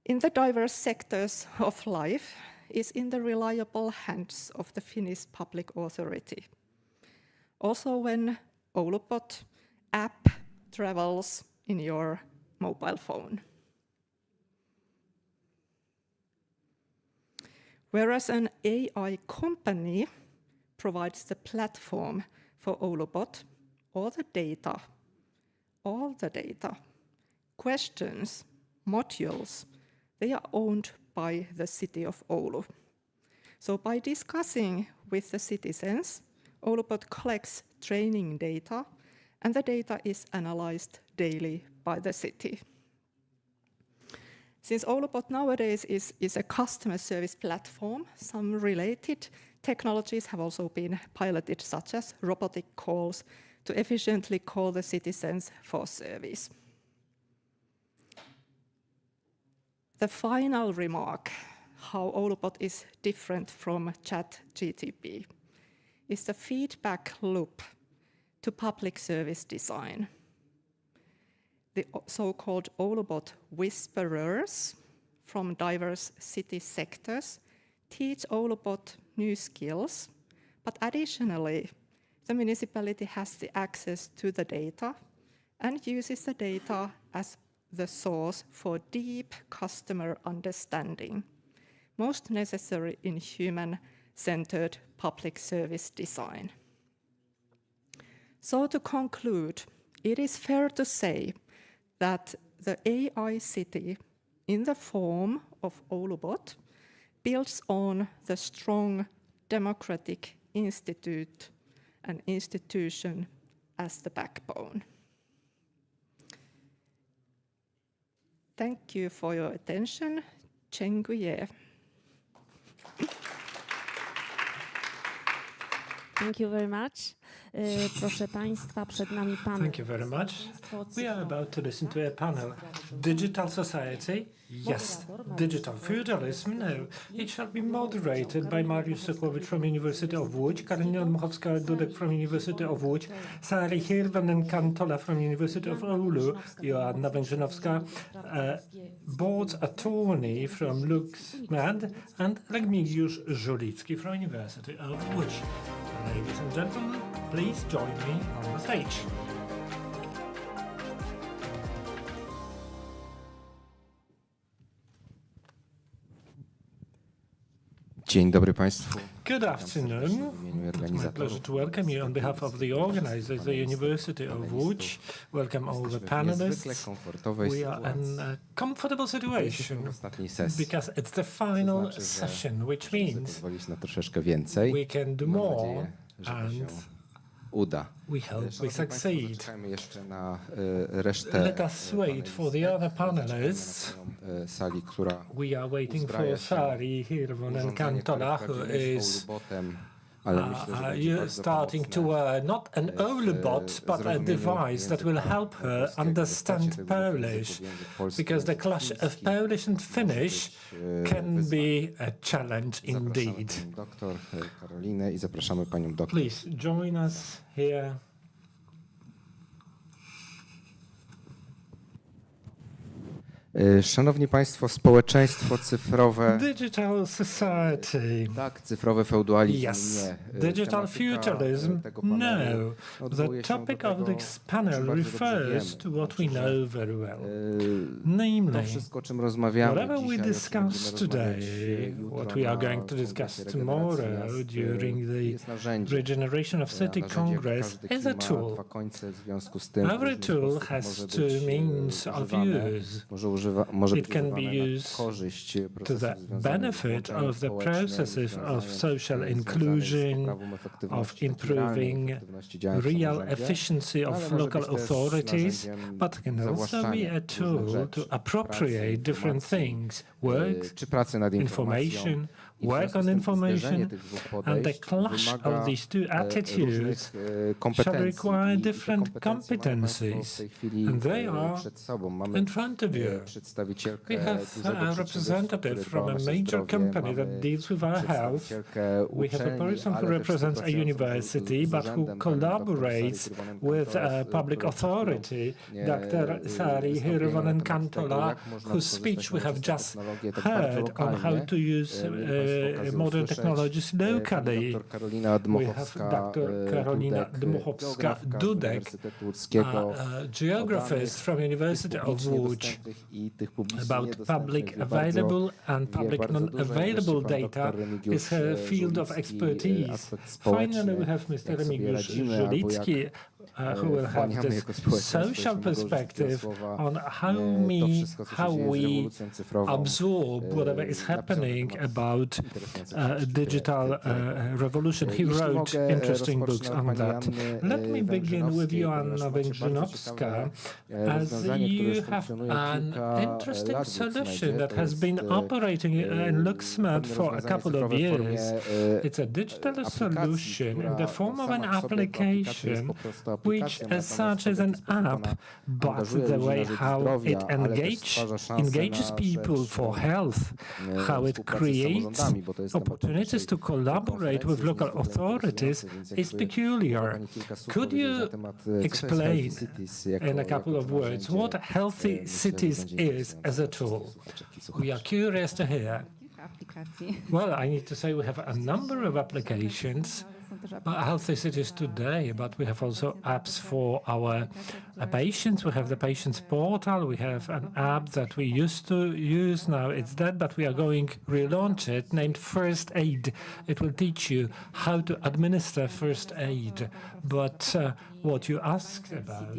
in the diverse sectors of life is in the reliable hands of the Finnish public authority. Also when Oulubot app travels in your mobile phone. Whereas an AI company provides the platform for Oulubot, all the data, questions, modules, they are owned by the city of Oulu. So by discussing with the citizens, Oulubot collects training data, and the data is analyzed daily by the city. Since Oulubot nowadays is a customer service platform, some related technologies have also been piloted, such as robotic calls, to efficiently call the citizens for service. The final remark, how Oulubot is different from ChatGTP, is the feedback loop to public service design. The so-called Oulubot whisperers from diverse city sectors teach Oulubot new skills, but additionally, the municipality has the access to the data and uses the data as the source for deep customer understanding, most necessary in human-centered public service design. So to conclude, it is fair to say that the AI city, in the form of Oulubot, builds on the strong democratic institution as the backbone. Thank you for your attention. Dziękuję. Thank you very much. Proszę Państwa, przed nami panel. Thank you very much. We are about to listen to a panel. Digital society? Yes. Digital feudalism? No. It shall be moderated by Mariusz Sokołowicz from University of Łódź, Karolina Dmuchowska-Dudek from University of Łódź, Sari Hirvonen-Kantola from University of Oulu, Joanna Węgrzynowska, board attorney from LuxMed, and Remigiusz Żulicki from University of Łódź. Ladies and gentlemen, please join me on the stage. Dzień dobry Państwu. Good afternoon. It's my pleasure to welcome you on behalf of the organizers, the University of Łódź. Welcome all the panelists. We are in a comfortable situation because it's the final session, which means we can do more. And uda. We hope we Szanowni Państwo, succeed. zaczekajmy jeszcze na resztę Let us wait for the other panelists. zaczekajmy na sali, która We are waiting uzbraja for się Sari Hirvonen urządzenie, Kantola, które who wprawdzie nie jest is robotem, ale myślę, że będzie you're bardzo starting to pomocne wear not an Olubot, but a zrozumieniu device that will języka help her polskiego. understand Wystarczy tego języku, Polish, język polski, because the język clash of chiński Polish and Finnish can be a challenge Zapraszamy indeed. panią doktor Karolinę i zapraszamy panią doktor. Please join us here. Szanowni Państwo, społeczeństwo cyfrowe. Digital society. Tak, cyfrowy feudalizm. Yes. Nie. Digital Tematyka feudalism. tego No. panelu The odwołuje się do topic tego, of this czym panel bardzo dobrze refers to wiemy. what we Znaczy, know very well. To Namely, wszystko, o czym rozmawiamy whatever we dzisiaj, o czym discuss będziemy today, rozmawiać jutro what we are na going to discuss Kongresie tomorrow Regeneracji during jest the narzędziem. Regeneration of City Narzędzie, jak Congress każdy is a kij ma tool. dwa końce, w związku z tym w Every różny tool sposób has może two być means of używane. use. Może It być can be używane na used korzyść to procesów the związanych z benefit włączeniem of the społecznym, processes of związanych social z inclusion, poprawą efektywności of takiej realnej improving efektywności działań w real samorządzie, efficiency ale of może local być też authorities, narzędziem but can also zawłaszczania be a różnych tool rzeczy, to pracy, appropriate different informacji, things, work, czy pracy nad informacją. information, I w work związku on z tym information, zderzenie tych dwóch and the podejść clash wymaga of these two attitudes różnych shall kompetencji. require I te different kompetencje mamy Państwo competencies, w tej chwili and they are przed sobą. Mamy in front of you. przedstawicielkę We have dużego a przedsiębiorstwa, representative które from dba o a nasze major zdrowie. company that Mamy deals with our health. przedstawicielkę We have a uczelni, person who ale też represents a współpracującą university, z but who urzędem, panią collaborates dr. Sari with a Hirvonen-Kantola, public która przed chwilą, authority, Dr. Sari wystąpiła na Hirvonen temat tego, Kantola, jak można whose speech we wykorzystać have nowoczesne just technologie tak bardzo heard on how lokalnie. to use Mieli Państwo okazję modern usłyszeć technologies locally. Dr. Karolina We have Dr. Karolina Dmuchowska-Dudek, Uniwersytetu Łódzkiego, geographers from University of Łódź, about public available and public non-available data is her field of expertise. Finally, we have Mr. Remigiusz Żulicki, who will have this social perspective on how we absorb whatever is happening about digital revolution. He wrote interesting books on that. Let me begin with Joanna Węgrzynowska, as you have an interesting solution that has been operating in LuxMed for a couple of years. It's a digital solution in the form of an application, which as such is an app, but the way how it engages people for health, how it creates opportunities to collaborate with local authorities is peculiar. Could you explain in a couple of words what Healthy Cities is as a tool? We are curious to hear. Well, I need to say we have a number of applications. Healthy Cities today, but we have also apps for our patients. We have the patients portal. We have an app that we used to use. Now it's dead, but we are going to relaunch it, named First Aid. It will teach you how to administer first aid. But what you asked about,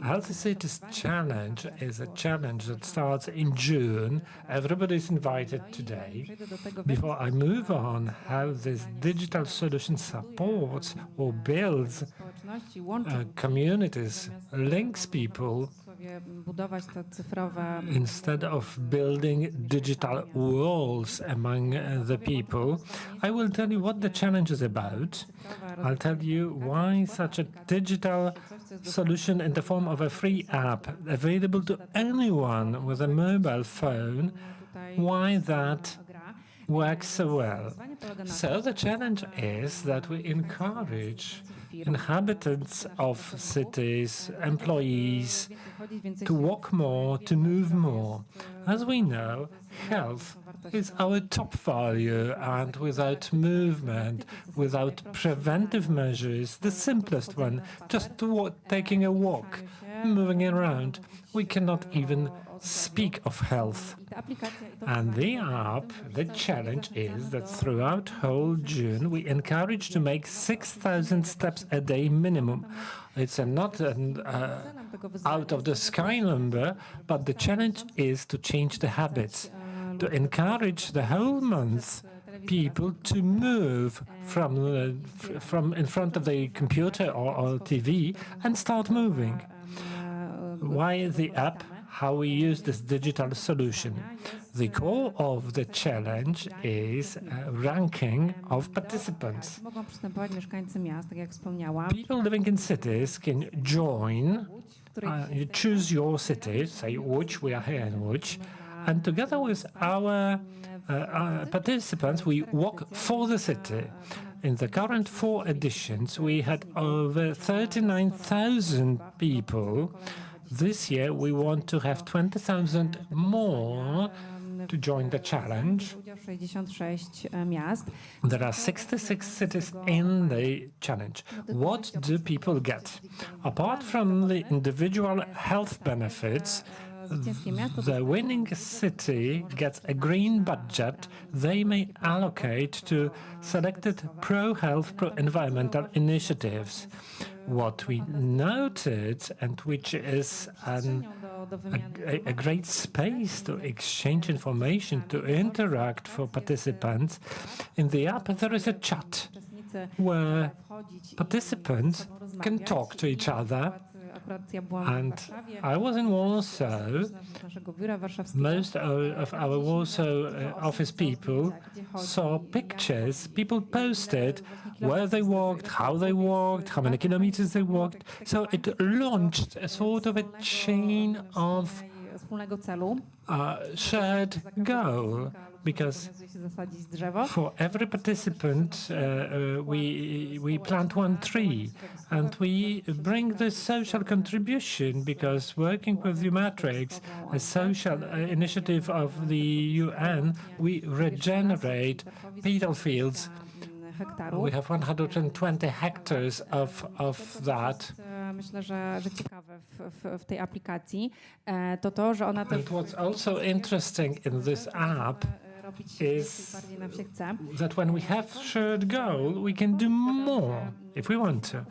Healthy Cities Challenge is a challenge that starts in June. Everybody is invited today. Before I move on, how this digital solution supports or builds communities, links people, instead of building digital walls among the people. I will tell you what the challenge is about. I'll tell you why such a digital solution in the form of a free app available to anyone with a mobile phone, why that works so well. So the challenge is that we encourage inhabitants of cities, employees, to walk more, to move more. As we know, health is our top value, and without movement, without preventive measures, the simplest one, just taking a walk, moving around, we cannot even speak of health. And the app, the challenge is that throughout whole June, we encourage to make 6,000 steps a day minimum. It's not an out of the sky number, but the challenge is to change the habits, to encourage the whole month people to move from in front of the computer or TV and start moving. Why the app? How we use this digital solution? The core of the challenge is ranking of participants. Mogą przystępować mieszkańcy miast, tak jak wspomniałam. People living in cities can join, you choose your city, say which we are here in which, and together with our participants, we walk for the city. In the current 4 editions, we had over 39,000 people. This year, we want to have 20,000 more to join the challenge. There are 66 cities in the challenge. What do people get? Apart from the individual health benefits, the winning city gets a green budget they may allocate to selected pro-health, pro-environmental initiatives. What we noted, and which is a great space to exchange information, to interact for participants, in the app there is a chat where participants can talk to each other. And I was in Warsaw. Most of our Warsaw office people saw pictures. People posted where they walked, how many kilometers they walked. So it launched a sort of a chain of shared goal. Because for every participant, we plant 1 tree, and we bring this social contribution, because working with Matrix, a social initiative of the UN, we regenerate petal fields. We have 120 hectares of that. Myślę, że ciekawe w tej aplikacji to to, że ona też... And what's also interesting in this app is that when we have shared goal, we can do more if we want to.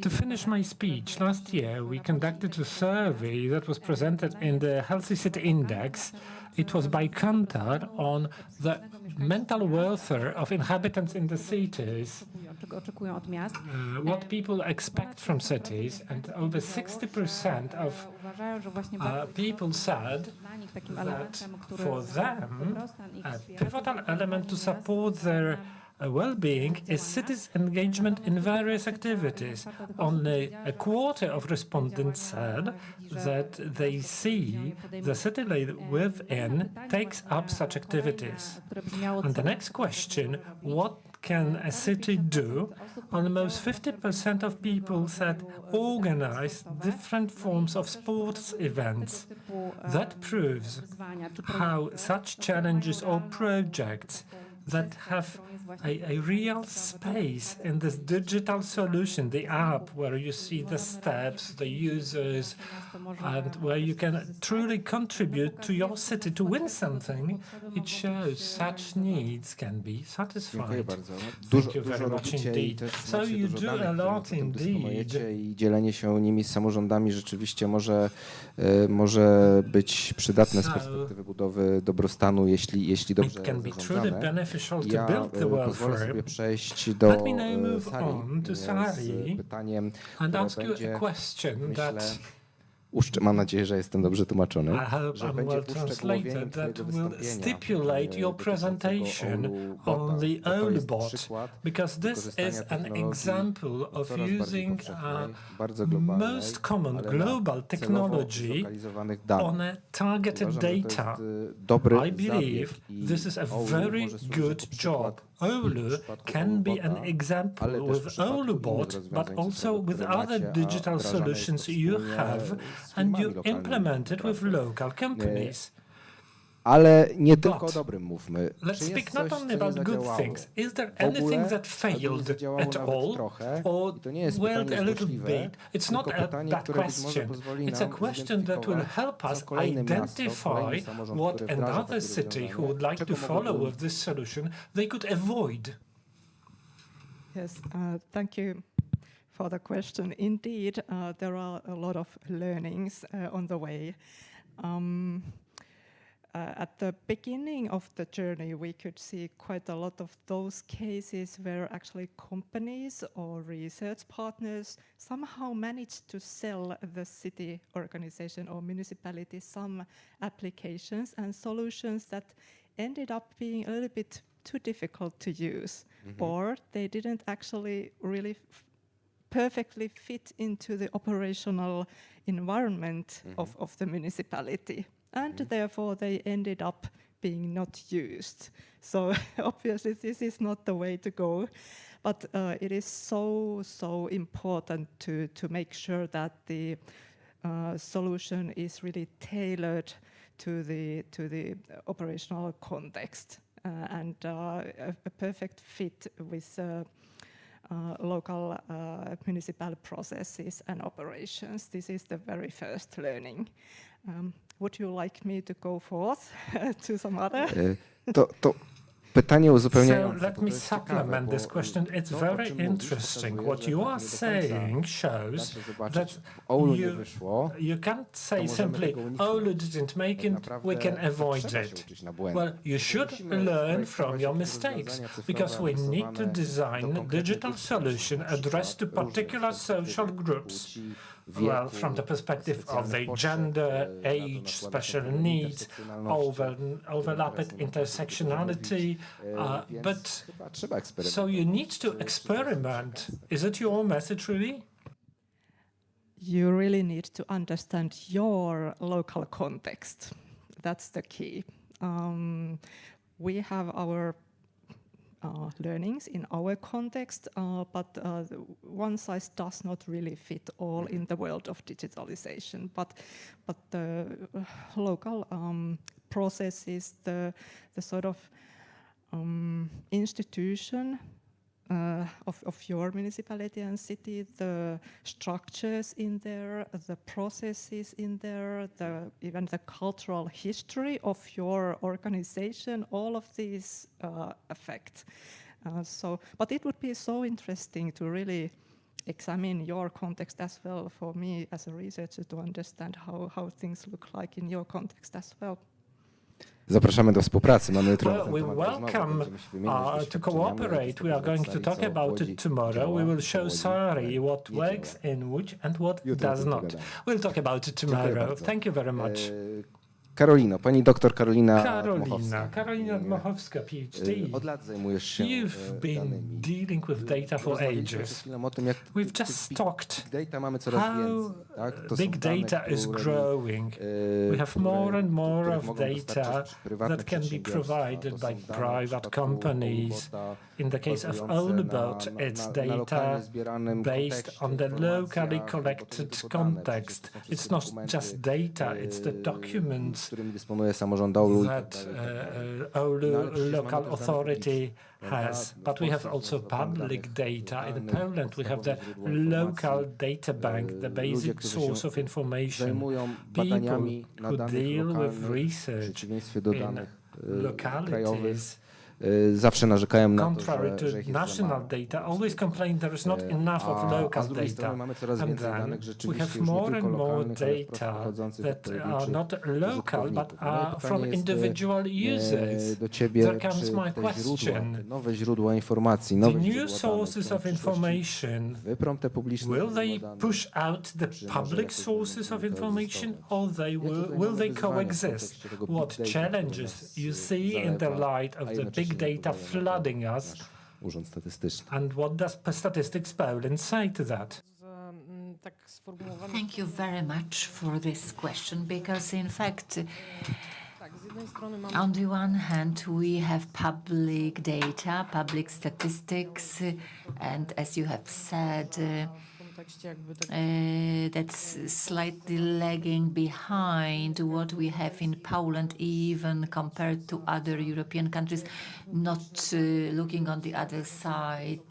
To finish my speech, last year we conducted a survey that was presented in the Healthy City Index. It was by Kantar on the mental welfare of inhabitants in the cities, what people expect from cities, and over 60% of people said that for them a pivotal element to support their well-being is cities' engagement in various activities. Only a quarter of respondents said that they see the city they live in takes up such activities. And the next question, what can a city do? Almost 50% of people said organize different forms of sports events. That proves how such challenges or projects that have a real space in this digital solution, the app, where you see the steps, the users, and where you can truly contribute to your city to win something. It shows such needs can be satisfied. Thank you very much indeed. So you do a lot indeed. I dzielenie się nimi z samorządami rzeczywiście może być przydatne z perspektywy budowy dobrostanu, jeśli dobrze zarządzane. Ja pozwolę sobie przejść do sali z pytaniem, które będzie, myślę, mam nadzieję, że jestem dobrze tłumaczony, że będzie uszczegółowieniem twojego stipulate your presentation on the Olubot, because this is an example of using most common global technology on a targeted data. I believe this is a very good job. Olu can be an example with Olubot, but also with other digital solutions you have, and you implement it with local companies. Ale nie tylko o dobrym mówmy. Let's speak not only about good things. Is there anything that failed at all, or worked a little bit? It's not that question. It's a question that will help us identify what another city who would like to follow with this solution they could avoid. Yes, thank you for the question. Indeed, there are a lot of learnings on the way. at the beginning of the journey, we could see quite a lot of those cases where actually companies or research partners somehow managed to sell the city organization or municipality some applications and solutions that ended up being a little bit too difficult to use, or they didn't actually really perfectly fit into the operational environment of the municipality. And therefore they ended up being not used. So obviously this is not the way to go, but it is so important to make sure that the solution is really tailored to the operational context and a perfect fit with local municipal processes and operations. This is the very first learning. Would you like me to go forth to some other? Pytanie So uzupełniające. let me supplement this question. It's very interesting. What you are saying shows that you can't say simply, Oulu didn't make it, we can avoid it. Well, you should learn from your mistakes, because we need to design a digital solution addressed to particular social groups. Well, from the perspective of the gender, age, special needs, overlapped intersectionality, but so you need to experiment. Is it your message, really? You really need to understand your local context. That's the key. We have our learnings in our context, but one size does not really fit all in the world of digitalization. But the local processes, the sort of institution of your municipality and city, the structures in there, the processes in there, even the cultural history of your organization, all of these affect. But it would be so interesting to really examine your context as well, for me as a researcher, to understand how things look like in your context as well. Zapraszamy do współpracy. Mamy jutro Well, we welcome to cooperate. We are going to talk about it tomorrow. We will show Sari what works in which and what does not. We'll talk about it tomorrow. Thank you very much. Karolino, pani doktor Karolina Dmochowska, PhD. Od lat zajmujesz się You've been dealing with data for ages. We've just talked how big data is growing. We have more and more of data that can be provided by private companies. In the case of Oulubot, it's data based on the locally collected context. It's not just data, it's the documents that Oulu local authority has. But we have also public data. In Poland, we have the local data bank, the basic source of information. People who deal with research in localities, zawsze narzekają na to, contrary to national data, always complain there is not enough of local data. And then we have more and more data that are not local, but are from individual users. There comes my question. Nowe źródła informacji, the new sources of information, will they push out the public sources of information, or will they coexist? What challenges you see in the light of the big data flooding us, and what does Statistics Poland say to that? Thank you very much for this question, because in fact, on the one hand, we have public data, public statistics, and as you have said, that's slightly lagging behind what we have in Poland, even compared to other European countries, not looking on the other side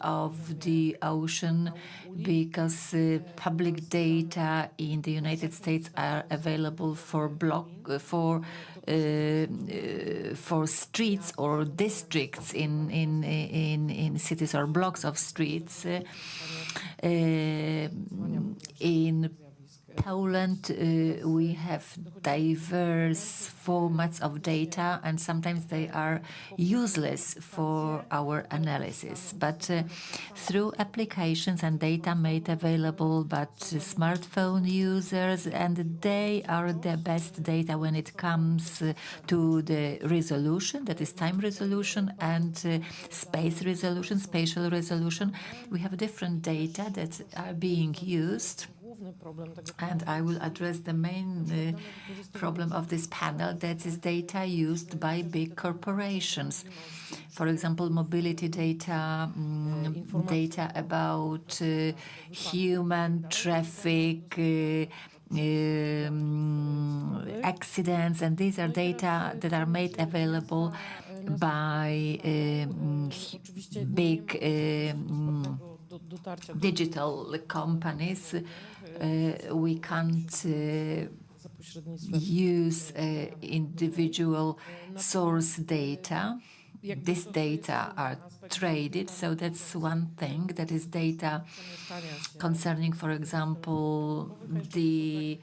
of the ocean, because public data in the United States are available for streets or districts in cities or blocks of streets. In Poland, we have diverse formats of data, and sometimes they are useless for our analysis. But through applications and data made available by smartphone users, and they are the best data when it comes to the resolution, that is time resolution, and space resolution, spatial resolution. We have different data that are being used. And I will address the main problem of this panel, that is data used by big corporations. For example, mobility data, data about human traffic, accidents, and these are data that are made available by big digital companies. We can't use individual source data. This data are traded, so that's one thing. That is data concerning, for example, the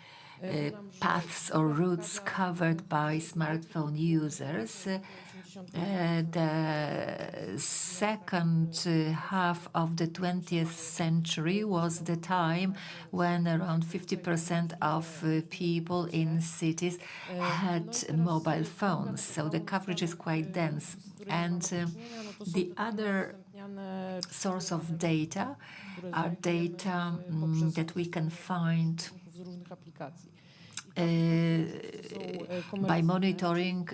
paths or routes covered by smartphone users. The second half of the 20th century was the time when around 50% of people in cities had mobile phones, so the coverage is quite dense. And the other source of data are data that we can find by monitoring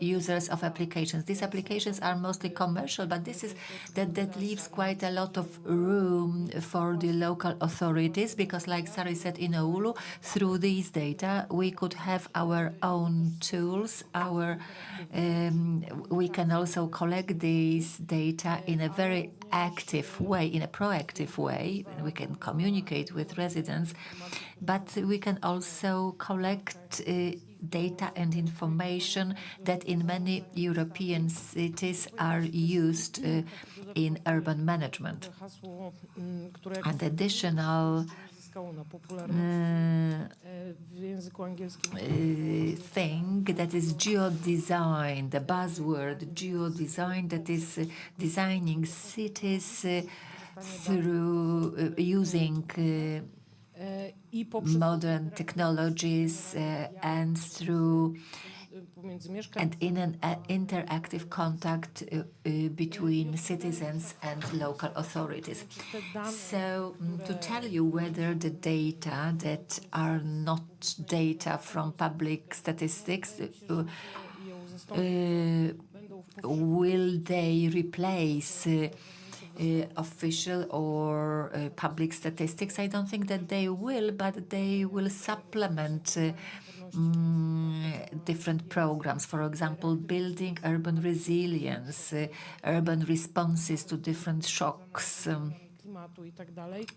users of applications. These applications are mostly commercial, but that leaves quite a lot of room for the local authorities, because like Sari said in Oulu, through these data we could have our own tools. We can also collect these data in a very active way, in a proactive way. We can communicate with residents, but we can also collect data and information that in many European cities are used in urban management. An additional thing that is geodesign, the buzzword geodesign, that is designing cities through using modern technologies and in an interactive contact between citizens and local authorities. So to tell you whether the data that are not data from public statistics, will they replace official or public statistics? I don't think that they will, but they will supplement different programs. For example, building urban resilience, urban responses to different shocks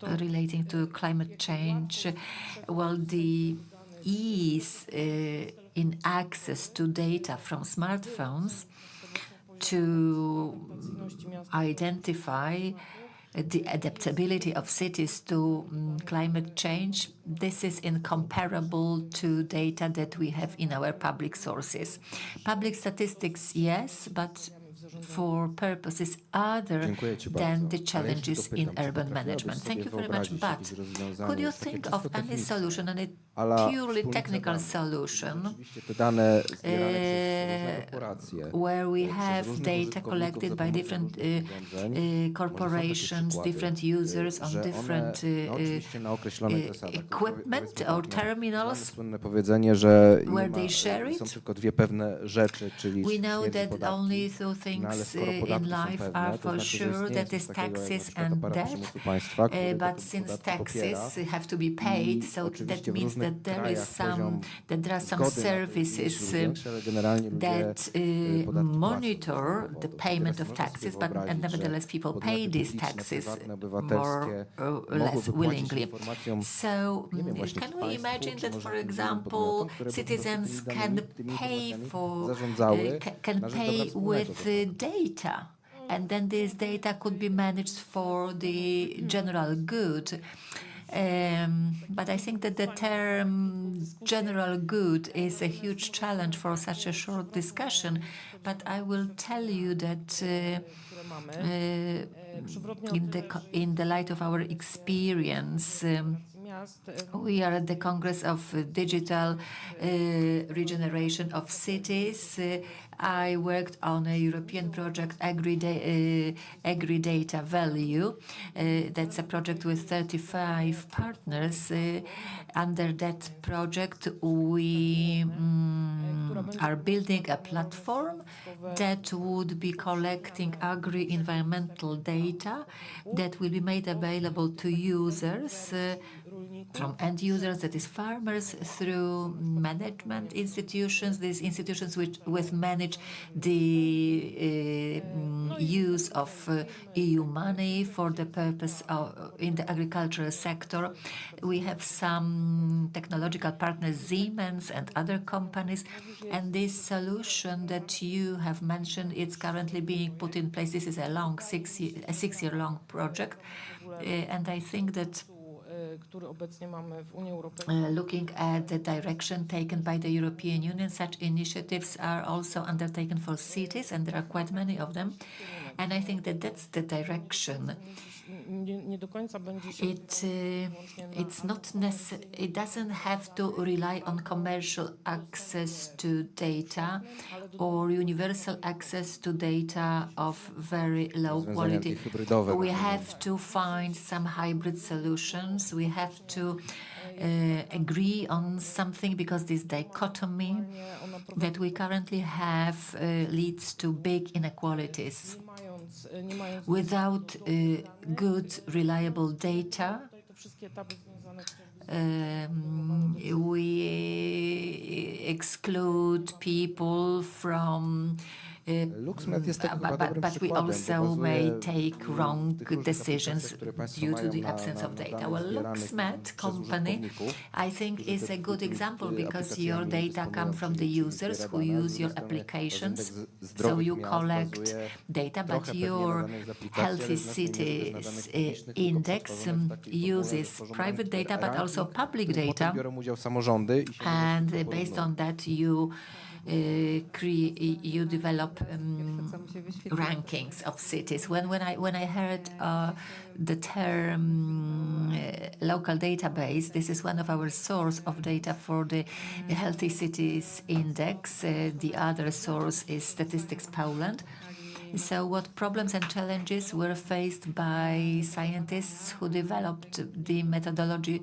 relating to climate change. Well, the ease in access to data from smartphones to identify the adaptability of cities to climate change, this is incomparable to data that we have in our public sources. Public statistics, yes, but for purposes other than the challenges in urban management. Thank you very much, but could you think of any solution, any purely technical solution, where we have data collected by different corporations, different users on different equipment or terminals, where they share it? We know that only two things in life are for sure, that is taxes and debt, but since taxes have to be paid, so that means that there are some services that monitor the payment of taxes, but nevertheless people pay these taxes more or less willingly. So can we imagine that, for example, citizens can pay with data, and then this data could be managed for the general good? But I think that the term general good is a huge challenge for such a short discussion. But I will tell you that in the light of our experience, we are at the Congress of Digital Regeneration of Cities. I worked on a European project, Agri-Data Value. That's a project with 35 partners. Under that project, we are building a platform that would be collecting agri-environmental data that will be made available to users, from end users, that is farmers, through management institutions. These institutions which manage the use of EU money for the purpose of in the agricultural sector. We have some technological partners, Siemens and other companies, and this solution that you have mentioned, it's currently being put in place. This is a long six-year-long project, and I think that looking at the direction taken by the European Union, such initiatives are also undertaken for cities, and there are quite many of them. And I think that that's the direction. It doesn't have to rely on commercial access to data or universal access to data of very low quality. We have to find some hybrid solutions. We have to agree on something, because this dichotomy that we currently have leads to big inequalities. Without good, reliable data, we exclude people from but we also may take wrong decisions due to the absence of data. Well, LuxMed company, I think, is a good example, because your data come from the users who use your applications. So you collect data, but your Healthy Cities Index uses private data, but also public data. And based on that, you develop rankings of cities. When I heard the term local database, this is one of our source of data for the Healthy Cities Index. The other source is Statistics Poland. So what problems and challenges were faced by scientists who developed the methodology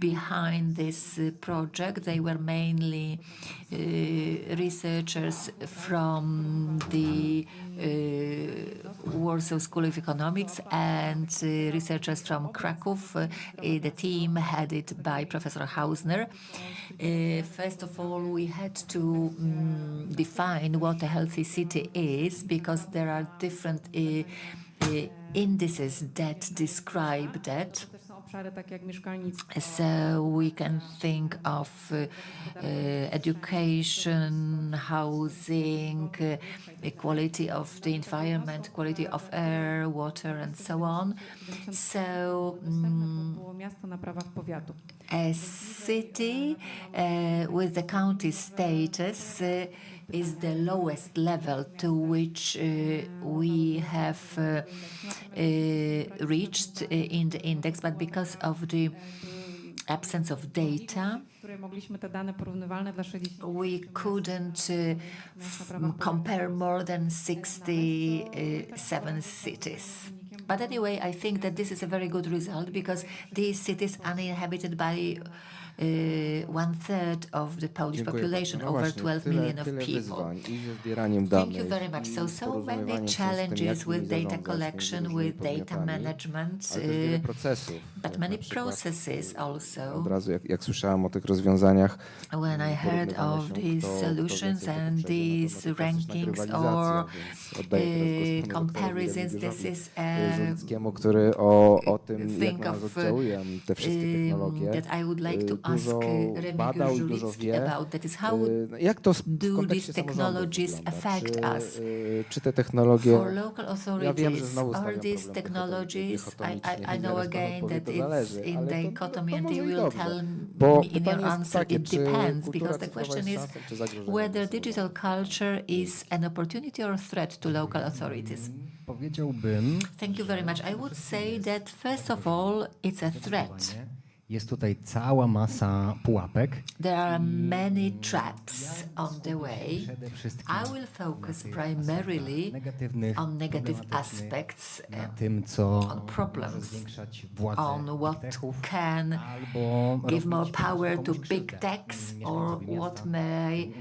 behind this project? They were mainly researchers from the Warsaw School of Economics and researchers from Krakow, the team headed by Professor Hausner. First of all, we had to define what a healthy city is, because there are different indices that describe that. So we can think of education, housing, quality of the environment, quality of air, water, and so on. So a city with the county status is the lowest level to which we have reached in the index, but because of the absence of data, we couldn't compare more than 67 cities. But anyway, I think that this is a very good result, because these cities are inhabited by 1/3 of the Polish population, over 12 million of people. Thank you very much. So many challenges with data collection, with data management, but many processes also. When I heard of these solutions and these rankings or comparisons, this is thing of that I would like to dużo badał i dużo wie. Jak to w kontekście samorządów wygląda? Czy te technologie... Ja wiem, że znowu stawiam problem I know again that it's in dichotomy and you will tell Bo me in your answer it depends, because the question is whether digital culture is an opportunity or a threat to local authorities. Powiedziałbym, Thank you very much. I would say that first of all, it's a threat. jest tutaj cała masa pułapek. There are many traps on the way. I will focus primarily on negative aspects, on problems, on what can give more power to big techs or what may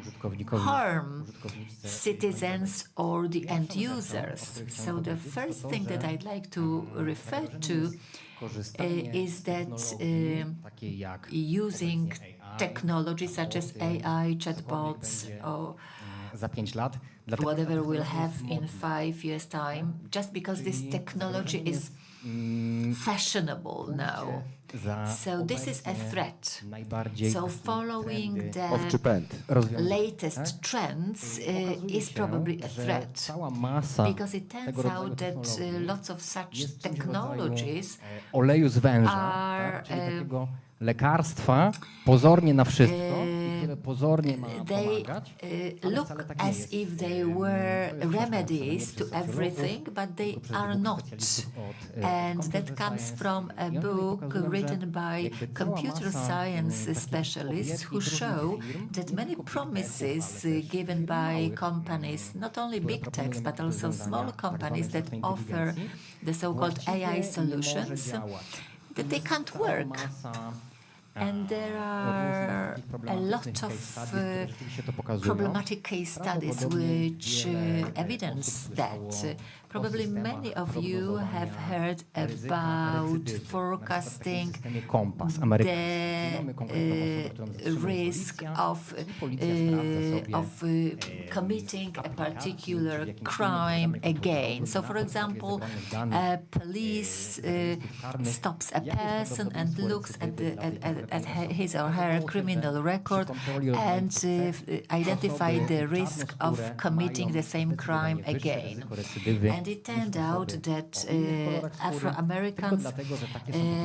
harm citizens or the end users. So the first thing that I'd like to refer to is that using technology such as AI, chatbots, or whatever we'll have in 5 years' time, just because this technology is fashionable now. So this is a threat. So following the latest trends is probably a threat, because it turns out that lots of such technologies oleju z węża, are takiego lekarstwa pozornie na wszystko, które pozornie ma pomagać. Look as if they were remedies to everything, but they are not. And that comes from a book written by computer science specialists who show that many promises given by companies, not only big techs, but also small companies that offer the so-called AI solutions, that they can't work. And there are a lot of problematic case studies which evidence that. Probably many of you have heard about forecasting the risk of committing a particular crime again. So, for example, police stops a person and looks at his or her criminal record and identify the risk of committing the same crime again. And it turned out that Afro-Americans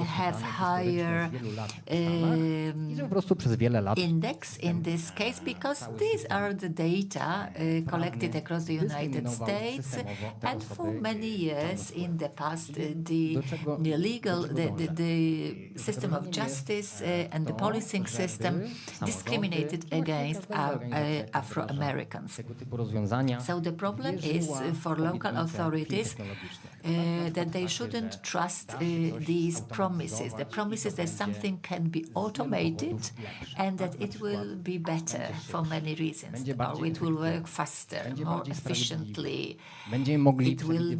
have higher index in this case, because these are the data collected across the United States, and for many years in the past the system of justice and the policing system discriminated against Afro-Americans. So the problem is for local authorities that they shouldn't trust these promises. The promises that something can be automated and that it will be better for many reasons, or it will work faster, more efficiently. It will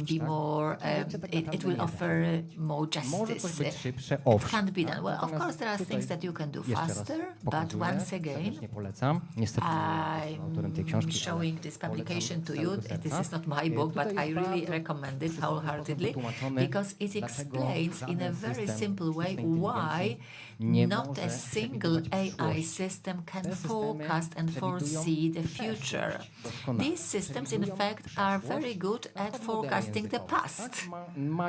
be more. It will offer more justice. It can't be done. Well, of course, there are things that you can do faster, but once again, I'm showing this publication to you. This is not my book, but I really recommend it wholeheartedly, because it explains in a very simple way why not a single AI system can forecast and foresee the future. These systems, in fact, are very good at forecasting the past.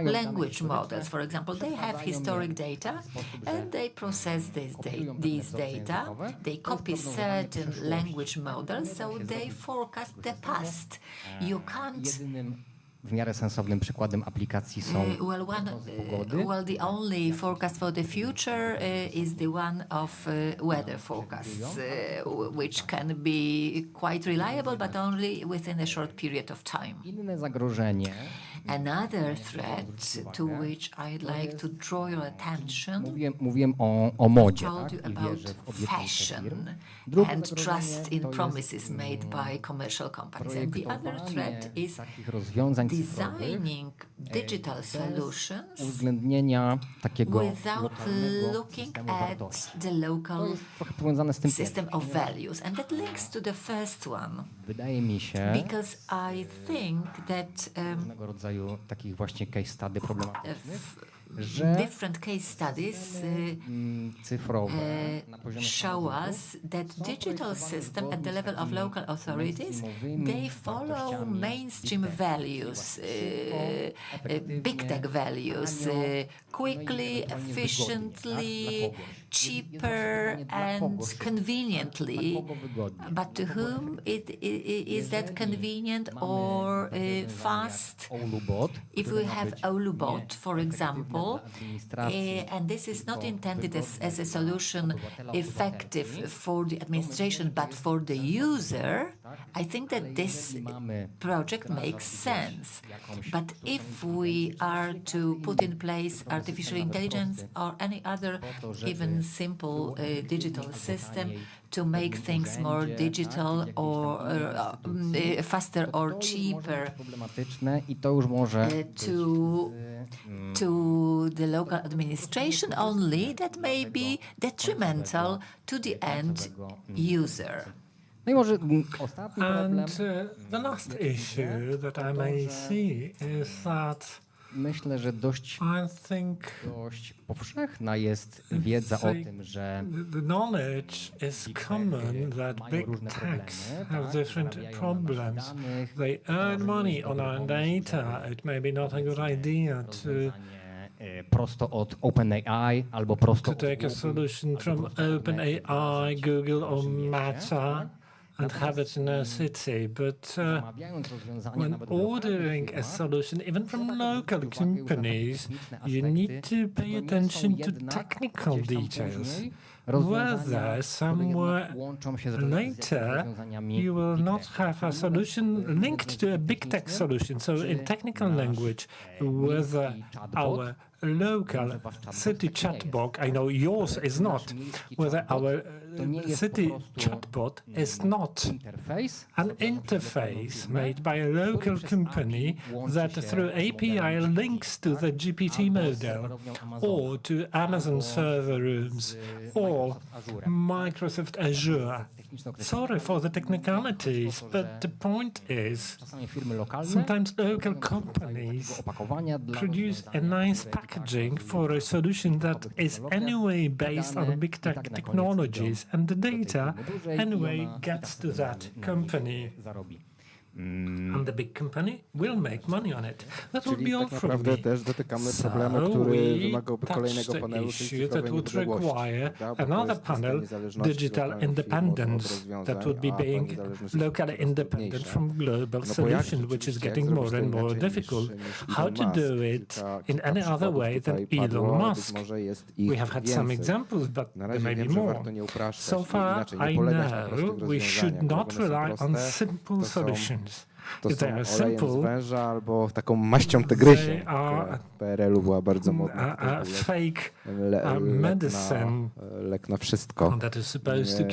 Language models, for example, they have historic data and they process these data. They copy certain language models, so they forecast the past. You can't. W miarę sensownym przykładem aplikacji są pogody. Well, the only forecast for the future is the one of weather forecasts, which can be quite reliable, but only within a short period of time. Inne zagrożenie. Another threat to which I'd like to draw your attention. Mówiłem o modzie, Told you about fashion and trust in promises made by commercial companies. And the other threat is designing digital solutions without looking at the local system of values. And that links to the first one. Wydaje mi się, because I think that takich właśnie case study problematycznych. different case studies show us that digital system at the level of local authorities, they follow mainstream values, big tech values, quickly, efficiently, cheaper and conveniently. But to whom is that convenient or fast? If we have Olubot, for example, and this is not intended as a solution effective for the administration, but for the user, I think that this project makes sense. But if we are to put in place artificial intelligence or any other even simple digital system to make things more digital or faster or cheaper to the local administration only, that may be detrimental to the end user. And the last issue that I may see is that myślę, że dość powszechna jest wiedza o tym, że the knowledge is common that big techs have different problems. They earn money on our data. It may be not a good idea to prosto od OpenAI albo prosto to take a solution from OpenAI, Google or Meta and have it in a city, but when ordering a solution, even from local companies, you need to pay attention to technical details. Whether somewhere later you will not have a solution linked to a big tech solution. So in technical language, whether our local city chatbot, I know yours is not, whether our city chatbot is not an interface made by a local company that through API links to the GPT model or to Amazon server rooms or Microsoft Azure. Sorry for the technicalities, but the point is sometimes local companies produce a nice packaging for a solution that is anyway based on big tech technologies, and the data anyway gets to that company. And the big company will make money on it. That would be all from me. Też dotykamy problemu, który wymagałby kolejnego panelu, issue that would require another panel, digital independence, that would be being locally independent from global solution, which is getting more and more difficult. How to do it in any other way than Elon Musk? We have had some examples, but there may be more. So far, I know we should not rely on simple solutions. To są olejem z węża albo taką maścią tygrysią, która w PRL-u była bardzo modna. Lek na wszystko.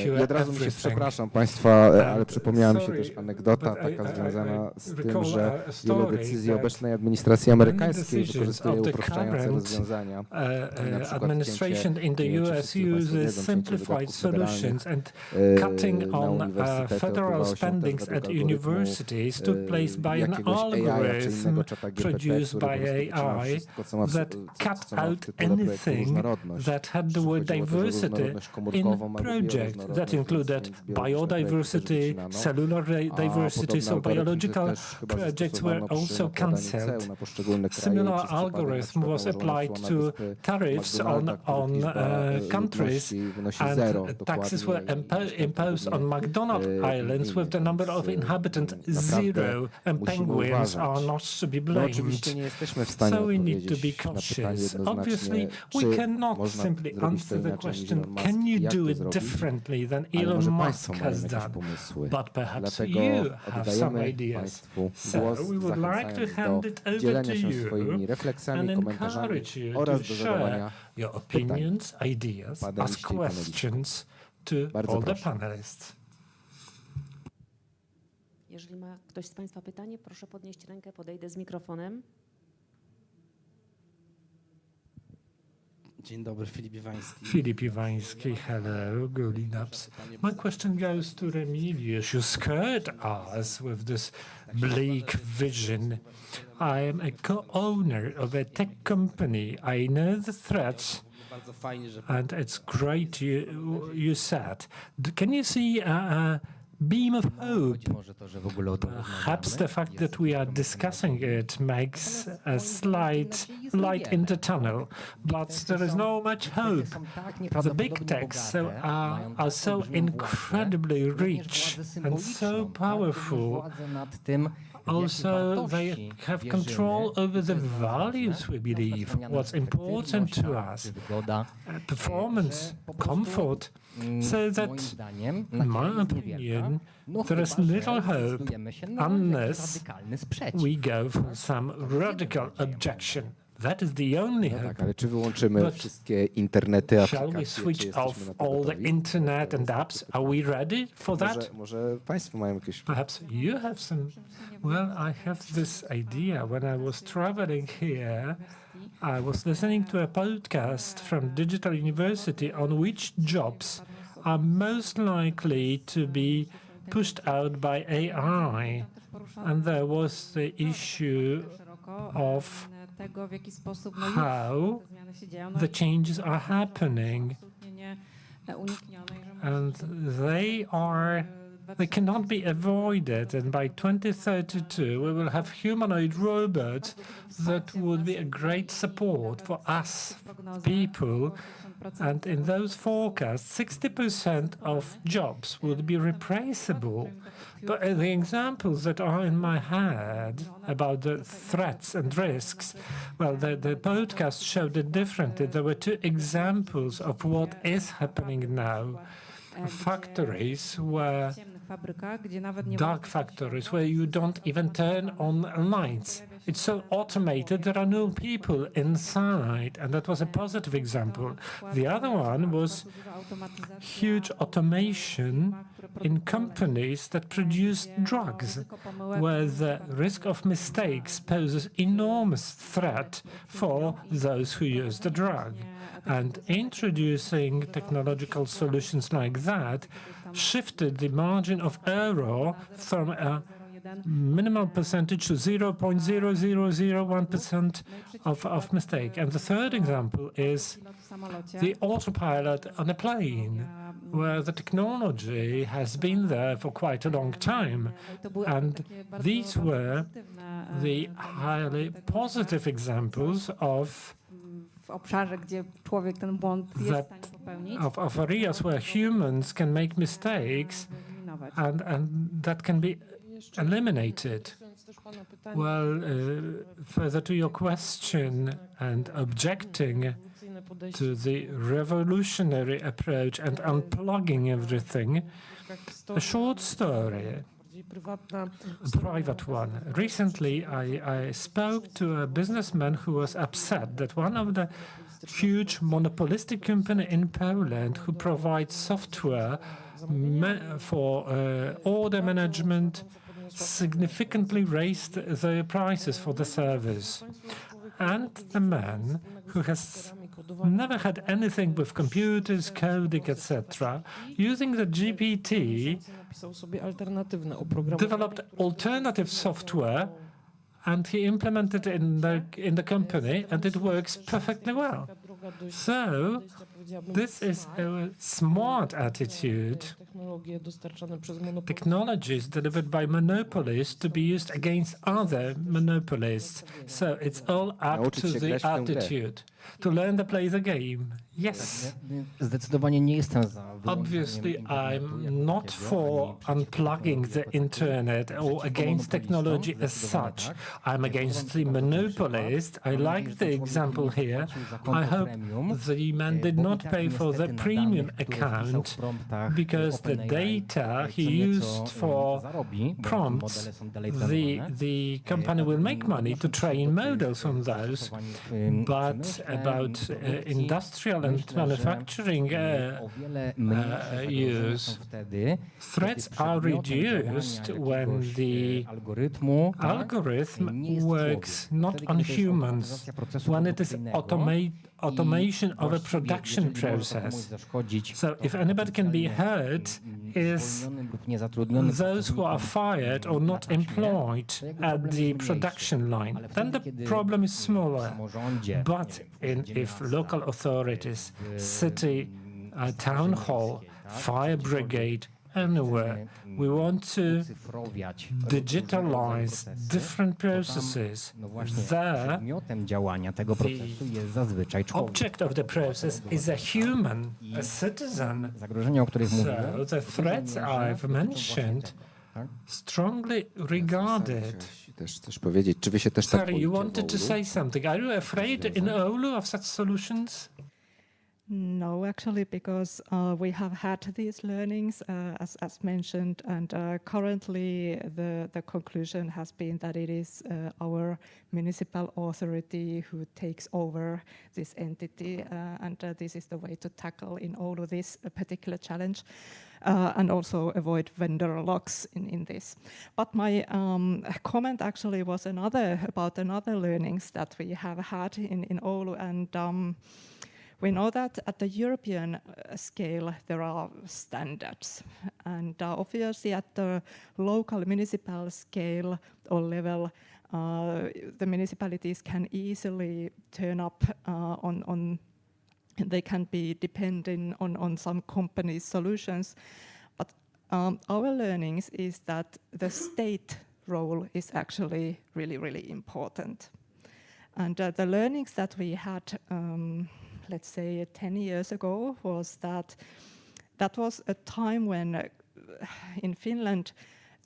I od razu mi się, przepraszam Państwa, ale przypomniała mi się też anegdota taka związana z tym, że wiele decyzji obecnej administracji amerykańskiej wykorzystuje uproszczające rozwiązania. Administration in the US uses simplified solutions and cutting on federal spendings at universities took place by an algorithm produced by AI that cut out anything that had the word diversity in project. That included biodiversity, cellular diversity, so biological projects were also cancelled. Similar algorithm was applied to tariffs on countries, and taxes were imposed on McDonald Islands with the number of inhabitants zero, and penguins are not to be blamed. So we need to be cautious. Obviously, we cannot simply answer the question, can you do it differently than Elon Musk has done? But perhaps you have some ideas. So we would like to hand it over to you and encourage you to share your opinions, ideas, ask questions to all the panelists. Jeżeli ma ktoś z Państwa pytanie, proszę podnieść rękę, podejdę z mikrofonem. Dzień dobry, Filip Iwański. Filip Iwański, hello, good ups. My question goes to Remilius. You scared us with this bleak vision. I am a co-owner of a tech company. I know the threats, and it's great you said. Can you see a beam of hope? Perhaps the fact that we are discussing it makes a slight light in the tunnel, but there is no much hope. The big techs are so incredibly rich and so powerful. Also, they have control over the values we believe, what's important to us, performance, comfort, so that, in my opinion, there is little hope unless we go for some radical objection. That is the only hope. Ale czy wyłączymy wszystkie internety, Shall we aplikacje? switch Czy jesteśmy off na to all the gotowi? internet and apps? Are we ready for that? Może Państwo mają jakieś... Perhaps you have some. Well, I have this idea. When I was traveling here, I was listening to a podcast from Digital University on which jobs are most likely to be pushed out by AI. And there was the issue of how the changes are happening. And they cannot be avoided, and by 2032 we will have humanoid robots that would be a great support for us people, and in those forecasts 60% of jobs would be replaceable. But the examples that are in my head about the threats and risks, well, the podcast showed it differently. There were two examples of what is happening now. Factories where dark factories where you don't even turn on lights. It's so automated, there are no people inside, and that was a positive example. The other one was huge automation in companies that produce drugs, where the risk of mistakes poses enormous threat for those who use the drug. And introducing technological solutions like that shifted the margin of error from a minimal percentage to 0.0001% of mistake. And the third example is the autopilot on a plane, where the technology has been there for quite a long time. And these were the highly positive examples of areas where humans can make mistakes and that can be eliminated. Well, further to your question and objecting to the revolutionary approach and unplugging everything, a short story. A private one. Recently, I spoke to a businessman who was upset that one of the huge monopolistic company in Poland who provides software for order management significantly raised the prices for the service. And the man who has never had anything with computers, coding, etc., using the GPT, developed alternative software, and he implemented it in the company, and it works perfectly well. So this is a smart attitude. Technologies delivered by monopolists to be used against other monopolists. So it's all up to the attitude. To learn to play the game. Yes. Obviously, I'm not for unplugging the internet or against technology as such. I'm against the monopolist. I like the example here. I hope the man did not pay for the premium account because the data he used for prompts, the company will make money to train models on those. But about industrial and manufacturing use. Threats are reduced when the algorithm works not on humans, when it is automation of a production process. So if anybody can be hurt is those who are fired or not employed at the production line. Then the problem is smaller. But if local authorities, city, town hall, fire brigade, anywhere, we want to digitalize different processes. There, the object of the process is a human, a citizen. So the threats I've mentioned strongly regarded. Sorry, you wanted to say something. Are you afraid in Oulu of such solutions? No, actually, because we have had these learnings, as mentioned, and currently the conclusion has been that it is our municipal authority who takes over this entity, and this is the way to tackle in Oulu this particular challenge, and also avoid vendor locks in this. But my comment actually was about another learnings that we have had in Oulu, and we know that at the European scale there are standards, and obviously at the local municipal scale or level, the municipalities can easily turn up on they can be dependent on some companies' solutions. But our learnings is that the state role is actually really, really important. And the learnings that we had let's say 10 years ago was that was a time when in Finland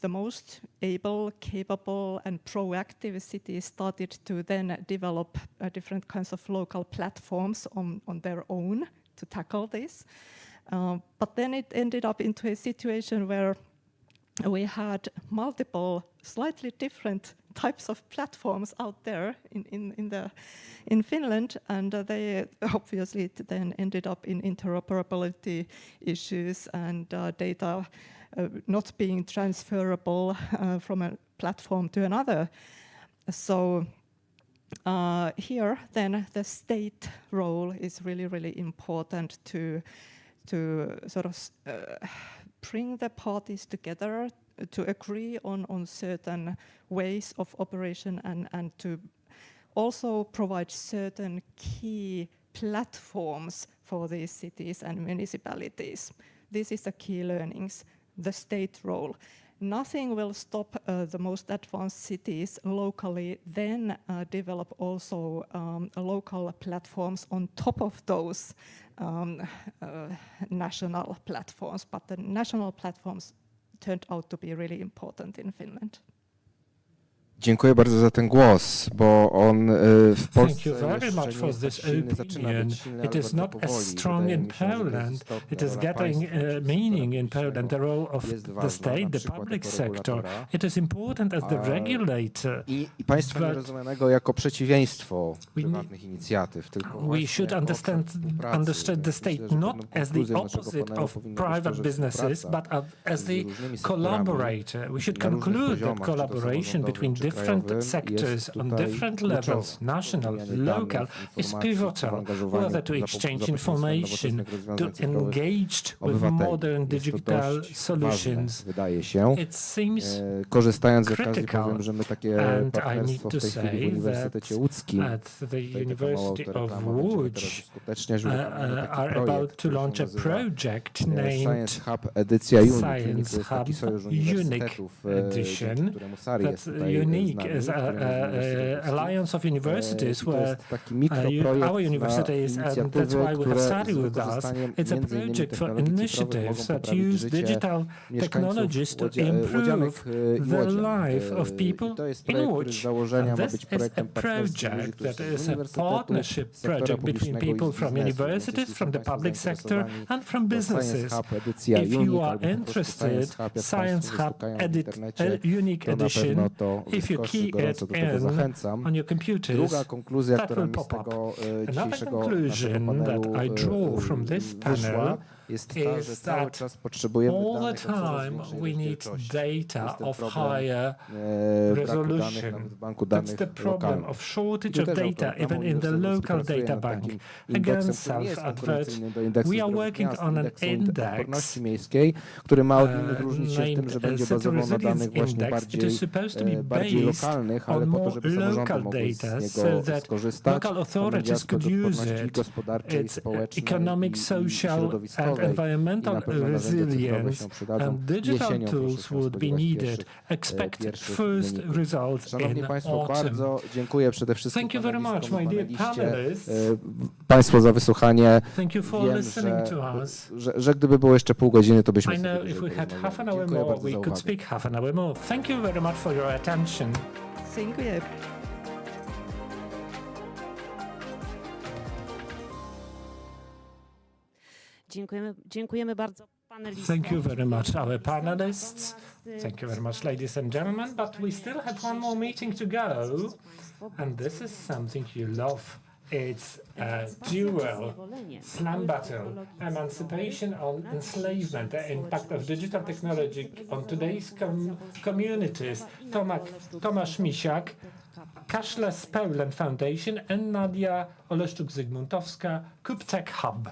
the most able, capable and proactive cities started to then develop different kinds of local platforms on their own to tackle this. But then it ended up into a situation where we had multiple, slightly different types of platforms out there in Finland, and they obviously then ended up in interoperability issues and data not being transferable from a platform to another. So here then the state role is really, really important to sort of bring the parties together to agree on certain ways of operation and to also provide certain key platforms for these cities and municipalities. This is the key learnings, the state role. Nothing will stop the most advanced cities locally then develop also local platforms on top of those national platforms, but the national platforms turned out to be really important in Finland. Dziękuję bardzo za ten głos, bo on w Polsce Thank you very much for this opinion. It is not as strong in Poland. It is getting meaning in Poland, the role of the state, the public sector. It is important as the regulator. I państwa nierozumianego jako przeciwieństwo prywatnych inicjatyw, tylko we should understand the state not as the opposite of private businesses, but as the collaborator. We should conclude that collaboration between different sectors on different levels, national, local, is pivotal, whether to exchange information, to engage with modern digital solutions. It seems critical, and I need to say that at the University of Łódź are about to launch a project named Science Hub Unique Edition. That's unique as an alliance of universities where our universities, and that's why we have started with us. It's a project for initiatives that use digital technologies to improve the life of people in Łódź. This is a project that is a partnership project between people from universities, from the public sector, and from businesses. If you are interested, Science Hub Unique Edition, if if you koszy, key gorąco it do tego in zachęcam. on your computers, Druga konkluzja, that która will mi z pop up. tego Another dzisiejszego conclusion panelu that I draw from this panel wyszła, jest ta, że is cały that czas potrzebujemy all the danych o coraz time większej we need rozdzielczości. data Jest ten of problem, higher braku danych resolution. nawet w banku That's danych the problem lokalnych. of I shortage tu of też data autor even in the Uniwersytecki local pracuje data nad bank. takim Again, indeksem, który nie jest self-advert. konkurencyjny do indeksu We are zdrowych working miast, on an indeksu index odporności miejskiej, który ma odmiennych różnić się w tym, named że będzie City bazował na Resilience danych właśnie Index. It bardziej, is supposed to be bardziej based lokalnych, ale on po to, more żeby samorządy local mogły data z so niego that skorzystać. local To będzie authorities aspekt could use odporności it. gospodarczej, It's społecznej economic, i social and środowiskowej. I environmental na pewno narzędzia cyfrowe resilience się przydadzą. and digital Jesienią proszę tools się would be spodziewać needed. Expect pierwszych first wyników. results Szanowni in Państwo, autumn. bardzo dziękuję przede wszystkim Thank you very much, panelistom i my dear paneliście, panelists. Państwu za wysłuchanie. Thank you for Wiem, listening to us. że gdyby było jeszcze pół godziny, to byśmy I sobie know dłużej if we had porozmawiali. half an hour Dziękuję more, bardzo we za could uwagę. speak half an hour more. Thank you very much for your attention. Dziękuję. Dziękujemy bardzo panelistom. Thank you very much, our panelists. Thank you very much, ladies and gentlemen. But we still have one more meeting to go. And this is something you love. It's a duel slam battle, Emancipation on Enslavement, the impact of digital technology on today's communities. Tomasz Misiak, Cashless Poland Foundation and Nadia Oleszczuk-Zygmuntowska, KupTech Hub.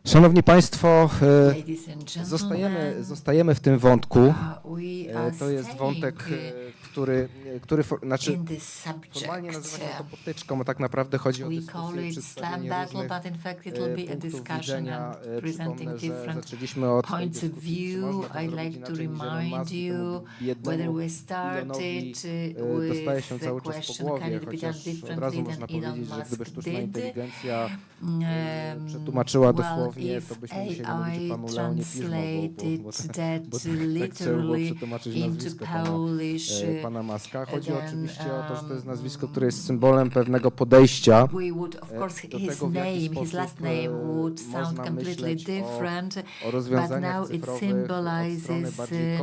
Szanowni Państwo, zostajemy w tym wątku. To jest wątek, który formalnie nazywa się to potyczką, a tak naprawdę chodzi o dyskusję, przedstawienie różnych punktów widzenia. Przypomnę, że zaczęliśmy od tej dyskusji, czy można to zrobić inaczej niż Elon Musk, temu biednemu Elonowi dostaje się cały czas po głowie, chociaż od razu można powiedzieć, że gdyby sztuczna inteligencja przetłumaczyła dosłownie, to byśmy musieli mówić o panu Leonie Piżmo, bo tak trzeba było przetłumaczyć nazwisko pana Muska. Chodzi oczywiście o to, że to jest nazwisko, które jest symbolem pewnego podejścia do tego, w jaki sposób można myśleć o rozwiązaniach cyfrowych od strony bardziej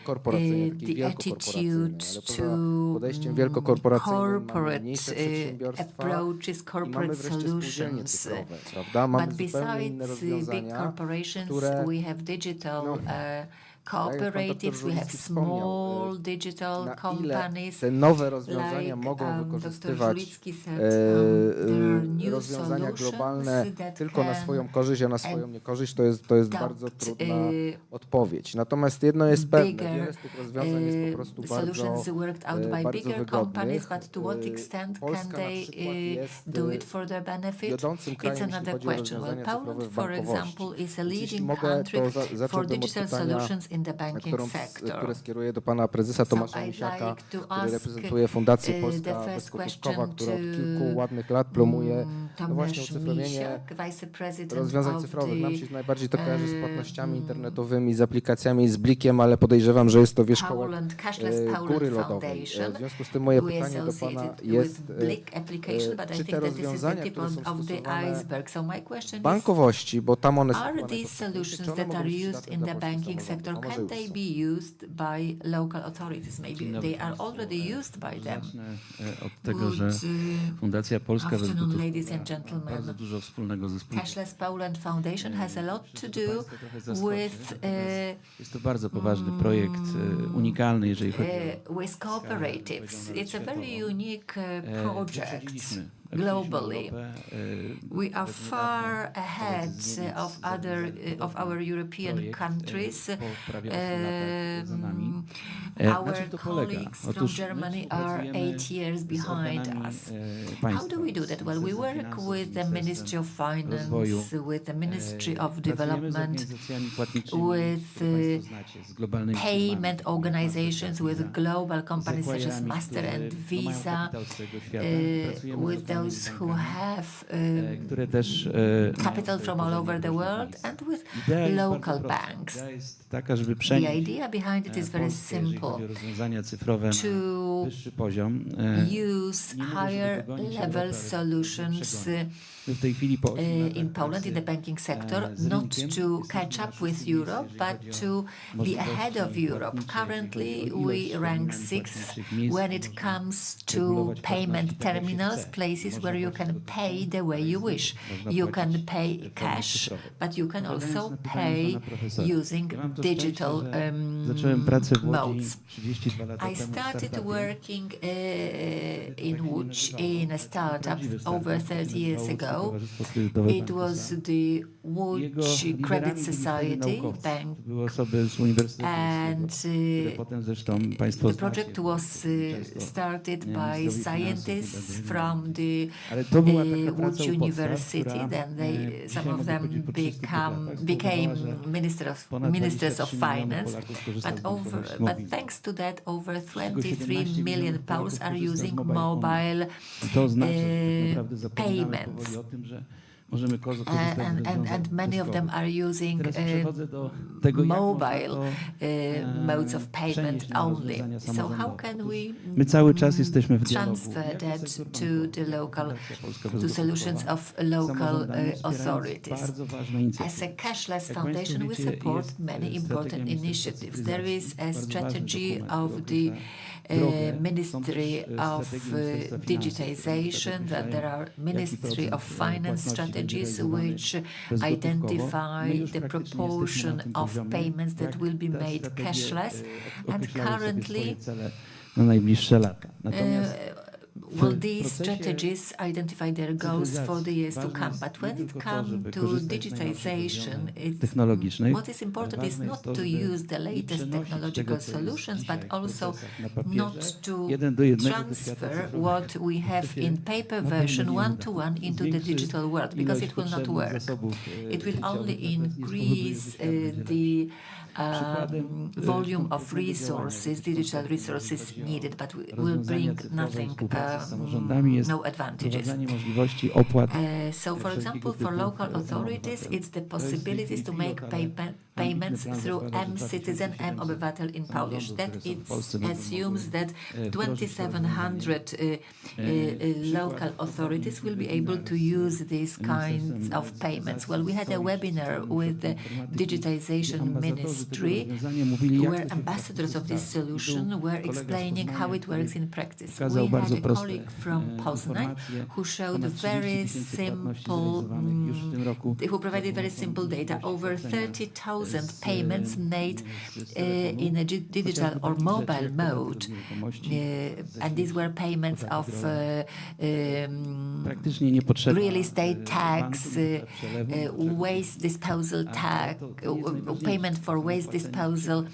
korporacyjnej, takiej wielkokorporacyjnej, ale poza podejściem wielkokorporacyjnym mamy mniejsze przedsiębiorstwa i mamy wreszcie spółdzielnie cyfrowe, prawda? Mamy zupełnie inne rozwiązania, które cooperatives, we have small digital companies. Te nowe rozwiązania mogą wykorzystywać rozwiązania globalne tylko na swoją korzyść, a na swoją niekorzyść, to jest bardzo trudna odpowiedź. Natomiast jedno jest pewne, wiele z tych rozwiązań jest po prostu bardzo wygodnych. Polska na przykład jest wiodącym krajem, jeśli chodzi o rozwiązania cyfrowe w bankowości. Jeśli mogę, to zacząłbym od pytania, które skieruję do pana prezesa Tomasza Misiaka, który reprezentuje Fundację Polska Bezgotówkowa, która od kilku ładnych lat promuje właśnie ucyfrowienie rozwiązań cyfrowych. Nam się najbardziej to kojarzy z płatnościami internetowymi, z aplikacjami, z blikiem, ale podejrzewam, że jest to wierzchołek góry lodowej. W związku z tym moje pytanie do pana jest, czy te rozwiązania, które są stosowane w bankowości, bo tam one są can they be used by local authorities? Maybe they are already used by them. Od tego, że Fundacja Polska Bezgotówkowa ma bardzo dużo wspólnego ze Cashless Poland Foundation has a lot to do with jest to bardzo poważny projekt, unikalny, jeżeli chodzi o with cooperatives. It's a very unique project. Globally, we are far ahead of our European countries. Our colleagues from Germany are 8 years behind us. How do we do that? Well, we work with the Ministry of Finance, with the Ministry of Development, with payment organizations, with global companies such as Master and Visa, with those those who have które też capital from all over the world, and with idea jest local bardzo prosta. banks. Idea jest taka, żeby The przenieść idea behind it is very Polskę, jeżeli simple, chodzi o rozwiązania cyfrowe, na to wyższy poziom. use higher level solutions My w tej chwili po 8 latach in Poland in the banking sector, not to catch up with Europe, but to be ahead of Europe. Currently, we rank 6th when it comes to payment terminals, places where you can pay the way you wish. You can pay cash, but you can also pay using digital zacząłem pracę w Łodzi modes. 32 lata I temu w started startupie. working in Łódź in a startup over 30 years ago. It was the Łódź Credit Society Bank, Były osoby z Uniwersytetu and które potem zresztą Państwo the znacie. project was started by scientists from the Ale to była taka praca Łódź u podstaw, University. która, Then some dzisiaj of mogę them powiedzieć po 30 became latach spowodowała, że ministers of 23 milionów finance. Polaków korzysta z But bankowości mobilnej. thanks to that, over Z czego 23 17 million milionów Poles Polaków are korzysta z using mobile mobile phone. To znaczy, że tak naprawdę zapominamy payments. powoli o tym, że możemy korzystać z rozwiązań And many of them are using Teraz przechodzę do tego, jak mobile można to, modes of payment przenieść na only. rozwiązania So how samorządowe. can we My cały czas jesteśmy w dialogu. transfer Jako that sektor to bankowy, the local, Fundacja Polska to solutions Bezgotówkowa, of local samorządami wspierając authorities? bardzo ważne inicjatywy. As a cashless Jak foundation, we państwo wiecie, support jest many strategia important Ministerstwa initiatives. There is a Cyfryzacji, bardzo strategy ważny of dokument, the który określa drogę. Ministry Są też of strategie Ministerstwa Finansów, które Digitization, that określają, there are jaki Ministry of procent Finance płatności strategies będzie realizowany which bezgotówkowo. My identify już the praktycznie proportion jesteśmy na tym of poziomie. payments that Jak will be te made strategie, cashless, and określały sobie currently swoje cele na najbliższe lata. Natomiast well, these strategies identify their goals for the years to come. But when it comes to digitization, what is important is not to use the latest technological solutions, but also not to transfer what we have in paper version one-to-one into the digital world, because it will not work. It will only increase the volume of resources, digital resources needed, but will bring nothing, no advantages. So, for example, for local authorities, it's the possibilities to make payments through M-Citizen, M-Obywatel in Polish. That it assumes that 2,700 local authorities will be able to use these kinds of payments. Well, we had a webinar with the Digitization Ministry, where ambassadors of this solution were explaining how it works in practice. We had a colleague from Poznań who showed very simple, who provided very simple data. Over 30,000 payments made in a digital or mobile mode, and these were payments of real estate tax, waste disposal tax, payment for waste disposal.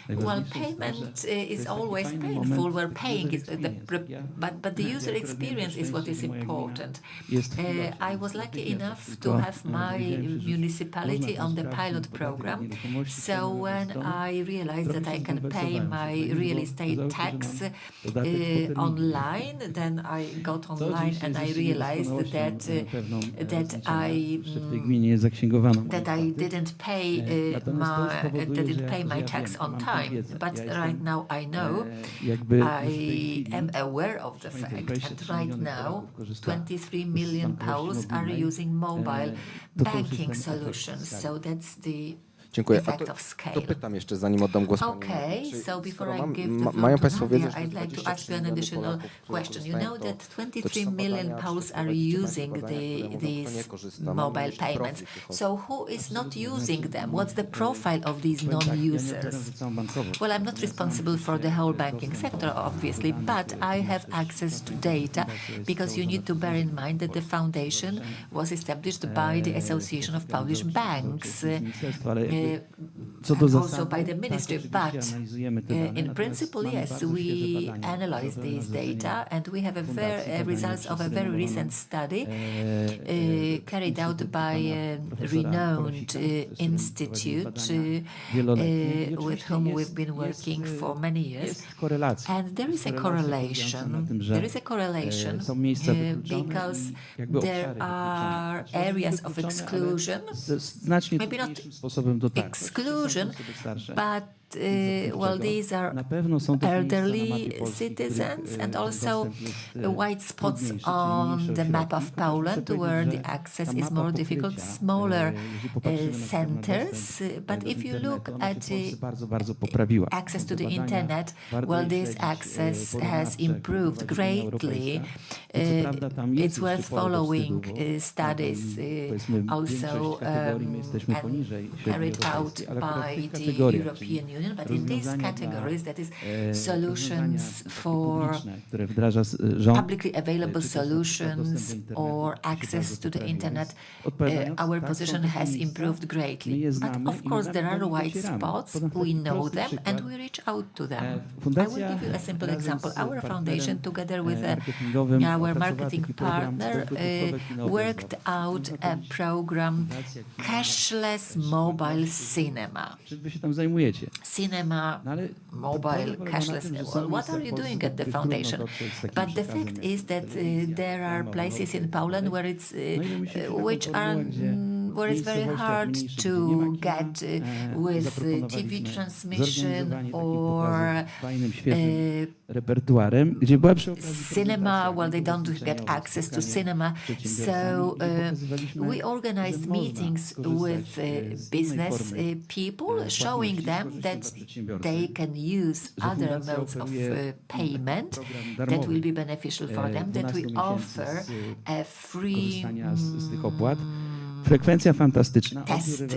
Well, payment is always painful. We're paying it, but the user experience is what is important. I was lucky enough to have my municipality on the pilot program. So when I realized that I can pay my real estate tax online, then I got online and I realized that I didn't pay my tax on time. But right now I know, I am aware of the fact that right now 23 million Poles are using mobile banking solutions. So that's the Dziękuję. effect of scale. To pytam jeszcze, zanim oddam głos pani. Okay, so before I give the floor mają to państwo wiedzę, Nadia, że I'd like to ask 23 you an miliony additional Polaków, którzy question. You korzystają, know that to 23 są million badania, Poles czy are prowadzicie using państwo badania, które mówią, kto nie these korzysta, mamy mobile mniejszy payments. profil tych osób. So who is not using them? What's the profile of these non-users? Well, I'm not responsible for the whole banking sector, obviously, but I have access to data because you need to bear in mind that the foundation was established by the Association of Polish Banks. also by the ministry. But in principle, yes, we analyze these data, and we have results of a very recent study carried out by a renowned institute with whom we've been working for many years. And there is a correlation. Because there are areas of exclusion, maybe not exclusion, but these are elderly citizens and also white spots on the map of Poland where the access is more difficult, smaller centers. But if you look at access to the internet, this access has improved greatly. It's worth following studies also carried out by the European Union, but in these categories, that is solutions for publicly available solutions or access to the internet, our position has improved greatly. But of course, there are white spots, we know them, and we reach out to them. I will give you a simple example. Our foundation, together with our marketing partner, worked out a program, Cashless Mobile Cinema. Cinema, mobile, cashless. What are you doing at the foundation? But the fact is that there are places in Poland where it's very hard to get with TV transmission or cinema. They don't get access to cinema. So we organized meetings with business people, showing them that they can use other modes of payment that will be beneficial for them, that we offer a free test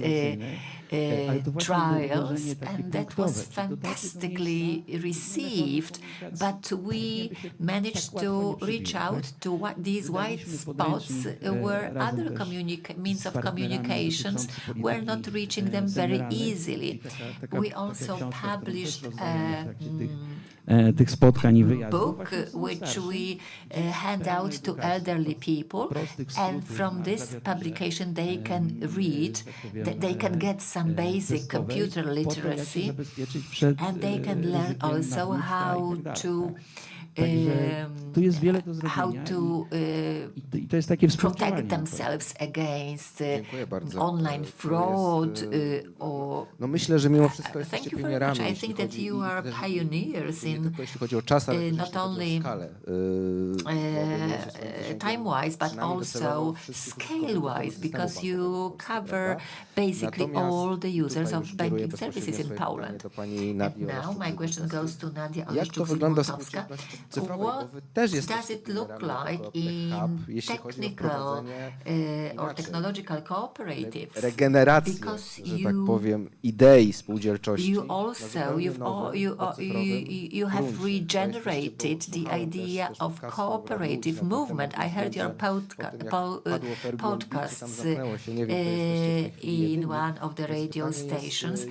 trials, and that was fantastically received. But we managed to reach out to these white spots where other means of communications were not reaching them very easily. We also published a book which we hand out to elderly people, and from this publication they can read, they can get some basic computer literacy, and they can learn also how to protect themselves against online fraud or... Thank you very much. I think that you are pioneers in not only time-wise, but also scale-wise, because you cover basically all the users of banking services in Poland. And now my question goes to Nadia Oleszczuk-Zygmuntowska. What does it look like in technical or technological cooperatives? Because you have regenerated the idea of cooperative movement. I heard your podcasts in one of the radio stations.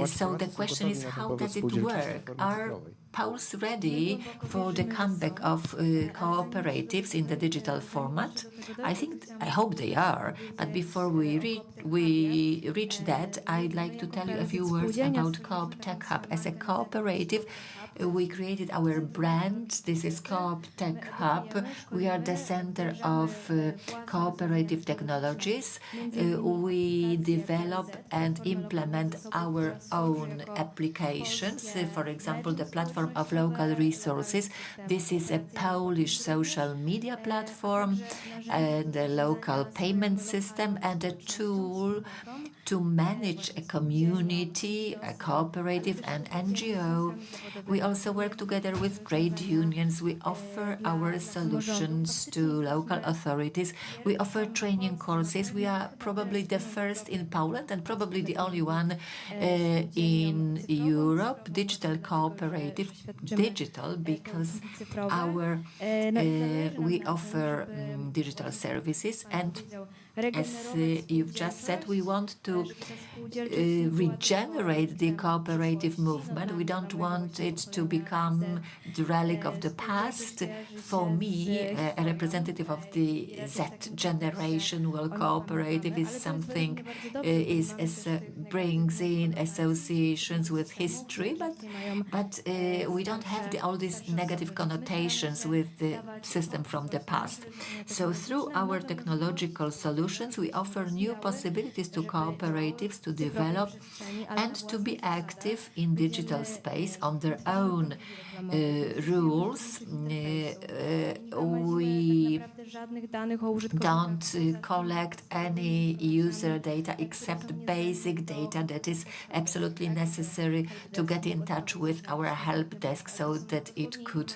So the question is, how does it work? Are Poles ready for the comeback of cooperatives in the digital format? I hope they are. But before we reach that, I'd like to tell you a few words about Coop Tech Hub. As a cooperative, we created our brand. This is Coop Tech Hub. We are the center of cooperative technologies. We develop and implement our own applications. For example, the platform of local resources. This is a Polish social media platform and a local payment system and a tool to manage a community, a cooperative, and NGO. We also work together with trade unions. We offer our solutions to local authorities. We offer training courses. We are probably the first in Poland and probably the only one in Europe, digital cooperative, digital because we offer digital services, and As you've just said, we want to regenerate the cooperative movement. We don't want it to become the relic of the past. For me, a representative of the Z generation, well, cooperative is something brings in associations with history, but we don't have all these negative connotations with the system from the past. So through our technological solutions, we offer new possibilities to cooperatives to develop and to be active in digital space on their own rules. We don't collect any user data except basic data that is absolutely necessary to get in touch with our help desk so that it could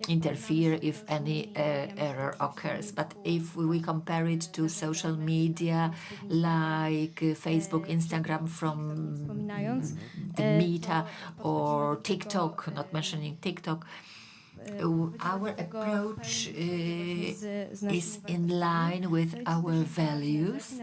interfere if any error occurs. But if we compare it to social media like Facebook, Instagram from the Meta or TikTok, not mentioning TikTok, our approach is in line with our values,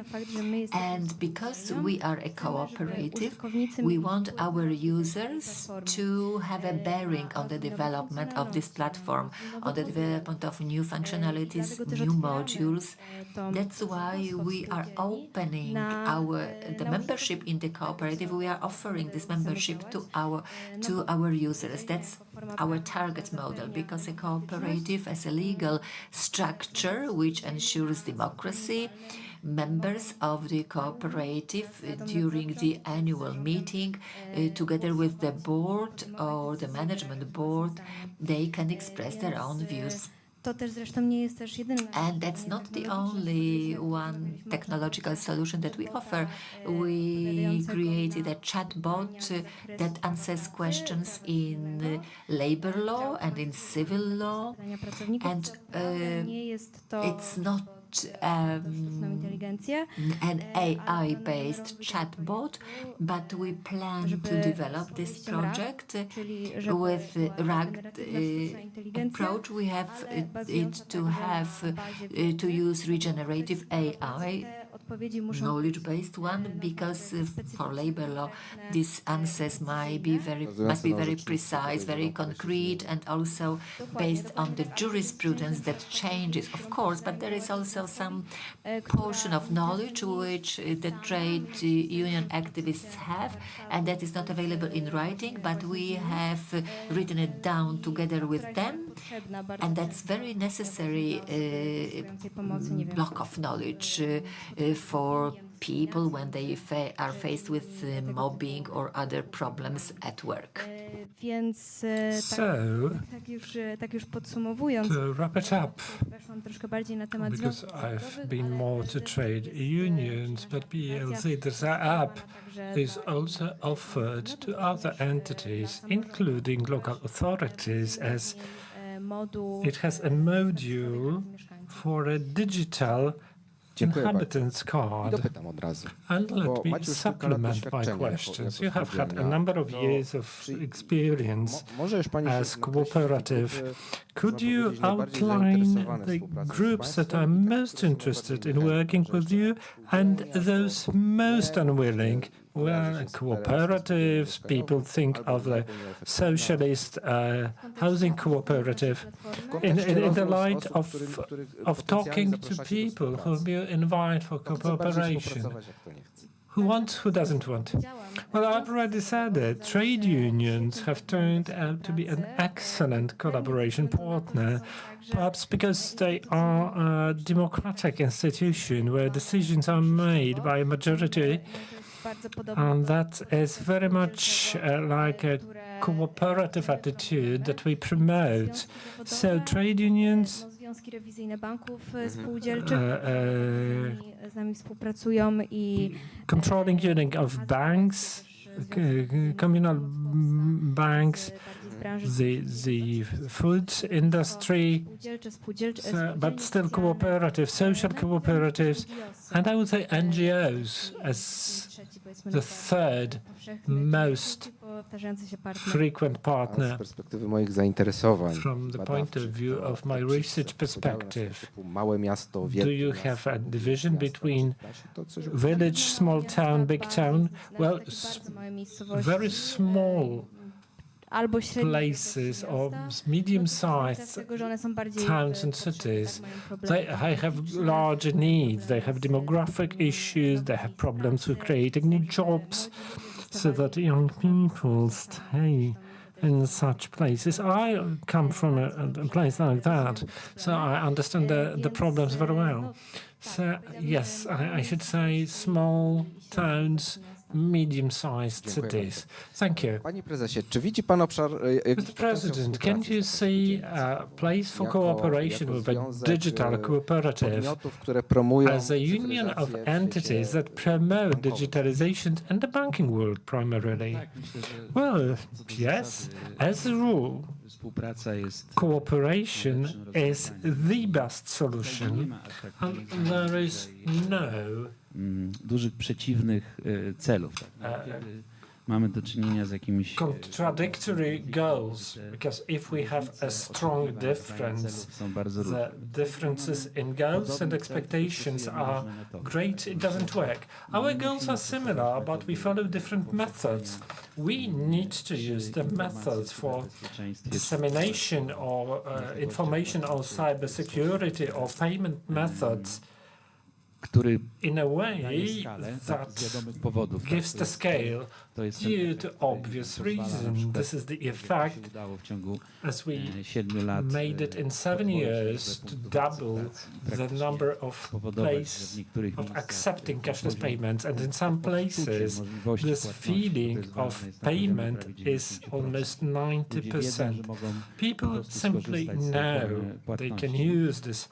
and because we are a cooperative, we want our users to have a bearing on the development of this platform, on the development of new functionalities, new modules. That's why we are opening the membership in the cooperative. We are offering this membership to our users. That's our target model, because a cooperative as a legal structure which ensures democracy, members of the cooperative during the annual meeting, together with the board or the management board, they can express their own views. And that's not the only one technological solution that we offer. We created a chatbot that answers questions in labor law and in civil law, and it's not an AI-based chatbot, but we plan to develop this project with the rugged approach. We have to use regenerative AI, knowledge-based one, because for labor law, these answers must be very precise, very concrete, and also based on the jurisprudence that changes, of course. But there is also some portion of knowledge which the trade union activists have, and that is not available in writing, but we have written it down together with them, and that's very necessary block of knowledge for people when they are faced with mobbing or other problems at work. So, to wrap it up, because I've been more to trade unions, but PLC, this app is also offered to other entities, including local authorities, as it has a module for a digital inhabitants card. And let me supplement my questions. You have had a number of years of experience as cooperative. Could you outline the groups that are most interested in working with you and those most unwilling? Well, cooperatives, people think of the socialist housing cooperative. In the light of talking to people whom you invite for cooperation, who doesn't want? Well, I've already said it. Trade unions have turned out to be an excellent collaboration partner, perhaps because they are a democratic institution where decisions are made by a majority. And that is very much like a cooperative attitude that we promote. So trade unions, controlling unit of banks, communal banks, the food industry, but still cooperative, social cooperatives, and I would say NGOs as the third most frequent partner. Z perspektywy moich zainteresowań, From the point of view of my research perspective, małe miasto, do you have a division between village, small town, big town? Well, very small places or medium-sized towns and cities, they have larger needs. They have demographic issues. They have problems with creating new jobs so that young people stay in such places. I come from a place like that, so I understand the problems very well. So yes, I should say small towns, medium-sized cities. Thank you. Panie prezesie, czy widzi pan obszar Mr. President, can you see a place for cooperation with a digital cooperative as a union of entities that promote digitalization in the banking world primarily? Well, yes, as a rule, cooperation is the best solution, and there is no dużych przeciwnych celów. Mamy do czynienia z jakimiś contradictory goals, because if we have a strong difference, the differences in goals and expectations are great, it doesn't work. Our goals are similar, but we follow different methods. We need to use the methods for dissemination or information on cybersecurity or payment methods który in a way that gives the scale due to obvious reasons. This is the effect, as we made it in 7 years to double the number of places of accepting cashless payments, and in some places this feeling of payment is almost 90%. People simply know they can use this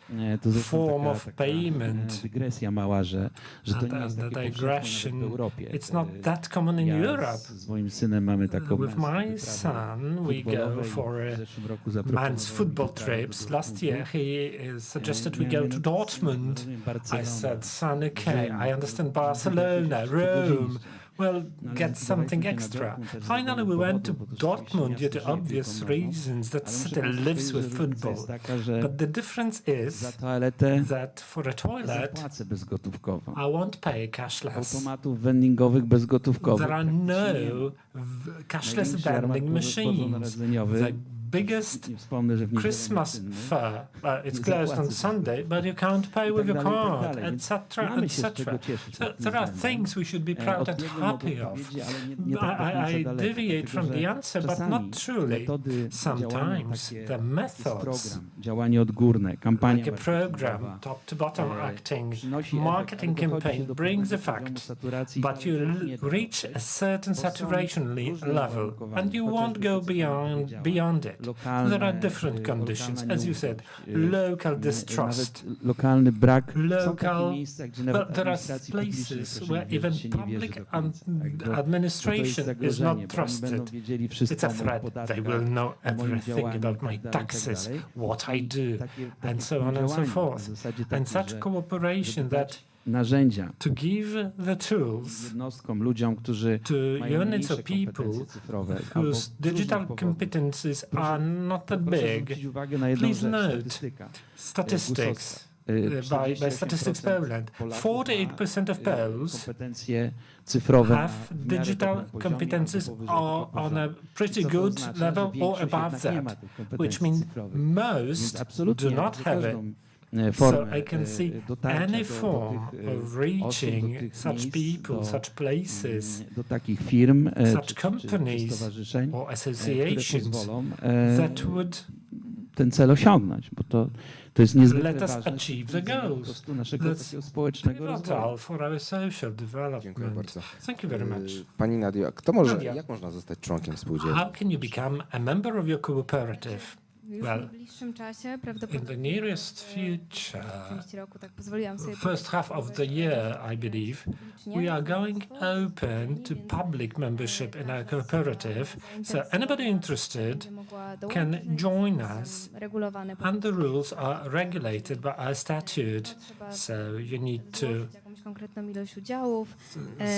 form of payment. Mała, że to nie jest takie powszechne w Europie. It's not that common in Europe. Z moim synem mamy taką With my son, we go for man's football trips. Last year, he suggested we go to Dortmund. I said, son, okay, I understand Barcelona, Rome. Well, get something extra. Finally, we went to Dortmund due to obvious reasons. That city lives with football. But the difference is that for a toilet, I won't pay cashless. Automatów vendingowych bezgotówkowych. There are no cashless vending machines. The biggest Christmas fair, it's closed on Sunday, but you can't pay with your card, etc., etc. So there are things we should be proud and happy of. I deviate from the answer, but not truly. Sometimes the methods, działanie odgórne, kampania like a program, top-to-bottom acting, marketing campaign brings effect, but you reach a certain saturation level, and you won't go beyond it. There are different conditions, as you said, local distrust. Lokalny brak. Well, there are places where even public administration is not trusted. It's a threat. They will know everything about my taxes, what I do, and so on and so forth. And such cooperation that narzędzia to give the tools jednostkom, ludziom, którzy to mają units of mniejsze people kompetencje cyfrowe, whose digital competencies are not that big. Please note statistics by Statistics Poland. 48% of Poles have digital competencies or on a pretty good level or above that, which means most do not have it. So I can see any form of reaching such people, such places, do takich firm, such companies or associations that would ten cel osiągnąć, bo to jest niezwykle let us ważne achieve the goals. naszego takiego społecznego rozwoju. For our social development. Dziękuję bardzo. Thank you very much. Pani Nadio, jak można zostać członkiem spółdzielni? How can you become a member of your cooperative? Już w bliższym czasie, in the nearest future, części roku, tak pozwoliłam sobie first half of the year, I believe, we are going open to public membership in our cooperative. So anybody interested can join us, and the rules are regulated by our statute. So you need to konkretną ilość udziałów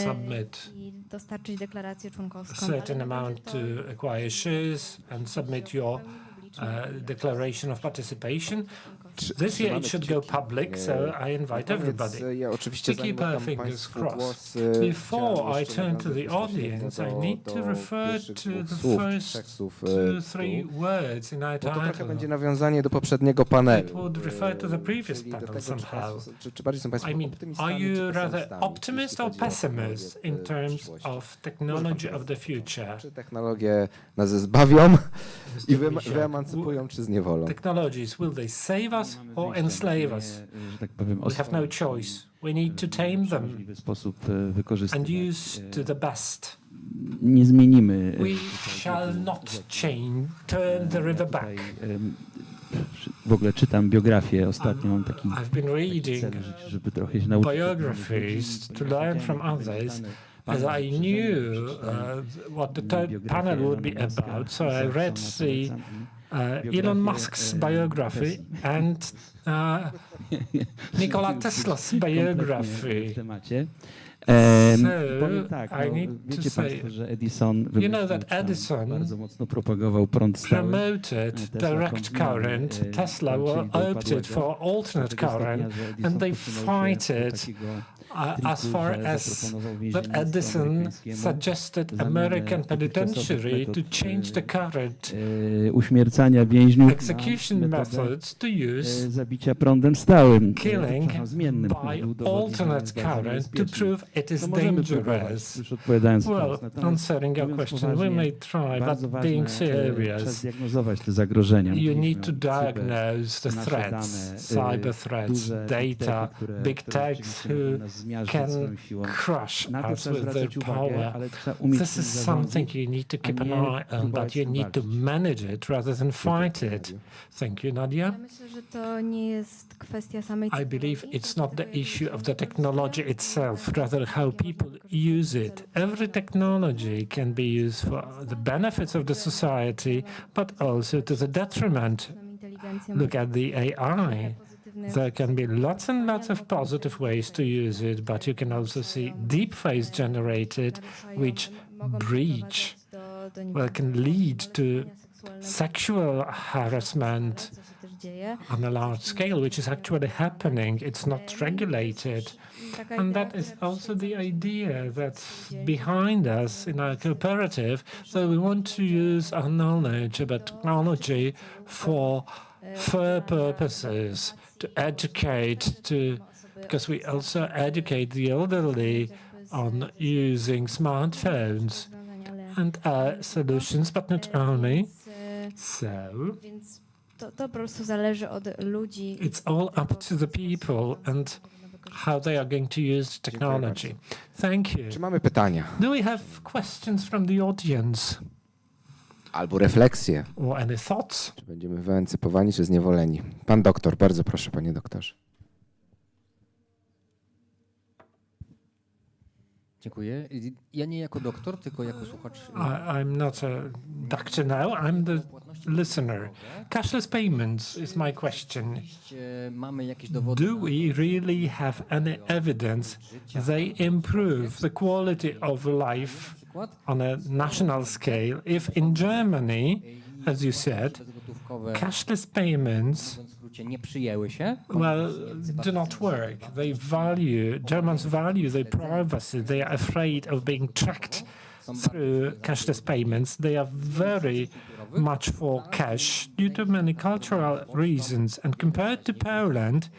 submit i dostarczyć deklarację członkowską. a certain amount to acquire shares and submit your declaration of participation. This year it should go public, so I invite everybody. Ja oczywiście to keep our fingers crossed. Before I turn to the audience, I need to refer to the first 2-3 words in our To trochę title. będzie nawiązanie do poprzedniego panelu. It would refer to the previous Czyli do panel tego, somehow. czy bardziej są Państwo I mean, optymistami, are czy you rather pesymistami, optimist jeśli or chodzi o pessimist technologię in terms przyszłości? of technology of the future? Czy technologie nas zbawią i wyemancypują, czy zniewolą? Technologies, will they save us or enslave us? We have no choice. We need to tame them and use to the best. Nie zmienimy. We shall not turn the river back. W ogóle czytam biografię ostatnio, mam taki I've been reading cel, żeby trochę się nauczyć. biographies to learn from others, as I knew what the third panel would be about. So I read the Elon Musk's biography and Nikola Tesla's biography. Powiem tak, wiecie Państwo, że Edison bardzo mocno propagował prąd stały. Promoted direct current. Tesla opted for alternate current, and they fighted as far as that Edison suggested American penitentiary to change the current Uśmiercania więźniów execution methods to use zabicia prądem stałym, killing by alternate current to prove it is dangerous. Well, answering your question, we may try, but being serious, zdiagnozować te zagrożenia. you need to diagnose the threats, cyber threats, data, big techs who can crush us with their power. This is something you need to keep an eye on, but you need to manage it rather than fight it. Thank you, Nadia. Myślę, że to nie jest kwestia samej I believe it's not the issue of the technology itself, rather how people use it. Every technology can be used for the benefits of the society, but also to the detriment. Look at the AI. There can be lots and lots of positive ways to use it, but you can also see deepfakes generated, which can lead to sexual harassment on a large scale, which is actually happening. It's not regulated. And that is also the idea that's behind us in our cooperative. So we want to use our knowledge about technology for fair purposes, to educate, because we also educate the elderly on using smartphones and solutions, but not only. So to po prostu zależy od ludzi. It's all up to the people and how they are going to use technology. Thank you. Czy mamy pytania? Do we have questions from the audience? Albo refleksje. Or any thoughts? Czy będziemy wyemancypowani, czy zniewoleni? Pan doktor, bardzo proszę, panie doktorze. Dziękuję. Ja nie jako doktor, tylko jako słuchacz. I'm not a doctor now, I'm the listener. Cashless payments is my question. Mamy jakieś dowody? Do we really have any evidence they improve the quality of life on a national scale? If in Germany, as you said, cashless payments do not work. Germans value their privacy. They are afraid of being tracked through cashless payments. They are very much for cash due to many cultural reasons. And compared to Poland,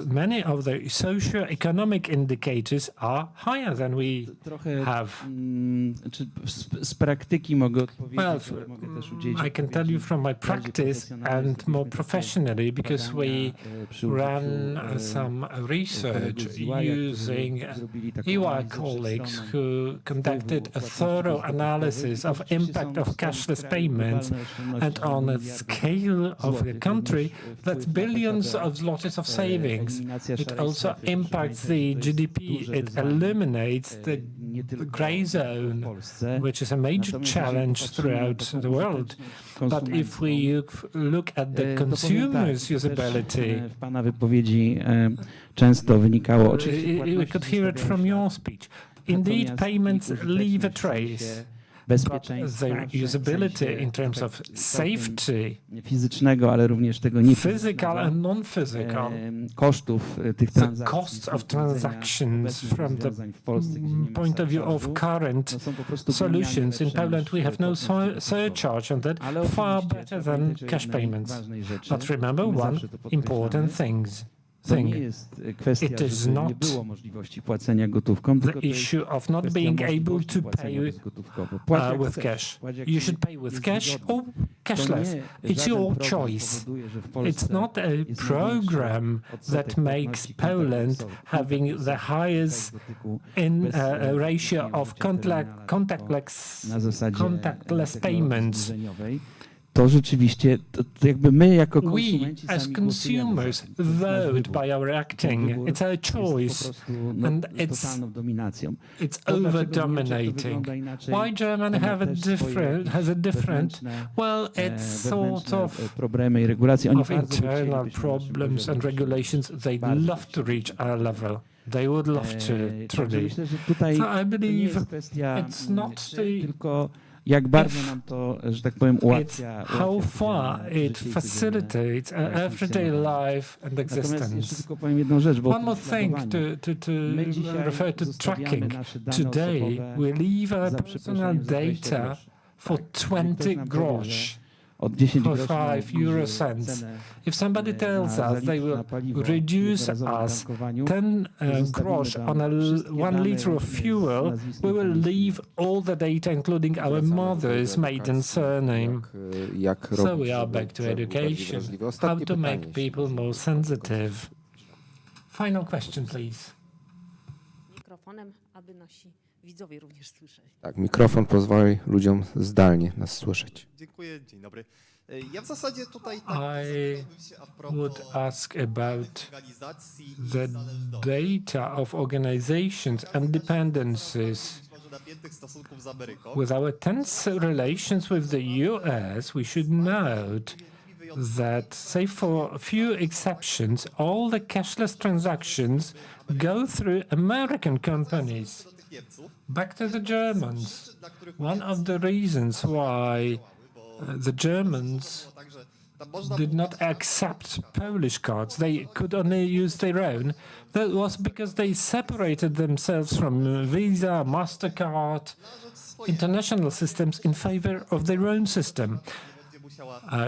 many of the socio-economic indicators are higher than we have. Z praktyki mogę odpowiedzieć, Well, mogę też udzielić I can tell you from my practice and more professionally, because we ran some research using EY colleagues who conducted a thorough analysis of impact of cashless payments, and on a scale of the country, that's billions of zlotys of savings. It also impacts the GDP. It eliminates the grey zone, which is a major challenge throughout the world. But if we look at the consumer's usability, w pana wypowiedzi często wynikało oczywiście we could hear it from your speech. Indeed, payments leave a trace. But their usability in terms of safety, fizycznego, ale również tego physical and non-physical, kosztów tych the transakcji, costs of transactions from the point of view of current solutions. In Poland, we have no surcharge on that, far better than cash payments. But remember one important thing. It is not the issue of not being able to pay with cash. You should pay with cash or cashless. It's your choice. It's not a program that makes Poland having the highest ratio of contactless payments. To rzeczywiście, to jakby my jako konsumenci as consumers vote by our acting. It's our choice, and it's over-dominating. Why Germany has a different? Well, it's sort of internal problems and regulations. They'd love to reach our level. They would love to, truly. So I believe it's not jak bardzo nam to, że tak powiem, ułatwia. How far it facilitates our everyday life and existence. One more thing to refer to tracking. Today, we leave our personal data for 20 grosz. For 5 euro cents. If somebody tells us they will reduce us 10 grosz on 1 liter of fuel, we will leave all the data, including our mother's maiden surname. So we are back to education. How to make people more sensitive. Final question, please. Mikrofonem, aby nasi widzowie również słyszeli. Tak, mikrofon pozwoli ludziom zdalnie nas słyszeć. Dziękuję, dzień dobry. Ja w zasadzie tutaj I would ask about the data of organizations and dependencies. With our tense relations with the US, we should note that, save for a few exceptions, all the cashless transactions go through American companies. Back to the Germans. One of the reasons why the Germans did not accept Polish cards, they could only use their own, that was because they separated themselves from Visa, MasterCard, international systems in favor of their own system.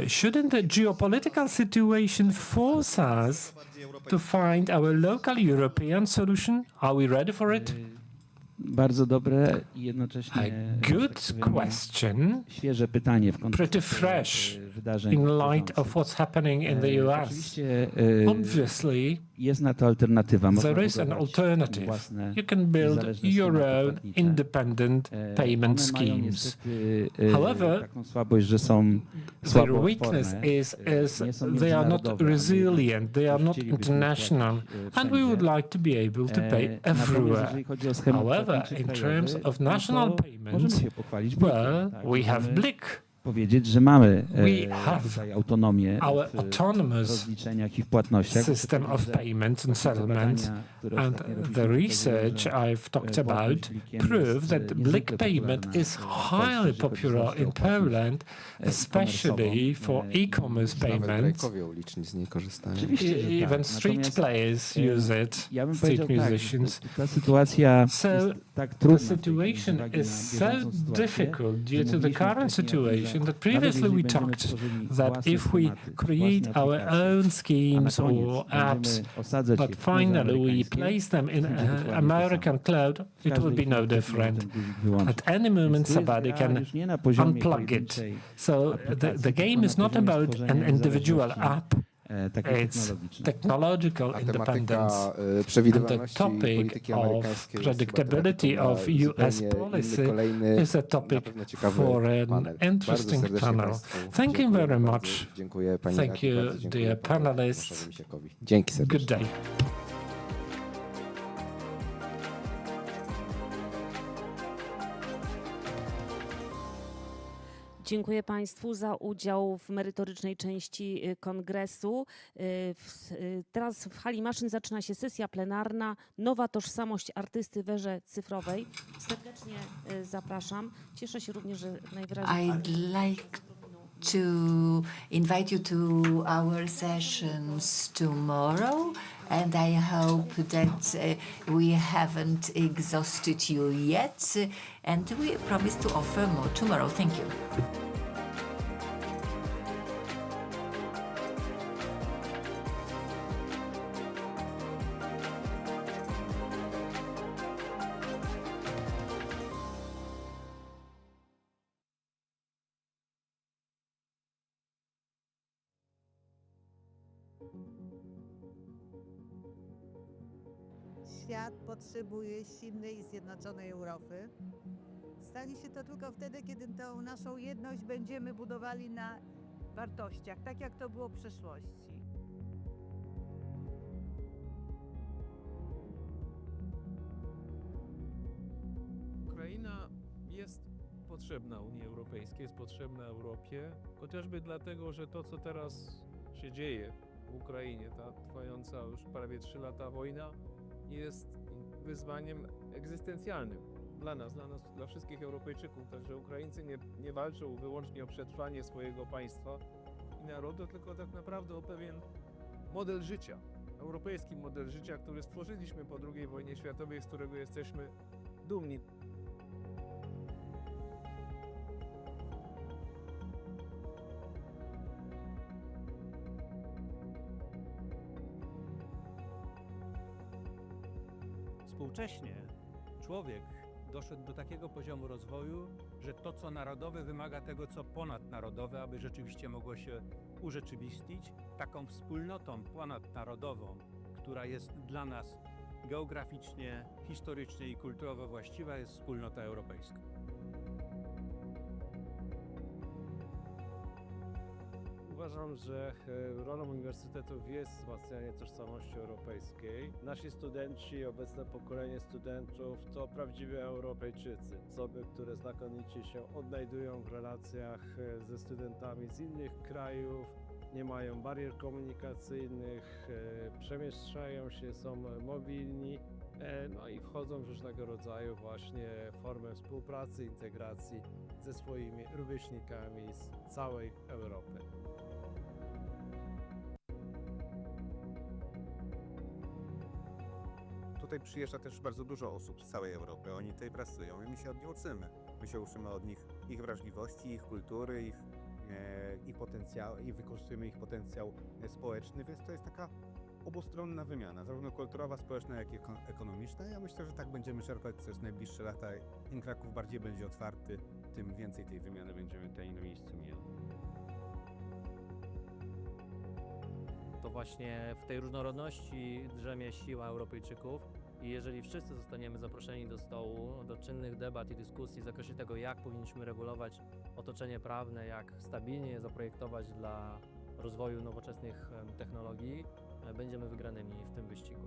Shouldn't the geopolitical situation force us to find our local European solution? Are we ready for it? Bardzo dobre I jednocześnie good question, świeże pytanie w pretty fresh in light of what's happening in the US. Obviously, jest na to alternatywa. There is an alternative. You can build your own independent payment schemes. However, their weakness is they are not resilient, they are not international, and we would like to be able to pay everywhere. However, in terms of national payments, well, we have BLIK. Powiedzieć, że mamy autonomię w rozliczeniach I w płatnościach. System of payments and settlements, and the research I've talked about prove that BLIK payment is highly popular in Poland, especially for e-commerce payments. Even street players use it, street musicians. So the situation is so difficult due to the current situation that previously we talked that if we create our own schemes or apps, but finally we place them in American cloud, it will be no different. At any moment somebody can unplug it. So the game is not about an individual app. It's technological independence. And the topic of predictability of US policy is a topic for an interesting panel. Thank you very much. Thank you, dear panelists. Good day. Dziękuję Państwu za udział w merytorycznej części kongresu. Teraz w hali maszyn zaczyna się sesja plenarna Nowa tożsamość artysty w erze cyfrowej. Serdecznie zapraszam. Cieszę się również, że najwyraźniej... I'd like to invite you to our sessions tomorrow, and I hope that we haven't exhausted you yet, and we promise to offer more tomorrow. Thank you. Świat potrzebuje silnej i zjednoczonej Europy. Stanie się to tylko wtedy, kiedy tą naszą jedność będziemy budowali na wartościach, tak jak to było w przeszłości. Ukraina jest potrzebna Unii Europejskiej, jest potrzebna Europie, chociażby dlatego, że to, co teraz się dzieje w Ukrainie, ta trwająca już prawie 3 lata wojna, jest wyzwaniem egzystencjalnym dla nas, dla wszystkich Europejczyków. Także Ukraińcy nie walczą wyłącznie o przetrwanie swojego państwa i narodu, tylko tak naprawdę o pewien model życia, europejski model życia, który stworzyliśmy po II wojnie światowej, z którego jesteśmy dumni. Współcześnie człowiek doszedł do takiego poziomu rozwoju, że to, co narodowe, wymaga tego, co ponadnarodowe, aby rzeczywiście mogło się urzeczywistnić. Taką wspólnotą ponadnarodową, która jest dla nas geograficznie, historycznie i kulturowo właściwa, jest wspólnota europejska. Uważam, że rolą uniwersytetów jest wzmacnianie tożsamości europejskiej. Nasi studenci, obecne pokolenie studentów to prawdziwi Europejczycy. Osoby, które znakomicie się odnajdują w relacjach ze studentami z innych krajów, nie mają barier komunikacyjnych, przemieszczają się, są mobilni, no i wchodzą w różnego rodzaju właśnie formy współpracy, integracji ze swoimi rówieśnikami z całej Europy. Tutaj przyjeżdża też bardzo dużo osób z całej Europy. Oni tutaj pracują i my się od nich uczymy. My się uczymy od nich ich wrażliwości, ich kultury, ich potencjał i wykorzystujemy ich potencjał społeczny, więc to jest taka obustronna wymiana, zarówno kulturowa, społeczna, jak i ekonomiczna. Ja myślę, że tak będziemy czerpać przez najbliższe lata. Im Kraków bardziej będzie otwarty, tym więcej tej wymiany będziemy tutaj na miejscu mieli. To właśnie w tej różnorodności drzemie siła Europejczyków i jeżeli wszyscy zostaniemy zaproszeni do stołu, do czynnych debat i dyskusji w zakresie tego, jak powinniśmy regulować otoczenie prawne, jak stabilnie je zaprojektować dla rozwoju nowoczesnych technologii, będziemy wygranymi w tym wyścigu.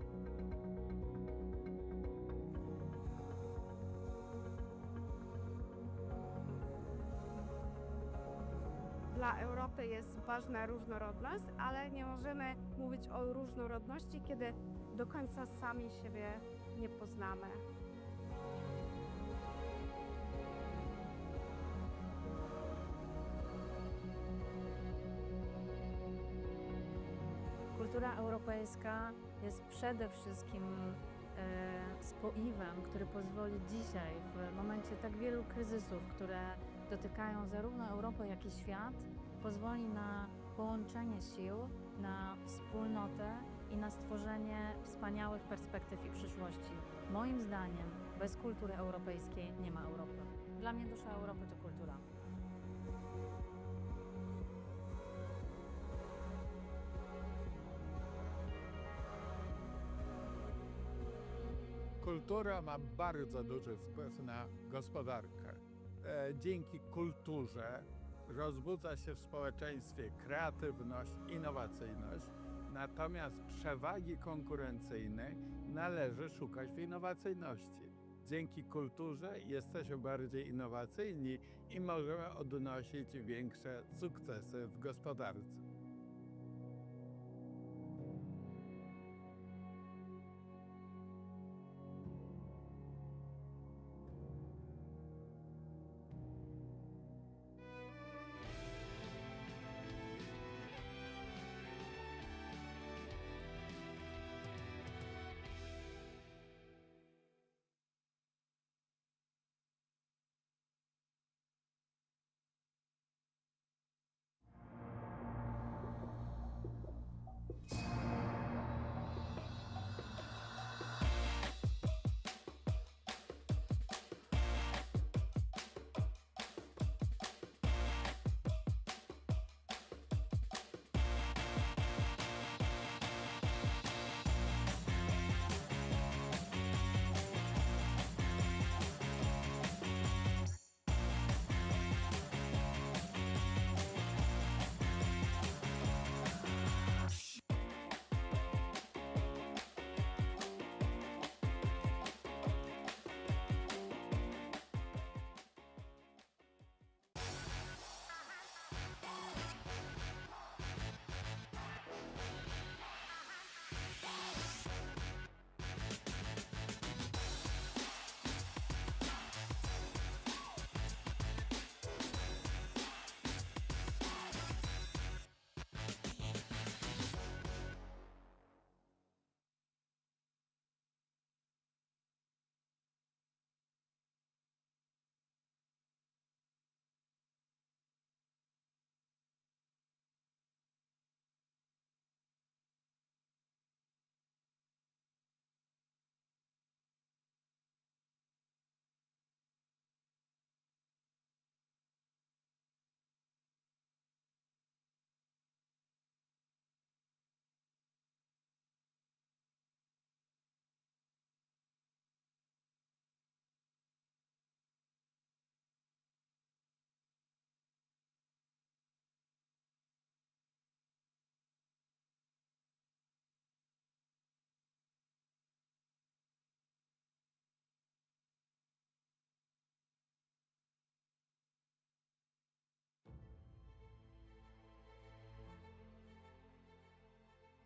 Dla Europy jest ważna różnorodność, ale nie możemy mówić o różnorodności, kiedy do końca sami siebie nie poznamy. Kultura europejska jest przede wszystkim spoiwem, który pozwoli dzisiaj, w momencie tak wielu kryzysów, które dotykają zarówno Europę, jak i świat, pozwoli na połączenie sił, na wspólnotę i na stworzenie wspaniałych perspektyw i przyszłości. Moim zdaniem bez kultury europejskiej nie ma Europy. Dla mnie dusza Europy to kultura. Kultura ma bardzo duży wpływ na gospodarkę. Dzięki kulturze rozbudza się w społeczeństwie kreatywność, innowacyjność, natomiast przewagi konkurencyjnej należy szukać w innowacyjności. Dzięki kulturze jesteśmy bardziej innowacyjni i możemy odnosić większe sukcesy w gospodarce.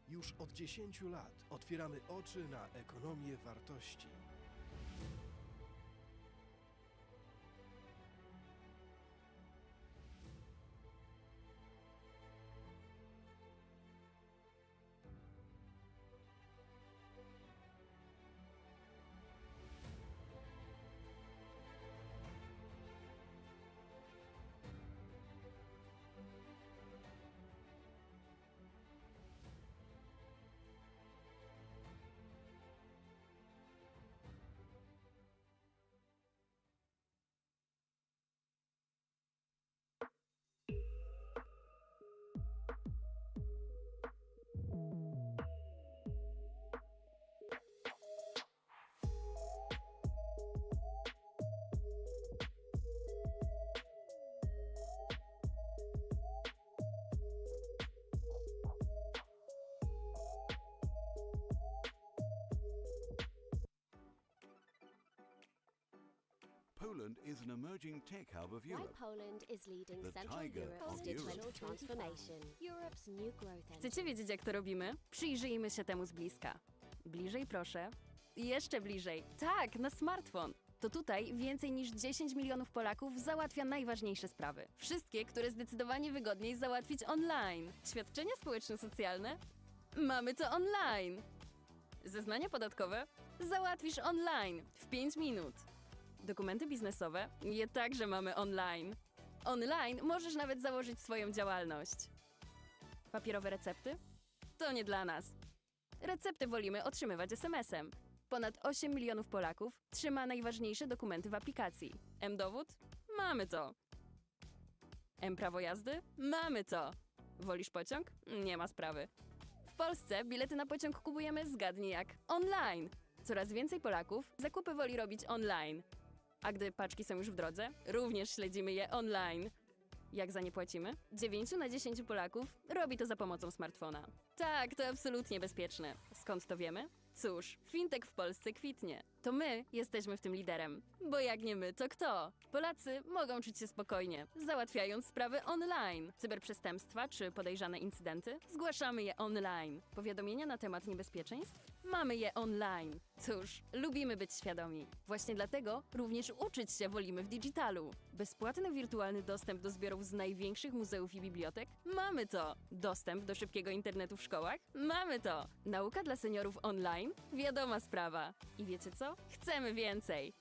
Już od 10 lat otwieramy oczy na ekonomię wartości. Poland is an emerging tech hub of Why Europe. Poland is leading The Central tiger Europe's of digital Europe. transformation. Europe's new growth engine. Chcecie wiedzieć, jak to robimy? Przyjrzyjmy się temu z bliska. Bliżej, proszę. Jeszcze bliżej. Tak, na smartfon. To tutaj więcej niż 10 milionów Polaków załatwia najważniejsze sprawy. Wszystkie, które zdecydowanie wygodniej załatwić online. Świadczenia społeczno-socjalne? Mamy to online. Zeznania podatkowe? Załatwisz online w 5 minut. Dokumenty biznesowe? Je także mamy online. Online możesz nawet założyć swoją działalność. Papierowe recepty? To nie dla nas. Recepty wolimy otrzymywać SMS-em. Ponad 8 milionów Polaków trzyma najważniejsze dokumenty w aplikacji. M-dowód? Mamy to. M-prawo jazdy? Mamy to. Wolisz pociąg? Nie ma sprawy. W Polsce bilety na pociąg kupujemy zgadnij jak online. Coraz więcej Polaków zakupy woli robić online. A gdy paczki są już w drodze, również śledzimy je online. Jak za nie płacimy? 9 na 10 Polaków robi to za pomocą smartfona. Tak, to absolutnie bezpieczne. Skąd to wiemy? Cóż, fintech w Polsce kwitnie. To my jesteśmy w tym liderem. Bo jak nie my, to kto? Polacy mogą czuć się spokojnie, załatwiając sprawy online. Cyberprzestępstwa czy podejrzane incydenty? Zgłaszamy je online. Powiadomienia na temat niebezpieczeństw? Mamy je online. Cóż, lubimy być świadomi. Właśnie dlatego również uczyć się wolimy w digitalu. Bezpłatny wirtualny dostęp do zbiorów z największych muzeów i bibliotek? Mamy to. Dostęp do szybkiego internetu w szkołach? Mamy to. Nauka dla seniorów online? Wiadoma sprawa. I wiecie co? Chcemy więcej.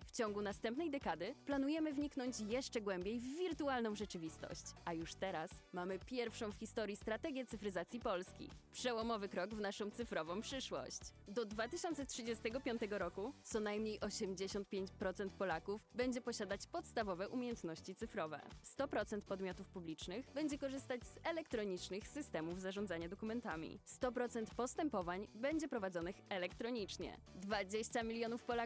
W ciągu następnej dekady planujemy wniknąć jeszcze głębiej w wirtualną rzeczywistość. A już teraz mamy pierwszą w historii strategię cyfryzacji Polski. Przełomowy krok w naszą cyfrową przyszłość. Do 2035 roku co najmniej 85% Polaków będzie posiadać podstawowe umiejętności cyfrowe. 100% podmiotów publicznych będzie korzystać z elektronicznych systemów zarządzania dokumentami. 100% postępowań będzie prowadzonych elektronicznie. 20 milionów Polaków